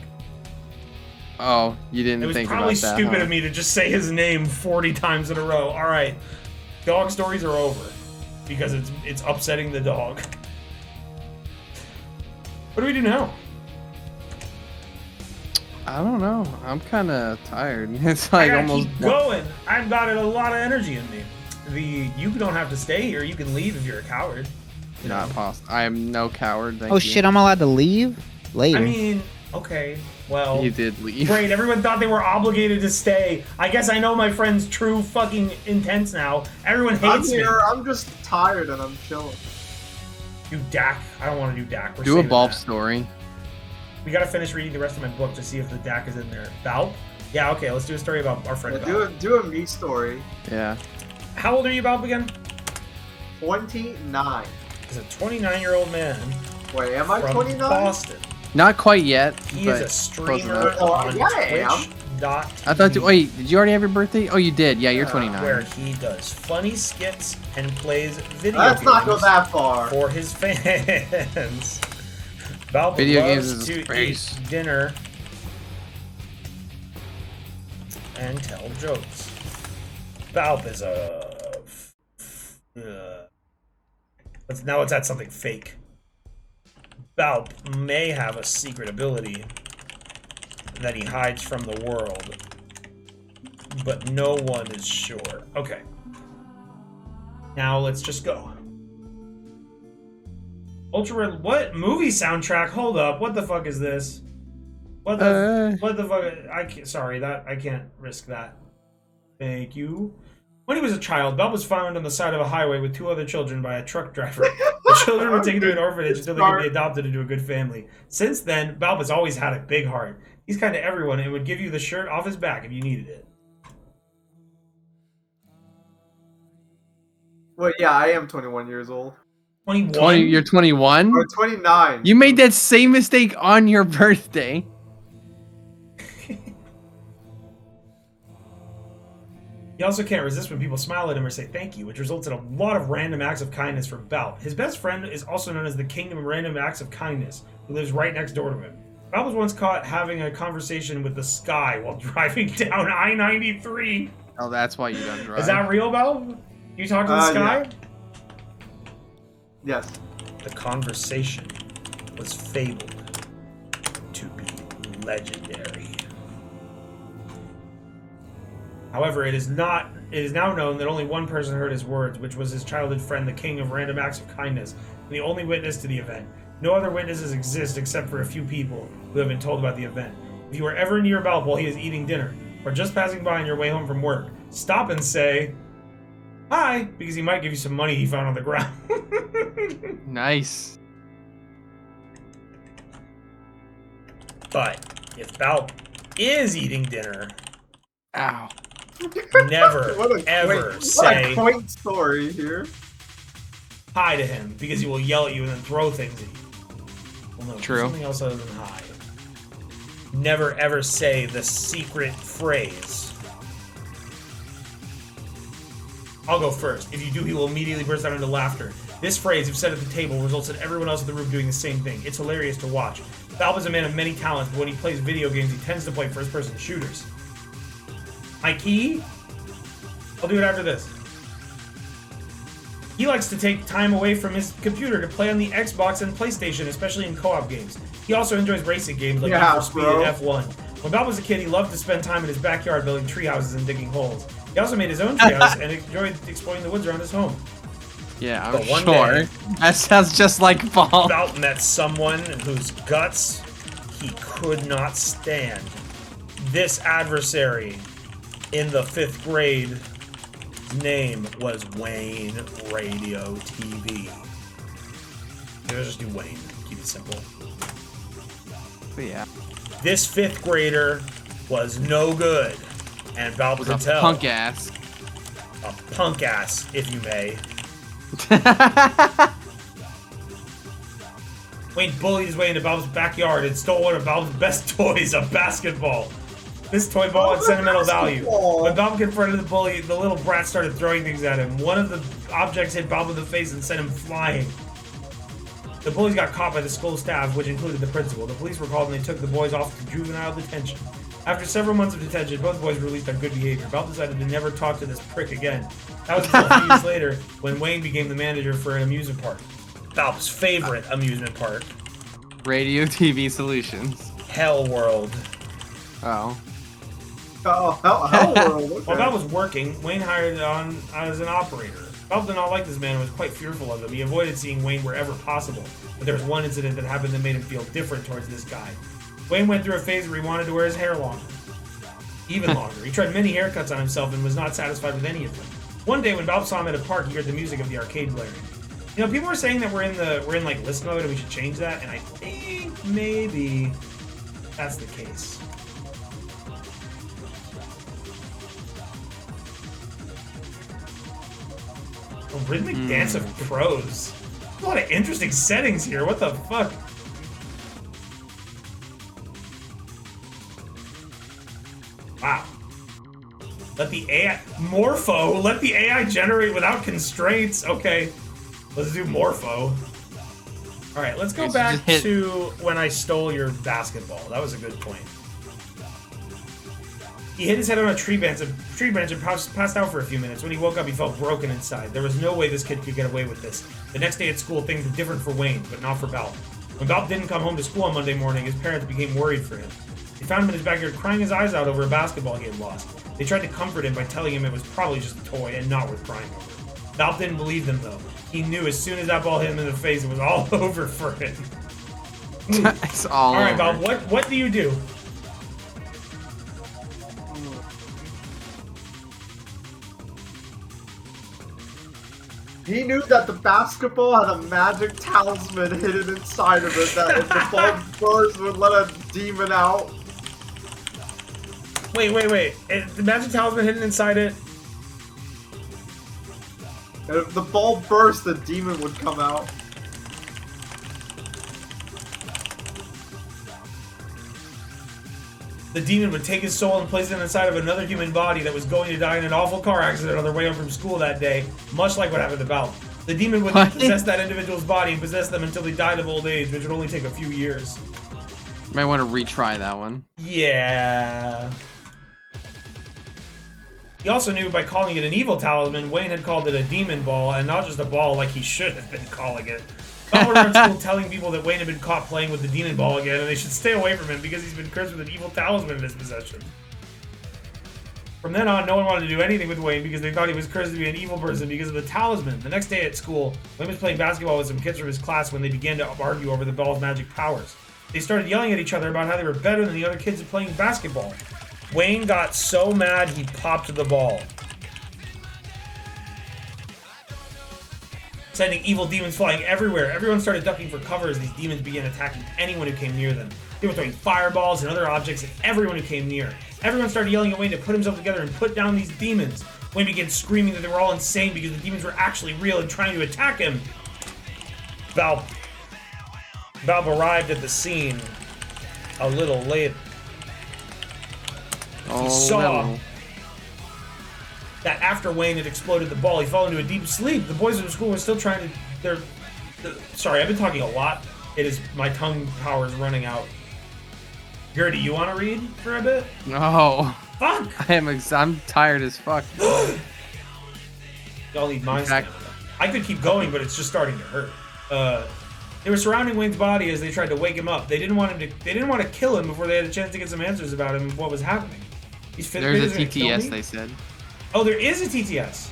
Oh, you didn't It was think probably about that, stupid huh? of me to just say his name 40 times in a row. All right, dog stories are over because it's upsetting the dog. What do we do now? I don't know. I'm kind of tired. It's I like gotta almost keep going. I've got a lot of energy in me. You don't have to stay here. You can leave if you're a coward. You know? not possible. I am no coward. Thank Oh you. shit, I'm allowed to leave? Later. I mean, okay. Well, You did leave. great. Everyone thought they were obligated to stay. I guess I know my friend's true fucking intents now. Everyone I'm hates me. here. I'm just tired and I'm chilling. Do Dak. I don't want to do Dak. We're Do a saving Bulb that. story. We gotta finish reading the rest of my book to see if the Dak is in there. Balp? Yeah, okay, let's do a story about our friend Yeah, Balp. do a me story. Yeah. How old are you, Balp, again? 29. He's a 29-year-old man Wait, am I from 29? Boston. Not quite yet. He but is a close streamer enough. on yeah, I am. Twitch.tv. I thought. Wait, did you already have your birthday? Oh, you did. Yeah, you're 29. Where he does funny skits and plays video Let's games not go that far. for his fans. Balp Video loves games is to space. eat dinner and tell jokes. Balp is a... let's add something fake. Balp may have a secret ability that he hides from the world, but no one is sure. Okay. Now let's just go. Ultra Red, what movie soundtrack? Hold up, what the fuck is this? What the fuck? I can't, sorry, I can't risk that. Thank you. When he was a child, Balp was found on the side of a highway with 2 other children by a truck driver. The children were taken to an orphanage until they could be adopted into a good family. Since then, Balp has always had a big heart. He's kind to everyone and would give you the shirt off his back if you needed it. Well, yeah, I am 21 years old. 21? You're 21? Or 29. You made that same mistake on your birthday. He also can't resist when people smile at him or say thank you, which results in a lot of random acts of kindness from Balp. His best friend is also known as the King of Random Acts of Kindness, who lives right next door to him. Balp was once caught having a conversation with the sky while driving down I-93. Oh, that's why you don't drive. Is that real, Balp? You talk to the sky? Yeah. Yes. The conversation was fabled to be legendary. However, it is now known that only one person heard his words, which was his childhood friend, the King of Random Acts of Kindness, and the only witness to the event. No other witnesses exist except for a few people who have been told about the event. If you are ever near Balp while he is eating dinner, or just passing by on your way home from work, stop and say, hi, because he might give you some money he found on the ground. Nice. But if Balp is eating dinner, Ow. never, What ever a say quaint story here. hi to him, because he will yell at you and then throw things at you. Well, no, True. something else other than hi. Never ever say the secret phrase. I'll go first. If you do, he will immediately burst out into laughter. This phrase, if said at the table, results in everyone else in the room doing the same thing. It's hilarious to watch. Balp is a man of many talents, but when he plays video games, he tends to play first-person shooters. My key? I'll do it after this. He likes to take time away from his computer to play on the Xbox and PlayStation, especially in co-op games. He also enjoys racing games like Need for Speed and F1. When Balp was a kid, he loved to spend time in his backyard building tree houses and digging holes. He also made his own treehouse and enjoyed exploring the woods around his home. Yeah, But I'm one sure. day- That sounds just like Paul. Belt met someone whose guts he could not stand. This adversary in the 5th grade, his name was Wayne Radio TV. Let's just do Wayne. Keep it simple. But yeah, This 5th grader was no good, and Val was could a tell. punk ass. A punk ass, if you may. Wayne bullied his way into Val's backyard and stole one of Val's best toys, a basketball. This toy ball had sentimental value. When Bob confronted the bully, the little brat started throwing things at him. One of the objects hit Bob in the face and sent him flying. The bullies got caught by the school staff, which included the principal. The police were called and they took the boys off to juvenile detention. After several months of detention, both boys were released on good behavior. Bob decided to never talk to this prick again. That was until a few years later when Wayne became the manager for an amusement park. Bob's favorite amusement park, Radio TV Solutions. Hell World. Oh. Oh, hell world. Okay. While Bob was working, Wayne hired on as an operator. Bob did not like this man and was quite fearful of him. He avoided seeing Wayne wherever possible. But there was one incident that happened that made him feel different towards this guy. Wayne went through a phase where he wanted to wear his hair longer. Even longer. He tried many haircuts on himself and was not satisfied with any of them. One day when Bob saw him at a park, he heard the music of the arcade blaring. You know, people were saying that we're in like list mode and we should change that, and I think maybe that's the case. A rhythmic dance of pros. A lot of interesting settings here. What the fuck? Wow. Let the AI... Morpho! Let the AI generate without constraints. Okay. Let's do Morpho. Alright, let's go back to when I stole your basketball. That was a good point. He hit his head on a tree branch and passed out for a few minutes. When he woke up, he felt broken inside. There was no way this kid could get away with this. The next day at school, things were different for Wayne, but not for Bal. When Bal didn't come home to school on Monday morning, his parents became worried for him. They found him in his backyard crying his eyes out over a basketball he had lost. They tried to comfort him by telling him it was probably just a toy and not worth crying over. Bal didn't believe them, though. He knew as soon as that ball hit him in the face, it was all over for him. It's all right, over. Bal, what do you do? He knew that the basketball had a magic talisman hidden inside of it that if the ball burst would let a demon out. Wait. The magic talisman hidden inside it? And if the ball burst, the demon would come out. The demon would take his soul and place it inside of another human body that was going to die in an awful car accident on their way home from school that day, much like what happened to Bal. The demon would possess that individual's body and possess them until they died of old age, which would only take a few years. Might want to retry that one. Yeah. He also knew by calling it an evil talisman, Wayne had called it a demon ball, and not just a ball like he should have been calling it. Bal went around school telling people that Wayne had been caught playing with the demon ball again, and they should stay away from him because he's been cursed with an evil talisman in his possession. From then on, no one wanted to do anything with Wayne because they thought he was cursed to be an evil person because of the talisman. The next day at school, Wayne was playing basketball with some kids from his class when they began to argue over the ball's magic powers. They started yelling at each other about how they were better than the other kids at playing basketball. Wayne got so mad he popped the ball, sending evil demons flying everywhere. Everyone started ducking for cover as these demons began attacking anyone who came near them. They were throwing fireballs and other objects at everyone who came near. Everyone started yelling at Wayne to put himself together and put down these demons. Wayne began screaming that they were all insane because the demons were actually real and trying to attack him. Valve arrived at the scene a little late. He saw that after Wayne had exploded the ball, he fell into a deep sleep. The boys in the school were still trying to... Sorry, I've been talking a lot. My tongue power is running out. Gertie, you want to read for a bit? No. Fuck! I'm tired as fuck. Y'all need mind stamina. I could keep going, but it's just starting to hurt. They were surrounding Wayne's body as they tried to wake him up. They didn't want to kill him before they had a chance to get some answers about him and what was happening. There's a TTS, they said. Oh, there is a TTS.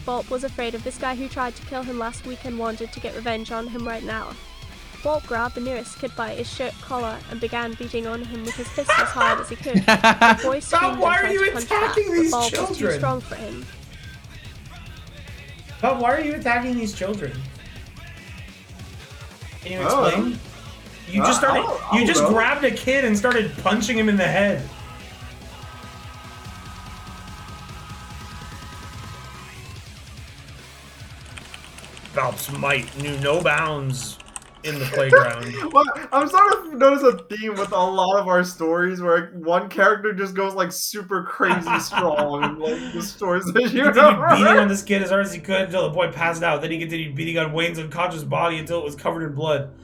Bolt was afraid of this guy who tried to kill him last week and wanted to get revenge on him right now. Bolt grabbed the nearest kid by his shirt collar and began beating on him with his fist as hard as he could. The boy screamed and why are tried you to punch back, attacking but these Bolt was too children? strong for him. Bob, why are you attacking these children? Can you explain? You just started. You just grabbed a kid and started punching him in the head. Valve's might knew no bounds in the playground. Well, I'm starting to notice a theme with a lot of our stories where one character just goes like super crazy strong in like the stories that He you continued beating on this kid as hard as he could until the boy passed out. Then he continued beating on Wayne's unconscious body until it was covered in blood.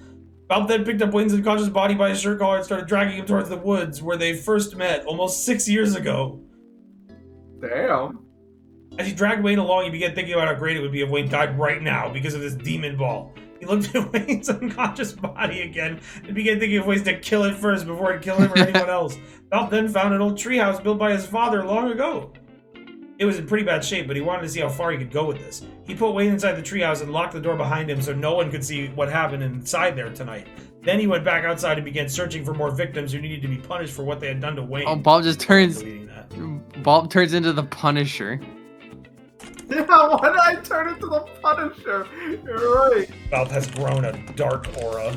Valve then picked up Wayne's unconscious body by his shirt collar and started dragging him towards the woods where they first met almost 6 years ago. Damn. As he dragged Wayne along, he began thinking about how great it would be if Wayne died right now because of this demon ball. He looked at Wayne's unconscious body again and began thinking of ways to kill it first before it killed him or anyone else. Valve then found an old treehouse built by his father long ago. It was in pretty bad shape, but he wanted to see how far he could go with this. He put Wayne inside the treehouse and locked the door behind him so no one could see what happened inside there tonight. Then he went back outside and began searching for more victims who needed to be punished for what they had done to Wayne. Oh, Bob just turns. Bob turns into the Punisher. Yeah, why did I turn into the Punisher? You're right. Valve has grown a dark aura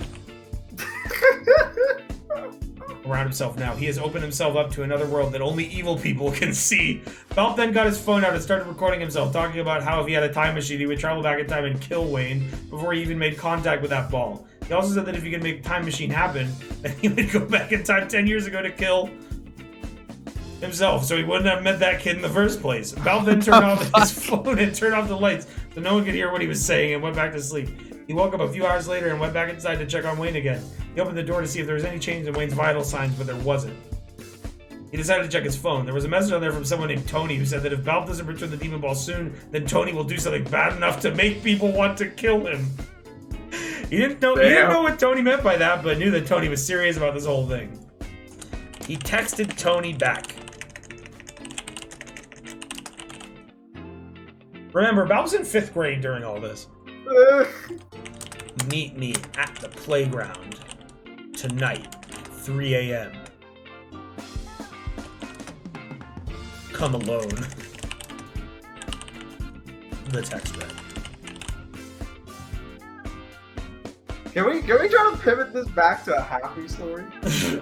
around himself now. He has opened himself up to another world that only evil people can see. Valve then got his phone out and started recording himself, talking about how if he had a time machine, he would travel back in time and kill Wayne before he even made contact with that ball. He also said that if he could make a time machine happen, then he would go back in time 10 years ago to kill himself, so he wouldn't have met that kid in the first place. Valve then turned off his phone and turned off the lights so no one could hear what he was saying and went back to sleep. He woke up a few hours later and went back inside to check on Wayne again. He opened the door to see if there was any change in Wayne's vital signs, but there wasn't. He decided to check his phone. There was a message on there from someone named Tony who said that if Valve doesn't return the demon ball soon, then Tony will do something bad enough to make people want to kill him. He didn't know what Tony meant by that, but knew that Tony was serious about this whole thing. He texted Tony back. Remember, Bob was in 5th grade during all this. Meet me at the playground tonight, 3 a.m. Come alone. The text read. Can we try to pivot this back to a happy story?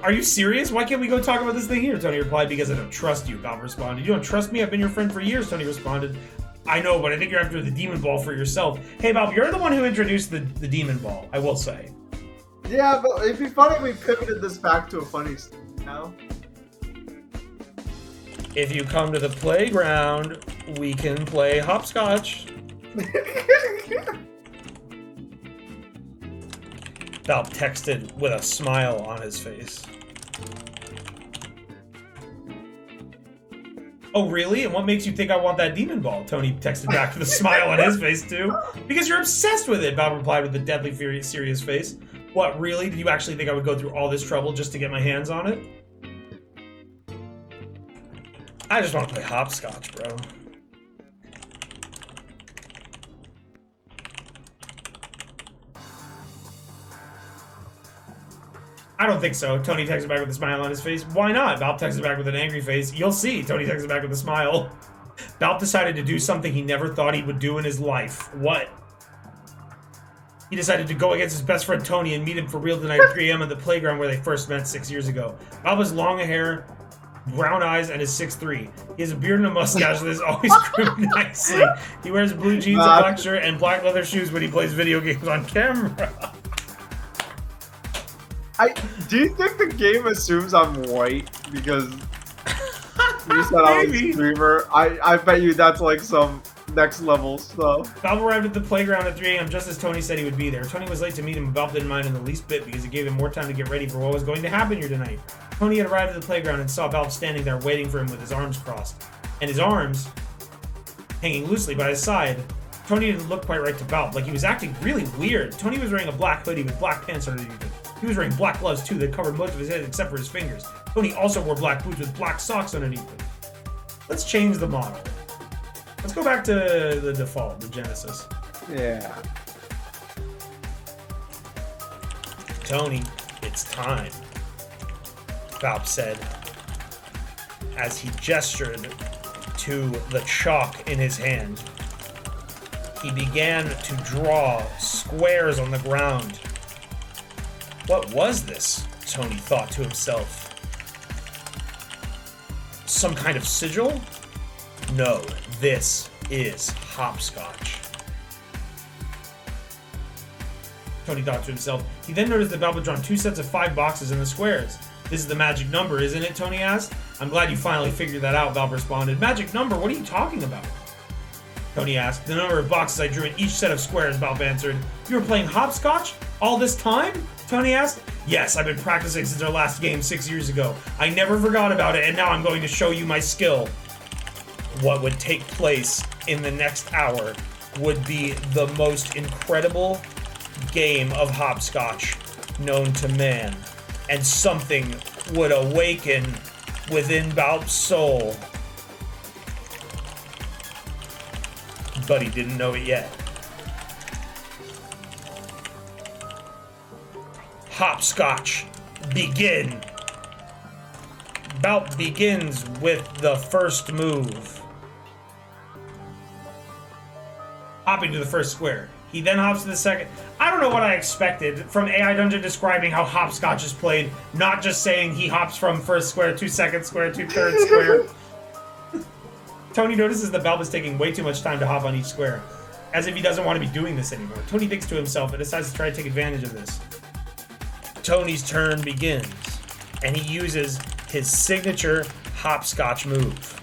Are you serious? Why can't we go talk about this thing here? Tony replied, because I don't trust you, Bob responded. You don't trust me? I've been your friend for years, Tony responded. I know, but I think you're after the demon ball for yourself. Hey, Bob, you're the one who introduced the demon ball, I will say. Yeah, but it'd be funny if we pivoted this back to a funny story, you know? If you come to the playground, we can play hopscotch. Bob texted with a smile on his face. Oh, really? And what makes you think I want that demon ball? Tony texted back with a smile on his face, too. Because you're obsessed with it, Bob replied with a deadly serious face. What, really? Did you actually think I would go through all this trouble just to get my hands on it? I just want to play hopscotch, bro. I don't think so. Tony texted back with a smile on his face. Why not? Bob texted back with an angry face. You'll see. Tony texted back with a smile. Bob decided to do something he never thought he would do in his life. What? He decided to go against his best friend Tony and meet him for real tonight at 3 a.m. at the playground where they first met 6 years ago. Bob has long hair, brown eyes, and is 6'3". He has a beard and a mustache that is always groomed nicely. He wears blue jeans, a black shirt, and black leather shoes when he plays video games on camera. Do you think the game assumes I'm white because you said I was a streamer? I bet you that's like some next level stuff. Bob arrived at the playground at 3 a.m. just as Tony said he would be there. Tony was late to meet him, but Bob didn't mind in the least bit because it gave him more time to get ready for what was going to happen here tonight. Tony had arrived at the playground and saw Bob standing there waiting for him with his arms crossed, and his arms hanging loosely by his side. Tony didn't look quite right to Bob, like he was acting really weird. Tony was wearing a black hoodie with black pants underneath it. He was wearing black gloves too that covered most of his head except for his fingers. Tony also wore black boots with black socks underneath them. Let's change the model. Let's Let's go back to the default, the Genesis. Yeah. Tony, it's time, Valp said, as he gestured to the chalk in his hand. He began to draw squares on the ground. What was this? Tony thought to himself. Some kind of sigil? No, this is hopscotch. Tony thought to himself. He then noticed that Valp had drawn 2 sets of 5 boxes in the squares. This is the magic number, isn't it? Tony asked. I'm glad you finally figured that out, Valp responded. Magic number? What are you talking about? Tony asked. The number of boxes I drew in each set of squares, Valp answered. You were playing hopscotch all this time? Tony asked. Yes, I've been practicing since our last game 6 years ago. I never forgot about it, and now I'm going to show you my skill. What would take place in the next hour would be the most incredible game of hopscotch known to man, and something would awaken within Valp's soul. But he didn't know it yet. Hopscotch, begin. Valp begins with the first move. Hopping to the first square. He then hops to the second. I don't know what I expected from AI Dungeon describing how hopscotch is played, not just saying he hops from first square to second square to third square. Tony notices that Valp is taking way too much time to hop on each square, as if he doesn't want to be doing this anymore. Tony thinks to himself and decides to try to take advantage of this. Tony's turn begins, and he uses his signature hopscotch move.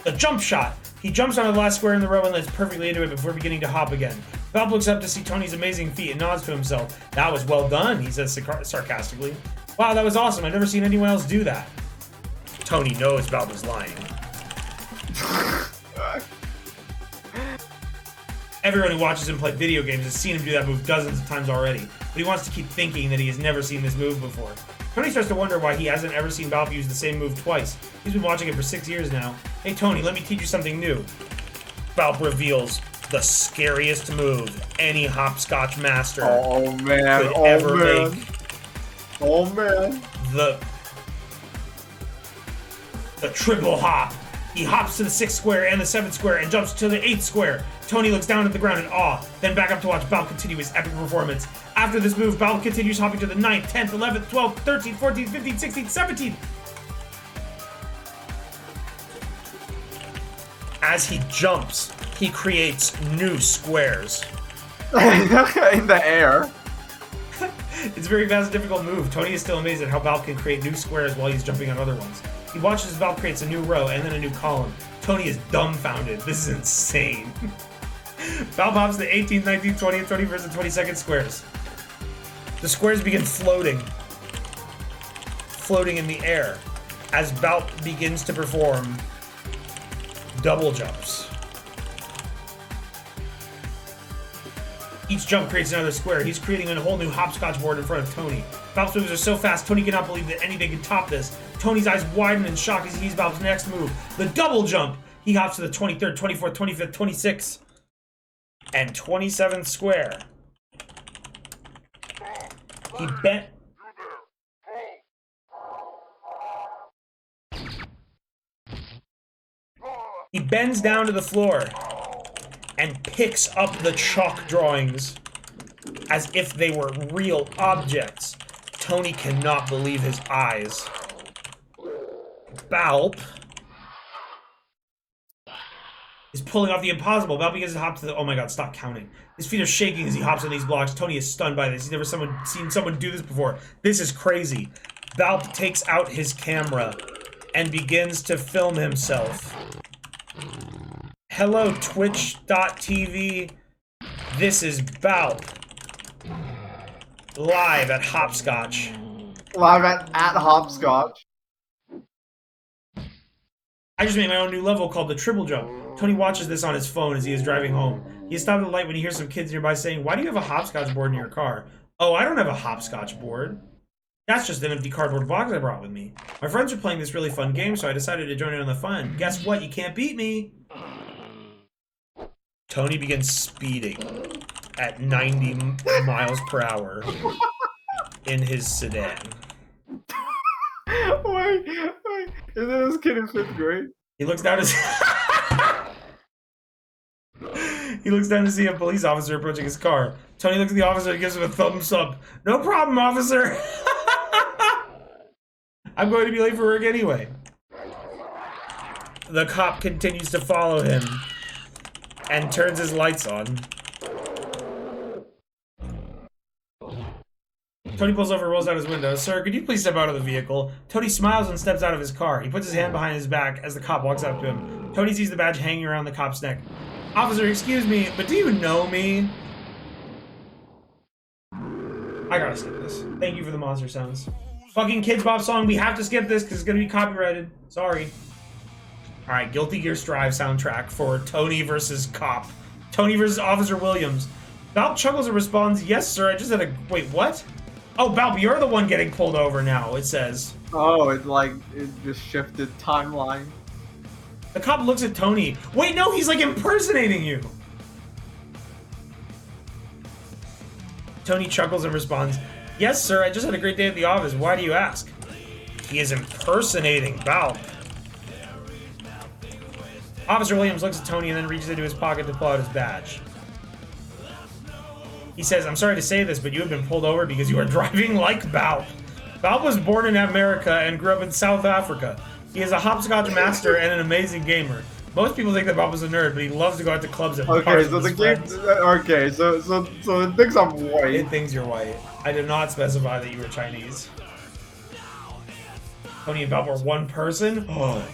The jump shot. He jumps onto the last square in the row and lands perfectly into it before beginning to hop again. Valp looks up to see Tony's amazing feat and nods to himself. That was well done, he says sarcastically. Wow, that was awesome. I've never seen anyone else do that. Tony knows Valp is lying. Everyone who watches him play video games has seen him do that move dozens of times already, but he wants to keep thinking that he has never seen this move before. Tony starts to wonder why he hasn't ever seen Valp use the same move twice. He's been watching it for 6 years now. Hey Tony, let me teach you something new. Valp reveals the scariest move any hopscotch master could ever make. Oh man. The triple hop. He hops to the 6th square and the 7th square and jumps to the 8th square. Tony looks down at the ground in awe, then back up to watch Valp continue his epic performance. After this move, Valp continues hopping to the 9th, 10th, 11th, 12th, 13th, 14th, 15th, 16th, 17th. As he jumps, he creates new squares. In the air. It's a very fast and difficult move. Tony is still amazed at how Valp can create new squares while he's jumping on other ones. He watches as Valp creates a new row and then a new column. Tony is dumbfounded. This is insane. Valp hops the 18th, 19th, 20th, 21st, and 22nd squares. The squares begin floating in the air as Valp begins to perform double jumps. Each jump creates another square. He's creating a whole new hopscotch board in front of Tony. Valp's moves are so fast, Tony cannot believe that anything can top this. Tony's eyes widen in shock as he sees Valp's next move, the double jump. He hops to the 23rd, 24th, 25th, 26th, and 27th square. He bends down to the floor and picks up the chalk drawings as if they were real objects. Tony cannot believe his eyes. Valp is pulling off the impossible. Valp begins to hop to the... Oh my god, stop counting. His feet are shaking as he hops on these blocks. Tony is stunned by this. He's never seen someone do this before. This is crazy. Valp takes out his camera and begins to film himself. Hello, Twitch.tv. This is Valp. Live at Hopscotch. Live at Hopscotch. I just made my own new level called the Triple Jump. Tony watches this on his phone as he is driving home. He stops at the light when he hears some kids nearby saying, "Why do you have a hopscotch board in your car?" Oh, I don't have a hopscotch board. That's just an empty cardboard box I brought with me. My friends are playing this really fun game, so I decided to join in on the fun. Guess what? You can't beat me. Tony begins speeding at 90 miles per hour in his sedan. Wait. Isn't this kid in 5th grade? He looks down to he looks down to see a police officer approaching his car. Tony looks at the officer and gives him a thumbs up. No problem, officer. I'm going to be late for work anyway. The cop continues to follow him and turns his lights on. Tony pulls over and rolls down his window. Sir, could you please step out of the vehicle? Tony smiles and steps out of his car. He puts his hand behind his back as the cop walks up to him. Tony sees the badge hanging around the cop's neck. Officer, excuse me, but do you know me? I gotta skip this. Thank you for the monster sounds. Fucking Kids Bop song, we have to skip this because it's gonna be copyrighted. Sorry. Alright, Guilty Gear Strive soundtrack for Tony versus Cop. Tony versus Officer Williams. Balp chuckles and responds, yes, sir, I just had a... Wait, what? Oh, Balp, you're the one getting pulled over now, it says. Oh, it just shifted timeline. The cop looks at Tony. Wait, no, he's like impersonating you. Tony chuckles and responds, yes, sir, I just had a great day at the office. Why do you ask? He is impersonating Balp. Officer Williams looks at Tony and then reaches into his pocket to pull out his badge. He says, I'm sorry to say this, but you have been pulled over because you are driving like Balp. Balp was born in America and grew up in South Africa. He is a hopscotch master and an amazing gamer. Most people think that Balp was a nerd, but he loves to go out to clubs and parties with his friends. Okay, so it thinks I'm white. It thinks you're white. I did not specify that you were Chinese. Tony and Balp are one person? Oh.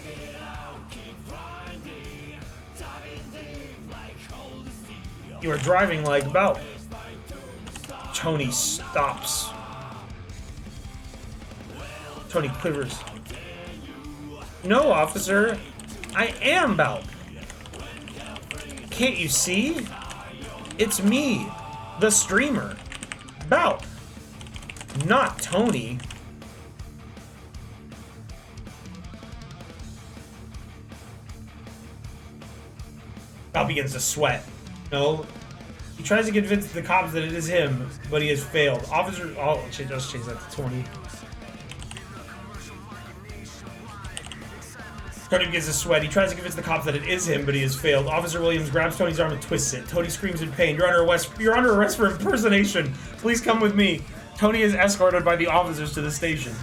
You are driving like Balp. Tony stops. Tony quivers. No, officer. I am Balp. Can't you see? It's me, the streamer. Balp. Not Tony. Balp begins to sweat. No. He tries to convince the cops that it is him, but he has failed. Officer... Oh, let's change that to 20. Tony begins to sweat. He tries to convince the cops that it is him, but he has failed. Officer Williams grabs Tony's arm and twists it. Tony screams in pain. You're under arrest for impersonation. Please come with me. Tony is escorted by the officers to the station.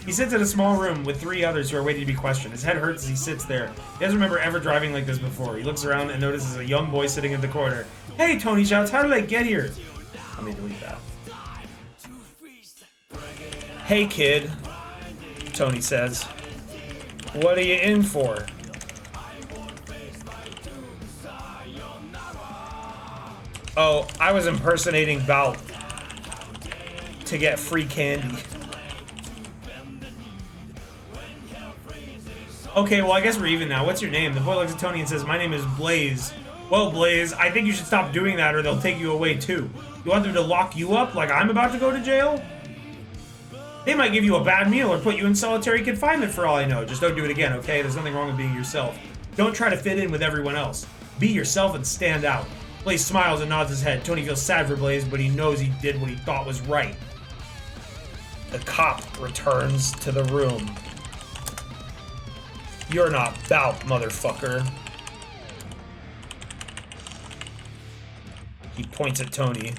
He sits in a small room with 3 others who are waiting to be questioned. His head hurts as he sits there. He doesn't remember ever driving like this before. He looks around and notices a young boy sitting in the corner. Hey, Tony shouts, how did I get here? Let me delete that. Hey, kid, Tony says. What are you in for? Oh, I was impersonating Balp to get free candy. Okay, well, I guess we're even now. What's your name? The boy looks at Tony and says, my name is Blaze. Well, Blaze, I think you should stop doing that or they'll take you away, too. You want them to lock you up like I'm about to go to jail? They might give you a bad meal or put you in solitary confinement for all I know. Just don't do it again, okay? There's nothing wrong with being yourself. Don't try to fit in with everyone else. Be yourself and stand out. Blaze smiles and nods his head. Tony feels sad for Blaze, but he knows he did what he thought was right. The cop returns to the room. You're not Balp, motherfucker. He points at Tony.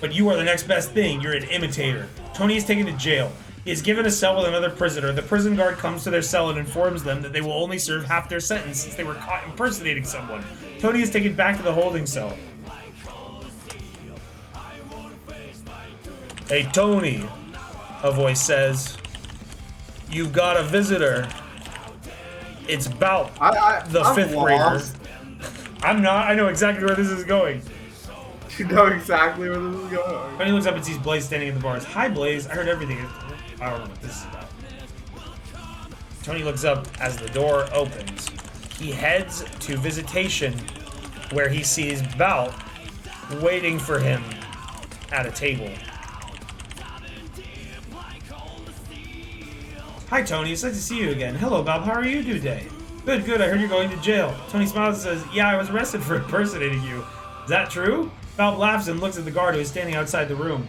But you are the next best thing. You're an imitator. Tony is taken to jail. He is given a cell with another prisoner. The prison guard comes to their cell and informs them that they will only serve half their sentence since they were caught impersonating someone. Tony is taken back to the holding cell. Hey, Tony, a voice says. You've got a visitor. It's Balp, the 5th grader. I'm not. I know exactly where this is going. You know exactly where this is going. Tony looks up and sees Blaze standing in the bars. Hi, Blaze. I heard everything. I don't know what this is about. Tony looks up as the door opens. He heads to visitation, where he sees Balp waiting for him at a table. Hi, Tony. It's nice to see you again. Hello, Bob. How are you today? Good, good. I heard you're going to jail. Tony smiles and says, yeah, I was arrested for impersonating you. Is that true? Bob laughs and looks at the guard who is standing outside the room.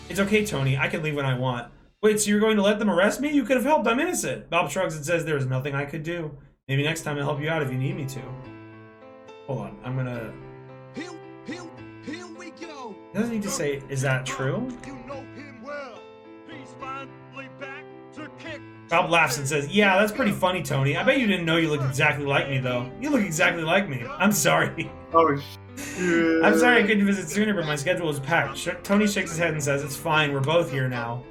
It's okay, Tony. I can leave when I want. Wait, so you're going to let them arrest me? You could have helped. I'm innocent. Bob shrugs and says, there is nothing I could do. Maybe next time I'll help you out if you need me to. Hold on. I'm gonna... Here we go. He doesn't need to say, is that true? You know him well. He's finally back to kick. Bob laughs and says, yeah, that's pretty funny, Tony. I bet you didn't know you looked exactly like me, though. You look exactly like me. I'm sorry. Oh, shit. I'm sorry I couldn't visit sooner, but my schedule was packed. Tony shakes his head and says, it's fine. We're both here now.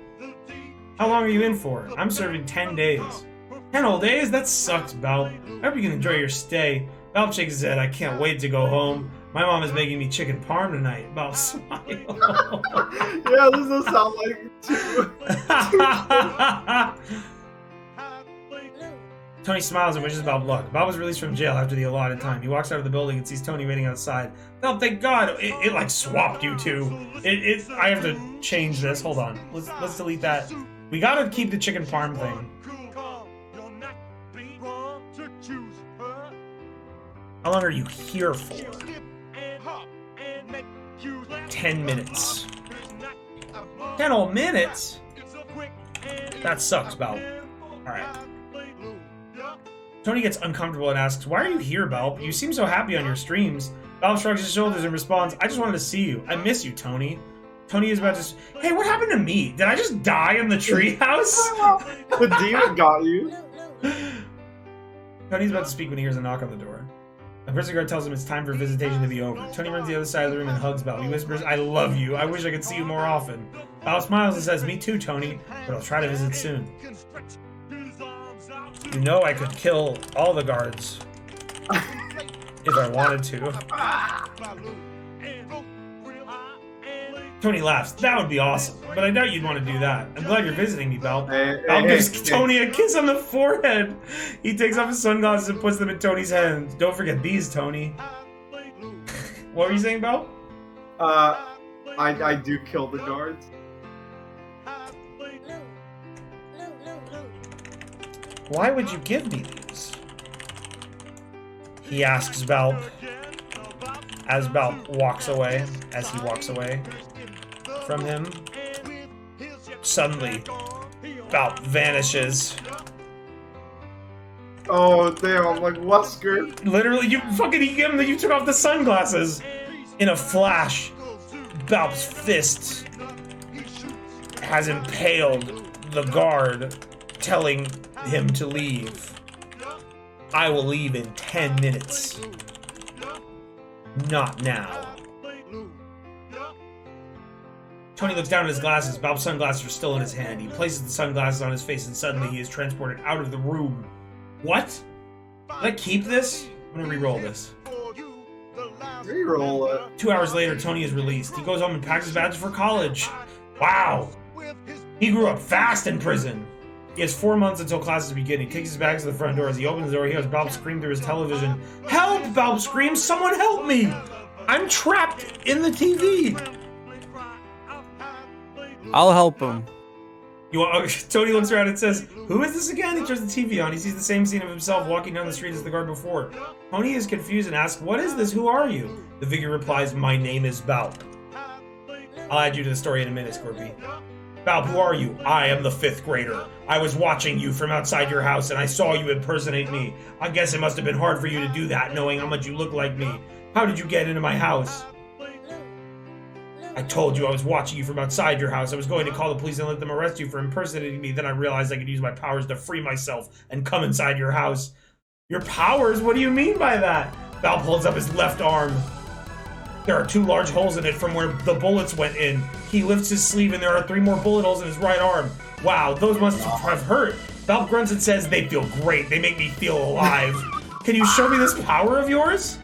How long are you in for? I'm serving 10 days. 10 whole days? That sucks, Bob. I hope you can enjoy your stay. Bob shakes his head. I can't wait to go home. My mom is making me chicken parm tonight. Bob smile. Yeah, this does sound like too. Tony smiles and wishes Bob luck. Bob was released from jail after the allotted time. He walks out of the building and sees Tony waiting outside. Oh, thank God! It like swapped you two. I have to change this. Hold on. Let's delete that. We gotta keep the chicken parm thing. How long are you here for? 10 minutes. 10 whole minutes? That sucks, Bob. Alright. Tony gets uncomfortable and asks, why are you here, Bob? You seem so happy on your streams. Bob shrugs his shoulders and responds, I just wanted to see you. I miss you, Tony. Tony is about to... Hey, what happened to me? Did I just die in the treehouse? The demon got you. Tony's about to speak when he hears a knock on the door. The prison guard tells him it's time for visitation to be over. Tony runs to the other side of the room and hugs Bob. He whispers, I love you. I wish I could see you more often. Bob smiles and says, me too, Tony, but I'll try to visit soon. You know I could kill all the guards if I wanted to. Tony laughs. That would be awesome, but I doubt you'd want to do that. I'm glad you're visiting me, Bob. Bob gives Tony a kiss on the forehead. He takes off his sunglasses and puts them in Tony's hands. Don't forget these, Tony. What were you saying, Bob? I do kill the guards. Why would you give me these? He asks Bob as Bob walks away, from him. Suddenly, Bob vanishes. Oh, damn, I'm like, Wesker. Literally, you took off the sunglasses. In a flash, Bob's fist has impaled the guard, telling him to leave. I will leave in 10 minutes. Not now. Tony looks down at his glasses. Bob's sunglasses are still in his hand. He places the sunglasses on his face and suddenly he is transported out of the room. What? Did I keep this? I'm gonna re-roll this. Re-roll it. 2 hours later, Tony is released. He goes home and packs his bags for college. Wow. He grew up fast in prison. He has 4 months until classes begin. He takes his bags to the front door. As he opens the door, he hears Bob scream through his television. Help! Bob screams. Someone help me! I'm trapped in the TV. I'll help him. Tony looks around and says, who is this again? He turns the TV on. He sees the same scene of himself walking down the street as the guard before. Tony is confused and asks, what is this? Who are you? The figure replies, my name is Bob. I'll add you to the story in a minute, Scorpy. Bob, who are you? I am the 5th grader. I was watching you from outside your house and I saw you impersonate me. I guess it must have been hard for you to do that, knowing how much you look like me. How did you get into my house? I told you I was watching you from outside your house. I was going to call the police and let them arrest you for impersonating me. Then I realized I could use my powers to free myself and come inside your house. Your powers? What do you mean by that? Bob holds up his left arm. There are 2 large holes in it from where the bullets went in. He lifts his sleeve and there are 3 more bullet holes in his right arm. Wow, those must have hurt. Bob grunts and says, they feel great. They make me feel alive. Can you show me this power of yours?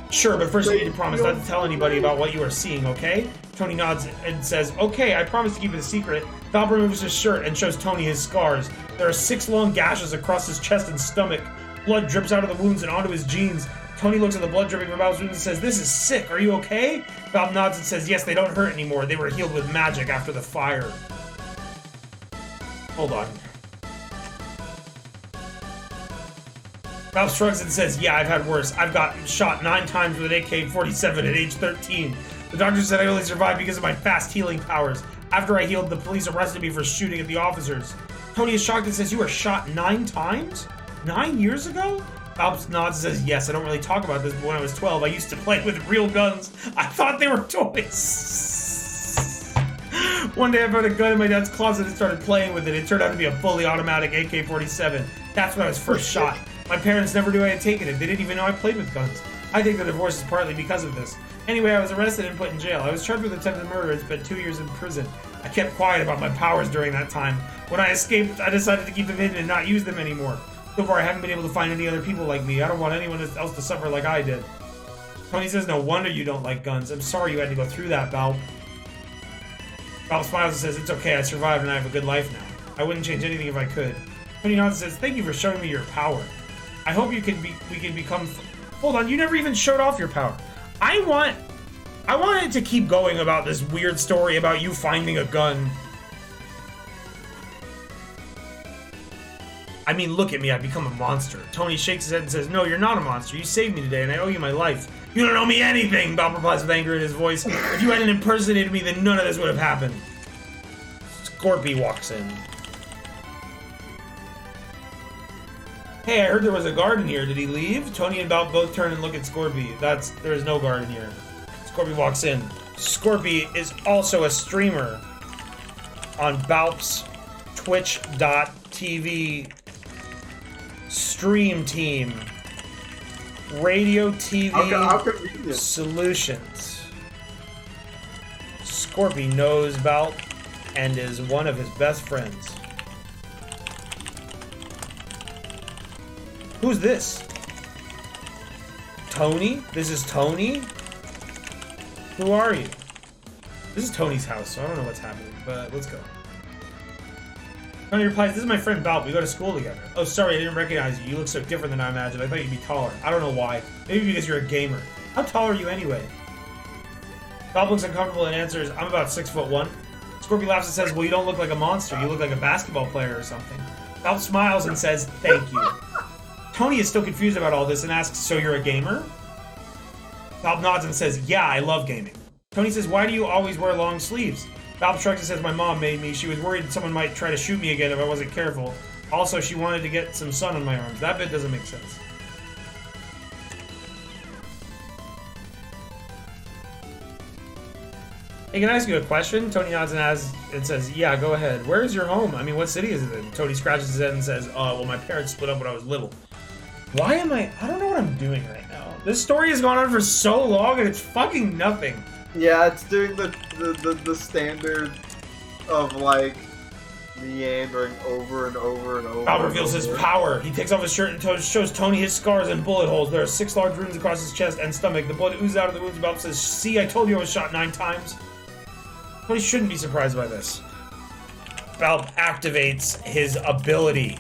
Sure, but first you need to promise not to tell anybody about what you are seeing, okay? Tony nods and says, okay, I promise to keep it a secret. Bob removes his shirt and shows Tony his scars. There are 6 long gashes across his chest and stomach. Blood drips out of the wounds and onto his jeans. Tony looks at the blood dripping from Valve's wounds and says, "This is sick. Are you okay?" Valve nods and says, "Yes, they don't hurt anymore. They were healed with magic after the fire." Hold on. Valve shrugs and says, "Yeah, I've had worse. I've got shot 9 times with an AK-47 at age 13. The doctor said I only survived because of my fast healing powers. After I healed, the police arrested me for shooting at the officers." Tony is shocked and says, "You were shot 9 times? 9 years ago?" Valve nods and says, "Yes, I don't really talk about this, but when I was 12, I used to play with real guns. I thought they were toys." One day I found a gun in my dad's closet and started playing with it. It turned out to be a fully automatic AK-47. That's when I was first shot. My parents never knew I had taken it. They didn't even know I played with guns. I think the divorce is partly because of this. Anyway, I was arrested and put in jail. I was charged with attempted murder and spent 2 years in prison. I kept quiet about my powers during that time. When I escaped, I decided to keep them hidden and not use them anymore. So far, I haven't been able to find any other people like me. I don't want anyone else to suffer like I did." Tony says, "No wonder you don't like guns. I'm sorry you had to go through that, Valve." Valve smiles and says, "It's okay. I survived and I have a good life now. I wouldn't change anything if I could." Tony nods and says, "Thank you for showing me your power. I hope we can become..." Hold on, you never even showed off your power. I want it to keep going about this weird story about you finding a gun. I mean, look at me, I've become a monster. Tony shakes his head and says, "No, you're not a monster. You saved me today, and I owe you my life." "You don't owe me anything," Bob replies with anger in his voice. "If you hadn't impersonated me, then none of this would have happened." Scorpy walks in. "Hey, I heard there was a guard in here. Did he leave?" Tony and Balp both turn and look at Scorpy. There is no guard in here. Scorpy walks in. Scorpy is also a streamer on Balp's Twitch.tv stream team. Radio TV Solutions. Scorpy knows Balp and is one of his best friends. Who's this? Tony? This is Tony? Who are you? This is Tony's house, so I don't know what's happening, but let's go. Tony replies, "This is my friend Balp. We go to school together." "Oh, sorry, I didn't recognize you. You look so different than I imagined. I thought you'd be taller." "I don't know why. Maybe because you're a gamer." "How tall are you anyway?" Balp looks uncomfortable and answers, "I'm about 6'1". Scorpy laughs and says, "Well, you don't look like a monster. You look like a basketball player or something." Balp smiles and says, "Thank you." Tony is still confused about all this and asks, "So you're a gamer?" Balp nods and says, "Yeah, I love gaming." Tony says, "Why do you always wear long sleeves?" Balp shrugs and says, "My mom made me. She was worried someone might try to shoot me again if I wasn't careful. Also, she wanted to get some sun on my arms." That bit doesn't make sense. "Hey, can I ask you a question?" Tony nods and says, "Yeah, go ahead. Where is your home? I mean, what city is it in?" Tony scratches his head and says, "Well, my parents split up when I was little." Why am I don't know what I'm doing right now. This story has gone on for so long and it's fucking nothing. Yeah, it's doing the standard of, like, meandering over and over and over. Balp reveals his power. He takes off his shirt and shows Tony his scars and bullet holes. There are 6 large wounds across his chest and stomach. The blood oozes out of the wounds. Balp says, "See, I told you I was shot 9 times." Tony shouldn't be surprised by this. Balp activates his ability.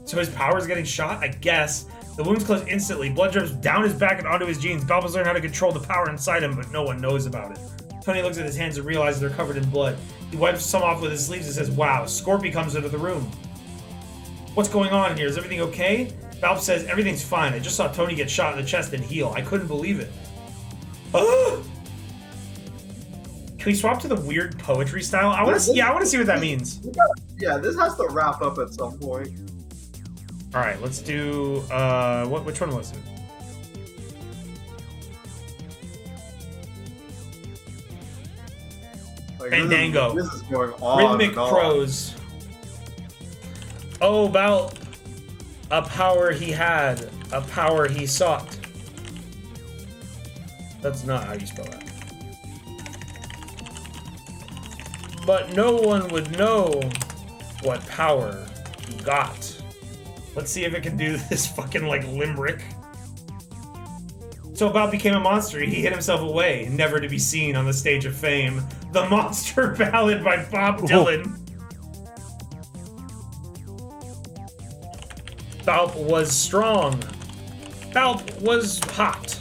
So his power is getting shot? I guess. The wounds close instantly. Blood drips down his back and onto his jeans. Balp has learned how to control the power inside him, but no one knows about it. Tony looks at his hands and realizes they're covered in blood. He wipes some off with his sleeves and says, "Wow." Scorpy comes into the room. "What's going on in here? Is everything okay?" Balp says, "Everything's fine. I just saw Tony get shot in the chest and heal. I couldn't believe it." Oh! Can we swap to the weird poetry style? I want to see what that means. Yeah, this has to wrap up at some point. All right, let's do which one was it? Like, Fandango. This is going on. Rhythmic prose. "Oh, Balp, a power he had, a power he sought." That's not how you spell that. "But no one would know what power he got." Let's see if it can do this fucking, like, limerick. "So Balp became a monster. He hid himself away, never to be seen on the stage of fame." The Monster Ballad by Bob Dylan. Balp was strong. Balp was hot.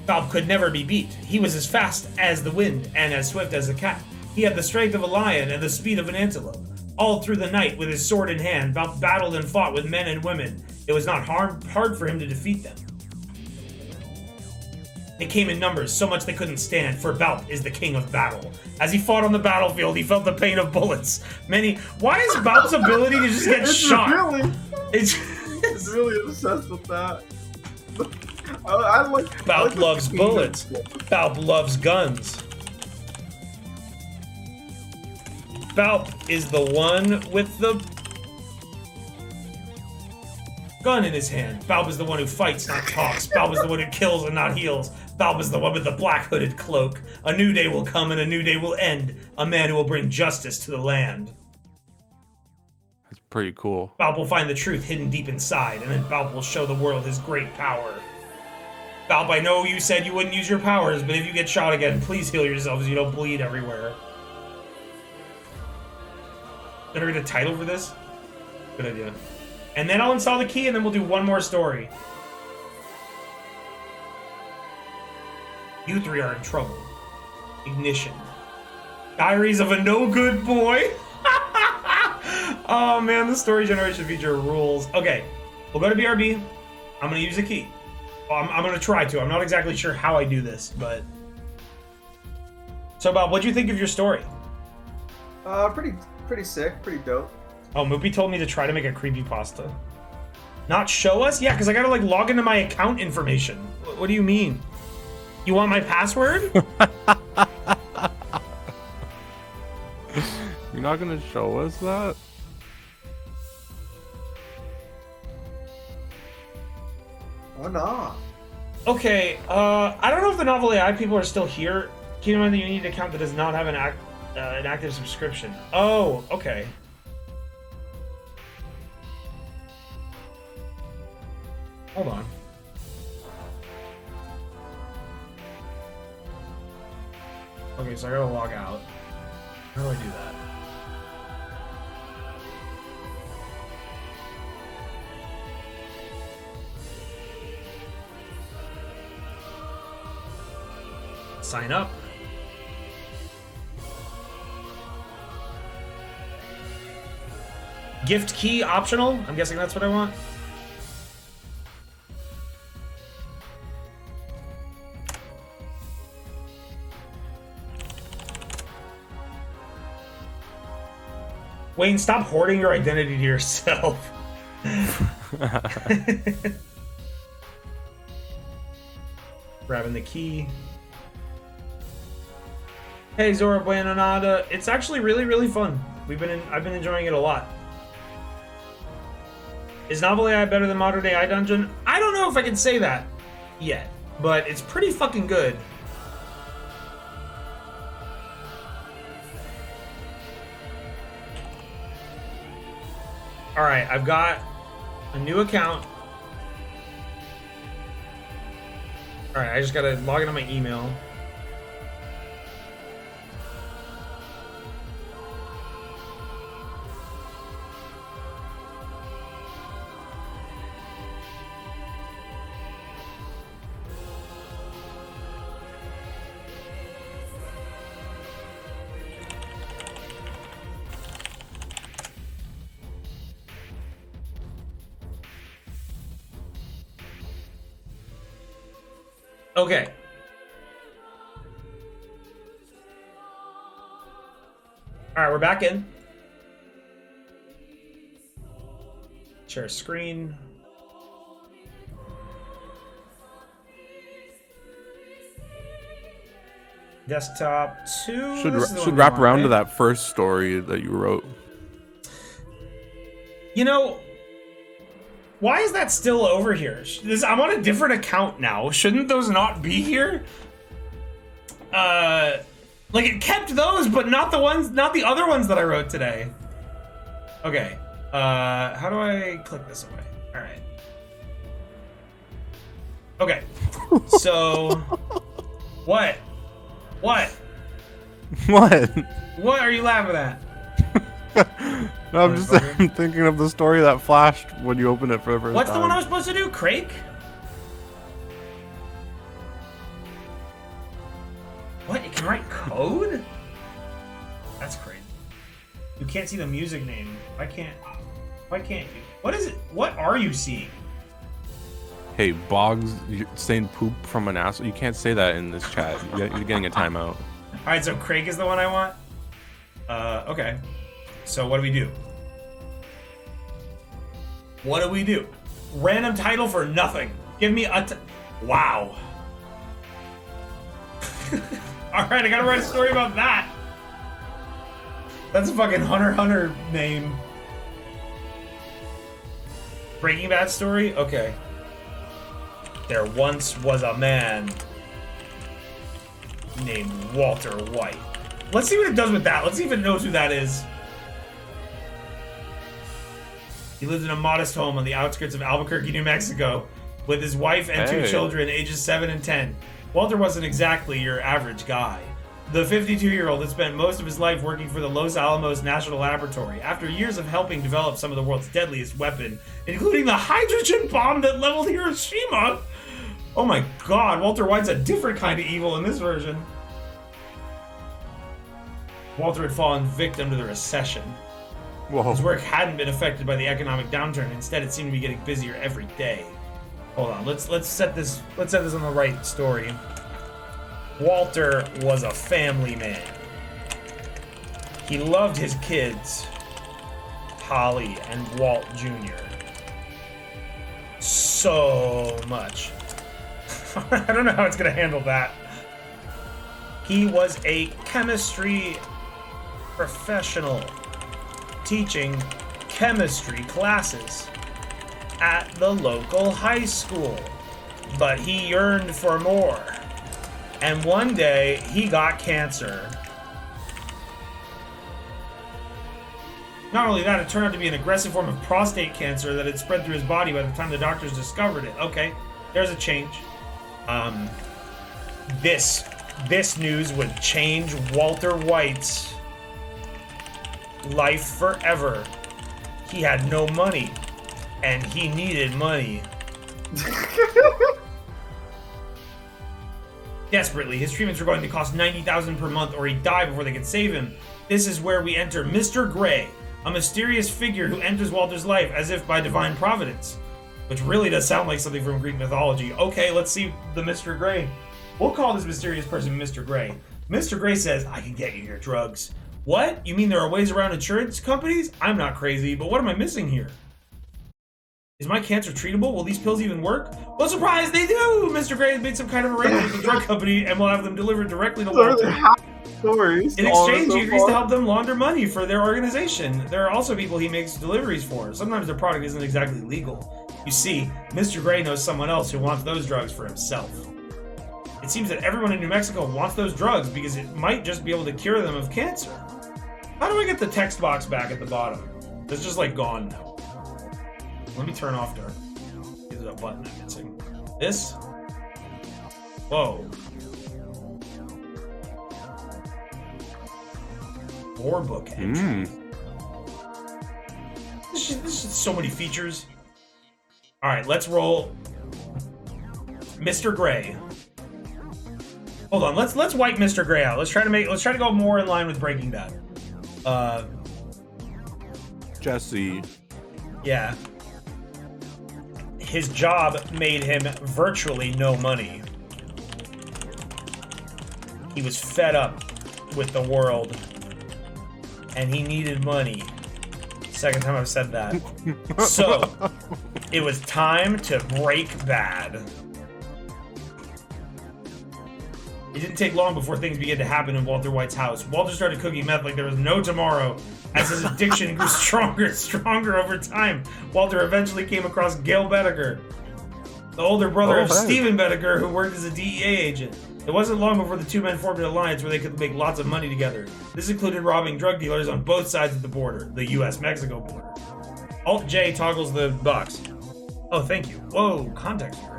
Balp could never be beat. He was as fast as the wind and as swift as a cat. He had the strength of a lion and the speed of an antelope. All through the night, with his sword in hand, Balp battled and fought with men and women. It was not hard for him to defeat them. They came in numbers, so much they couldn't stand, for Balp is the king of battle. As he fought on the battlefield, he felt the pain of bullets. Why is Balp's ability to just get shot? It's really obsessed with that. I like Balp loves bullets. Balp loves guns. Balp is the one with the gun in his hand. Balp is the one who fights, not talks. Balp is the one who kills and not heals. Balp is the one with the black hooded cloak. A new day will come and a new day will end. A man who will bring justice to the land. That's pretty cool. Balp will find the truth hidden deep inside, and then Balp will show the world his great power. Balp, I know you said you wouldn't use your powers, but if you get shot again, please heal yourself so you don't bleed everywhere. Better get a title for this? Good idea. And then I'll install the key, and then we'll do one more story. You three are in trouble. Ignition. Diaries of a no-good boy. Oh man, the story generation feature rules. Okay, we'll go to BRB. I'm gonna use a key. Well, I'm gonna try to. I'm not exactly sure how I do this, but... So Bob, what'd you think of your story? Pretty sick, pretty dope. Oh, Moopy told me to try to make a creepypasta. Not show us? Yeah, because I gotta like log into my account information. What do you mean? You want my password? You're not gonna show us that? Why not? Okay, I don't know if the NovelAI people are still here. Keep in mind that you need an account that does not have an active subscription. Oh, okay. Hold on. Okay, so I gotta log out. How do I do that? Sign up. Gift key optional? I'm guessing that's what I want. Wayne, stop hoarding your identity to yourself. Grabbing the key. Hey Zora Buenanada, it's actually really fun. I've been enjoying it a lot. Is NovelAI better than modern AI Dungeon? I don't know if I can say that yet, but it's pretty fucking good. Alright, I've got a new account. Alright, I just gotta log into my email. Okay. Alright, we're back in. Share screen. Desktop 2. Should wrap around to that first story that you wrote. You know, why is that still over here? I'm on a different account now. Shouldn't those not be here? Like it kept those, but not the other ones that I wrote today. Okay. How do I click this away? All right. Okay. So, what? What? What? What are you laughing at? No, I'm just thinking of the story that flashed when you opened it for the first What's time. the one I was supposed to do, Craig? What? It can write code? That's crazy. You can't see the music name. Why can't you? What is it? What are you seeing? Hey, Boggs, you're saying poop from an asshole. You can't say that in this chat. You're getting a timeout. Alright, so Craig is the one I want? Okay. So what do we do? What do we do? Random title for nothing. Give me a wow. Alright, I gotta write a story about that. That's a fucking Hunter x Hunter name. Breaking Bad story? Okay. There once was a man named Walter White. Let's see what it does with that. Let's see if it knows who that is. He lived in a modest home on the outskirts of Albuquerque, New Mexico, with his wife and two children, ages 7 and 10. Walter wasn't exactly your average guy. The 52-year-old had spent most of his life working for the Los Alamos National Laboratory. After years of helping develop some of the world's deadliest weapon, including the hydrogen bomb that leveled Hiroshima. Oh my god, Walter White's a different kind of evil in this version. Walter had fallen victim to the recession. Whoa. His work hadn't been affected by the economic downturn. Instead, it seemed to be getting busier every day. Hold on, let's set this on the right story. Walter was a family man. He loved his kids, Holly and Walt Jr. so much. I don't know how it's gonna handle that. He was a chemistry professional, teaching chemistry classes at the local high school, but he yearned for more. And one day, he got cancer. Not only that, it turned out to be an aggressive form of prostate cancer that had spread through his body by the time the doctors discovered it. Okay, there's a change. This news would change Walter White's life forever. He had no money, and he needed money. Desperately, his treatments were going to cost $90,000 per month or he'd die before they could save him. This is where we enter Mr. Gray, a mysterious figure who enters Walter's life as if by divine providence. Which really does sound like something from Greek mythology. Okay, let's see the Mr. Gray. We'll call this mysterious person Mr. Gray. Mr. Gray says, I can get you your drugs. What? You mean there are ways around insurance companies? I'm not crazy, but what am I missing here? Is my cancer treatable? Will these pills even work? Well, surprise, they do! Mr. Gray has made some kind of arrangement with the drug company and will have them delivered directly to Walter. In exchange, he agrees to help them launder money for their organization. There are also people he makes deliveries for. Sometimes their product isn't exactly legal. You see, Mr. Gray knows someone else who wants those drugs for himself. It seems that everyone in New Mexico wants those drugs because it might just be able to cure them of cancer. How do I get the text box back at the bottom? It's just like gone now. Let me turn off dark. There's a button I'm missing. This? Whoa. 4 book entry. This is so many features. Alright, let's roll Mr. Gray. Hold on, let's wipe Mr. Gray out. Let's try to go more in line with Breaking Bad. Jesse. Yeah. His job made him virtually no money. He was fed up with the world. And he needed money. Second time I've said that. So, it was time to break bad. It didn't take long before things began to happen in Walter White's house. Walter started cooking meth like there was no tomorrow, as his addiction grew stronger and stronger over time. Walter eventually came across Gail Bedecker, the older brother of Stephen Bedecker, who worked as a DEA agent. It wasn't long before the two men formed an alliance where they could make lots of money together. This included robbing drug dealers on both sides of the border, the US-Mexico border. Alt-J toggles the box. Oh, thank you. Whoa, context here.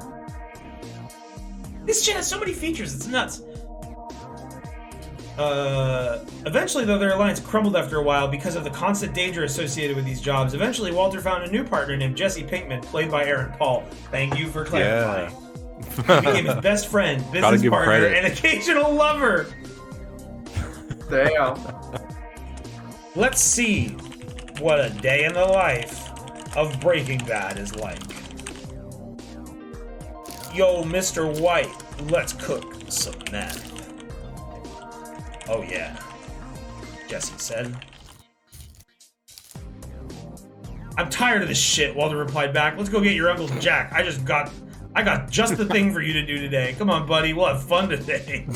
This shit has so many features, it's nuts. Eventually, though, their alliance crumbled after a while because of the constant danger associated with these jobs. Eventually, Walter found a new partner named Jesse Pinkman, played by Aaron Paul. Thank you for clarifying. He became his best friend, business partner, and occasional lover. Damn. Let's see what a day in the life of Breaking Bad is like. Yo, Mr. White, let's cook some meth. Oh yeah, Jesse said. I'm tired of this shit, Walter replied back. Let's go get your Uncle Jack. I got just the thing for you to do today. Come on, buddy, we'll have fun today.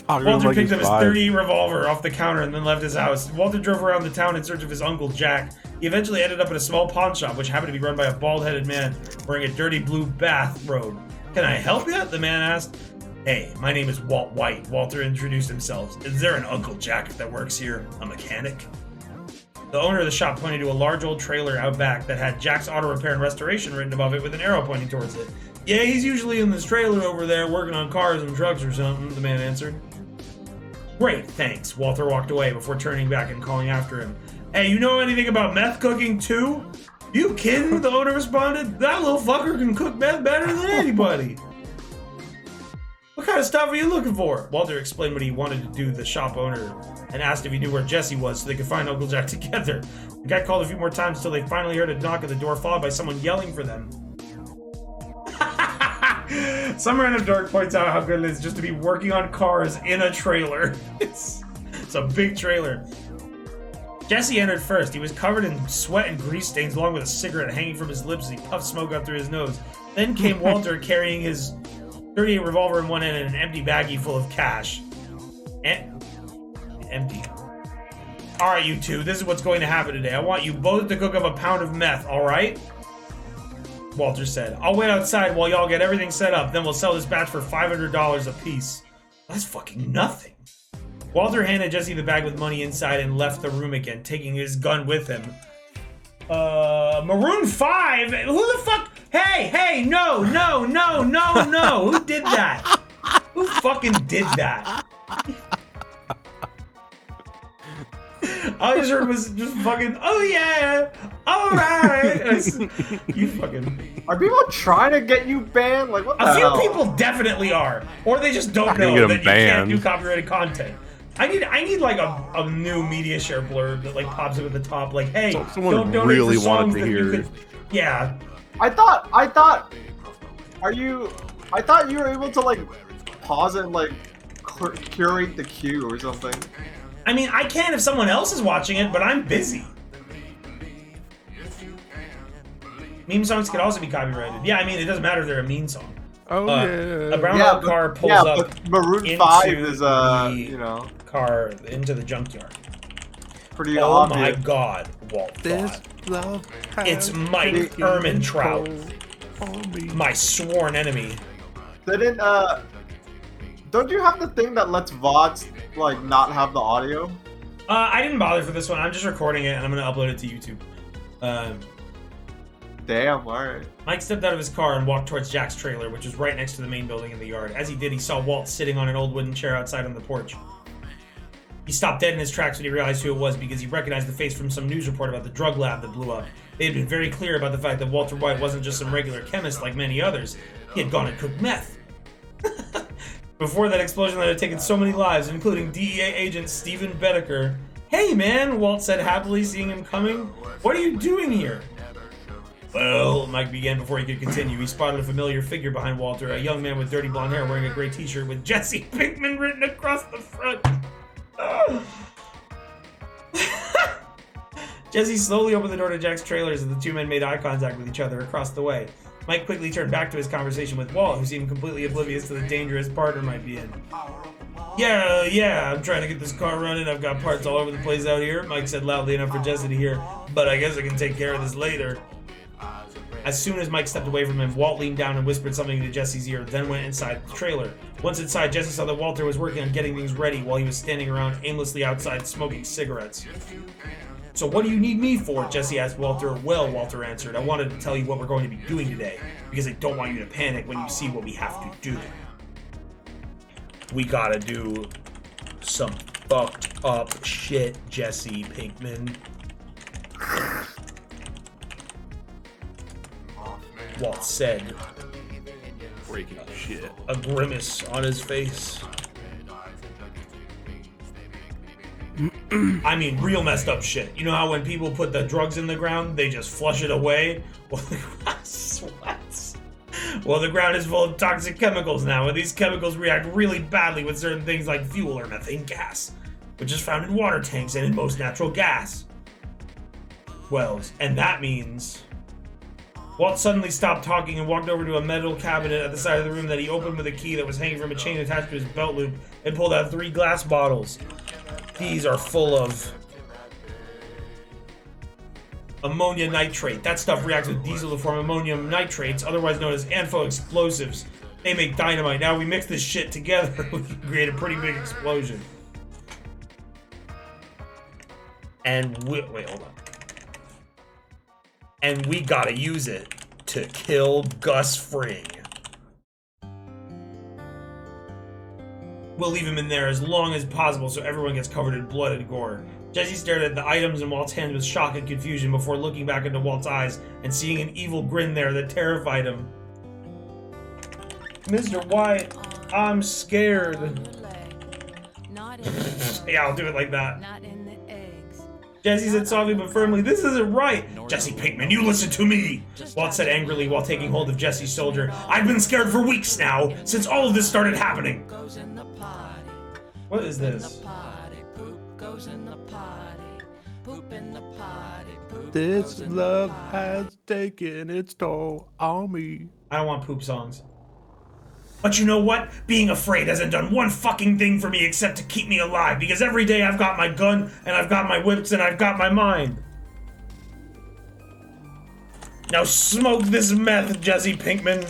Walter picked up his .38 revolver off the counter and then left his house. Walter drove around the town in search of his Uncle Jack. He eventually ended up at a small pawn shop, which happened to be run by a bald-headed man wearing a dirty blue bathrobe. Can I help you? The man asked. Hey, my name is Walt White. Walter introduced himself. Is there an Uncle Jack that works here? A mechanic? The owner of the shop pointed to a large old trailer out back that had Jack's Auto Repair and Restoration written above it with an arrow pointing towards it. Yeah, he's usually in this trailer over there working on cars and trucks or something, the man answered. Great, thanks. Walter walked away before turning back and calling after him. Hey, you know anything about meth cooking too? You kidding? The owner responded. That little fucker can cook meth better than anybody. What kind of stuff are you looking for? Walter explained what he wanted to do to the shop owner and asked if he knew where Jesse was so they could find Uncle Jack together. The guy called a few more times until they finally heard a knock at the door followed by someone yelling for them. Some random dork points out how good it is just to be working on cars in a trailer. It's a big trailer. Jesse entered first. He was covered in sweat and grease stains along with a cigarette hanging from his lips as he puffed smoke out through his nose. Then came Walter carrying his .38 revolver in one end and an empty baggie full of cash. Empty. Alright, you two, this is what's going to happen today. I want you both to cook up a pound of meth, alright? Walter said. I'll wait outside while y'all get everything set up, then we'll sell this batch for $500 a piece. That's fucking nothing. Walter handed Jesse the bag with money inside and left the room again, taking his gun with him. Maroon 5? Who the fuck? Hey, no. Who did that? Who fucking did that? All I just heard was just fucking, oh yeah, alright. You fucking... Are people trying to get you banned? Like, what the hell? A few people definitely are. Or they just don't know that you can't do copyrighted content. I need like a new media share blurb that like pops up at the top, like, hey, someone don't really for wanted to that hear. could... Yeah. I thought you were able to like pause it and like curate the queue or something. I mean, I can if someone else is watching it, but I'm busy. Meme songs could also be copyrighted. Yeah, I mean, it doesn't matter if they're a meme song. Oh yeah. A brown car pulls up. But Maroon 5 is you know, car into the junkyard. Pretty oh obvious. My God, Walt thought. It's Mike Trout, my sworn enemy. Didn't don't you have the thing that lets VODs like not have the audio? I didn't bother for this one. I'm just recording it and I'm gonna upload it to YouTube. Damn, alright. Mike stepped out of his car and walked towards Jack's trailer, which was right next to the main building in the yard. As he did, he saw Walt sitting on an old wooden chair outside on the porch. He stopped dead in his tracks when he realized who it was because he recognized the face from some news report about the drug lab that blew up. They had been very clear about the fact that Walter White wasn't just some regular chemist like many others. He had gone and cooked meth. Before that explosion that had taken so many lives, including DEA agent Stephen Bedecker. Hey man, Walt said happily, seeing him coming. What are you doing here? Well, Mike began before he could continue. He spotted a familiar figure behind Walter, a young man with dirty blonde hair wearing a gray t-shirt with Jesse Pinkman written across the front. Jesse slowly opened the door to Jack's trailers and the two men made eye contact with each other across the way. Mike quickly turned back to his conversation with Walt, who seemed completely oblivious to the danger his partner might be in. Yeah, I'm trying to get this car running. I've got parts all over the place out here, Mike said loudly enough for Jesse to hear, but I guess I can take care of this later. As soon as Mike stepped away from him, Walt leaned down and whispered something into Jesse's ear, then went inside the trailer. Once inside, Jesse saw that Walter was working on getting things ready while he was standing around aimlessly outside smoking cigarettes. So what do you need me for? Jesse asked Walter. Well, Walter answered, I wanted to tell you what we're going to be doing today, because I don't want you to panic when you see what we have to do. We gotta do some fucked up shit, Jesse Pinkman. Walt said. Breaking shit. A grimace on his face. I mean, real messed up shit. You know how when people put the drugs in the ground, they just flush it away? Well, the ground sweats. Well, the ground is full of toxic chemicals now, and these chemicals react really badly with certain things like fuel or methane gas, which is found in water tanks and in most natural gas wells. And that means... Walt suddenly stopped talking and walked over to a metal cabinet at the side of the room that he opened with a key that was hanging from a chain attached to his belt loop and pulled out 3 glass bottles. These are full of ammonia nitrate. That stuff reacts with diesel to form ammonium nitrates, otherwise known as anfo-explosives. They make dynamite. Now we mix this shit together, we can create a pretty big explosion. And wait, hold on. And we gotta use it to kill Gus Fring. We'll leave him in there as long as possible so everyone gets covered in blood and gore. Jesse stared at the items in Walt's hand with shock and confusion before looking back into Walt's eyes and seeing an evil grin there that terrified him. Mr. White, I'm scared. Yeah, I'll do it like that. Jesse said softly but firmly, "This isn't right." "Jesse Pinkman, you listen to me," Walt said angrily while taking hold of Jesse's shoulder. "I've been scared for weeks now, since all of this started happening." What is this? This love has taken its toll on me. I don't want poop songs. But you know what? Being afraid hasn't done one fucking thing for me except to keep me alive, because every day I've got my gun, and I've got my whips, and I've got my mind. Now smoke this meth, Jesse Pinkman.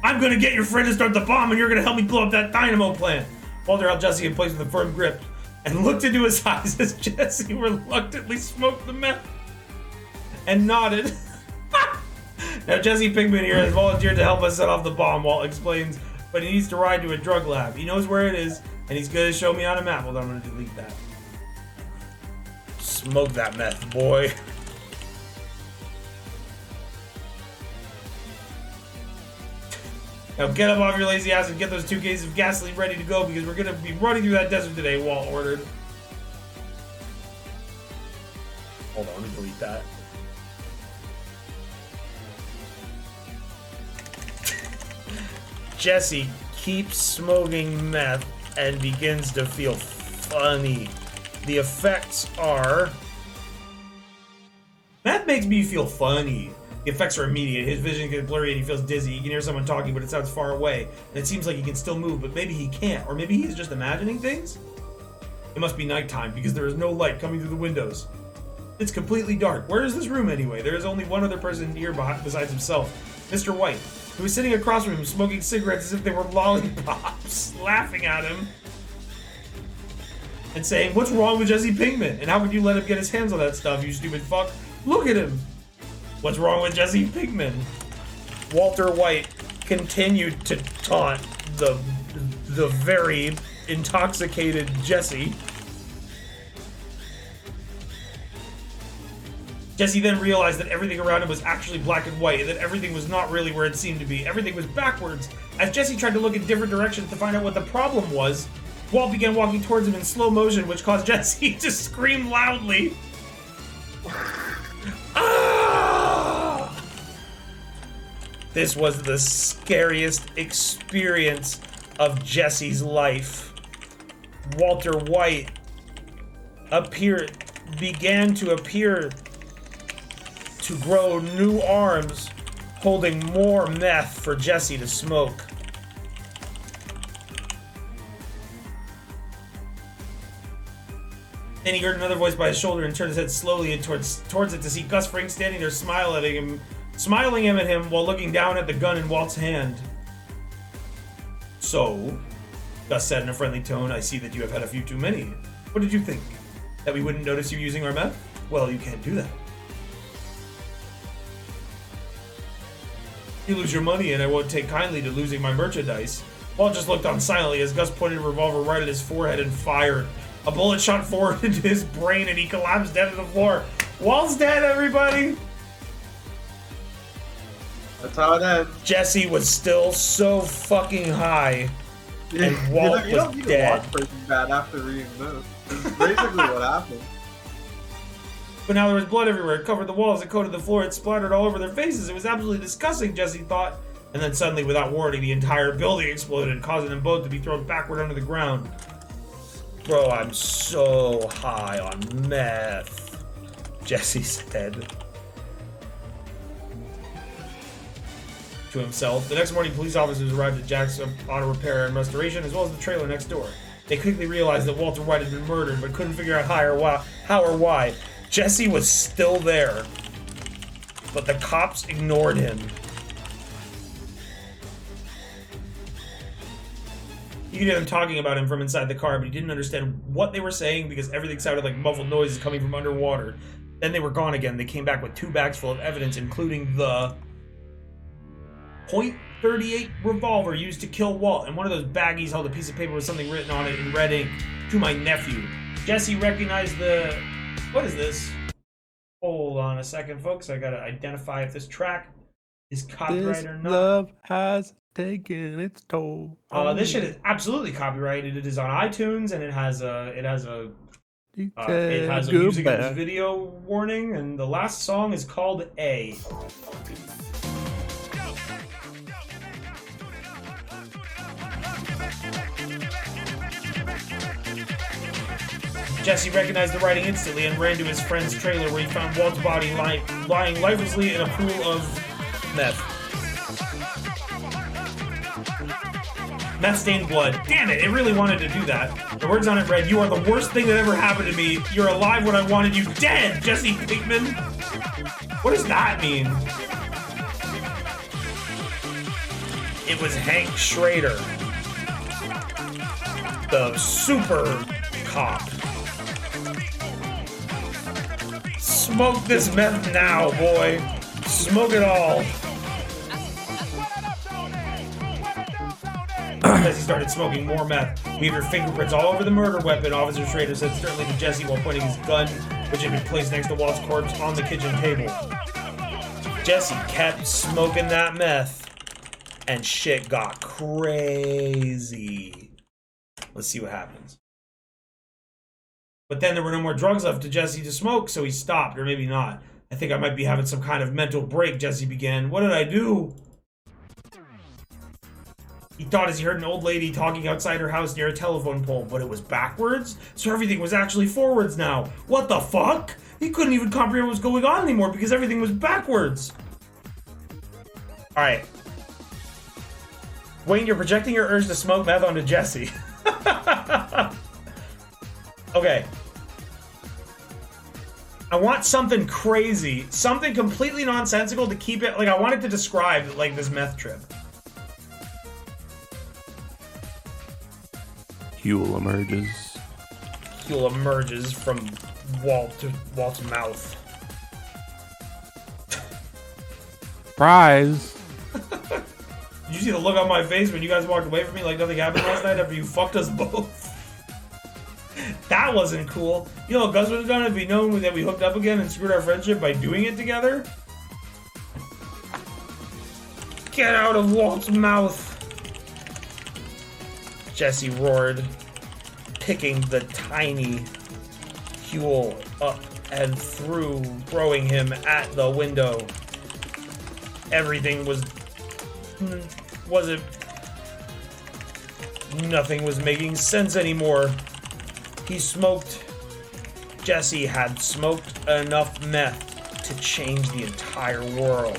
I'm gonna get your friend to start the bomb, and you're gonna help me blow up that dynamo plant. Walter held Jesse in place with a firm grip and looked into his eyes as Jesse reluctantly smoked the meth and nodded. Now Jesse Pinkman here has volunteered to help us set off the bomb, Walt explains, but he needs to ride to a drug lab. He knows where it is, and he's gonna show me on a map. Hold on, I'm gonna delete that. Smoke that meth, boy. Now get up off your lazy ass and get those 2 cases of gasoline ready to go, because we're gonna be running through that desert today, Walt ordered. Hold on, let me delete that. Jesse keeps smoking meth and begins to feel funny. The effects are... Meth makes me feel funny. The effects are immediate. His vision gets blurry and he feels dizzy. He can hear someone talking, but it sounds far away. And it seems like he can still move, but maybe he can't. Or maybe he's just imagining things? It must be nighttime, because there is no light coming through the windows. It's completely dark. Where is this room anyway? There is only one other person here besides himself. Mr. White, who was sitting across from him smoking cigarettes as if they were lollipops, laughing at him and saying, "What's wrong with Jesse Pinkman? And how could you let him get his hands on that stuff, you stupid fuck? Look at him! What's wrong with Jesse Pinkman?" Walter White continued to taunt the very intoxicated Jesse. Jesse then realized that everything around him was actually black and white, and that everything was not really where it seemed to be. Everything was backwards. As Jesse tried to look in different directions to find out what the problem was, Walt began walking towards him in slow motion, which caused Jesse to scream loudly. Ah! This was the scariest experience of Jesse's life. Walter White began to appear to grow new arms, holding more meth for Jesse to smoke. Then he heard another voice by his shoulder and turned his head slowly towards it to see Gus Fring standing there smiling at him while looking down at the gun in Walt's hand. "So," Gus said in a friendly tone, "I see that you have had a few too many. What did you think? That we wouldn't notice you using our meth? Well, you can't do that. You lose your money, and I won't take kindly to losing my merchandise. Walt just looked on silently as Gus pointed a revolver right at his forehead and fired. A bullet shot forward into his brain and he collapsed dead to the floor. Walt's dead, everybody! That's how it ends. Jesse was still so fucking high. And Walt you don't was need dead. to watch Breaking Bad after reading this. This is basically what happened. But now there was blood everywhere. It covered the walls, it coated the floor, it splattered all over their faces. It was absolutely disgusting, Jesse thought. And then suddenly, without warning, the entire building exploded, causing them both to be thrown backward under the ground. Bro, I'm so high on meth, Jesse said to himself. The next morning, police officers arrived at Jack's Auto Repair and Restoration, as well as the trailer next door. They quickly realized that Walter White had been murdered, but couldn't figure out how or why. Jesse was still there, but the cops ignored him. You could hear them talking about him from inside the car, but he didn't understand what they were saying because everything sounded like muffled noises coming from underwater. Then they were gone again. They came back with 2 bags full of evidence, including the .38 revolver used to kill Walt, and one of those baggies held a piece of paper with something written on it in red ink. To my nephew. Jesse recognized the... What is this? Hold on a second, folks. I gotta identify if this track is copyrighted or not. Love has taken its toll. This shit is absolutely copyrighted. It is on iTunes, and it has a music and video warning, and the last song is called A. Jesse recognized the writing instantly and ran to his friend's trailer where he found Walt's body lying lifelessly in a pool of meth. Meth-stained blood. Damn it, it really wanted to do that. The words on it read, "You are the worst thing that ever happened to me. You're alive when I wanted you dead, Jesse Pinkman." What does that mean? It was Hank Schrader, the super cop. Smoke this meth now, boy. Smoke it all. As he started smoking more meth, we have your fingerprints all over the murder weapon, Officer Schrader said sternly to Jesse while pointing his gun, which had been placed next to Walt's corpse, on the kitchen table. Jesse kept smoking that meth, and shit got crazy. Let's see what happens. But then there were no more drugs left to Jesse to smoke, so he stopped, or maybe not. I think I might be having some kind of mental break, Jesse began. What did I do? He thought as he heard an old lady talking outside her house near a telephone pole, but it was backwards? So everything was actually forwards now. What the fuck? He couldn't even comprehend what was going on anymore because everything was backwards. Alright. Wayne, you're projecting your urge to smoke meth onto Jesse. Okay. I want something crazy, something completely nonsensical to keep it, like, I want it to describe, like, this meth trip. Huel emerges. Huel emerges from Walt's mouth. Surprise! Did you see the look on my face when you guys walked away from me like nothing happened last night after you fucked us both? That wasn't cool. You know what Gus would have done if he known that we hooked up again and screwed our friendship by doing it together? Get out of Walt's mouth! Jesse roared, picking the tiny Huel up and throwing him at the window. Everything nothing was making sense anymore. Jesse had smoked enough meth to change the entire world.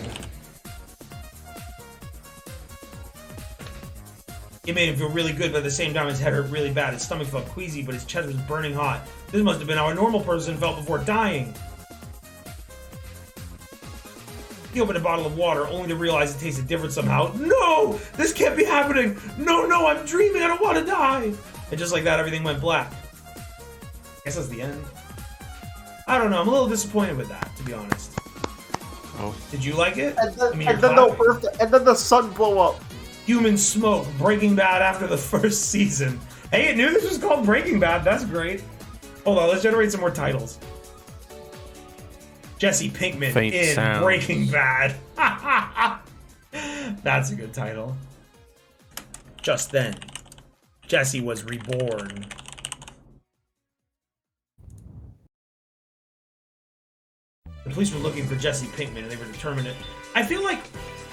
It made him feel really good, but at the same time his head hurt really bad. His stomach felt queasy, but his chest was burning hot. This must have been how a normal person felt before dying. He opened a bottle of water, only to realize it tasted different somehow. No! This can't be happening! No, I'm dreaming! I don't want to die! And just like that, everything went black. I guess that's the end. I don't know, I'm a little disappointed with that, to be honest. Oh. Did you like it? And then the sun blew up. Human Smoke, Breaking Bad after the first season. Hey, I knew this was called Breaking Bad. That's great. Hold on, let's generate some more titles. Jesse Pinkman Faint in sounds. Breaking Bad. That's a good title. Just then, Jesse was reborn. The police were looking for Jesse Pinkman, and they were determined to... I feel like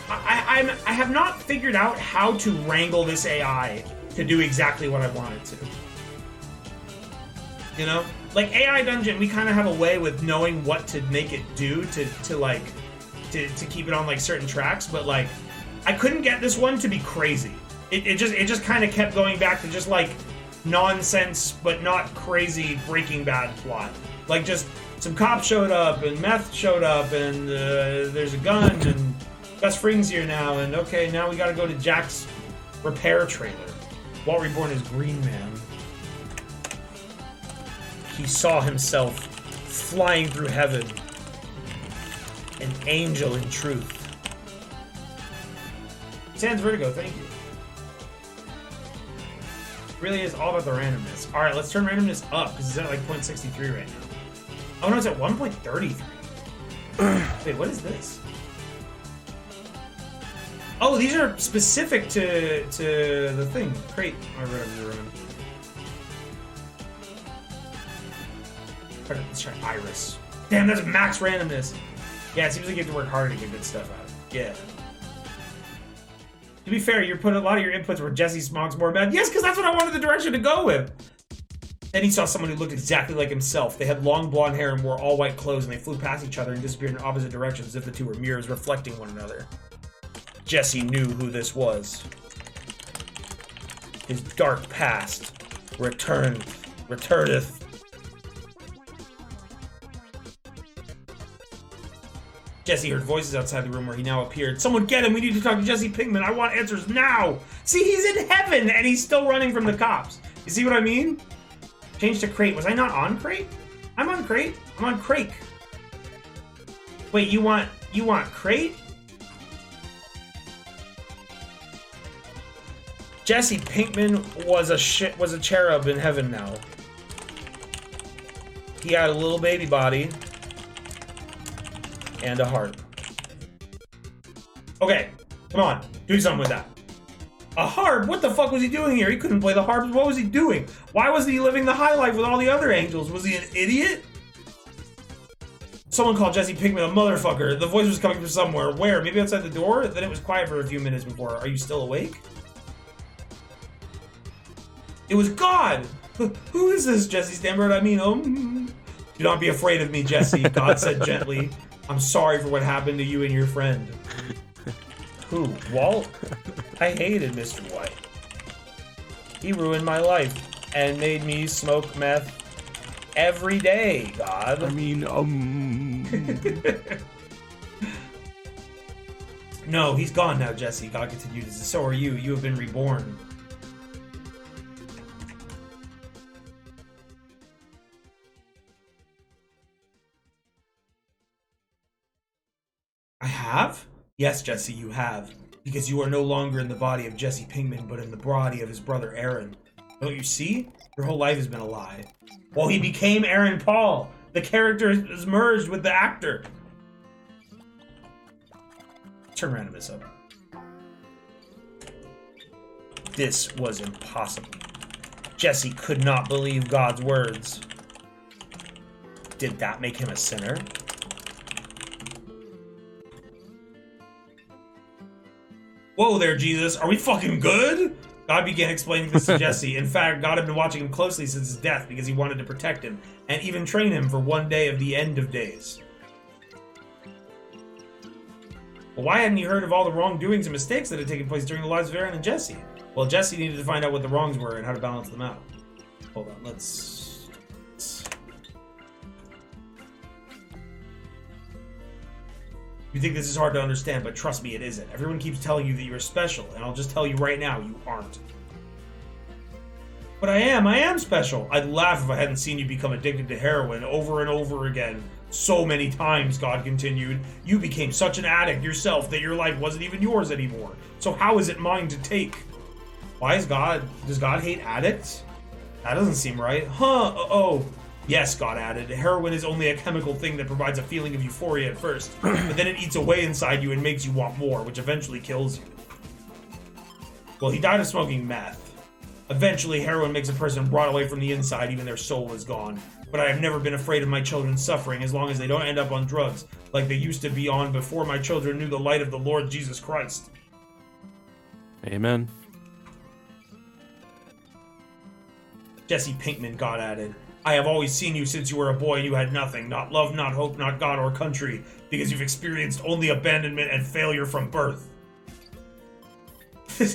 I have not figured out how to wrangle this AI to do exactly what I want it to. You know? Like, AI Dungeon, we kind of have a way with knowing what to make it do to keep it on, like, certain tracks, but, like, I couldn't get this one to be crazy. It just kind of kept going back to just, like, nonsense, but not crazy Breaking Bad plot. Like, just some cops showed up, and meth showed up, and there's a gun, and Gus Fring's here now, and okay, now we gotta go to Jack's repair trailer. Walt Reborn is Green Man. He saw himself flying through heaven. An angel in truth. Sans Vertigo, thank you. Really is all about the randomness. Alright, let's turn randomness up, because it's at like 0.63 right now. Oh no, it's at 1.33. Wait, what is this? Oh, these are specific to the thing. Crate, or whatever you're running. Let's try Iris. Damn, that's max randomness. Yeah, it seems like you have to work hard to get good stuff out of it. Yeah. To be fair, you put a lot of your inputs where Jesse Smog's more bad. Yes, because that's what I wanted the direction to go with. Then he saw someone who looked exactly like himself. They had long blonde hair and wore all white clothes, and they flew past each other and disappeared in opposite directions as if the two were mirrors reflecting one another. Jesse knew who this was. His dark past returneth. Jesse heard voices outside the room where he now appeared. Someone get him! We need to talk to Jesse Pinkman. I want answers now! See, he's in heaven, and he's still running from the cops. You see what I mean? Change to Crate. Was I not on Crate? I'm on Crate. I'm on Crake. Wait, you want Crate? Jesse Pinkman was a cherub in heaven now. He had a little baby body. And a heart. Okay, come on. Do something with that. A harp? What the fuck was he doing here? He couldn't play the harp. What was he doing? Why wasn't he living the high life with all the other angels? Was he an idiot? Someone called Jesse Pinkman a motherfucker. The voice was coming from somewhere. Where? Maybe outside the door? Then it was quiet for a few minutes before. Are you still awake? It was God! Who is this, Jesse Stambird? I mean, do not be afraid of me, Jesse, God said gently. I'm sorry for what happened to you and your friend. Who? Walt? I hated Mr. White. He ruined my life and made me smoke meth every day, God. I mean, No, he's gone now, Jesse. God continued. So are you. You have been reborn. I have? Yes, Jesse, you have. Because you are no longer in the body of Jesse Pinkman, but in the body of his brother Aaron. Don't you see? Your whole life has been a lie. Well, he became Aaron Paul. The character is merged with the actor. Turn randomness up. This was impossible. Jesse could not believe God's words. Did that make him a sinner? Whoa there, Jesus. Are we fucking good? God began explaining this to Jesse. In fact, God had been watching him closely since his death because he wanted to protect him and even train him for one day of the end of days. Well, why hadn't he heard of all the wrongdoings and mistakes that had taken place during the lives of Aaron and Jesse? Well, Jesse needed to find out what the wrongs were and how to balance them out. Hold on, let's... You think this is hard to understand, but trust me, it isn't. Everyone keeps telling you that you're special, and I'll just tell you right now, you aren't. But I am special. I'd laugh if I hadn't seen you become addicted to heroin over and over again. So many times, God continued, you became such an addict yourself that your life wasn't even yours anymore. So how is it mine to take? Does God hate addicts? That doesn't seem right. Oh. Yes, God added, heroin is only a chemical thing that provides a feeling of euphoria at first, but then it eats away inside you and makes you want more, which eventually kills you. Well, he died of smoking meth. Eventually, heroin makes a person rot away from the inside, even their soul is gone. But I have never been afraid of my children suffering as long as they don't end up on drugs, like they used to be on before my children knew the light of the Lord Jesus Christ. Amen. Jesse Pinkman, God added, I have always seen you since you were a boy and you had nothing, not love, not hope, not God or country, because you've experienced only abandonment and failure from birth.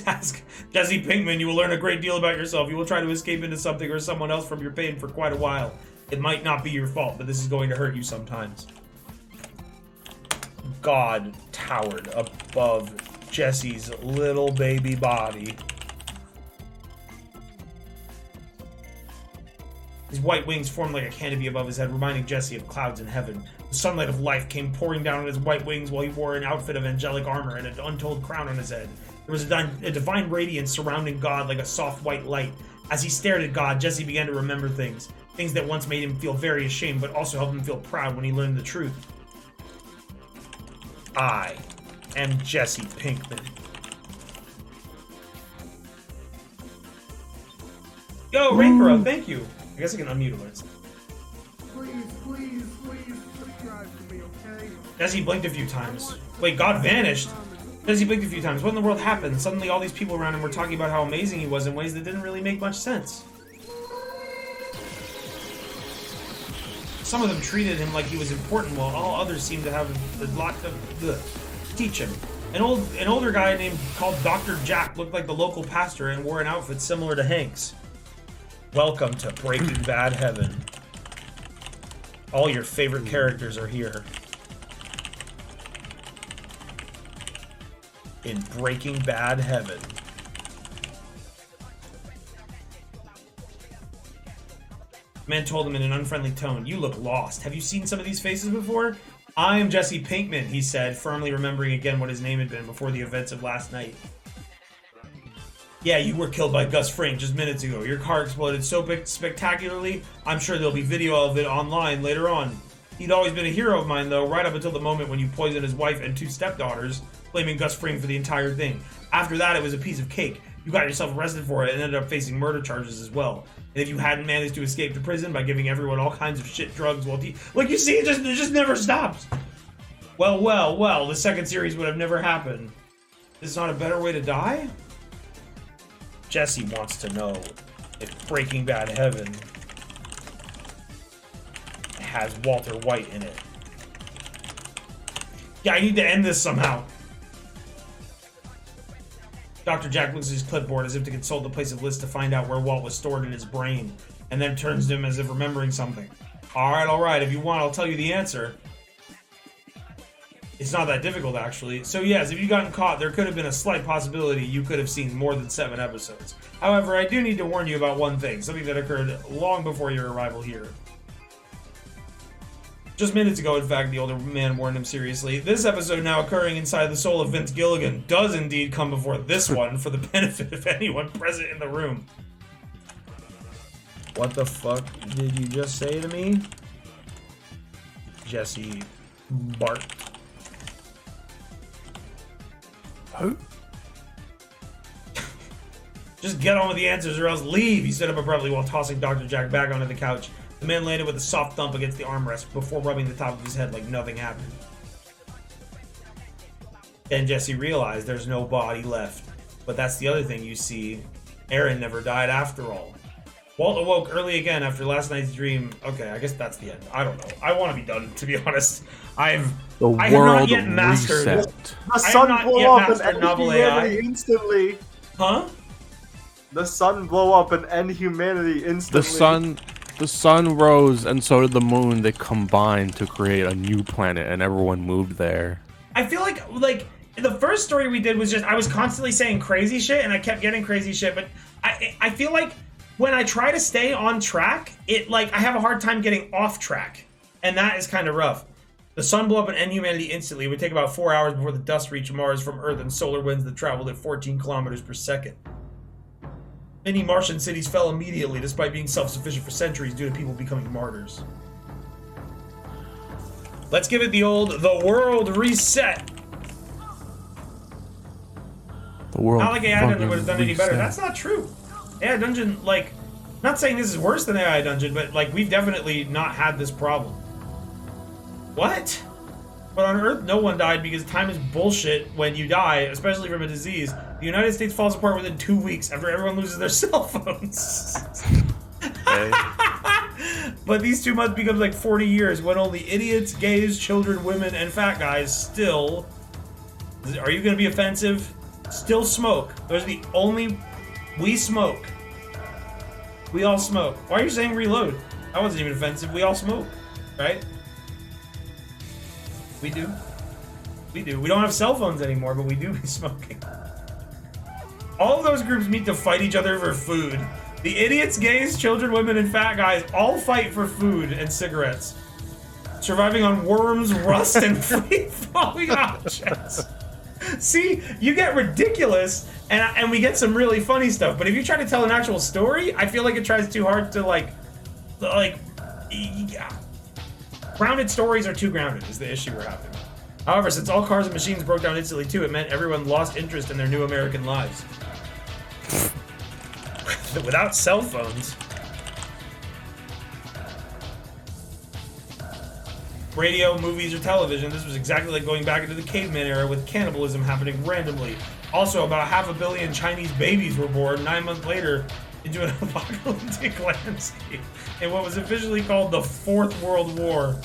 Ask Jesse Pinkman, you will learn a great deal about yourself. You will try to escape into something or someone else from your pain for quite a while. It might not be your fault, but this is going to hurt you sometimes. God towered above Jesse's little baby body. His white wings formed like a canopy above his head, reminding Jesse of clouds in heaven. The sunlight of life came pouring down on his white wings while he wore an outfit of angelic armor and an untold crown on his head. There was a divine radiance surrounding God like a soft white light. As he stared at God, Jesse began to remember things that once made him feel very ashamed, but also helped him feel proud when he learned the truth. I am Jesse Pinkman. Yo, Rainborough, thank you. I guess I can unmute alerts. Please subscribe to me, okay? Jesse blinked a few times. Wait, God vanished? Jesse blinked a few times. What in the world happened? Suddenly all these people around him were talking about how amazing he was in ways that didn't really make much sense. Some of them treated him like he was important, while all others seemed to have a lot to teach him. An older guy called Dr. Jack looked like the local pastor and wore an outfit similar to Hank's. Welcome to Breaking Bad Heaven. All your favorite characters are here. In Breaking Bad Heaven. The man told him in an unfriendly tone, "You look lost. Have you seen some of these faces before?" "I am Jesse Pinkman," he said, firmly remembering again what his name had been before the events of last night. "Yeah, you were killed by Gus Fring just minutes ago. Your car exploded so spectacularly, I'm sure there'll be video of it online later on. He'd always been a hero of mine, though, right up until the moment when you poisoned his wife and 2 stepdaughters, blaming Gus Fring for the entire thing. After that, it was a piece of cake. You got yourself arrested for it and ended up facing murder charges as well. And if you hadn't managed to escape to prison by giving everyone all kinds of shit drugs while like, you see, it just never stops. Well, the second series would have never happened. This is not a better way to die?" Jesse wants to know if Breaking Bad Heaven has Walter White in it. Yeah, I need to end this somehow. Dr. Jack looks at his clipboard as if to consult the place of list to find out where Walt was stored in his brain, and then turns to him as if remembering something. Alright, if you want, I'll tell you the answer. It's not that difficult, actually. So yes, if you gotten caught, there could have been a slight possibility you could have seen more than 7 episodes. However, I do need to warn you about one thing, something that occurred long before your arrival here. Just minutes ago, in fact, the older man warned him seriously. This episode now occurring inside the soul of Vince Gilligan does indeed come before this one for the benefit of anyone present in the room. What the fuck did you just say to me? Jesse barked. Who? Just get on with the answers or else leave, he stood up abruptly while tossing Dr. Jack back onto the couch. The man landed with a soft thump against the armrest before rubbing the top of his head like nothing happened. Then Jesse realized there's no body left. But that's the other thing, you see. Aaron never died after all. Walt awoke early again after last night's dream. Okay, I guess that's the end. I don't know. I want to be done, to be honest. I have not yet mastered. The sun blew up and end NovelAI humanity instantly. Huh? The sun blew up and end humanity instantly. The sun rose, and so did the moon. They combined to create a new planet, and everyone moved there. I feel like the first story we did was just I was constantly saying crazy shit, and I kept getting crazy shit. But I feel like when I try to stay on track, I have a hard time getting off track. And that is kind of rough. The sun blew up and end humanity instantly. It would take about 4 hours before the dust reached Mars from Earth and solar winds that traveled at 14 kilometers per second. Many Martian cities fell immediately, despite being self-sufficient for centuries due to people becoming martyrs. Let's give it the world reset. The world. Not like AI Dungeon would have done any better. reset. That's not true. AI Dungeon, like, not saying this is worse than AI Dungeon, but like we've definitely not had this problem. What? But on Earth, no one died because time is bullshit when you die, especially from a disease. The United States falls apart within 2 weeks after everyone loses their cell phones. But these 2 months become like 40 years when only idiots, gays, children, women, and fat guys still... Are you gonna be offensive? Still smoke. Those are the only... We smoke. We all smoke. Why are you saying reload? That wasn't even offensive. We all smoke. Right? We do. We do. We don't have cell phones anymore, but we do be smoking. All of those groups meet to fight each other for food. The idiots, gays, children, women, and fat guys all fight for food and cigarettes. Surviving on worms, rust, and free-falling objects. See, you get ridiculous, and we get some really funny stuff. But if you try to tell an actual story, I feel like it tries too hard to, yeah. Grounded stories are too grounded, is the issue we're having. However, since all cars and machines broke down instantly too, it meant everyone lost interest in their new American lives. Without cell phones. Radio, movies, or television, this was exactly like going back into the caveman era with cannibalism happening randomly. Also, about 500 million Chinese babies were born 9 months later into an apocalyptic landscape in what was officially called the Fourth World War.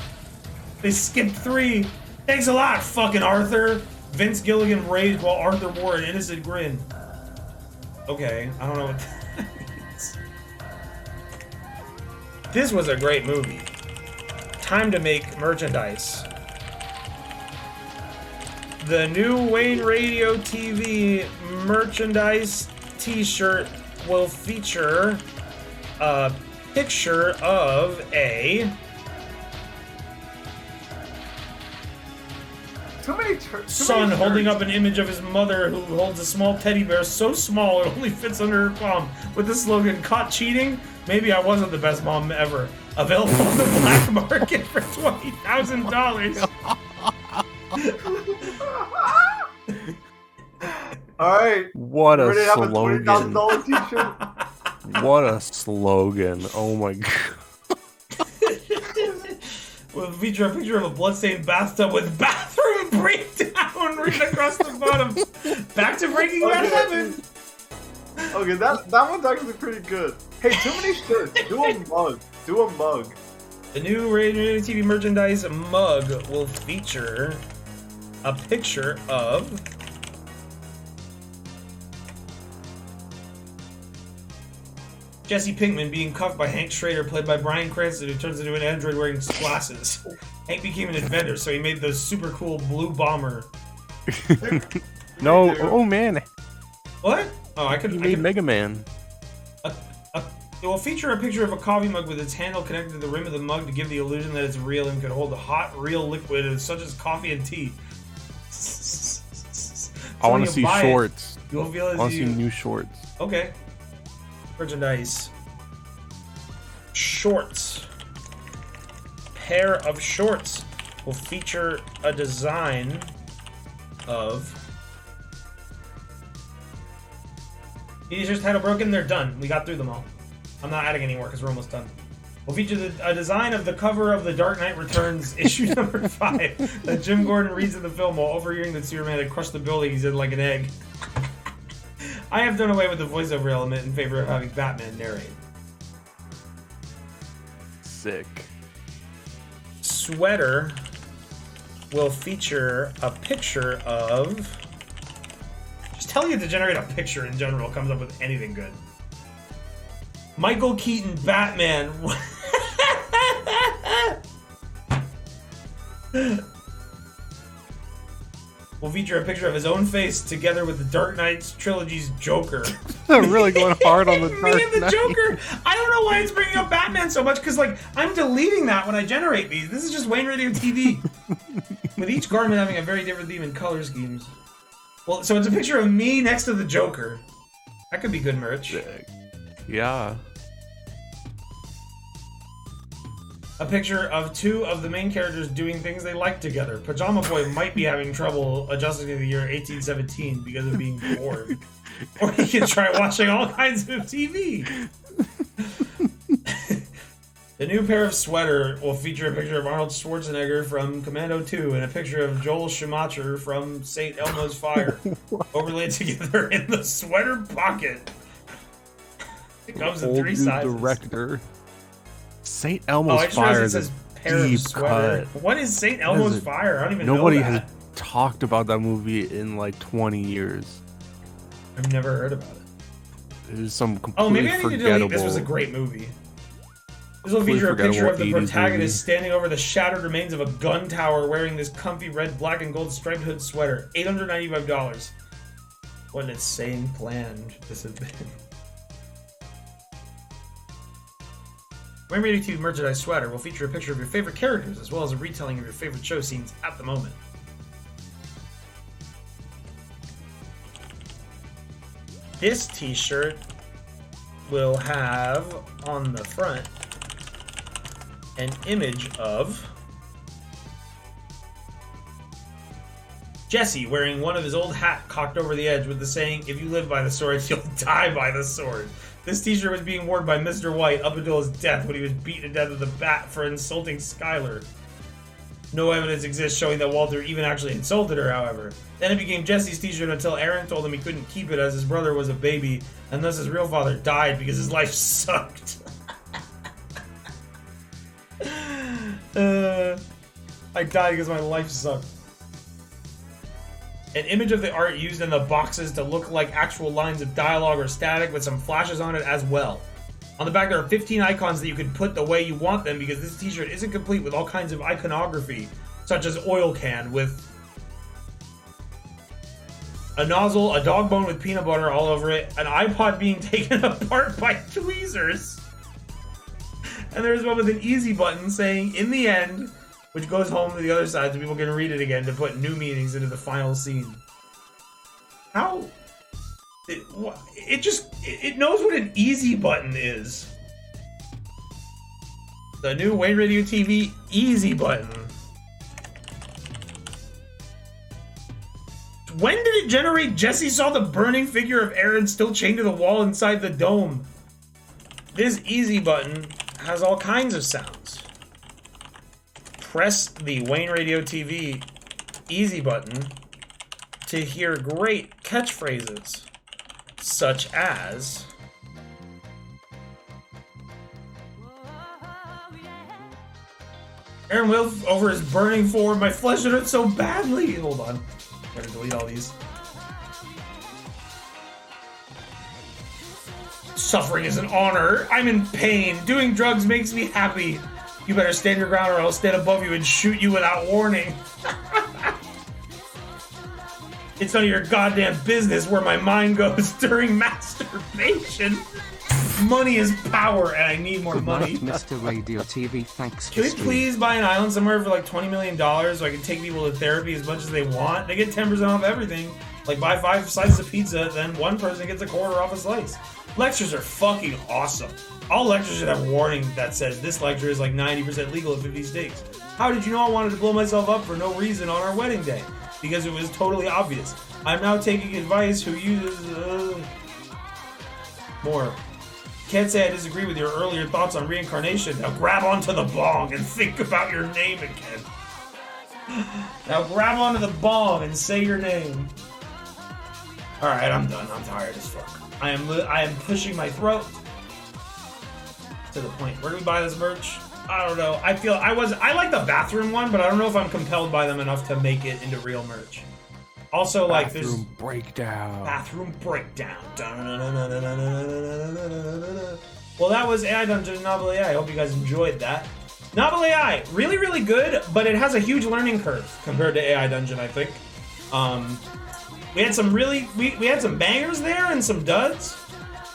They skipped 3. Thanks a lot, fucking Arthur. Vince Gilligan raged while Arthur wore an innocent grin. Okay, I don't know what that means. This was a great movie. Time to make merchandise. The new Wayne Radio TV merchandise t-shirt will feature a picture of a son holding up an image of his mother who holds a small teddy bear so small it only fits under her palm with the slogan, "Caught cheating? Maybe I wasn't the best mom ever." Available on the black market for $20,000. Alright. What a ready to have a slogan. $20,000 t-shirt? What a slogan. Oh my god. Will feature a picture of a bloodstained bathtub with bathroom breakdown written across the bottom. Back to Breaking Bad Heaven. Okay, that one's actually pretty good. Hey, too many shirts. Do a mug. Do a mug. The new Radio TV merchandise mug will feature a picture of Jesse Pinkman being cuffed by Hank Schrader, played by Bryan Cranston, who turns into an android wearing glasses. Hank became an inventor, so he made the super cool blue bomber. No, oh man. What? Oh, I could. He made Mega Man. It will feature a picture of a coffee mug with its handle connected to the rim of the mug to give the illusion that it's real and could hold a hot, real liquid such as coffee and tea. I want to see shorts. You'll feel as I want to see new shorts. Okay. Merchandise. Shorts. Pair of shorts will feature a design of... These just title broken, they're done. We got through them all. I'm not adding any more because we're almost done. We'll feature a design of the cover of The Dark Knight Returns, issue number 5, that Jim Gordon reads in the film while overhearing that Superman had crushed the buildings in like an egg. I have done away with the voiceover element in favor of having Batman narrate. Sick. Sweater will feature a picture of... Just telling it to generate a picture in general comes up with anything good. Michael Keaton Batman. will feature a picture of his own face together with the Dark Knight's trilogy's Joker. They're really going hard on the Me Dark and the Knight. Joker. I don't know why it's bringing up Batman so much, because like I'm deleting that when I generate these. This is just Wayne Radio TV. With each garment having a very different theme and color schemes. Well, so it's a picture of me next to the Joker. That could be good merch. Yeah. A picture of two of the main characters doing things they like together. Pajama Boy might be having trouble adjusting to the year 1817 because of being bored. Or he can try watching all kinds of TV. The new pair of sweater will feature a picture of Arnold Schwarzenegger from Commando 2 and a picture of Joel Schumacher from St. Elmo's Fire, overlaid together in the sweater pocket. It comes in 3 sizes. Director. St. Elmo's Fire Fire it is says a pair of deep sweater. cut. What is St. Elmo's Fire? I don't even Nobody know that. has talked about that movie in like 20 years. I've never heard about it. It was some completely Oh, maybe I need to forgettable. delete. This was a great movie. This will feature a picture of the protagonist standing over the shattered remains of a gun tower wearing this comfy red, black, and gold striped hood sweater. $895. What an insane plan this has been. Wayne Radio TV merchandise sweater will feature a picture of your favorite characters as well as a retelling of your favorite show scenes at the moment. This t-shirt will have on the front an image of Jesse wearing one of his old hat cocked over the edge with the saying, "If you live by the sword, you'll die by the sword." This t-shirt was being worn by Mr. White up until his death when he was beaten to death with a bat for insulting Skylar. No evidence exists showing that Walter even actually insulted her, however. Then it became Jesse's t-shirt until Aaron told him he couldn't keep it as his brother was a baby, and thus his real father died because his life sucked. I died because my life sucked. An image of the art used in the boxes to look like actual lines of dialogue or static with some flashes on it as well. On the back there are 15 icons that you can put the way you want them because this t-shirt isn't complete with all kinds of iconography, such as oil can with a nozzle, a dog bone with peanut butter all over it, an iPod being taken apart by tweezers, and there's one with an easy button saying, "In the end," which goes home to the other side so people can read it again to put new meanings into the final scene. How? It knows what an easy button is. The new Wayne Radio TV easy button. When did it generate Jesse saw the burning figure of Aaron still chained to the wall inside the dome? This easy button has all kinds of sounds. Press the Wayne Radio TV easy button to hear great catchphrases, such as Aaron wailed over his burning form. My flesh hurt so badly. Hold on. I'm gonna delete all these. Suffering is an honor. I'm in pain. Doing drugs makes me happy. You better stand your ground or I'll stand above you and shoot you without warning. It's none of your goddamn business where my mind goes during masturbation. Money is power, and I need more Good money. night, Mr. Radio TV. Thanks Can for we streaming. please buy an island somewhere for like $20 million so I can take people to therapy as much as they want? They get 10% off everything. Like buy 5 slices of pizza, then one person gets a quarter off a slice. Lectures are fucking awesome. All lectures should have a warning that says this lecture is like 90% legal in 50 states. How did you know I wanted to blow myself up for no reason on our wedding day? Because it was totally obvious. I'm now taking advice who uses more. Can't say I disagree with your earlier thoughts on reincarnation. Now grab onto the bong and think about your name again. Now grab onto the bong and say your name. Alright, I'm done. I'm tired as fuck. I am pushing my throat to the point. Where do we buy this merch? I don't know. I like the bathroom one, but I don't know if I'm compelled by them enough to make it into real merch. Also, like there's Bathroom breakdown. Bathroom breakdown. Well, that was AI Dungeon and NovelAI. I hope you guys enjoyed that. NovelAI, really, really good, but it has a huge learning curve compared to AI Dungeon, I think. We had some we had some bangers there and some duds,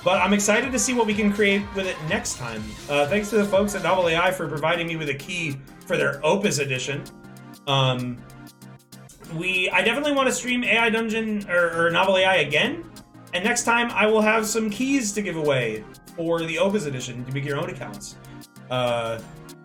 but I'm excited to see what we can create with it next time. Thanks to the folks at NovelAI for providing me with a key for their Opus edition. I definitely want to stream AI Dungeon or NovelAI again, and next time I will have some keys to give away for the Opus edition to make your own accounts. That'll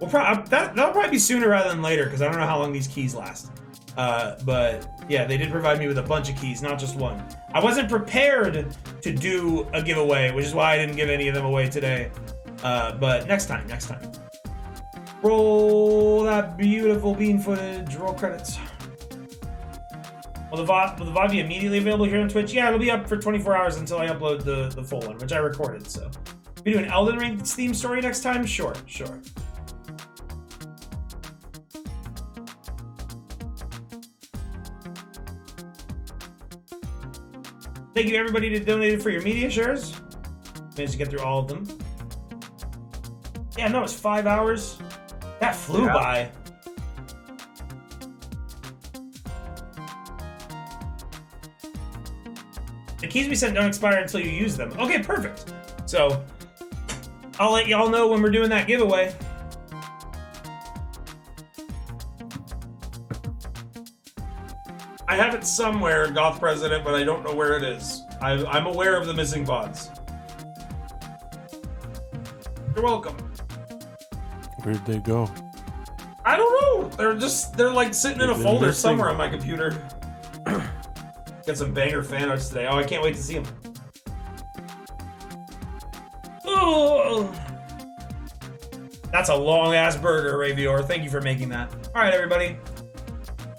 probably be sooner rather than later because I don't know how long these keys last. But yeah, they did provide me with a bunch of keys, not just one. I wasn't prepared to do a giveaway, which is why I didn't give any of them away today. But next time. Roll that beautiful bean footage. Roll credits. Will the VOD be immediately available here on Twitch? Yeah, it'll be up for 24 hours until I upload the full one, which I recorded, so. We do an Elden Ring theme story next time? Sure. Thank you everybody that donated for your media shares. Managed to get through all of them. Yeah, no, it's 5 hours. That flew by. The keys we sent don't expire until you use them. Okay, perfect. So, I'll let y'all know when we're doing that giveaway. I have it somewhere, Goth President, but I don't know where it is. I'm aware of the missing pods. You're welcome. Where'd they go? I don't know. They're like sitting in a folder somewhere on my computer. Got some banger fan arts today. Oh, I can't wait to see them. Oh, that's a long ass burger, Ravior. Thank you for making that. All right, everybody.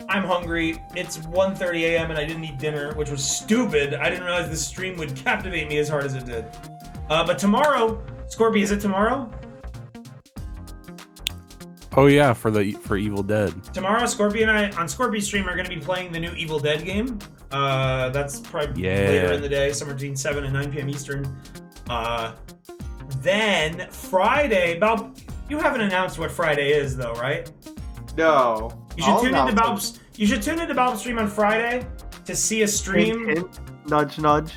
I'm hungry. It's 1:30 a.m. and I didn't eat dinner, which was stupid. I didn't realize this stream would captivate me as hard as it did. But tomorrow, Scorpy, is it tomorrow? Oh yeah, for Evil Dead. Tomorrow, Scorpy and I on Scorpy's stream are going to be playing the new Evil Dead game. That's probably later in the day, somewhere between 7 and 9 p.m. Eastern. Then Friday, you haven't announced what Friday is though, right? No. You should tune into Balb's. You should tune into Balb's stream on Friday to see a stream. Hint, hint. Nudge, nudge.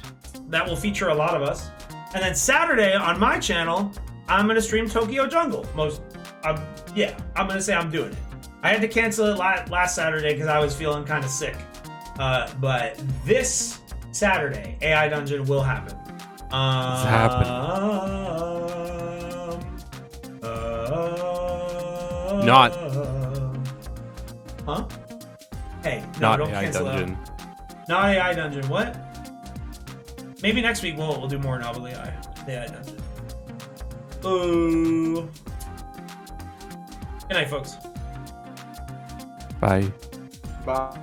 That will feature a lot of us. And then Saturday on my channel, I'm gonna stream Tokyo Jungle. Yeah, I'm gonna say I'm doing it. I had to cancel it last Saturday because I was feeling kind of sick. But this Saturday, AI Dungeon will happen. It's happening. Not. Huh? Hey, no, not don't AI cancel Dungeon. Out. Not AI Dungeon. What? Maybe next week we'll do more NovelAI. AI Dungeon. Ooh. Good night, folks. Bye. Bye.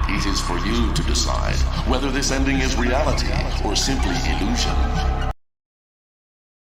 It is for you to decide whether this ending is reality or simply illusion.